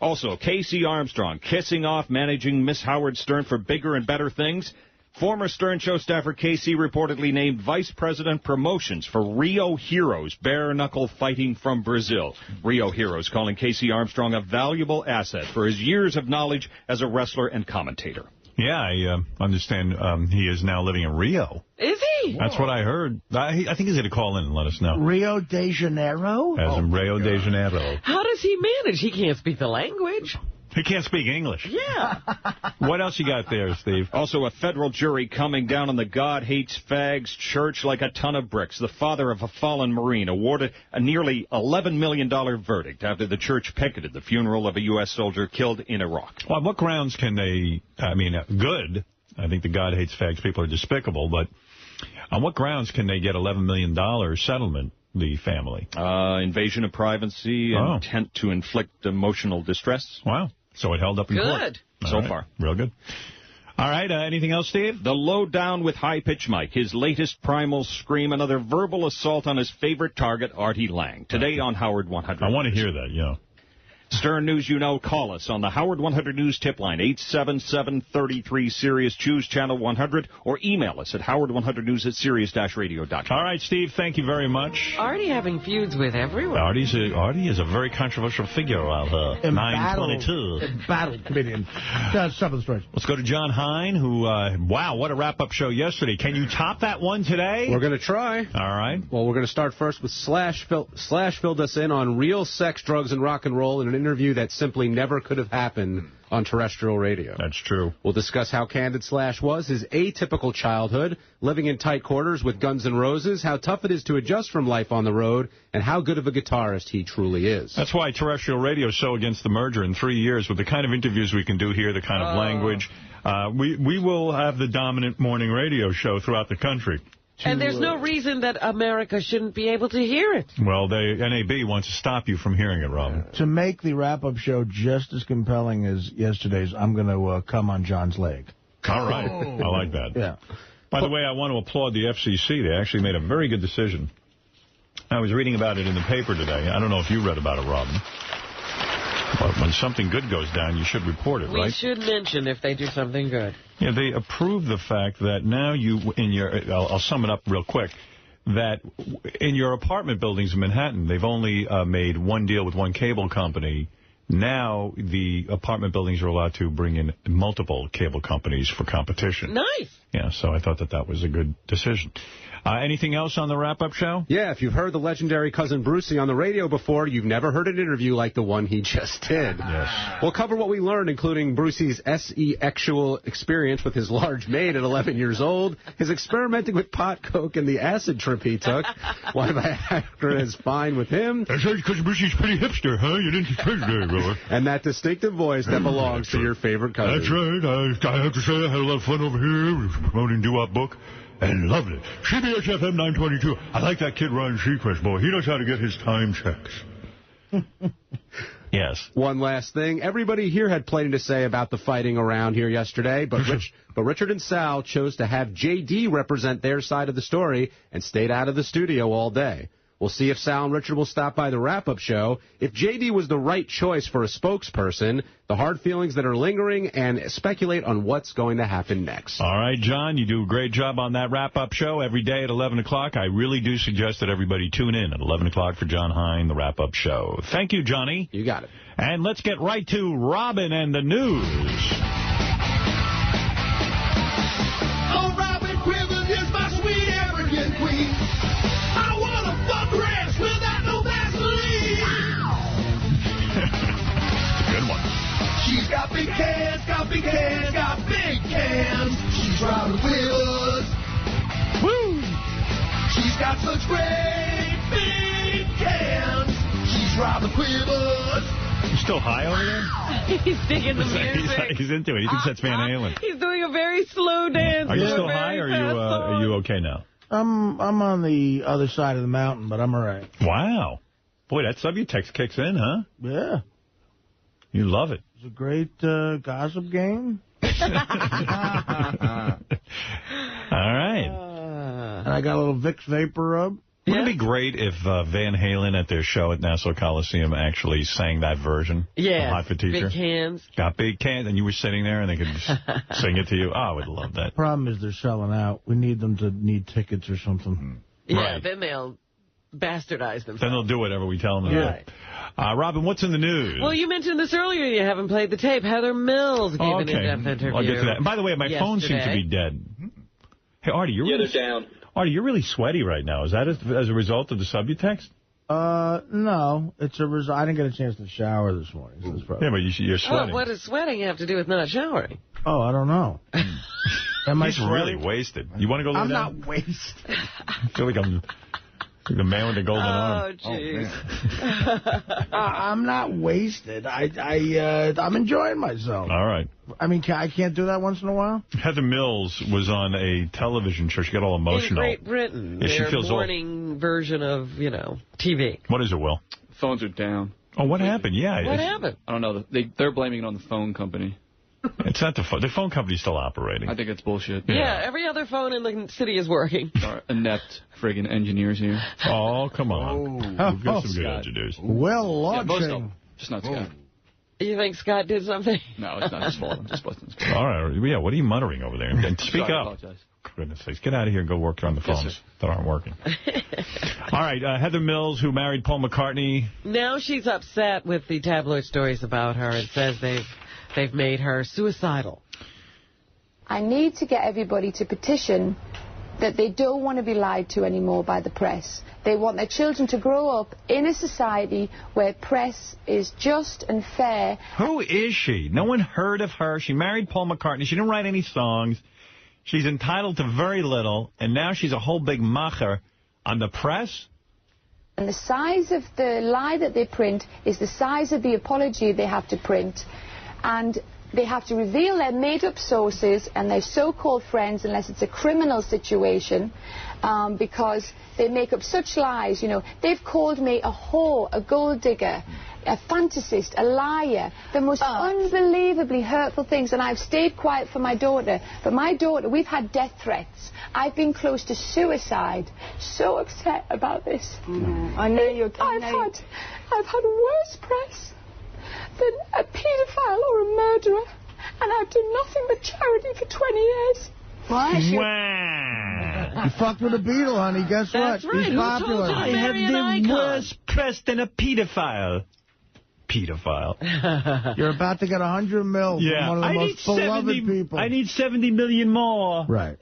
Also, Casey Armstrong kissing off managing Miss Howard Stern for bigger and better things. Former Stern Show staffer Casey reportedly named Vice President Promotions for Rio Heroes, bare-knuckle fighting from Brazil. Rio Heroes calling Casey Armstrong a valuable asset for his years of knowledge as a wrestler and commentator. Yeah, I understand he is now living in Rio. Is he? That's what I heard. I think he's going to call in and let us know. Rio de Janeiro? As in Rio de Janeiro. How does he manage? He can't speak the language. He can't speak English. Yeah. What else you got there, Steve? Also, a federal jury coming down on the God Hates Fags church like a ton of bricks. The father of a fallen Marine awarded a nearly $11 million verdict after the church picketed the funeral of a U.S. soldier killed in Iraq. Well, on what grounds can they, good. I think the God Hates Fags people are despicable, but on what grounds can they get $11 million settlement? The family. Invasion of privacy, intent to inflict emotional distress. Wow. So it held up in court. Good. So far. Real good. All right. Anything else, Steve? The Lowdown with High Pitch Mike. His latest primal scream. Another verbal assault on his favorite target, Artie Lang. Today on Howard 100. I want to hear that, yeah. Stern News, call us on the Howard 100 News tip line, 877-33-SIRIUS, choose channel 100, or email us at howard100news@sirius-radio.com. All right, Steve, thank you very much. Artie having feuds with everyone. Artie is a very controversial figure out here. 922. Embattled comedian. Some of the stories. Let's go to John Hein, who, wow, what a wrap-up show yesterday. Can you top that one today? We're going to try. All right. Well, we're going to start first with Slash. Slash filled us in on real sex, drugs, and rock and roll in an interview that simply never could have happened on terrestrial radio. That's true. We'll discuss how candid Slash was, his atypical childhood, living in tight quarters with Guns N' Roses, how tough it is to adjust from life on the road, and how good of a guitarist he truly is. That's why terrestrial radio is so against the merger in 3 years. With the kind of interviews we can do here, the kind of language, we will have the dominant morning radio show throughout the country. And there's no reason that America shouldn't be able to hear it. Well, NAB wants to stop you from hearing it, Robin. To make the wrap-up show just as compelling as yesterday's, I'm going to come on John's leg. All right. I like that. Yeah. By the way, I want to applaud the FCC. They actually made a very good decision. I was reading about it in the paper today. I don't know if you read about it, Robin. But when something good goes down, you should report it, right? We should mention if they do something good. Yeah, they approve the fact that now I'll sum it up real quick, that in your apartment buildings in Manhattan, they've only made one deal with one cable company. Now the apartment buildings are allowed to bring in multiple cable companies for competition. Nice. Yeah, so I thought that was a good decision. Anything else on the wrap-up show? Yeah, if you've heard the legendary Cousin Brucey on the radio before, you've never heard an interview like the one he just did. Yes. We'll cover what we learned, including Brucey's SE-actual experience with his large maid at 11 years old, his experimenting with pot coke and the acid trip he took, why Viagra is fine with him. That's right, Cousin Brucey's pretty hipster, huh? You didn't expect that, brother. And that distinctive voice that belongs to your favorite cousin. That's right. I have to say I had a lot of fun over here promoting Doo-Wop Book. And loved it. CBS FM 922. I like that kid Ryan Seacrest, boy. He knows how to get his time checks. Yes. One last thing. Everybody here had plenty to say about the fighting around here yesterday, but Richard and Sal chose to have J.D. represent their side of the story and stayed out of the studio all day. We'll see if Sal and Richard will stop by the wrap-up show, if J.D. was the right choice for a spokesperson, the hard feelings that are lingering, and speculate on what's going to happen next. All right, John, you do a great job on that wrap-up show every day at 11 o'clock. I really do suggest that everybody tune in at 11 o'clock for John Hein, the wrap-up show. Thank you, Johnny. You got it. And let's get right to Robin and the news. Oh, Robin Quivers is my sweet arrogant queen. I want to fuck rats without no Vaseline. Good one. She's got big cans, got big cans, got big cans. She's Robin Quivers. Woo! She's got such great big cans. She's Robin Quivers. You still high over there? He's digging the music. He's into it. He thinks that's Van Halen. He's doing a very slow dance. Are you still high, or are you okay now? I'm on the other side of the mountain, but I'm all right. Wow. Boy, that Subutex kicks in, huh? Yeah. You love it. It's a great gossip game. All right. And I got a little Vicks Vapor Rub. Wouldn't it be great if Van Halen at their show at Nassau Coliseum actually sang that version of Hot for Teacher? Big cans. Got big cans, and you were sitting there, and they could just sing it to you. Oh, I would love that. Problem is they're selling out. We need them to need tickets or something. Yeah, then they'll bastardize them. Then they'll do whatever we tell them to do. Robin, what's in the news? Well, you mentioned this earlier. You haven't played the tape. Heather Mills gave an in-depth interview. I'll get to that. And by the way, my phone seems to be dead. Hey, Artie, you're really down. Artie, you're really sweaty right now. Is that as a result of the Subutex? No. It's a result. I didn't get a chance to shower this morning. So yeah, but you're sweating. Oh, what does sweating have to do with not showering? Oh, I don't know. Am He's really wasted. You want to go lay down? I'm not wasted. I feel like I'm the man with the golden arm. Oh, jeez. I'm not wasted. I'm enjoying myself. All right. I mean, I can't do that once in a while? Heather Mills was on a television show. She got all emotional. In Great Britain. Yeah, she their feels morning version of, TV. What is it, Will? Phones are down. Oh, what happened? Yeah. What happened? I don't know. They're blaming it on the phone company. It's not the phone. The phone company's still operating. I think it's bullshit. Yeah, every other phone in the city is working. Inept friggin' engineers here. Oh, come on. We've got some good engineers. Well, yeah, most of them. Just not Scott. You think Scott did something? No, it's not his fault. I'm just busting his fault. All right. Yeah, what are you muttering over there? And speak Sorry, up. I apologize. Goodness sakes. Get out of here and go work on the phones that aren't working. All right. Heather Mills, who married Paul McCartney. Now she's upset with the tabloid stories about her and says they've made her suicidal. I need to get everybody to petition that they don't want to be lied to anymore by the press. They want their children to grow up in a society where press is just and fair. Who is she? No one heard of her. She married Paul McCartney. She didn't write any songs. She's entitled to very little, and now she's a whole big macher on the press? And the size of the lie that they print is the size of the apology they have to print. And they have to reveal their made-up sources and their so-called friends unless it's a criminal situation, because they make up such lies. They've called me a whore, a gold digger, a fantasist, a liar, the most unbelievably hurtful things. And I've stayed quiet for my daughter. But my daughter, we've had death threats. I've been close to suicide. So upset about this. I know you're... I've had worse press than a paedophile or a murderer, and I've done nothing but charity for 20 years. Why? You fucked with a Beatle, honey. Guess That's what? right. He's Who popular. told you to I have marry an the icon? worst press than a pedophile. Pedophile. You're about to get $100 million from one of the most beloved people. I need 70 million more. Right.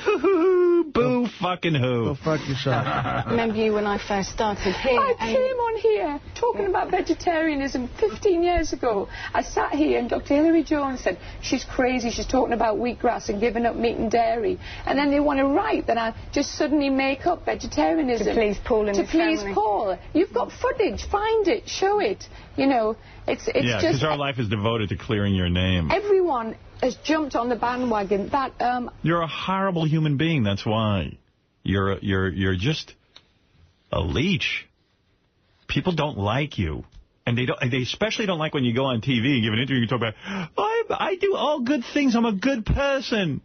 Ooh, boo fucking who. Go fuck yourself. Remember you when I first started here? I came on here talking about vegetarianism 15 years ago. I sat here and Dr. Hilary Jones said, she's crazy, she's talking about wheatgrass and giving up meat and dairy. And then they want to write that I just suddenly make up vegetarianism. To please Paul and To his please family. Paul. You've got footage. Find it. Show it. You know, it's Yeah, just... because our life is devoted to clearing your name. Everyone has jumped on the bandwagon. That You're a horrible human being. That's why. You're just a leech. People don't like you, and they especially don't like when you go on TV and give an interview. You talk about, I do all good things. I'm a good person.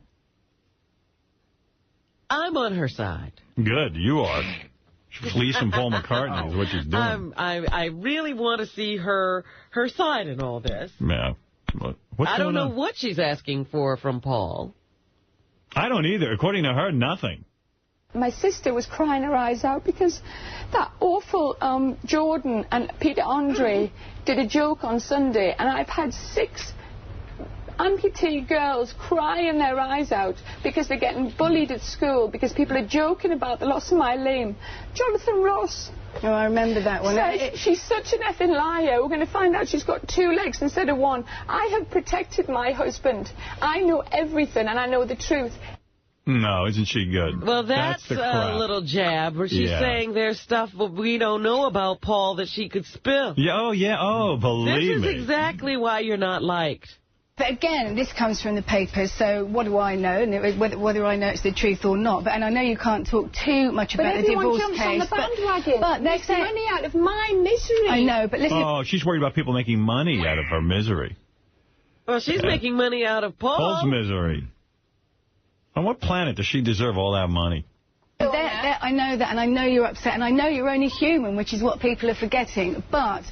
I'm on her side. Good, you are. Fleecing Paul McCartney is what she's doing. I really want to see her side in all this. Yeah. What's I don't going know on? what she's asking for from Paul. I don't either. According to her, nothing. my sister was crying her eyes out because that awful Jordan and Peter Andre did a joke on Sunday, and I've had 6 amputee girls crying their eyes out because they're getting bullied at school because people are joking about the loss of my limb. Jonathan Ross. Oh, I remember that one. Says she's such an effing liar. We're going to find out she's got 2 legs instead of 1. I have protected my husband. I know everything, and I know the truth. No, isn't she good? Well, that's a little jab where she's saying there's stuff we don't know about Paul that she could spill. Yeah, believe me. This is exactly why you're not liked. But again, this comes from the papers, so what do I know? And whether I know it's the truth or not. And I know you can't talk too much about the divorce case. But everyone jumps on the bandwagon. But makes money out of my misery. I know, but listen. Oh, she's worried about people making money out of her misery. Well, she's making money out of Paul. Paul's misery. On what planet does she deserve all that money? I know that, and I know you're upset, and I know you're only human, which is what people are forgetting. But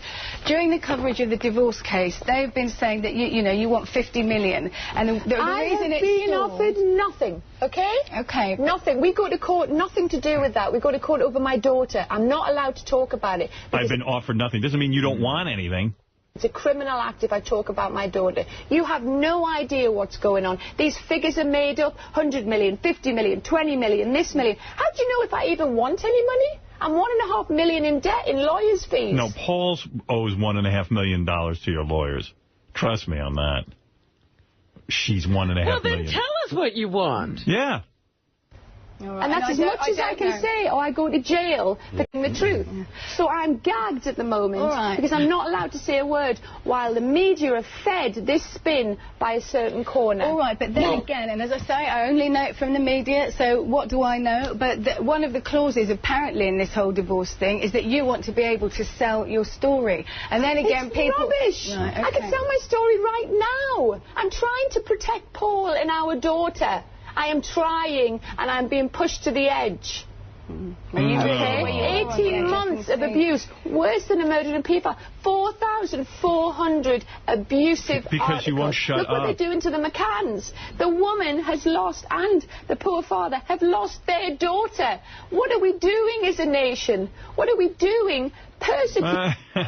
during the coverage of the divorce case, they've been saying that you want 50 million, and the reason it's been offered nothing. Okay? Okay. Nothing. We go to court, nothing to do with that. We go to court over my daughter. I'm not allowed to talk about it. I've been offered nothing. Doesn't mean you don't want anything. It's a criminal act if I talk about my daughter. You have no idea what's going on. These figures are made up. 100 million, 50 million, 20 million, this million. How do you know if I even want any money? I'm $1.5 million in debt in lawyers' fees. No, Paul owes $1.5 million to your lawyers. Trust me on that. She's $1.5 million. Well, then tell us what you want. Yeah. And that's as much as I can say, or I go to jail for telling the truth. So I'm gagged at the moment because I'm not allowed to say a word while the media are fed this spin by a certain corner. All right, but then again, and as I say, I only know it from the media, so what do I know? But one of the clauses apparently in this whole divorce thing is that you want to be able to sell your story. And then again, it's people... rubbish. Right, okay. I can sell my story right now. I'm trying to protect Paul and our daughter. I am trying, and I'm being pushed to the edge. Okay? 18 months of abuse, worse than a murder and paedophile. 4,400 abusive Because articles. you won't shut Look what up. they're doing to the McCanns. The woman has lost, and the poor father have lost their daughter. What are we doing as a nation? What are we doing?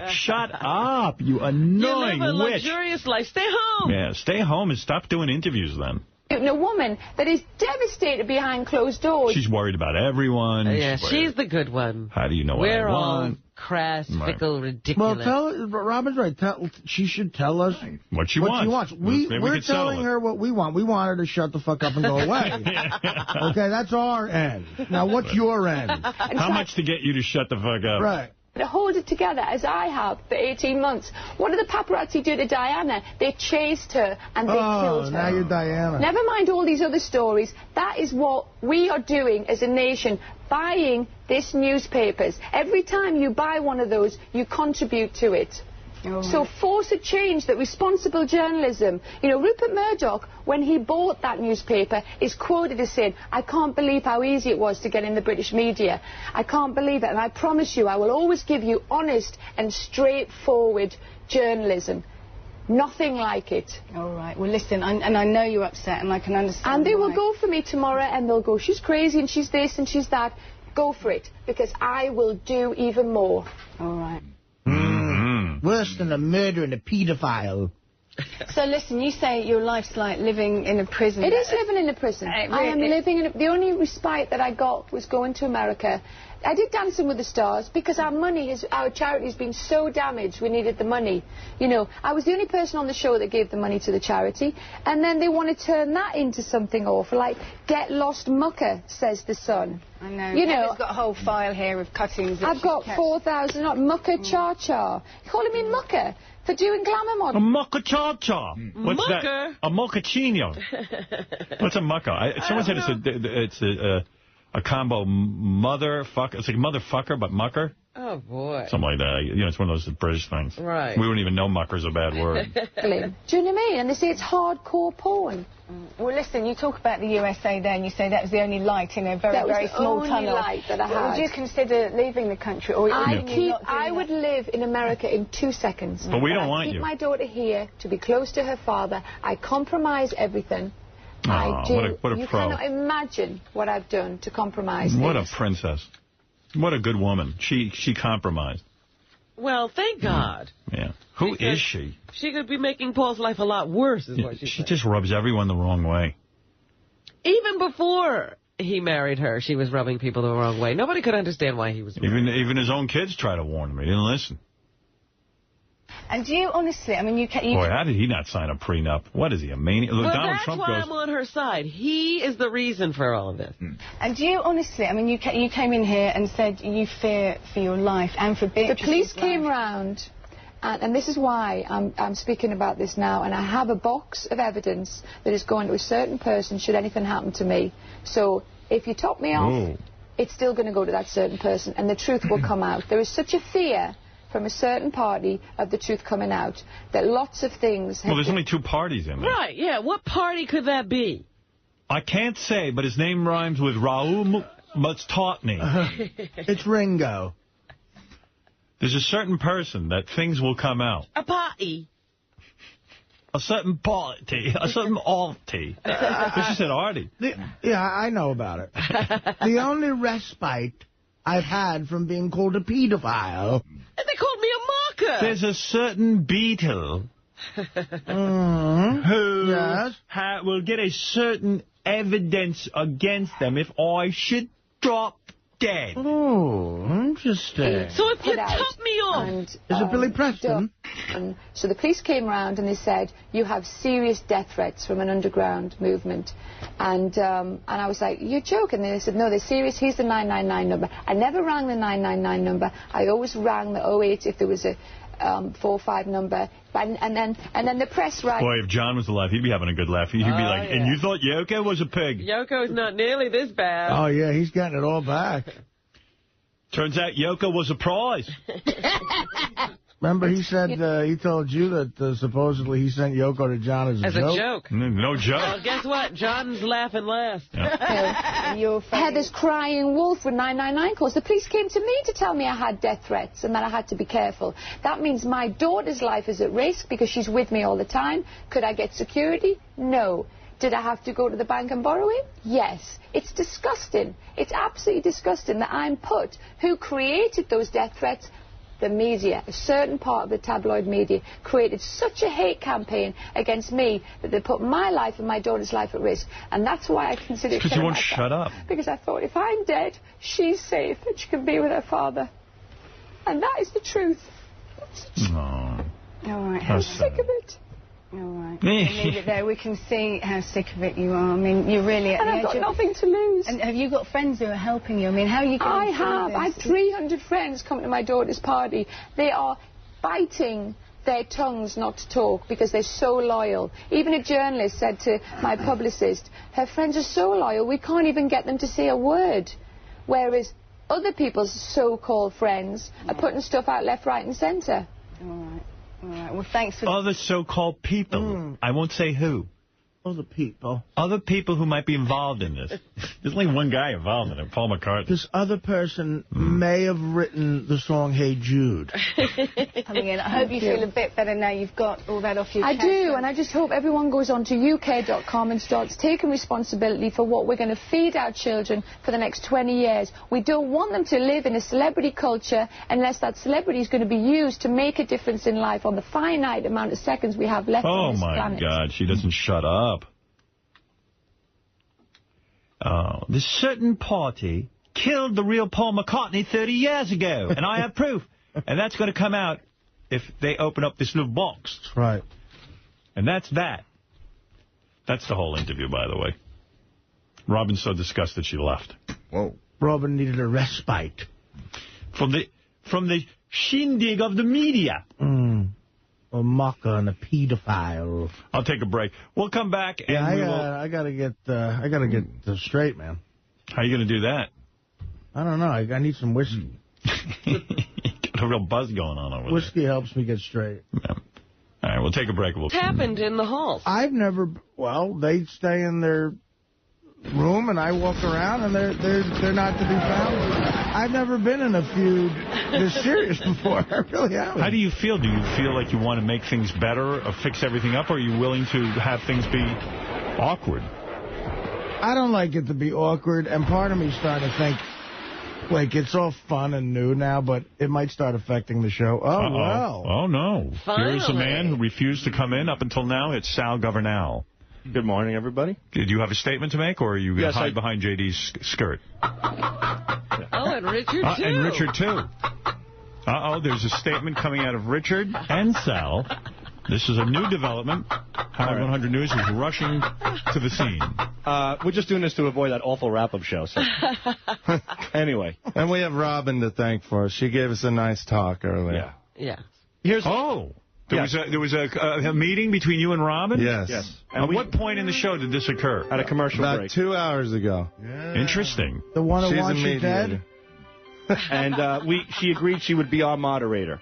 Shut up, you annoying You live a witch. luxurious life. Stay home. Yeah, stay home and stop doing interviews then. A woman that is devastated behind closed doors. She's worried about everyone. Yeah, she's the good one. How do you know what I We're all want? crass, Right. fickle, ridiculous. Well, Robin's right. She should tell us what she wants. Maybe we We're could settle telling it. her what we want. We want her to shut the fuck up and go away. Okay, that's our end. Now, what's your end? How much to get you to shut the fuck up? Right. To hold it together as I have for 18 months. What did the paparazzi do to Diana? They chased her and they killed her. Now you're Diana. Never mind all these other stories. That is what we are doing as a nation, buying this newspapers. Every time you buy one of those, you contribute to it. So force a change, that responsible journalism. You know, Rupert Murdoch, when he bought that newspaper, is quoted as saying, I can't believe how easy it was to get in the British media. I can't believe it, and I promise you I will always give you honest and straightforward journalism. Nothing like it. All right. Well, listen, and I know you're upset, and I can understand. And they why. will go for me tomorrow, and they'll go, she's crazy, and she's this, and she's that. Go for it, because I will do even more. All right. Worse than a murderer and a paedophile. So listen, you say your life's like living in a prison. It is living in a prison. I am living in the only respite that I got was going to America. I did Dancing with the Stars because our charity has been so damaged, we needed the money. You know, I was the only person on the show that gave the money to the charity, and then they want to turn that into something awful, like Get Lost Mucker, says the Sun. I know. You know, Heather's got a whole file here of cuttings. I've got 4,000, Mucker Cha-Cha. Calling me Mucker for doing glamour model. A mucker cha-cha. What's Mucker? that? A mochaccino. What's a mucker? Someone said it's a combo motherfucker. It's like motherfucker, but mucker. Oh, boy. Something like that. You know, it's one of those British things. Right. We wouldn't even know mucker's a bad word. Do you know what I mean? And they say it's hardcore porn. Well, listen, you talk about the USA there, and you say that was the only light in a very, very small tunnel. That was the only light that I had. Would you consider leaving the country? Or I would live in America in 2 seconds. But we don't want you. I keep you. my daughter here to be close to her father. I compromise everything. I do. What a you pro. cannot imagine what I've done to compromise What things. a princess. What a good woman. She compromised. Well, thank God. Yeah. Who is she? She could be making Paul's life a lot worse, is what She just rubs everyone the wrong way. Even before he married her, she was rubbing people the wrong way. Nobody could understand why he was... Even his own kids tried to warn him. He didn't listen. And do you honestly, I mean, Boy, how did he not sign a prenup? What is he, a maniac? Well, Donald that's Trump why I'm on her side. He is the reason for all of this. And do you honestly, I mean, you came in here and said you fear for your life and for Beatrice's The police life. came round, and this is why I'm speaking about this now, and I have a box of evidence that is going to a certain person should anything happen to me. So if you top me off, it's still going to go to that certain person, and the truth will come out. There is such a fear from a certain party of the truth coming out that lots of things... Well, there's only 2 parties in there. Right, yeah. What party could that be? I can't say, but his name rhymes with Raoul Mutstatny. It's Ringo. There's a certain person that things will come out. A party. A certain party. A certain arty. She said arty. Yeah, I know about it. The only respite I've had from being called a paedophile. And they called me a marker. There's a certain beetle who will get a certain evidence against them if I should drop dead. Oh, interesting. So if you top me off... Is it Billy Preston? So the police came round and they said, you have serious death threats from an underground movement. And I was like, you're joking? And they said, no, they're serious. Here's the 999 number. I never rang the 999 number. I always rang the 08 if there was a 45 number. And then the press rang. Boy, if John was alive, he'd be having a good laugh. He'd be like, and you thought Yoko was a pig. Yoko's not nearly this bad. Oh, yeah, he's getting it all back. Turns out Yoko was a prize. Remember, he said, he told you that supposedly he sent Yoko to John as a joke? No joke. Well, guess what? John's laughing last. Heather's crying wolf with 999 calls. The police came to me to tell me I had death threats and that I had to be careful. That means my daughter's life is at risk because she's with me all the time. Could I get security? No. Did I have to go to the bank and borrow it? Yes. It's disgusting. It's absolutely disgusting that I'm put. Who created those death threats? The media, a certain part of the tabloid media, created such a hate campaign against me that they put my life and my daughter's life at risk. And that's why I consider it. Because you won't shut up. Because I thought, if I'm dead, she's safe and she can be with her father. And that is the truth. Oh. All right. I'm sick of it. All right. We'll leave it there. We can see how sick of it you are. I mean, you're really at the edge. And I've got nothing to lose. And have you got friends who are helping you? I mean, how are you getting I have. I have 300 friends come to my daughter's party. They are biting their tongues not to talk because they're so loyal. Even a journalist said to my publicist, her friends are so loyal, we can't even get them to say a word. Whereas other people's so-called friends are putting stuff out left, right and centre. All right. All right. Well, thanks for... Other so-called people. I won't say who. Other people. Other people who might be involved in this. There's only one guy involved in it, Paul McCartney. This other person may have written the song Hey Jude. Coming in. I hope you feel a bit better now you've got all that off your chest. I do, and I just hope everyone goes on to UK.com and starts taking responsibility for what we're going to feed our children for the next 20 years. We don't want them to live in a celebrity culture unless that celebrity is going to be used to make a difference in life on the finite amount of seconds we have left on this planet. Oh, my God. She doesn't shut up. Oh, this certain party killed the real Paul McCartney 30 years ago, and I have proof. And that's going to come out if they open up this little box. That's right. And that's that. That's the whole interview, by the way. Robin's so disgusted she left. Whoa. Robin needed a respite. From the shindig of the media. A mocker and a pedophile. I'll take a break. We'll come back and I gotta get straight, man. How are you gonna do that? I don't know. I need some whiskey. Got a real buzz going on over there. Whiskey helps me get straight. Yeah. All right, we'll take a break. What happened in the halls? I've never. Well, they stay in their room, and I walk around, and they're not to be found. I've never been in a feud this serious before. I really haven't. How do you feel? Do you feel like you want to make things better or fix everything up, or are you willing to have things be awkward? I don't like it to be awkward, and part of me is starting to think, like, it's all fun and new now, but it might start affecting the show. Oh, well. Oh, no. Finally. Here's a man who refused to come in up until now. It's Sal Governal. Good morning, everybody. Did you have a statement to make, or are you going to hide behind J.D.'s skirt? Oh, and Richard, too. And Richard, too. Uh-oh, there's a statement coming out of Richard and Sal. This is a new development. Howard 100 News is rushing to the scene. We're just doing this to avoid that awful wrap-up show. So. Anyway. And we have Robin to thank for us. She gave us a nice talk earlier. Yeah. There was a meeting between you and Robin? Yes. At what point in the show did this occur? At a commercial break. About 2 hours ago. Interesting. The one who She's wants you dead? And she agreed she would be our moderator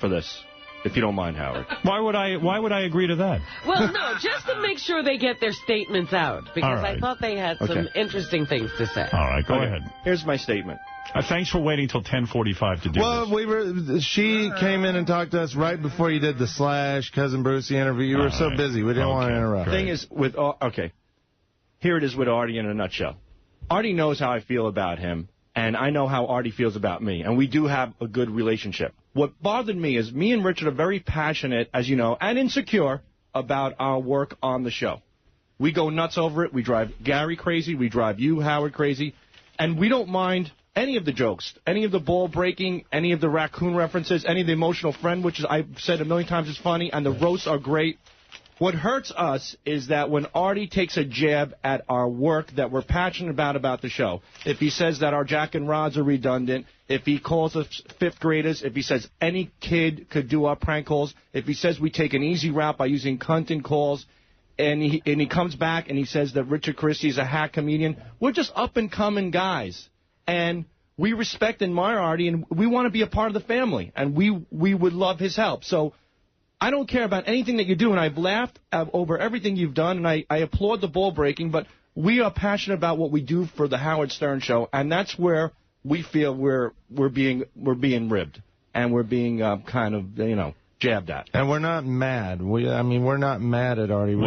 for this, if you don't mind, Howard. Why would I agree to that? Well, no, just to make sure they get their statements out, because I thought they had some interesting things to say. All right, go ahead. Here's my statement. Thanks for waiting till 10:45 to do this. She came in and talked to us right before you did the Slash Cousin Brucey interview. You were so busy. We didn't want to interrupt. The thing is, here it is with Artie in a nutshell. Artie knows how I feel about him, and I know how Artie feels about me, and we do have a good relationship. What bothered me is me and Richard are very passionate, as you know, and insecure about our work on the show. We go nuts over it. We drive Gary crazy. We drive you, Howard, crazy. And we don't mind any of the jokes, any of the ball breaking, any of the raccoon references, any of the emotional friend, which is, I've said a million times is funny, and the roasts are great. What hurts us is that when Artie takes a jab at our work that we're passionate about the show, if he says that our Jack and Rods are redundant, if he calls us fifth graders, if he says any kid could do our prank calls, if he says we take an easy route by using cunt in calls, and he comes back and he says that Richard Christie is a hack comedian, we're just up-and-coming guys. And we respect and admire Artie, and we want to be a part of the family, and we would love his help. So I don't care about anything that you do, and I've laughed over everything you've done, and I applaud the ball breaking, but we are passionate about what we do for the Howard Stern Show, and that's where we feel we're being ribbed, and we're being kind of, jabbed at. And we're not mad. We're not mad at Artie. We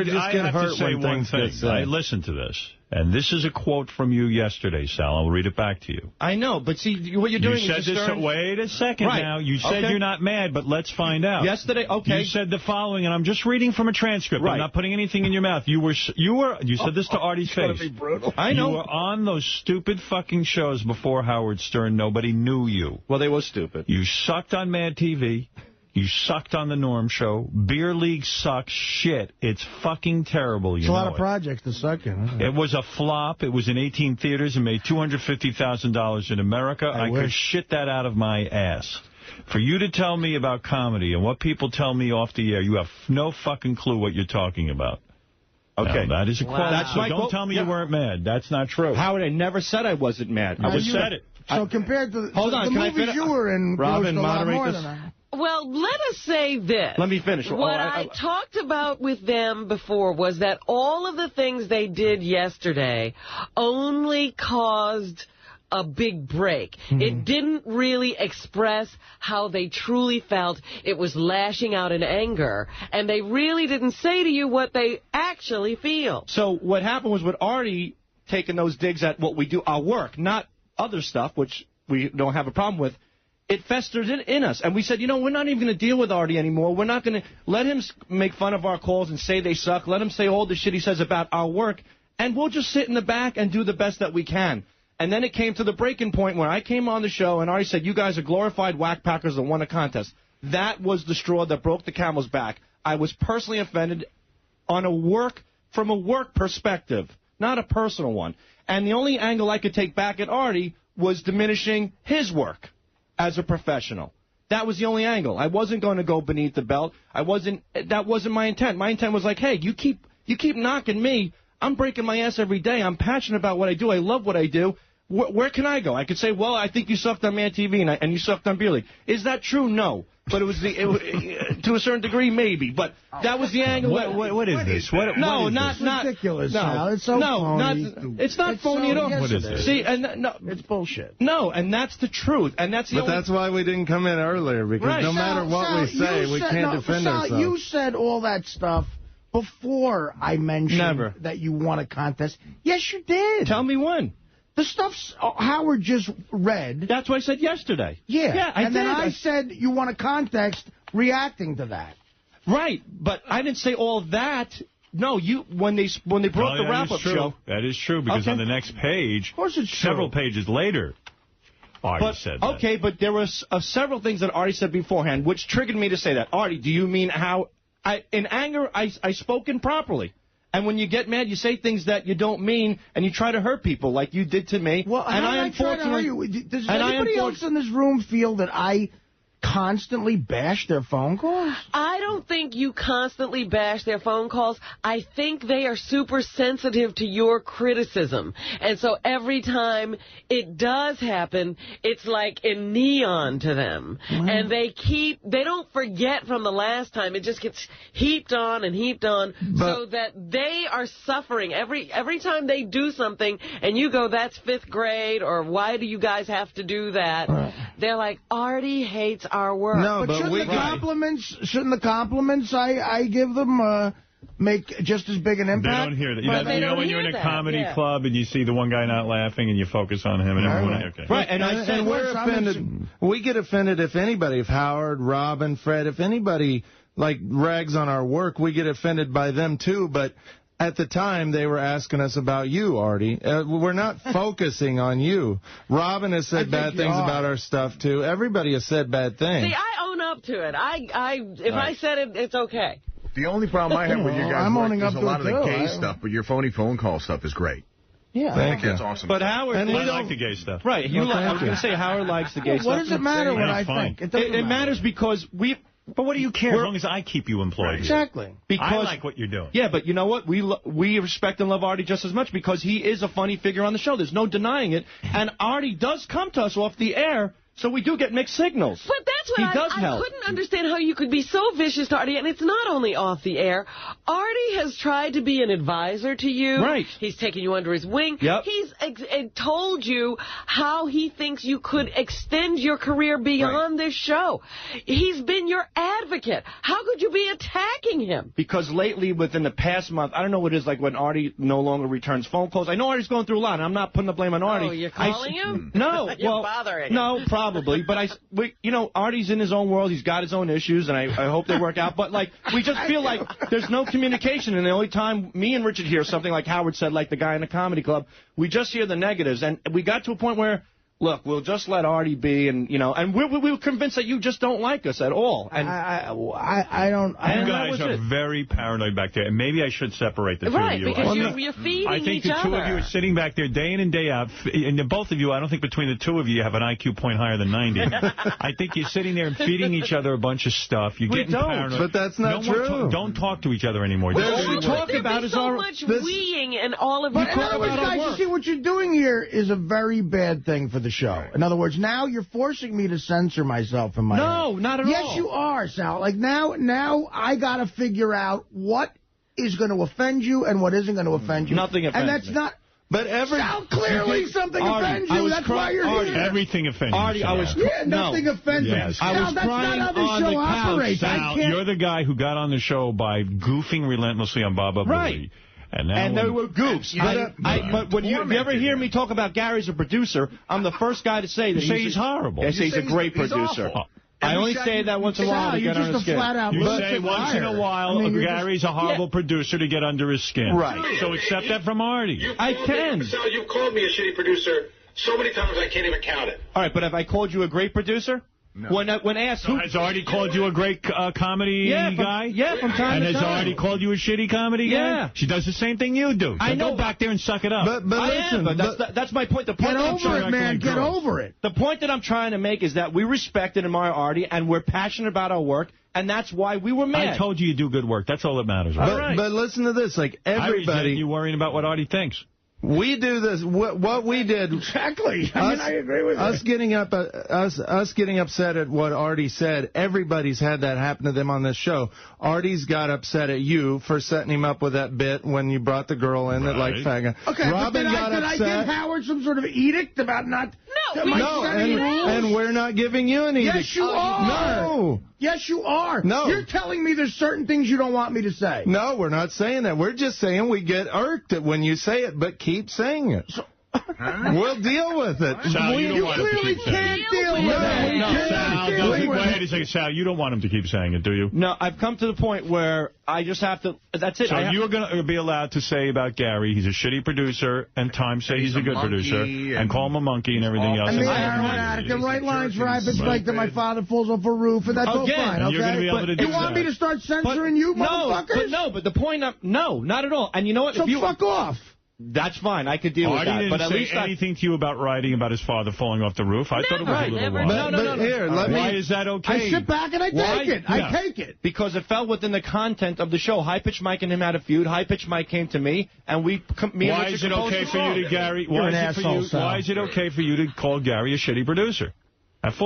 just get hurt when things get said. I listened to this, and this is a quote from you yesterday, Sal. I'll read it back to you. I know, but see, what you're doing is you said this. Wait a second now. You said you're not mad, but let's find out. Yesterday, You said the following, and I'm just reading from a transcript. I'm not putting anything in your mouth. You said this to Artie's face. Be brutal. I know. You were on those stupid fucking shows before Howard Stern. Nobody knew you. Well, they were stupid. You sucked on Mad TV. You sucked on the Norm Show. Beer League sucks shit. It's fucking terrible. It's a lot of projects to suck in. It was a flop. It was in 18 theaters and made $250,000 in America. I could shit that out of my ass. For you to tell me about comedy and what people tell me off the air, you have no fucking clue what you're talking about. Okay. Now, that is a quote. That's so don't tell me you weren't mad. That's not true. Howard, I never said I wasn't mad. I just said it. So compared to Hold on, the movies you were in, Robin, a lot more moderate than this. that. Well, let us say this. Let me finish. What I talked about with them before was that all of the things they did yesterday only caused a big break. It didn't really express how they truly felt. It was lashing out in anger, and they really didn't say to you what they actually feel. So what happened was with Artie taking those digs at what we do, our work, not other stuff, which we don't have a problem with, it festered in us. And we said, you know, we're not even going to deal with Artie anymore. We're not going to let him make fun of our calls and say they suck. Let him say all the shit he says about our work, and we'll just sit in the back and do the best that we can. And then it came to the breaking point when I came on the show and Artie said, you guys are glorified whack packers that won a contest. That was the straw that broke the camel's back. I was personally offended from a work perspective, not a personal one. And the only angle I could take back at Artie was diminishing his work as a professional. That was the only angle. I wasn't going to go beneath the belt. That wasn't my intent. My intent was like, hey, you keep knocking me. I'm breaking my ass every day. I'm passionate about what I do. I love what I do. Where can I go? I could say, well, I think you sucked on Man TV and you sucked on Beer League. Is that true? No. But it was to a certain degree, maybe. But that was the angle. What is this? It's ridiculous. No, it's so phony. It's not phony at all. What is this? See, it's bullshit. No, and that's the truth. And that's the that's why we didn't come in earlier, because no matter what we say, we can't defend ourselves. You said all that stuff before I mentioned that you won a contest. Yes, you did. Tell me when. The stuff Howard just read. That's what I said yesterday. Yeah, I did. Then I said you won a contest reacting to that. Right, but I didn't say all that. No, when they brought the wrap-up show. That is true, because on the next page, of course it's several pages later, Artie said that. Okay, but there was several things that Artie said beforehand, which triggered me to say that. Artie, do you mean how... in anger, I spoke improperly. And when you get mad, you say things that you don't mean, and you try to hurt people like you did to me. Well, and I unfortunately... Does anybody else in this room feel that I constantly bash their phone calls? I don't think you constantly bash their phone calls. I think they are super sensitive to your criticism. And so every time it does happen, it's like in neon to them. And they don't forget from the last time. It just gets heaped on and heaped on, so that they are suffering. Every time they do something and you go, that's 5th grade, or why do you guys have to do that? They're like, Artie hates our work. No, but shouldn't the compliments I give them make just as big an impact? They don't hear that. You know when you're in a comedy club and you see the one guy not laughing and you focus on him and everyone. Okay. Right, and I said we're offended. We get offended if Howard, Robin, Fred, if anybody like rags on our work, we get offended by them too. But at the time, they were asking us about you, Artie. We're not focusing on you. Robin has said bad things about our stuff, too. Everybody has said bad things. See, I own up to it. If I said it, it's okay. The only problem I have with you guys is a lot of the gay stuff, but your phony phone call stuff is great. Yeah, Thank you. That's awesome. But Howard, I like the gay stuff. Right. I was going to say Howard likes the gay stuff. What does it matter what I think? It matters because we... But what do you care as long as I keep you employed? Exactly. Because, I like what you're doing. Yeah, but you know what? We respect and love Artie just as much because he is a funny figure on the show. There's no denying it. And Artie does come to us off the air, so we do get mixed signals. But that's what I couldn't understand how you could be so vicious to Artie. And it's not only off the air. Artie has tried to be an advisor to you. Right. He's taken you under his wing. Yep. He's told you how he thinks you could extend your career beyond this show. He's been your advocate. How could you be attacking him? Because lately, within the past month, I don't know what it is like when Artie no longer returns phone calls. I know Artie's going through a lot, and I'm not putting the blame on Artie. Oh, you're calling him? No. You're bothering him. No, probably. But Artie's in his own world. He's got his own issues, and I hope they work out. But, we just feel like there's no communication. And the only time me and Richard hear something like Howard said, like the guy in the comedy club, we just hear the negatives. And we got to a point where, look, we'll just let Artie be, and we were convinced that you just don't like us at all. And I don't. You guys are very paranoid back there, and maybe I should separate the two of you. Right, because you're feeding each other. I think the two of you are sitting back there day in and day out, and both of you, I don't think between the two of you have an IQ point higher than 90. I think you're sitting there and feeding each other a bunch of stuff. You're getting paranoid. But that's not true. Don't talk to each other anymore. All we talk about is so much weeing and all of you. Guys, you see what you're doing here is a very bad thing for the show. In other words, now you're forcing me to censor myself in my head. No, not at all. Yes, you are, Sal. Like, now I got to figure out what is going to offend you and what isn't going to offend you. Nothing offends And that's me. not... But Sal, clearly something offends you. That's why you're here. Everything offends you. Nothing offends me. Yes. Sal, that's not how this show operates. Sal, you're the guy who got on the show by goofing relentlessly on Baba Booey. And they were goofs. But when you ever hear me talk about Gary as a producer, I'm the first guy to say that he's horrible. I say he's a great producer. I only say that once in a while to get on his skin. You say once in a while Gary's a horrible producer to get under his skin. Right. So accept that from Artie. I can. Sal, you've called me a shitty producer so many times I can't even count it. All right, but have I called you a great producer? No. When asked who... Has Artie called you a great comedy guy? Yeah, from time to time. And has Artie called you a shitty comedy guy? Yeah. She does the same thing you do. So I know. Go back there and suck it up. But listen, that's my point. The point Get over it, man. Get over it. The point that I'm trying to make is that we respect and admire Artie, and we're passionate about our work, and that's why we were mad. I told you do good work. That's all that matters. Right? But listen to this. Like, everybody... you worrying about what Artie thinks. We do this. What we did exactly. I agree with us getting up. Us getting upset at what Artie said. Everybody's had that happen to them on this show. Artie's got upset at you for setting him up with that bit when you brought the girl in that liked faggot. Okay, Robin got upset. Did I give Howard some sort of edict about not? No, and we're not giving you an edict. Yes, you are. No. Yes, you are. No. You're telling me there's certain things you don't want me to say. No, we're not saying that. We're just saying we get irked when you say it, but keep saying it. We'll deal with it. Sal, you clearly can't deal with it. No, Sal, wait a second. Sal, you don't want him to keep saying it, do you? No, I've come to the point where I just have to... That's it. So you're going to be allowed to say about Gary, he's a shitty producer, and Time say he's a good producer, and call him a monkey and everything else. And the addict, and write lines for I like that my father falls off a roof, and that's all fine, okay? You're going to be able to do you want me to start censoring you, motherfuckers? But the point... No, not at all. And you know what? So fuck off. That's fine. I could deal with that. But at least anything to you about writing about his father falling off the roof. I thought it was a little wild. No. Here, why is that okay? I sit back and I take it. I take it. Because it fell within the content of the show. High Pitch Mike and him had a feud. High Pitch Mike came to me, and Why is it okay for you to Gary? Why is it okay for you to call Gary a shitty producer? That's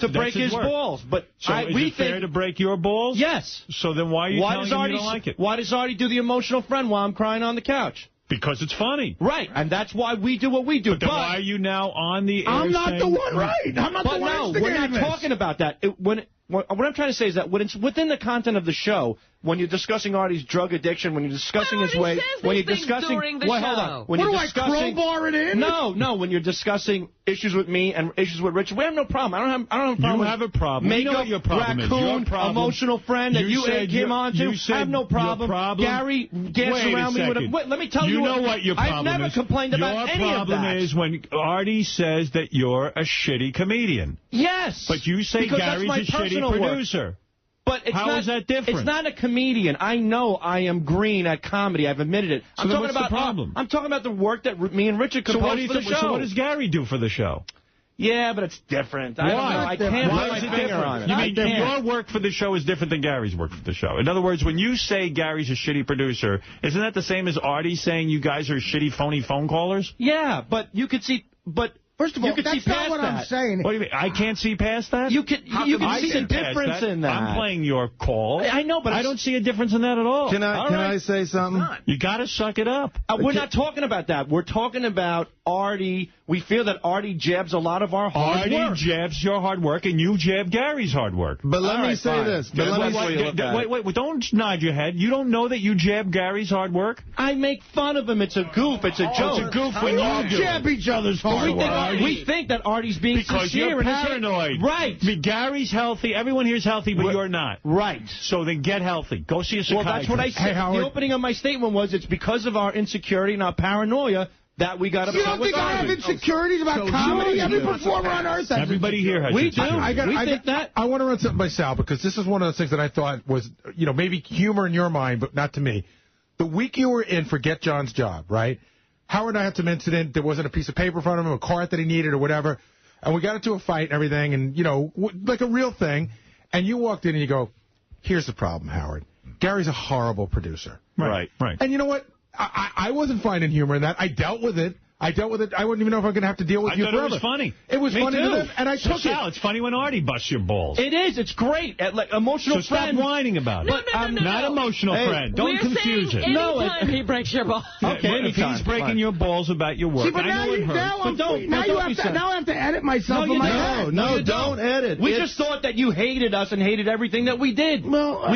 to break his balls. But so is it fair to break your balls? Yes. So then why are you telling him you don't like it? Why does Artie do the emotional friend while I'm crying on the couch? Because it's funny. Right, and that's why we do what we do. But why are you now on the air I'm not the one, right? I'm not the one instigating we're not talking about that. What I'm trying to say is that when it's within the content of the show, when you're discussing Artie's drug addiction, when you're discussing his way, when you're discussing, hold on, when you're discussing, crowbar it in? No, when you're discussing issues with me and issues with Rich, we have no problem. I don't have a problem. You have a problem. Makeup, you know what your problem raccoon, is. Your problem, emotional friend that you egged him on to. I have no problem. Gary dances around me with a... Wait, let me tell you. You know what your problem is. I've never complained about any of that. Your problem is when Artie says that you're a shitty comedian. Yes. But you say Gary's a shitty producer. But it's How is that different? It's not a comedian. I know I am green at comedy. I've admitted it. So what's the problem? I'm talking about the work that me and Richard composed for the show. So what does Gary do for the show? Yeah, but it's different. Why? I can't put my finger on it. You mean your work for the show is different than Gary's work for the show? In other words, when you say Gary's a shitty producer, isn't that the same as Artie saying you guys are shitty, phony phone callers? Yeah, but you could see... First of all, that's not what I'm saying. What do you mean? I can't see past that? You can see the difference in that. I'm playing your call. I know, but I don't see a difference in that at all. Can I say something? You got to suck it up. We're not talking about that. We're talking about Artie. We feel that Artie jabs a lot of our hard work. Artie jabs your hard work, and you jab Gary's hard work. But let me say this. Wait, don't nod your head. You don't know that you jab Gary's hard work? I make fun of him. It's a goof. It's a joke. It's a goof when you do jab each other's hard work. We think that Artie's being because sincere. You're paranoid. Right. I mean, Gary's healthy. Everyone here's healthy, but you're not. Right. So then get healthy. Go see a psychiatrist. Well, that's what I said. The opening of my statement was it's because of our insecurity and our paranoia that we got upset with You don't think I have insecurities about comedy? Every performer on earth has Everybody here has We do. We think that. I want to run something by Sal, because this is one of those things that I thought was, maybe humor in your mind, but not to me. The week you were in for Get John's Job, right? Howard and I had some incident. There wasn't a piece of paper in front of him, a cart that he needed or whatever. And we got into a fight and everything, and, like a real thing. And you walked in and you go, here's the problem, Howard. Gary's a horrible producer. Right. And you know what? I wasn't finding humor in that. I dealt with it. I dealt with it. I wouldn't even know if I'm going to have to deal with you forever. I thought it was funny. It was funny to them, and I took it. Sal, it's funny when Artie busts your balls. It is. It's great. Like emotional friend. Stop whining about it. Not emotional friend. Don't confuse it. Anytime he breaks your balls. Okay, if he's breaking your balls about your work, See, but now it hurts. Now I have to edit myself in my head. No, don't edit. We just thought that you hated us and hated everything that we did. Well,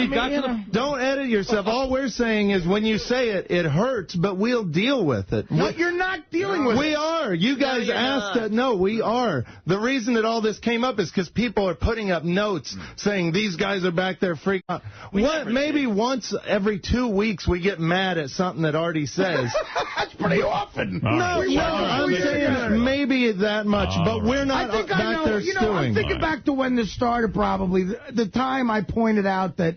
don't edit yourself. All we're saying is when you say it, it hurts, but we'll deal with it. No, you're not dealing with it. We are. You guys asked that. No, we are. The reason that all this came up is because people are putting up notes saying these guys are back there freaking out. Maybe once every 2 weeks we get mad at something that Artie says. That's pretty often. I'm saying maybe that much, but we're not back there stewing. I'm thinking back to when this started, probably. The time I pointed out that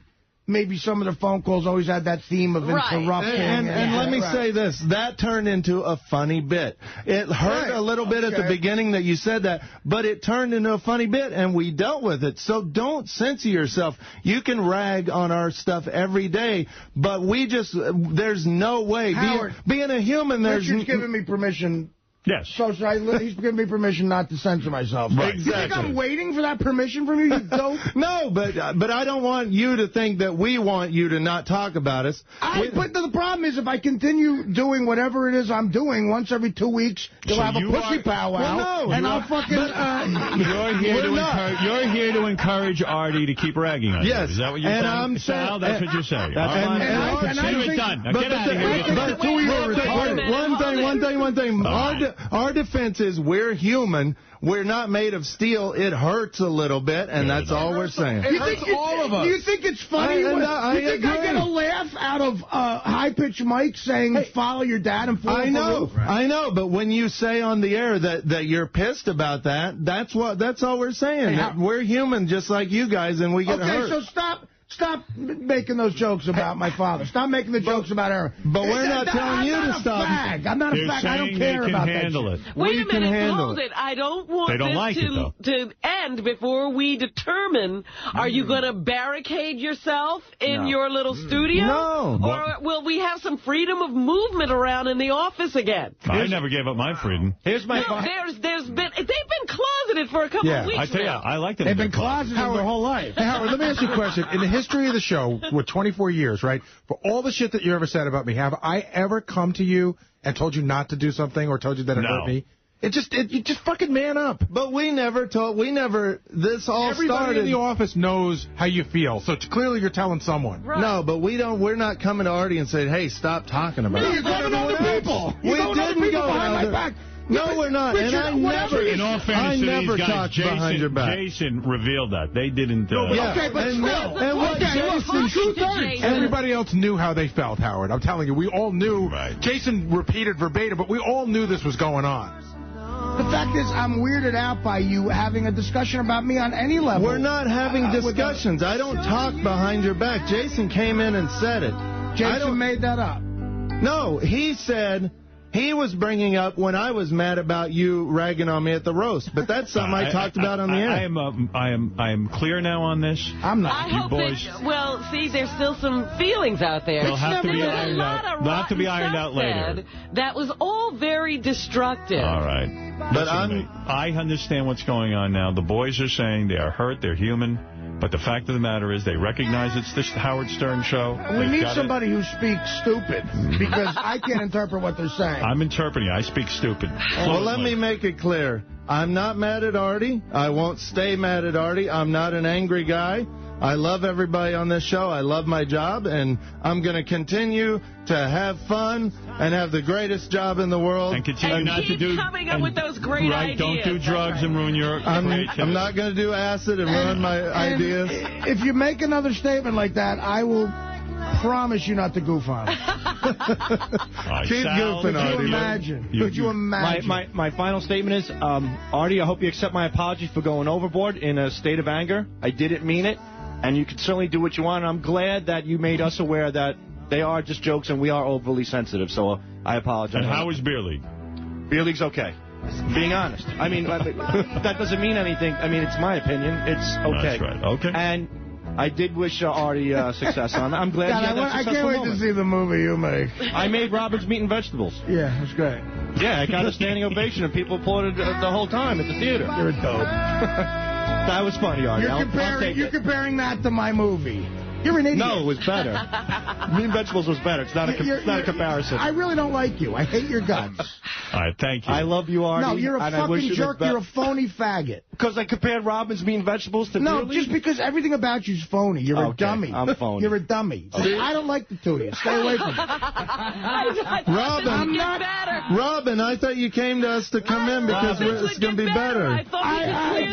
maybe some of the phone calls always had that theme of interrupting. And let me say this. That turned into a funny bit. It hurt a little bit at the beginning that you said that, but it turned into a funny bit, and we dealt with it. So don't censor yourself. You can rag on our stuff every day, but there's no way. Howard, being a human, Richard's giving me permission. Yes. So he's giving me permission not to censor myself. Right. You think I'm waiting for that permission from you, you dope? No, but I don't want you to think that we want you to not talk about us. But the problem is if I continue doing whatever it is I'm doing, once every 2 weeks, you'll have a pussy powwow, and I'll fucking... You're here to encourage Artie to keep ragging on you. Yes. Is that what you're saying? I'm Sal, that's what you're saying. It's done. Now get out of here. One thing. Our defense is we're human. We're not made of steel. It hurts a little bit, and that's all we're saying. It hurts all of us. Do you think it's funny? I get a laugh out of high-pitched Mike saying, follow your dad and fall off the roof? I know, but when you say on the air that you're pissed about that, that's all we're saying. We're human just like you guys, and we get hurt. Okay, so Stop making those jokes about my father. Stop making the jokes about Aaron. But we're not telling you to stop. I'm not a fag. I don't care about that. Wait a minute, hold it. I don't want this to end before we determine, are you going to barricade yourself in your little studio? No. Or will we have some freedom of movement around in the office again? I never gave up my freedom. They've been closeted for a couple of weeks I tell you, I like them. They've been closeted their whole life. Hey, Howard, let me ask you a question. In the history of the show, with 24 years, right, for all the shit that you ever said about me, have I ever come to you and told you not to do something or told you that it hurt me? You just fucking man up. But this all Everybody started. in the office knows how you feel, so clearly you're telling someone. Right. No, but we're not coming to Artie and saying, hey, stop talking about it. You're going to other people. We didn't go behind my back. No, we're not. Richard, and I never talked behind your back. Jason revealed that. They didn't. Okay, but everybody else knew how they felt, Howard. I'm telling you, we all knew. Right. Jason repeated verbatim, but we all knew this was going on. The fact is, I'm weirded out by you having a discussion about me on any level. We're not having discussions. I don't talk behind your back. Jason came in and said it. Jason made that up. No, he said... He was bringing up when I was mad about you ragging on me at the roast, but that's something I talked about on the air. I am clear now on this. I'm not. I hope see, there's still some feelings out there. They'll have to be ironed out. They'll have to be ironed out later. That was all very destructive. All right. But I understand what's going on now. The boys are saying they are hurt, they're human. But the fact of the matter is they recognize it's the Howard Stern show. We need somebody who speaks stupid, because I can't interpret what they're saying. I'm interpreting. I speak stupid. Well, let me make it clear. I'm not mad at Artie. I won't stay mad at Artie. I'm not an angry guy. I love everybody on this show. I love my job, and I'm going to continue to have fun and have the greatest job in the world. And continue not to do... coming up with those great ideas. Don't do drugs and ruin your creativity. I'm not going to do acid and ruin my ideas. If you make another statement like that, I will promise you not to goof on it. Keep goofing, Artie. Could you imagine? My final statement is, Artie, I hope you accept my apology for going overboard in a state of anger. I didn't mean it. And you can certainly do what you want. I'm glad that you made us aware that they are just jokes and we are overly sensitive. So I apologize. And how is Beer League? Beer League's okay. Being honest. I mean, that doesn't mean anything. I mean, it's my opinion. It's okay. That's right. Okay. And I did wish Artie success on that. I'm glad God, you had that I successful can't wait moment. to see the movie you make. I made Robin's Meat and Vegetables. Yeah, that's great. Yeah, I got a standing ovation, and people applauded the whole time at the theater. You're a dope. That was funny, Artie. You're comparing that to my movie. You're an idiot. No, it was better. Meat and Vegetables was better. It's not a comparison. I really don't like you. I hate your guts. All right, thank you. I love you, Artie. No, you're a fucking jerk. You're a phony faggot. Because I compared Robin's Meat and Vegetables to No, Beer League? just because everything about you's phony. You're a dummy. I'm phony. You're a dummy. I don't like the two of you. Stay away from me. Robin, I thought you came to us to come in because it's going to be better.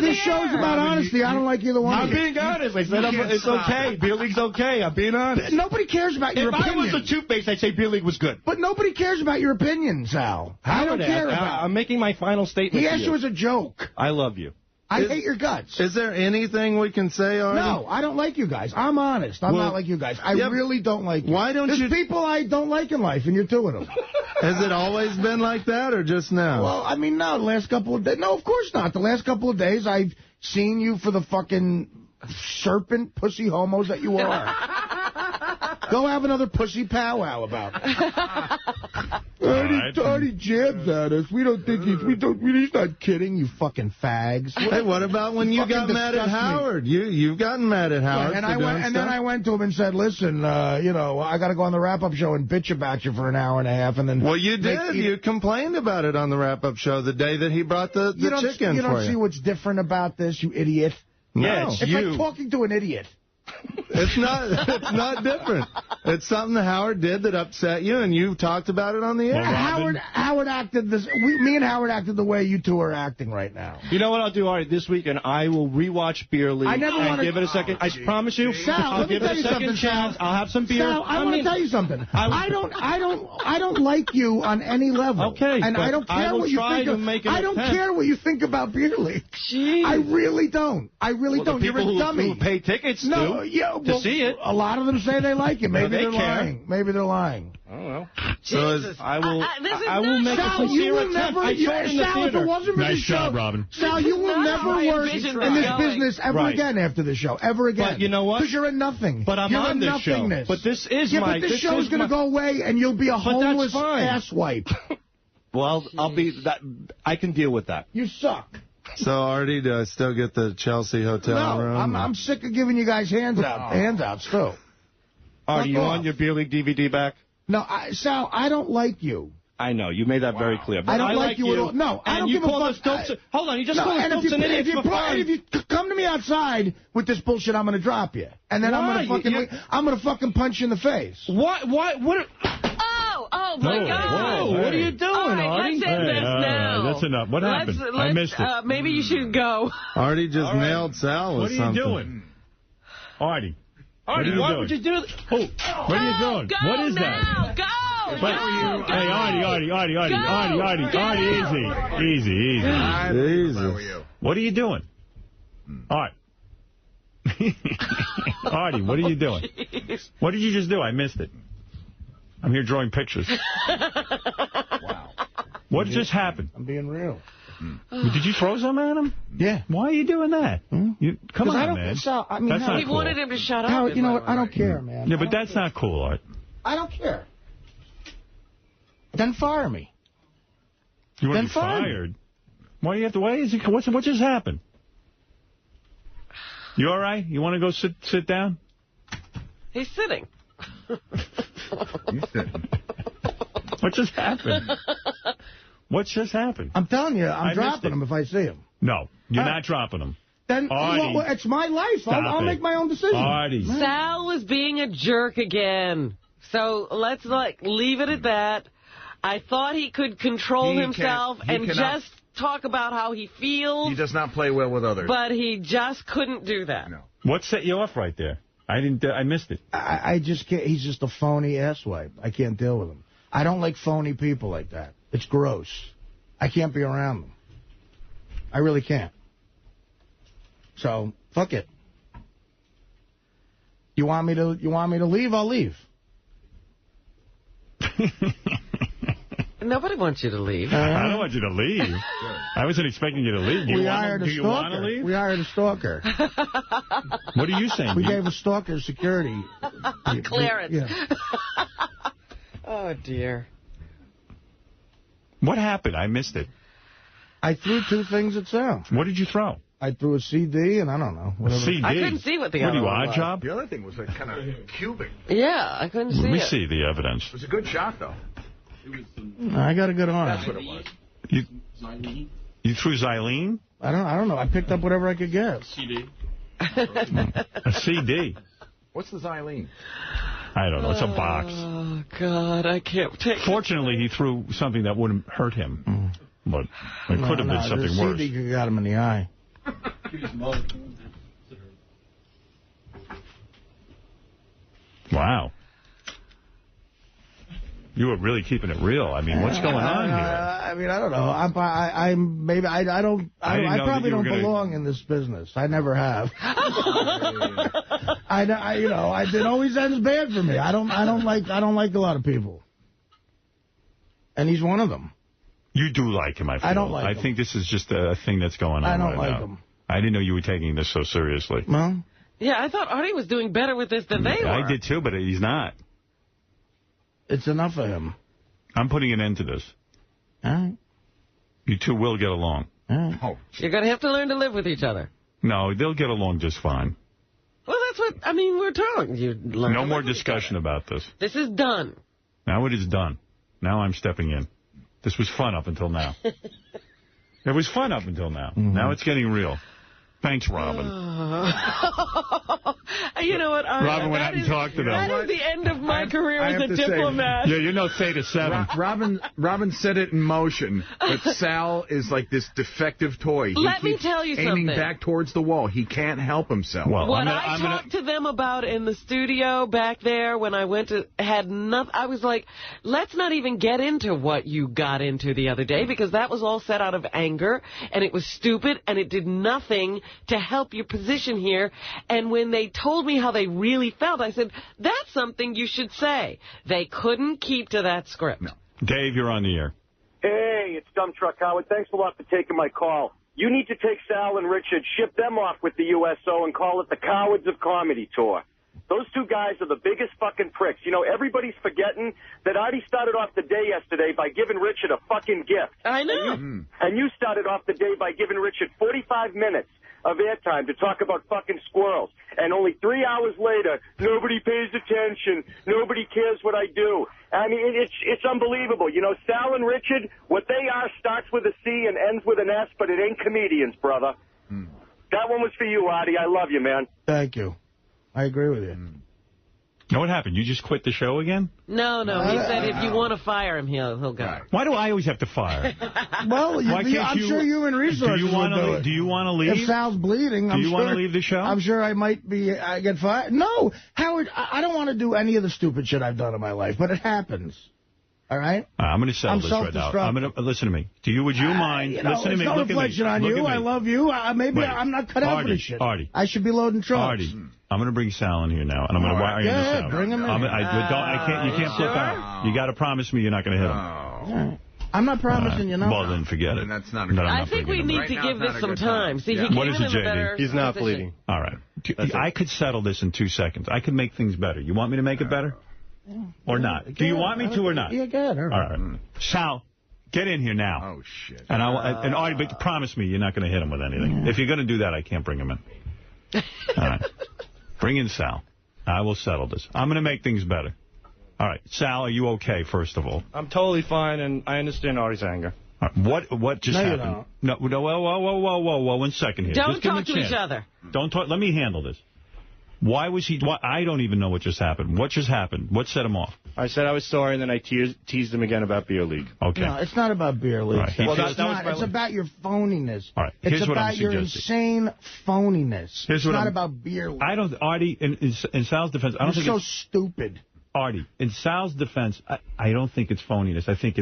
This show's about honesty. I don't like either one I'm of you. being honest. I said it's okay. Beer League's okay. I'm being honest. Nobody cares about your opinion. If I was a toothpaste, I'd say Beer League was good. But nobody cares about your opinion, Sal. I don't care about I'm making my final statement. He asked you as a joke. I love you. I hate your guts. Is there anything we can say, Artie? No, I don't like you guys. I'm honest. I'm not like you guys. I really don't like you. Why don't There's people I don't like in life, and you're two of them. Has it always been like that, or just now? Well, I mean, no, the last couple of days. No, of course not. The last couple of days, I've seen you for the fucking serpent pussy homos that you are. Go have another pussy powwow about it. Artie jabs at us. We don't think he's not kidding, you fucking fags. Hey, what about when you got mad at Howard? You've gotten mad at Howard. And then I went to him and said, listen, I got to go on the wrap-up show and bitch about you for an hour and a half. And then well, you did. You complained about it on the wrap-up show the day that he brought the chicken for you. You don't see what's different about this, you idiot? No. Yeah, it's like talking to an idiot. It's not different. It's something that Howard did that upset you, and you talked about it on the air. Well, Howard acted this. Me and Howard acted the way you two are acting right now. You know what I'll do, Artie, this week, and I will rewatch Beer League. I never want to give it a second. I promise you, Sal, I'll give it a second chance. I'll have some beer. Sal, I want to tell you something. I don't like you on any level. Okay, and I don't care what you think. I don't care what you think about Beer League. Jeez. I really don't. I really don't. You're a dummy. Who pay tickets to see it. A lot of them say they like it. Maybe they're lying. Maybe they're lying. Oh, well. Jesus. I will make a sincere attempt. Sal, if it wasn't for nice the show, job, Robin. Sal, you will never work in this business ever again after the show. Ever again. But you know what? Because you're a nothing. But I'm on this show. But this is my... Yeah, but this show's going to go away, and you'll be a homeless asswipe. Well, I'll be that. I can deal with that. You suck. So, Artie, do I still get the Chelsea hotel room? No, I'm sick of giving you guys handouts, too. Artie, you want your Beer League DVD back? No, Sal, I don't like you. I know. You made that very clear. But I don't like you at all. No, I don't give a fuck. Hold on. You just called us dopes and idiots for fun. If you come to me outside with this bullshit, I'm going to drop you. And then I'm going to fucking punch you in the face. What? Oh, my God. Whoa, what are you doing, Artie? Let's end this now. That's enough. What happened? I missed it. Maybe you should go. Artie just nailed Sal with something. What are you doing? Artie. Artie, why would you do that? Oh, what are you doing? Go what is now. that? Go! Hey, Artie, easy. What are you doing? Art. Artie, what are you doing? What did you just do? I missed it. I'm here drawing pictures. Wow. What just happened? I'm being real. Did you throw some at him? Yeah. Why are you doing that? Come on, man. Sal, I mean, that's not he cool. wanted him to shut up. Howard, you know what? I don't care, man. Yeah, but that's not cool, Art. I don't care. Then fire me. You want to be fired? Why do you have to wait? What just happened? You all right? You want to go sit down? He's sitting. He's sitting. What just happened? What just happened? I'm telling you, I'm dropping him if I see him. No, you're not dropping him. Then well, it's my life. I'll make my own decision. Artie. Sal was being a jerk again. So let's leave it at that. I thought he could control himself and just talk about how he feels. He does not play well with others. But he just couldn't do that. No. What set you off right there? I missed it. I just can't. He's just a phony asswipe. I can't deal with him. I don't like phony people like that. It's gross. I can't be around them. I really can't. So, fuck it. You want me to leave? I'll leave. Nobody wants you to leave. I don't want you to leave. I wasn't expecting you to leave. Do you want to leave? We hired a stalker. What are you saying? We gave a stalker security. Clearance. Yeah. Oh, dear. What happened? I missed it. I threw 2 things at Sal. What did you throw? I threw a CD, and I don't know. A CD? I couldn't see what the other one was. Odd job? The other thing was like kind of cubic. Yeah, I couldn't see it. Let me see the evidence. It was a good shot, though. I got a good arm. That's what it was. You threw Xylene? I don't know. I picked up whatever I could get. CD. A CD? What's the Xylene? I don't know. It's a box. Oh, God, I can't take it. Fortunately, he threw something that wouldn't hurt him. But it could have been something worse. The CD got him in the eye. Wow. You were really keeping it real. I mean, what's going on here? I mean, I don't know. I probably don't belong in this business. I never have. It always ends bad for me. I don't like a lot of people. And he's one of them. You do like him, I feel. I don't like him. I think this is just a thing that's going on I don't right like now. him. I didn't know you were taking this so seriously. Well? Yeah, I thought Artie was doing better with this than they were. I did too, but he's not. It's enough of him. I'm putting an end to this. All right. You two will get along. All right. Oh. You're going to have to learn to live with each other. No, they'll get along just fine. Well, that's what, we're telling you. No more discussion about this. This is done. Now it is done. Now I'm stepping in. This was fun up until now. It was fun up until now. Now it's getting real. Thanks, Robin. You know what? Robin went out and talked to them. That is the end of my career as a diplomat. Yeah, you're no Theta 7. Robin set it in motion, but Sal is like this defective toy. Let me tell you aiming something. back towards the wall. He can't help himself. Well, what I talked to them about in the studio back there when I went to, had nothing. I was like, let's not even get into what you got into the other day, because that was all set out of anger, and it was stupid, and it did nothing to help your position here. And when they told me how they really felt, I said, that's something you should say. They couldn't keep to that script. No. Dave, you're on the air. Hey, it's Dump Truck Howard. Thanks a lot for taking my call. You need to take Sal and Richard, ship them off with the USO, and call it the Cowards of Comedy Tour. Those two guys are the biggest fucking pricks. You know, everybody's forgetting that Artie started off the day yesterday by giving Richard a fucking gift. I know. And you started off the day by giving Richard 45 minutes of airtime to talk about fucking squirrels. And only 3 hours later, nobody pays attention. Nobody cares what I do. I mean, it's unbelievable. You know, Sal and Richard, what they are starts with a C and ends with an S, but it ain't comedians, brother. That one was for you, Artie. I love you, man. Thank you. I agree with you. Know what happened? You just quit the show again? No. He said if you want to fire him, he'll go. Why do I always have to fire? Well, I'm sure human resources do you want to do it. Do you want to leave? If Sal's bleeding, do you want to leave the show? I'm sure I might get fired. No, Howard, I don't want to do any of the stupid shit I've done in my life, but it happens. All right? I'm going to settle this right now. I'm going to listen to me. Would you mind? Listen to me. No reflection on you. I love you. Maybe I'm not cut out for this shit. Artie. I should be loading trucks. Artie, I'm going to bring Sal in here now, and I'm going to wire you this out. Bring him in. You can't flip out. You got to promise me you're not going to hit him. I'm not promising you nothing. Well, then forget it. And that's not I think we need to give this some time. See, he what is it, JD? He's not bleeding. All right. I could settle this in 2 seconds. I could make things better. You want me to make it better? Or not? Do you want me to or not? Yeah, good. All right. Sal, get in here now. Oh, shit. And Artie, but promise me you're not going to hit him with anything. If you're going to do that, I can't bring him in. All right. Bring in Sal. I will settle this. I'm going to make things better. All right. Sal, are you okay, first of all? I'm totally fine, and I understand Artie's anger. All right. What just happened? No, whoa, 1 second here. Don't talk to each other. Don't talk. Let me handle this. Why was he... I don't even know what just happened. What just happened? What set him off? I said I was sorry, and then I teased him again about Beer League. Okay. No, it's not about Beer League. Right. It's about your phoniness. All right. It's about your insane phoniness. It's not about Beer League. Artie, in Sal's defense... I don't think so stupid. Artie, in Sal's defense, I don't think it's phoniness. I think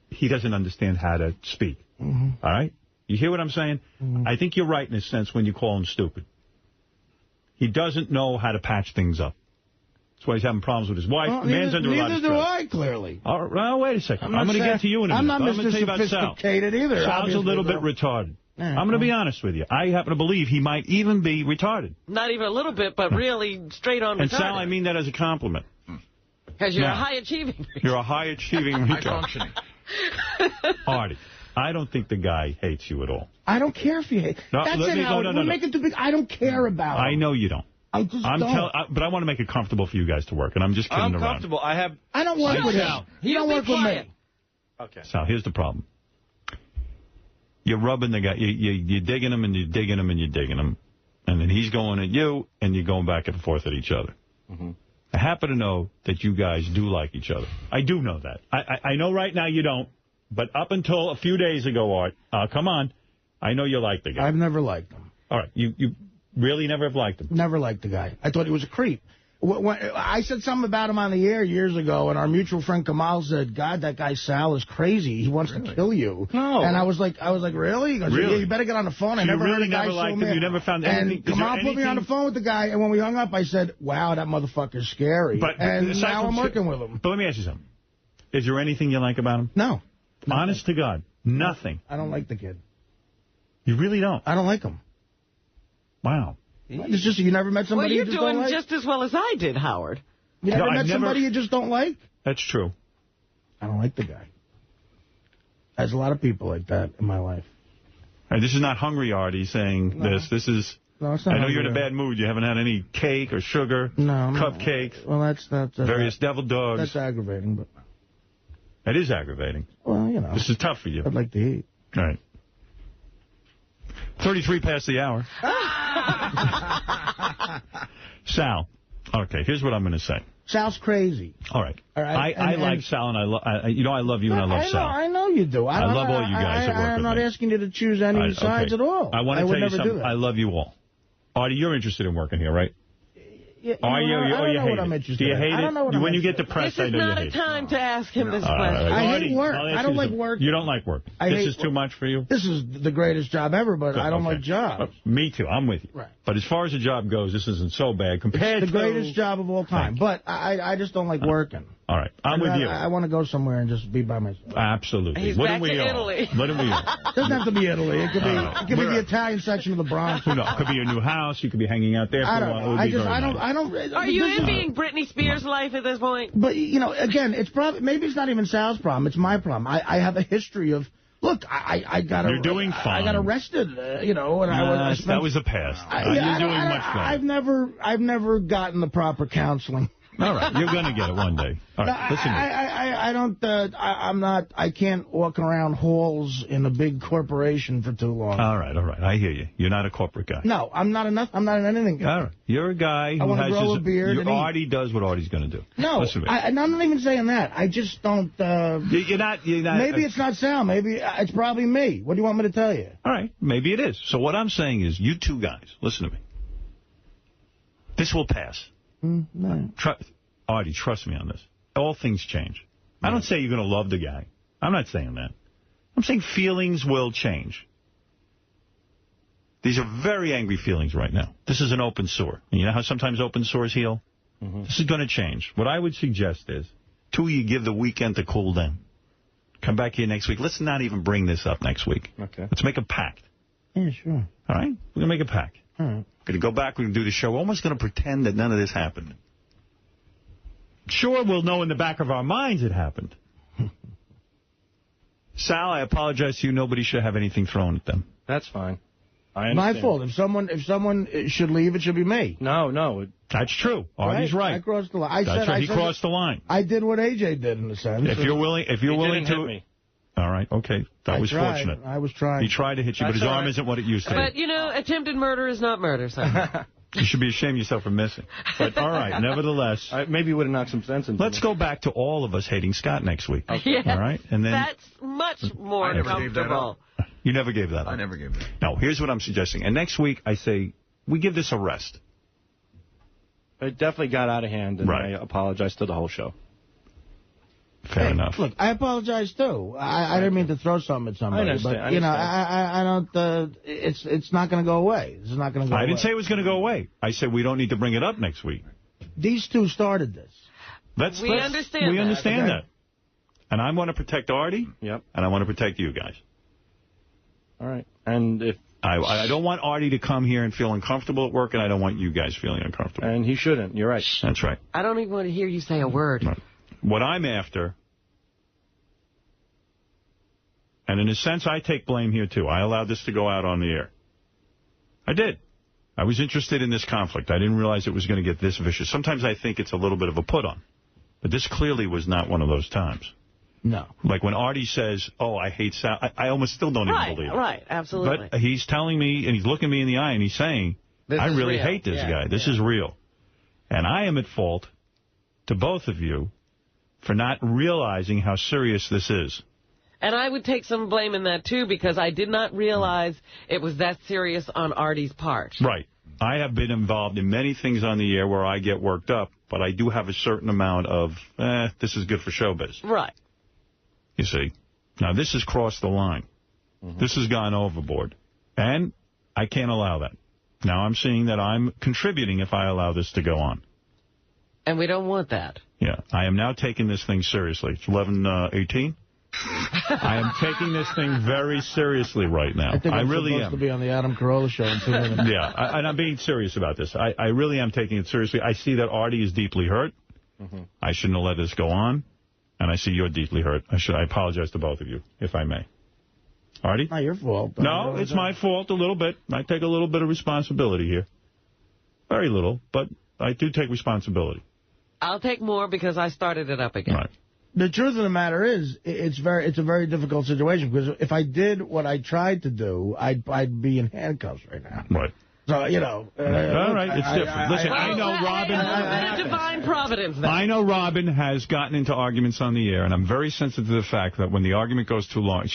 he doesn't understand how to speak. All right? You hear what I'm saying? I think you're right in a sense when you call him stupid. He doesn't know how to patch things up. That's why he's having problems with his wife. Well, the man's under a lot of stress. Neither do I, clearly. All right, well, wait a second. I'm going to get to you in a minute. I'm not Mr. sophisticated either. Sal's a little bit retarded. I'm going to be honest with you. I happen to believe he might even be retarded. Not even a little bit, but really straight on retarded. And Sal, I mean that as a compliment. Because you're a high-achieving retard. You're a high-achieving retard. High-functioning. Artie, I don't think the guy hates you at all. I don't care if you hate. No, That's it, Howard. We're making too big. I don't care about him. I know you don't. I just don't. But I want to make it comfortable for you guys to work, and I'm just kidding around. I'm comfortable. I don't work with him. He don't work with me. Okay. Sal, here's the problem. You're rubbing the guy. You're digging him, and you're digging him, and you're digging him. And then he's going at you, and you're going back and forth at each other. Mm-hmm. I happen to know that you guys do like each other. I do know that. I know right now you don't, but up until a few days ago, Art, come on, I know you like the guy. I've never liked him. All right, you really never have liked him? Never liked the guy. I thought he was a creep. When I said something about him on the air years ago, and our mutual friend Kamal said, God, that guy Sal is crazy. He wants to kill you. No. And I was like, really? He goes, really? Yeah, you better get on the phone. I never heard a guy so mad. You never found anything? And Kamal put me on the phone with the guy, and when we hung up, I said, wow, that motherfucker's scary. And now I'm working with him. But let me ask you something. Is there anything you like about him? No. Honest to God, nothing. I don't like the kid. You really don't? I don't like him. Wow. It's just you never met somebody you just don't like? Well, you're doing just as well as I did, Howard. You never met somebody you just don't like? That's true. I don't like the guy. There's a lot of people like that in my life. And this is not Hungry Artie saying this. This is... No, it's not. I know you're in a bad mood. You haven't had any cake or sugar, cupcakes, well, that's various devil dogs. That's aggravating. But it is aggravating. Well, you know. This is tough for you. I'd like to eat. All right. 33 past the hour. Sal. Okay, here's what I'm going to say. Sal's crazy. All right. I like Sal, and I love you, and I love Sal. I know you do. I love all you guys that work with me. I'm not asking you to choose any sides at all. I want to tell you something. I love you all. Artie, you're interested in working here, right? Yeah, I don't know what I'm interested in. Do you hate it? When you get depressed, I know you hate it. This is not a time to ask him this question. I hate work. I don't like work. You don't like work. This is too much for you? This is the greatest job ever, but I don't like jobs. Me too. I'm with you. Right. But as far as the job goes, this isn't so bad compared to... It's the greatest job of all time. But I just don't like working. All right. I'm with you. I want to go somewhere and just be by myself. Absolutely. He's back to Italy. Wouldn't we all? It doesn't have to be Italy. It could be the Italian section of the Bronx. No, it could be your new house. You could be hanging out there for a while. I don't. Are you envying Britney Spears' life at this point? But, you know, again, it's probably, maybe it's not even Sal's problem. It's my problem. I have a history of... Look, I got You're doing fine. I got arrested, you know, and I spent, that was the past. You're doing much better. I've never gotten the proper counseling. All right, you're going to get it one day. All right, listen to me. I can't walk around halls in a big corporation for too long. All right, I hear you. You're not a corporate guy. No, I'm not an anything guy. All right, you're a guy who has grow a beard. Artie does what Artie's going to do. No, I'm not even saying that. I just don't. You're not. Maybe it's not Sal. Maybe it's probably me. What do you want me to tell you? All right, maybe it is. So what I'm saying is, you two guys, listen to me. This will pass. No. Artie, trust me on this. All things change. I don't say you're going to love the guy. I'm not saying that. I'm saying feelings will change. These are very angry feelings right now. This is an open sore. And you know how sometimes open sores heal? Mm-hmm. This is going to change. What I would suggest is, two of you give the weekend to cool down. Come back here next week. Let's not even bring this up next week. Okay. Let's make a pact. Yeah, sure. All right? We're going to make a pact. All right. We're going to go back. We're going to do the show. We're almost going to pretend that none of this happened. Sure, we'll know in the back of our minds it happened. Sal, I apologize to you. Nobody should have anything thrown at them. That's fine. I understand. My fault. If someone should leave, it should be me. No. That's true. Artie's right. I crossed the line. He crossed the line. I did what AJ did in a sense. If you're willing to... hit me. All right, okay. That was fortunate. I was trying. He tried to hit you, but his arm isn't what it used to be. But, you know, attempted murder is not murder, son. You should be ashamed of yourself for missing. But, all right, nevertheless. Maybe you would have knocked some sense into Let's go back to all of us hating Scott next week. Okay. All right? And then that's much more comfortable. You never gave that up. I never gave that up. No, here's what I'm suggesting. And next week, I say, we give this a rest. It definitely got out of hand, and I apologize to the whole show. Fair enough. Look, I apologize, too. I didn't mean to throw something at somebody. I understand. But, you know, I don't... it's not going to go away. This is not going to go away. I didn't say it was going to go away. I said we don't need to bring it up next week. These two started this. We understand that. And I want to protect Artie. Yep. And I want to protect you guys. All right. And if I don't want Artie to come here and feel uncomfortable at work, and I don't want you guys feeling uncomfortable. And he shouldn't. You're right. That's right. I don't even want to hear you say a word. Right. What I'm after, and in a sense I take blame here too. I allowed this to go out on the air. I did. I was interested in this conflict. I didn't realize it was going to get this vicious. Sometimes I think it's a little bit of a put-on. But this clearly was not one of those times. No. Like when Artie says, oh, I hate Sal, I almost still don't even believe it. Right, absolutely. But he's telling me, and he's looking me in the eye, and he's saying, I really hate this guy. This is real. And I am at fault, to both of you, for not realizing how serious this is. And I would take some blame in that, too, because I did not realize it was that serious on Artie's part. Right. I have been involved in many things on the air where I get worked up, but I do have a certain amount of, this is good for showbiz. Right. You see. Now, this has crossed the line. This has gone overboard. And I can't allow that. Now, I'm seeing that I'm contributing if I allow this to go on. And we don't want that. Yeah. I am now taking this thing seriously. It's 11:18. I am taking this thing very seriously right now. I think I'm really supposed am. to be on the Adam Carolla show in 2 minutes. Yeah, and I'm being serious about this. I really am taking it seriously. I see that Artie is deeply hurt. I shouldn't have let this go on. And I see you're deeply hurt. I apologize to both of you, if I may. Artie? Not your fault. No, it's my fault a little bit. I take a little bit of responsibility here. Very little, but I do take responsibility. I'll take more because I started it up again. Right. The truth of the matter is, it's a very difficult situation, because if I did what I tried to do, I'd be in handcuffs right now. Right. So, you know. All right, it's different. Listen, I know Robin. A divine providence, then. I know Robin has gotten into arguments on the air, and I'm very sensitive to the fact that when the argument goes too long,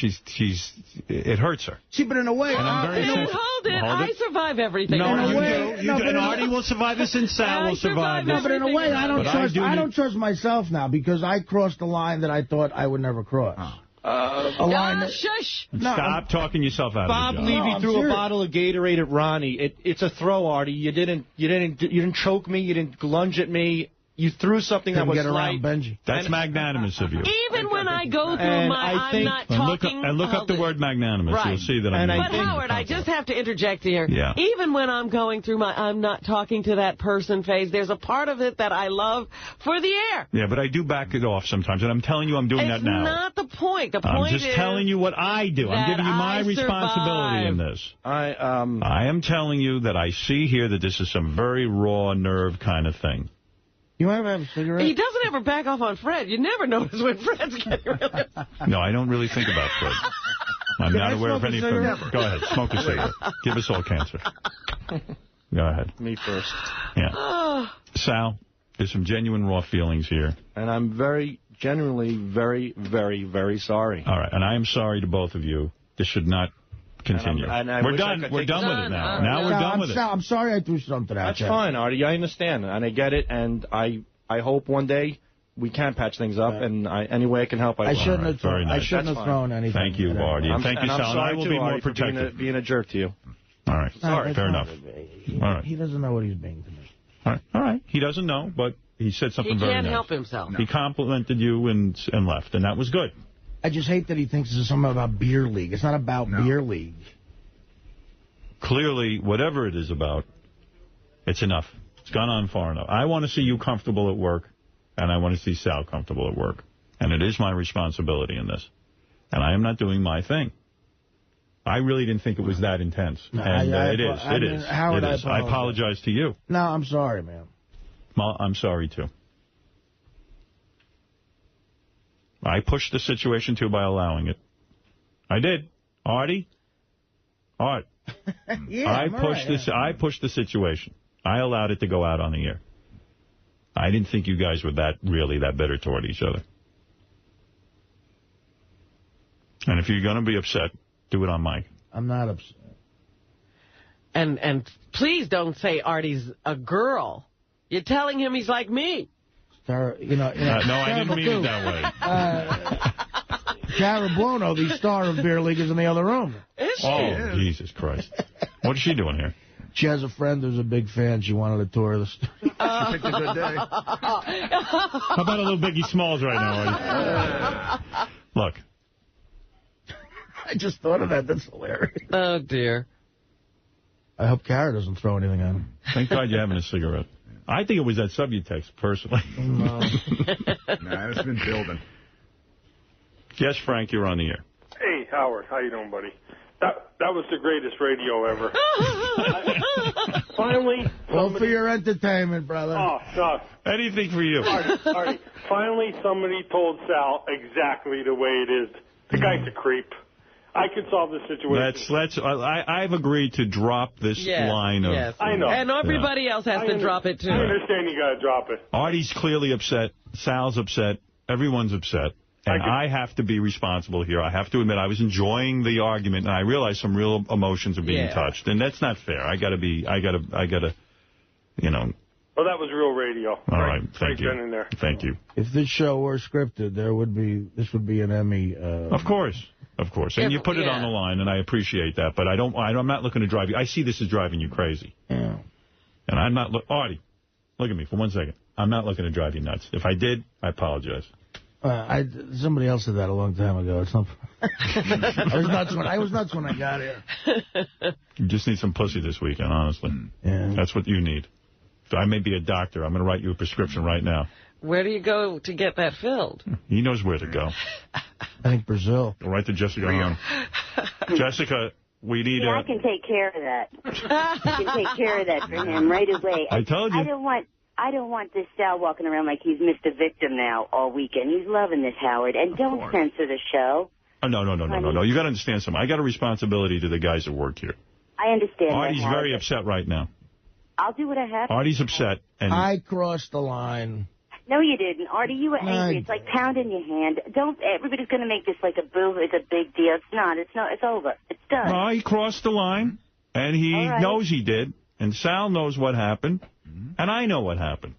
it hurts her. See, but in a way, hold it. I survive everything. No, you do. And Artie will survive this, and Sal will survive this. No, but in a way, I don't trust myself now, because I crossed the line that I thought I would never cross. A line that, shush. Stop talking yourself out Bob of the job. Levy threw a bottle of Gatorade at Ronnie. It's a throw, Artie. You didn't choke me. You didn't lunge at me. You threw something that was light. Benji. That's magnanimous of you. Even when I go through I'm not talking. And look up the word magnanimous. Right. You'll see that I'm But Howard, I just have to interject here. Yeah. Even when I'm going through I'm not talking to that person phase, there's a part of it that I love for the air. Yeah, but I do back it off sometimes, and I'm telling you I'm doing that now. It's not the point. The point I'm just telling you what I do. I'm giving you my responsibility in this. I am telling you that I see here that this is some very raw nerve kind of thing. You ever have a cigarette? He doesn't ever back off on Fred. You never notice when Fred's getting really... No, I don't really think about Fred. I'm not aware of anything. Go ahead, smoke a cigarette. Give us all cancer. Go ahead. Me first. Yeah. Sal, there's some genuine raw feelings here. And I'm genuinely very, very, very sorry. All right, and I am sorry to both of you. This should not continue. We're done. We're done with it now. Now we're done with it. I'm sorry I threw something out. That's fine, Artie. I understand, and I get it, and I hope one day we can patch things up, and any way I can help, I will. I shouldn't have thrown. Nice. I shouldn't have thrown anything. Thank you, Artie. And thank you, Sal. And I will be more protective. For being a jerk to you. All right. Sorry. Fair enough. All right. He doesn't know what he's being to me. All right. He doesn't know, but he said something very nice. He can't help himself. He complimented you and left, and that was good. I just hate that he thinks this is something about beer league. It's not about beer league. Clearly, whatever it is about, it's enough. It's gone on far enough. I want to see you comfortable at work, and I want to see Sal comfortable at work. And it is my responsibility in this. And I am not doing my thing. I really didn't think it was that intense. And it is. I apologize to you. No, I'm sorry, man. I'm sorry, too. I pushed the situation, too, by allowing it. I did. Artie? Art. Yeah, I pushed the situation. I allowed it to go out on the air. I didn't think you guys were really that bitter toward each other. And if you're going to be upset, do it on mic. I'm not upset. And please don't say Artie's a girl. You're telling him he's like me. No, I didn't mean it that way. Cara Buono, the star of Beer League, is in the other room. Is she? Oh, Jesus Christ. What is she doing here? She has a friend who's a big fan. She wanted to tour the studio. She picked a good day. How about a little Biggie Smalls right now, Artie? Look. I just thought of that. That's hilarious. Oh, dear. I hope Kara doesn't throw anything at him. Thank God you're having a cigarette. I think it was that Subutex, personally. No. Nah, it's been building. Yes, Frank, you're on the air. Hey, Howard. How you doing, buddy? That was the greatest radio ever. Finally. Well, for your entertainment, brother. Oh, no. Anything for you. Artie, finally somebody told Sal exactly the way it is. The guy's a creep. I could solve the situation. I've agreed to drop this line of... Yes. I know. And everybody else has to drop it, too. I understand you got to drop it. Artie's clearly upset. Sal's upset. Everyone's upset. And I have to be responsible here. I have to admit, I was enjoying the argument, and I realize some real emotions are being touched. And that's not fair. I gotta, you know... Well, that was real radio. All right. Thank you. In there. Thank you. If this show were scripted, this would be an Emmy. Of course. Of course. And you put it on the line, and I appreciate that. But I'm not looking to drive you. I see this as driving you crazy. Yeah. And I'm not... Artie, look at me for 1 second. I'm not looking to drive you nuts. If I did, I apologize. Somebody else said that a long time ago. It's not... I was nuts when I got here. You just need some pussy this weekend, honestly. Yeah. That's what you need. I may be a doctor. I'm going to write you a prescription right now. Where do you go to get that filled? He knows where to go. I think Brazil. Go right to Jessica Hahn. Jessica, we need I can take care of that. I can take care of that for him right away. I told you. I don't want this Sal walking around like he's Mr. Victim now all weekend. He's loving this, Howard. And don't censor the show. Oh, no. You got to understand something. I got a responsibility to the guys that work here. I understand. Artie's very upset right now. I'll do what I have. Artie's upset. And I crossed the line. No, you didn't. Artie, you were angry. It's like pounding your hand. Everybody's going to make this like a boo. It's a big deal. It's not. It's over. It's done. No, he crossed the line, and he knows he did. And Sal knows what happened, and I know what happened.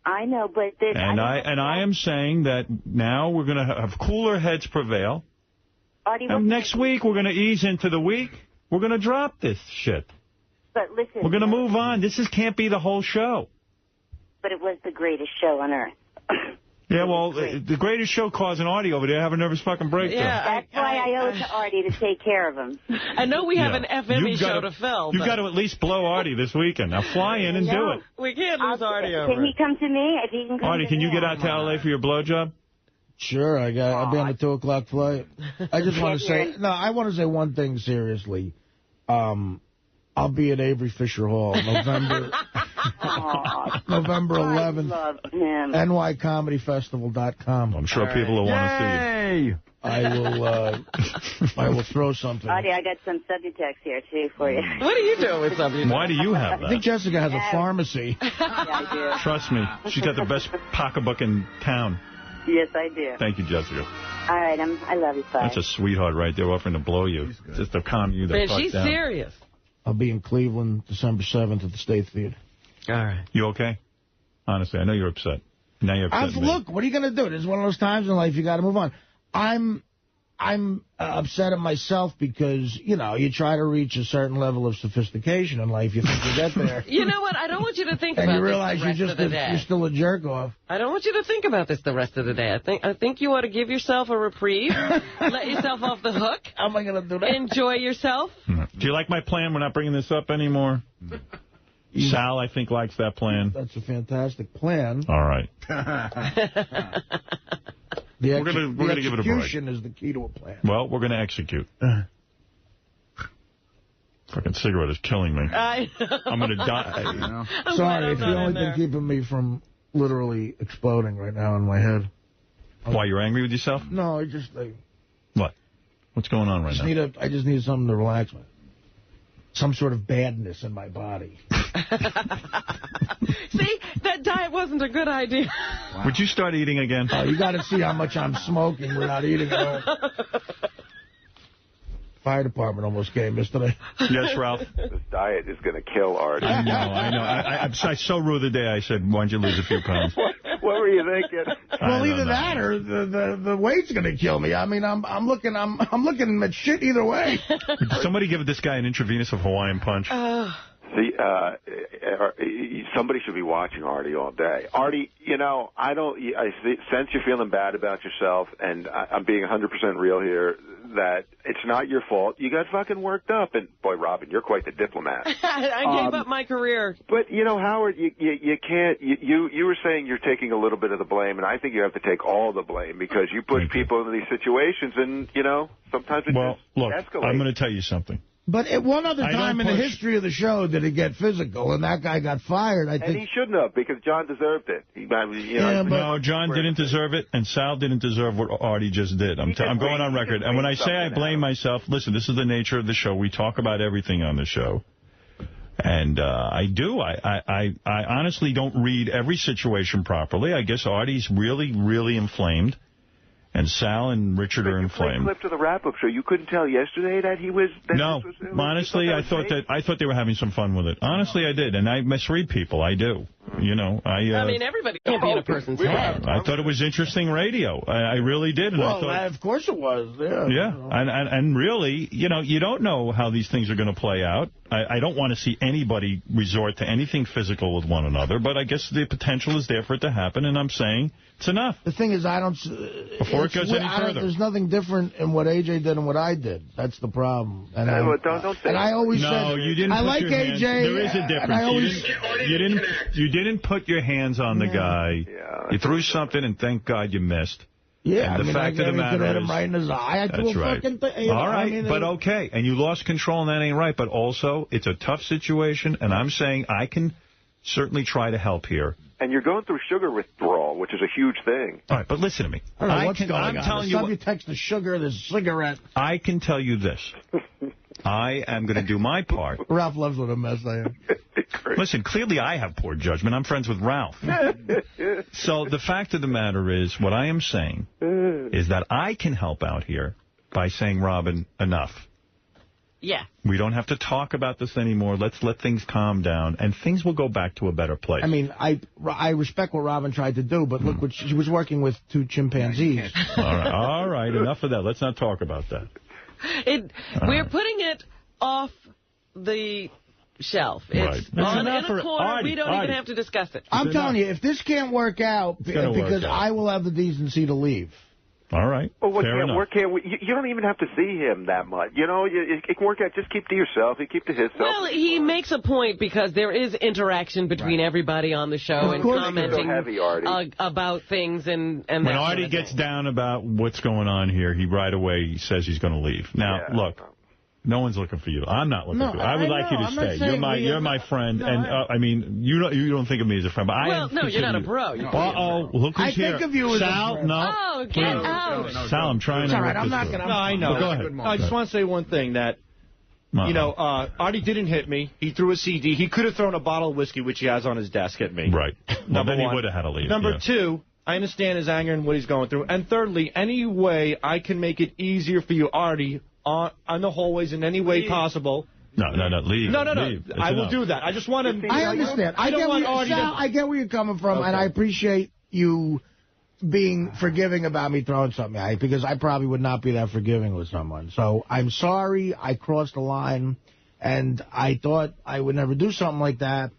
I know, but... I am saying that now we're going to have cooler heads prevail. Artie, and next week, we're going to ease into the week. We're going to drop this shit. But listen... We're going to move on. This can't be the whole show. But it was the greatest show on earth. Yeah, well, the greatest show causing Artie over there have a nervous fucking breakdown. Yeah, that's why I owe it to Artie to take care of him. I know we have an FME show to fill. You've got to at least blow Artie this weekend. Now fly in and do it. We can't lose Artie over. Can he come to me? If he can come Artie, can you get out to L.A. for your blowjob? Sure, I'll be on the 2 o'clock flight. I just want to say, I want to say one thing seriously. I'll be at Avery Fisher Hall, November 11th, nycomedyfestival.com. I'm sure people will want to see you. I will throw something. Artie, I got some Subutex here, too, for you. What are you doing with Subutex? Why do you have that? I think Jessica has a pharmacy. Yeah, I do. Trust me. She's got the best pocketbook in town. Yes, I do. Thank you, Jessica. All right, I love you, Bye. That's a sweetheart right there offering to blow you. Just to calm you the fuck down. She's serious. I'll be in Cleveland December 7th at the State Theater. All right. You okay? Honestly, I know you're upset. Now you're upset. Look, what are you going to do? This is one of those times in life you got to move on. I'm upset at myself because, you try to reach a certain level of sophistication in life. You think you get there. You know what? I don't want you to think about this. And you realize you're still a jerk off. I don't want you to think about this the rest of the day. I think you ought to give yourself a reprieve. Let yourself off the hook. How am I going to do that? Enjoy yourself. Do you like my plan? We're not bringing this up anymore. Sal, I think, likes that plan. That's a fantastic plan. All right. We're going to give it a break. Execution is the key to a plan. Well, we're going to execute. Fucking cigarette is killing me. I'm going to die. Sorry, it's the only thing keeping me from literally exploding right now in my head. Why, you're angry with yourself? No, I just... What? What's going on right now? I just need something to relax with. Some sort of badness in my body. See, that diet wasn't a good idea. Wow. Would you start eating again? Oh, you got to see how much I'm smoking without eating at all. Fire department almost came yesterday. Yes, Ralph? This diet is going to kill Artie. I know. I so rue the day I said, why don't you lose a few pounds? What were you thinking? Well, either that or the weight's going to kill me. I mean, I'm looking at shit either way. Could somebody give this guy an intravenous of Hawaiian Punch? See, somebody should be watching Artie all day. Artie, I sense you're feeling bad about yourself, and I'm being 100% real here, that it's not your fault. You got fucking worked up, and boy, Robin, you're quite the diplomat. I gave up my career. But, Howard, you can't, you were saying you're taking a little bit of the blame, and I think you have to take all the blame, because you push people into these situations, and, sometimes it just escalates. I'm going to tell you something. But at one other time in the history of the show did it get physical, and that guy got fired, I think. And he shouldn't have, because John deserved it. No, John didn't deserve it, and Sal didn't deserve what Artie just did. I'm going on record. And when I say I blame myself, listen, this is the nature of the show. We talk about everything on the show. And I do. I honestly don't read every situation properly. I guess Artie's really, really inflamed. And Sal and Richard are inflamed. Clip to the wrap-up show. You couldn't tell yesterday that he was... honestly, I thought they were having some fun with it. Honestly, I did. And I misread people. I do. I mean, everybody can't be in a person's head. I thought it was interesting radio. I really did. And of course it was. Yeah. And really, you don't know how these things are going to play out. I don't want to see anybody resort to anything physical with one another, but I guess the potential is there for it to happen, and I'm saying it's enough. The thing is, before it goes any further. There's nothing different in what AJ did and what I did. That's the problem. And don't say I always said, you didn't. I like AJ. There is a difference. You didn't put your hands on the guy. You threw something, and thank God you missed. Yeah, and the fact of the matter is, him right in his eye. That's right. All right, but okay. And you lost control, and that ain't right. But also, it's a tough situation, and I'm saying I can certainly try to help here. And you're going through sugar withdrawal, which is a huge thing. All right, but listen to me. I don't know what's going on. Telling you subtext the sugar, the cigarette. I can tell you this. I am going to do my part. Ralph loves what a mess I am. Listen, clearly I have poor judgment. I'm friends with Ralph. So the fact of the matter is, what I am saying is that I can help out here by saying, Robin, enough. Yeah. We don't have to talk about this anymore. Let's let things calm down, and things will go back to a better place. I mean, I respect what Robin tried to do, but look, what she was working with 2 chimpanzees. All right, enough of that. Let's not talk about that. We're putting it off the shelf. It's in a corner. We don't even have to discuss it. I'm telling you, if this can't work out, because I will have the decency to leave. All right. Well, fair enough. You don't even have to see him that much. It can work out. Just keep to yourself. You keep to himself. Well, he makes a point because there is interaction between everybody on the show and commenting about things. And when Artie gets down about what's going on here, he right away says he's going to leave. Now, look. No one's looking for you. I'm not looking for you. I would like you to stay. You're my friend, and I mean, you don't think of me as a friend, but I am. Well, no, you're not a bro. Look who's here. I think of you as Sal, a friend. no. Oh, get out. Sal, I'm trying to. All right, I'm not going to. No, I know. Go ahead. I just want to say one thing that. Artie didn't hit me. He threw a CD. He could have thrown a bottle of whiskey, which he has on his desk, at me. Right. Well, then he would have had to leave. Number 2, I understand his anger and what he's going through. And thirdly, any way I can make it easier for you, Artie, on the hallways in any way possible. No, leave. No. Leave. I will do that. I just want to... I understand. I get where you're coming from, and I appreciate you being forgiving about me throwing something at you, because I probably would not be that forgiving with someone. So I'm sorry I crossed the line, and I thought I would never do something like that,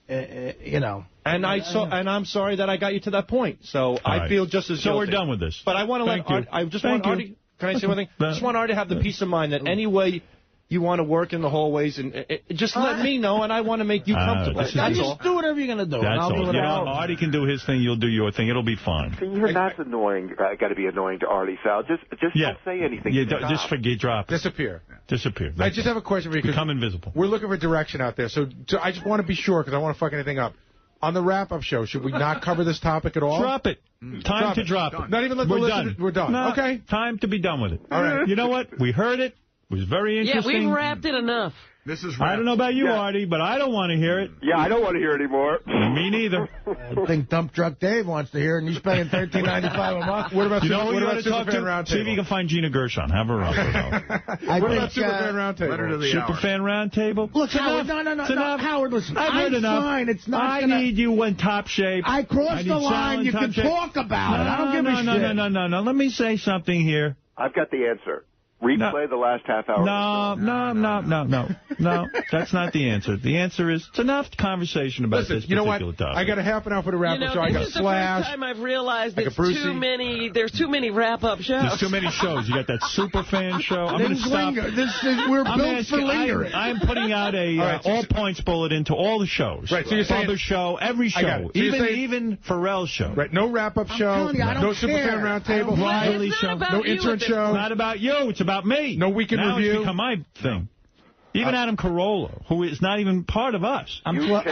And I'm sorry that I got you to that point. So I feel just as guilty. So we're done with this. But I want to let Artie... I just want Artie... Can I say one thing? I just want Artie to have the peace of mind that any way you want to work in the hallways, and just let me know, and I want to make you comfortable. That's all. Do whatever you're going to do. That's all. Artie can do his thing. You'll do your thing. It'll be fine. See, that's annoying. Got to be annoying to Artie, Sal. Just don't say anything. Yeah, just forget. Drop it. Disappear. Disappear. I just have a question for you. Become invisible. We're looking for direction out there, so I just want to be sure, because I want to fuck anything up. On the wrap-up show, should we not cover this topic at all? Drop it. Time to drop it. Not even let the listeners... We're done. No, okay. Time to be done with it. All right. You know what? We heard it. It was very interesting. Yeah, we wrapped it enough. This is I don't know about you, Artie, but I don't want to hear it. Yeah, I don't want to hear it anymore. Me neither. I think Dump Truck Dave wants to hear it, and he's paying $13.95 a month. What about you know what you want to talk to? Roundtable? See if you can find Gina Gershon. Have her on. What about Superfan Roundtable? Superfan Roundtable? Look, Howard, no, Howard, listen. I've heard enough. Fine. It's not I need you in top shape. I crossed the line. You can talk about it. I don't give a shit. No. Let me say something here. I've got the answer. Replay the last half hour. No, that's not the answer. The answer is it's enough conversation about this particular topic. I got a half an hour for the wrap-up show. I got This is the Slash. first time I've realized there's too many wrap-up shows. There's too many shows. You got that super fan show. I'm going to stop. We're built for lingering. I'm putting out a all-points bulletin to all the shows. Right, so you're saying... Other show, every show. So even Pharrell's show. Right, no wrap-up show, no super fan roundtable, no intern show. It's not about you. It's about me. No weekend now review. It's become my thing. Even Adam Carolla, who is not even part of us. I'm 12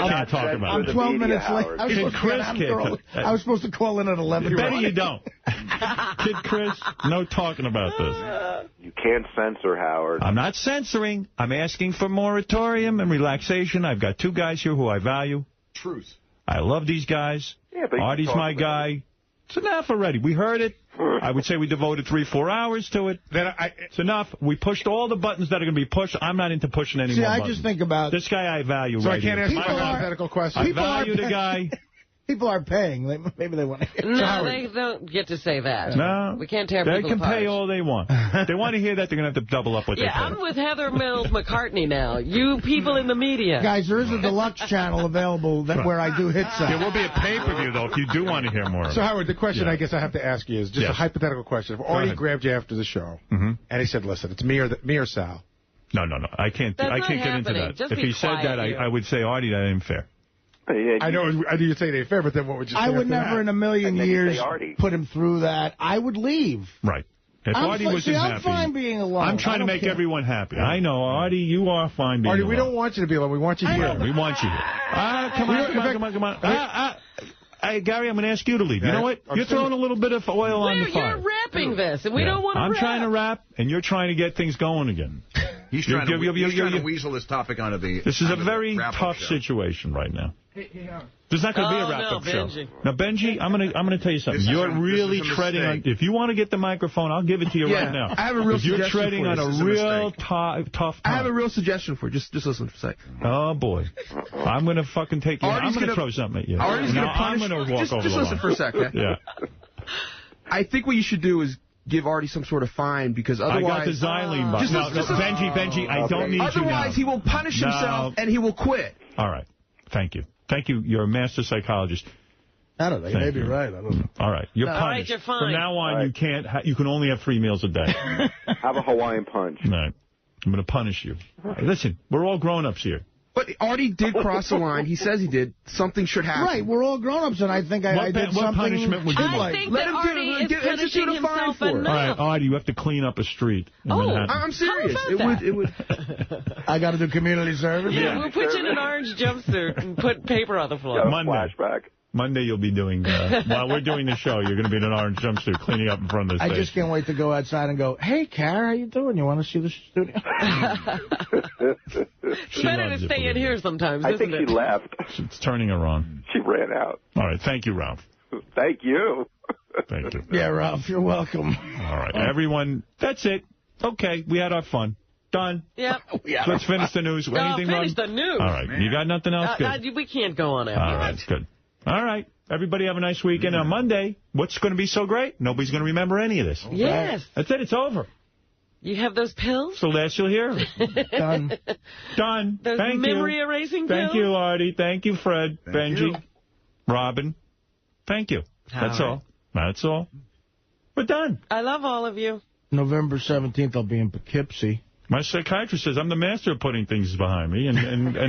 minutes late. I was supposed to call in at 11. Better you don't. Kid Chris, no talking about this. You can't censor, Howard. I'm not censoring. I'm asking for moratorium and relaxation. I've got two guys here who I value. Truth. I love these guys. Yeah, but Artie's my guy. It's enough already. We heard it. I would say we devoted 3-4 hours to it. It's enough. We pushed all the buttons that are going to be pushed. I'm not into pushing any more buttons. I just think about... This guy I value so right I can't here. ask my hypothetical question. I value the guy. People are paying. Maybe they want to hear. No, they don't get to say that. No. We can't tear people apart. They can pay all they want. They want to hear that, they're going to have to double up what they pay. I'm with Heather Mills McCartney now. You people in the media. Guys, there is a deluxe channel available where I do hits. There will be a pay-per-view, though, if you do want to hear more. So, Howard, the question I guess I have to ask you is just a hypothetical question. If Artie grabbed you after the show, and he said, listen, it's me or Sal. No. I can't get into that. Just if he said that, I would say, Artie, that ain't fair. I know you'd say they're fair, but then what would you say? I would never in a million years put him through that. I would leave. Right. If Artie wasn't happy, I'm fine being alone. I'm trying to make everyone happy. I know, Artie, you are fine being alone. Artie, we don't want you to be alone. We want you here. We want you here. Come on. Gary, I'm going to ask you to leave. You know what? You're throwing a little bit of oil on the fire. You're wrapping this, and we don't want to I'm trying to wrap, and you're trying to get things going again. He's trying to weasel this topic onto the... This is a very tough situation right now. There's not going to be a wrap-up show. Now, Benji, I'm going to tell you something. You're really treading on... If you want to get the microphone, I'll give it to you right now. I have a real suggestion. You're treading on a real tough time. I have a real suggestion for you. Just listen for a sec. Oh, boy. I'm going to fucking take you... I'm going to throw something at you. Artie's going to punish... I'm going to walk over Just listen for a sec, okay? Yeah. I think what you should do is give Artie some sort of fine, because otherwise... I got the Xylene button. Benji, I don't need you now. Otherwise, he will punish himself, and he will quit. All right. Thank you. Thank you. You're a master psychologist. I don't know. You may be right. I don't know. All right. You're punished. All right, you're fine. From now on, you can't. You can only have 3 meals a day. Have a Hawaiian punch. No. I'm going to punish you. Listen, we're all grown-ups here. But Artie did cross the line. He says he did. Something should happen. Right. We're all grown-ups, and I think I did something... What punishment would you like? I think that Artie is punishing himself enough. All right, Artie, you have to clean up a street in Manhattan. I'm serious. It would. I got to do community service? Yeah, we'll put you in an orange jumpsuit and put paper on the floor. Monday you'll be doing, while we're doing the show, you're going to be in an orange jumpsuit cleaning up in front of the stage. I just can't wait to go outside and go, hey, Kara, how you doing? You want to see the studio? It's better to stay in here sometimes, I think she left. It's turning her on. She ran out. All right, thank you, Ralph. Thank you. Thank you. Yeah, Ralph, you're welcome. All right, everyone, that's it. Okay, we had our fun. Done. Yep. Let's finish the news. Finish the news. All right, you got nothing else? Good. We can't go on after All right, good. All right. Everybody have a nice weekend. On Monday, what's going to be so great? Nobody's going to remember any of this. Yes. That's it. It's over. You have those pills? So last you'll hear. Done. Done. Those memory-erasing pills? Thank you, Artie. Thank you, Fred, Benji, Robin. Thank you. That's all. That's all. We're done. I love all of you. November 17th, I'll be in Poughkeepsie. My psychiatrist says I'm the master of putting things behind me and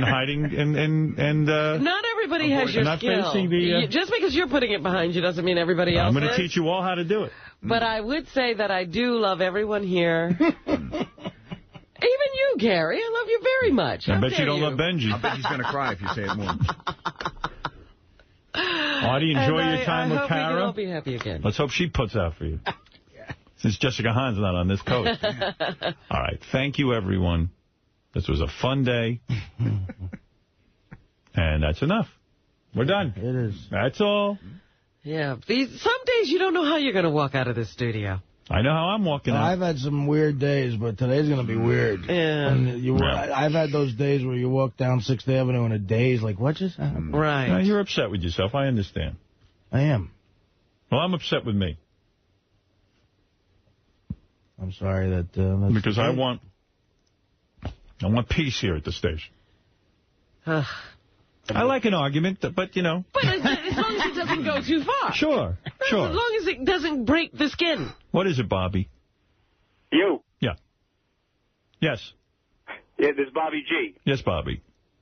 hiding and not everybody has your skill. Just because you're putting it behind you doesn't mean everybody else is. I'm going to teach you all how to do it. But I would say that I do love everyone here. Even you, Gary. I love you very much. I bet you don't love Benji. I bet he's going to cry if you say it more. Artie, enjoy your time with Kara. I hope we can all be happy again. Let's hope she puts out for you. Since Jessica Hahn's not on this coast. All right. Thank you, everyone. This was a fun day. And that's enough. We're done. It is. That's all. Yeah. Some days you don't know how you're going to walk out of the studio. I know how I'm walking out. I've had some weird days, but today's going to be weird. Yeah. I've had those days where you walk down 6th Avenue in a daze, like, what just happened? Right. Now, you're upset with yourself. I understand. I am. Well, I'm upset with me. I'm sorry that... because I want peace here at the station. I like an argument, but, you know. But as long as it doesn't go too far. Sure. As long as it doesn't break the skin. What is it, Bobby? You. Yeah. Yes. Yeah, this is Bobby G. Yes, Bobby.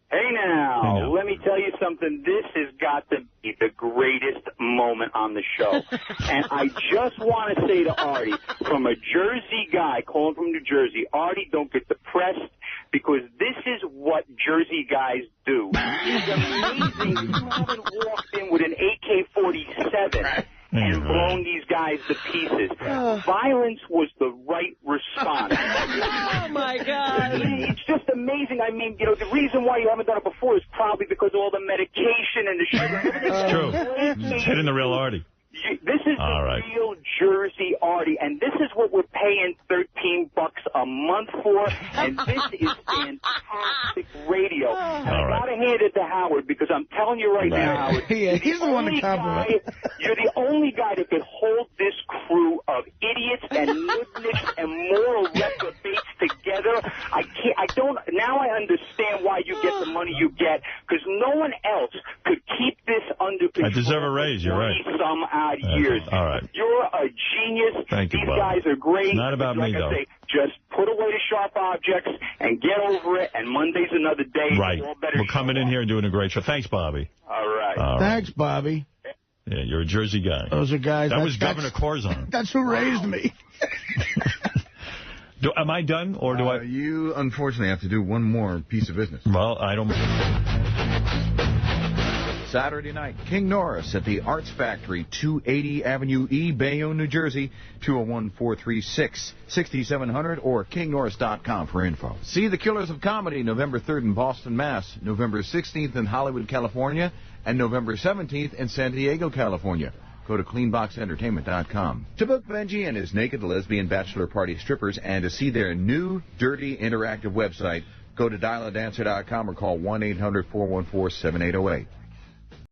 Hey now, let me tell you something. This has got to be the greatest moment on the show. And I just want to say to Artie, from a Jersey guy calling from New Jersey, Artie, don't get depressed, because this is what Jersey guys do. It's amazing. You haven't walked in with an AK-47 and blown these guys to pieces. Violence was the right response. Oh, my God. It's just amazing. I mean, you know, the reason why you haven't done it before is probably because of all the medication and the sugar. It's true. It's hitting the real Artie. This is the real Jersey Artie, and this is what we're paying $13 a month for, and this is fantastic radio. And I got to hand it to Howard, because I'm telling you right now, Howard, he's the one to compliment. You're the only guy that could hold this crew of idiots and nudniks and moral reprobates together. Now I understand why you get the money you get, because no one else could keep this under control. I deserve a raise, you're right. Some odd years. All right. You're a genius. Thank you, These Bob. guys are great. It's not about me, though. Say, just put away the sharp objects and get over it, and Monday's another day. Right. We're coming in here and doing a great show. Thanks, Bobby. All right. Thanks, Bobby. Yeah, you're a Jersey guy. Those are guys... That was Governor Corzine. That's who raised me. Am I done, or do I... You, unfortunately, have to do one more piece of business. Well, I don't... Saturday night, King Norris at the Arts Factory, 280 Avenue E, Bayonne, New Jersey, 201-436-6700, or kingnorris.com for info. See The Killers of Comedy, November 3rd in Boston, Mass., November 16th in Hollywood, California, and November 17th in San Diego, California. Go to cleanboxentertainment.com. To book Benji and his naked lesbian bachelor party strippers and to see their new, dirty, interactive website, go to dialadancer.com or call 1-800-414-7808.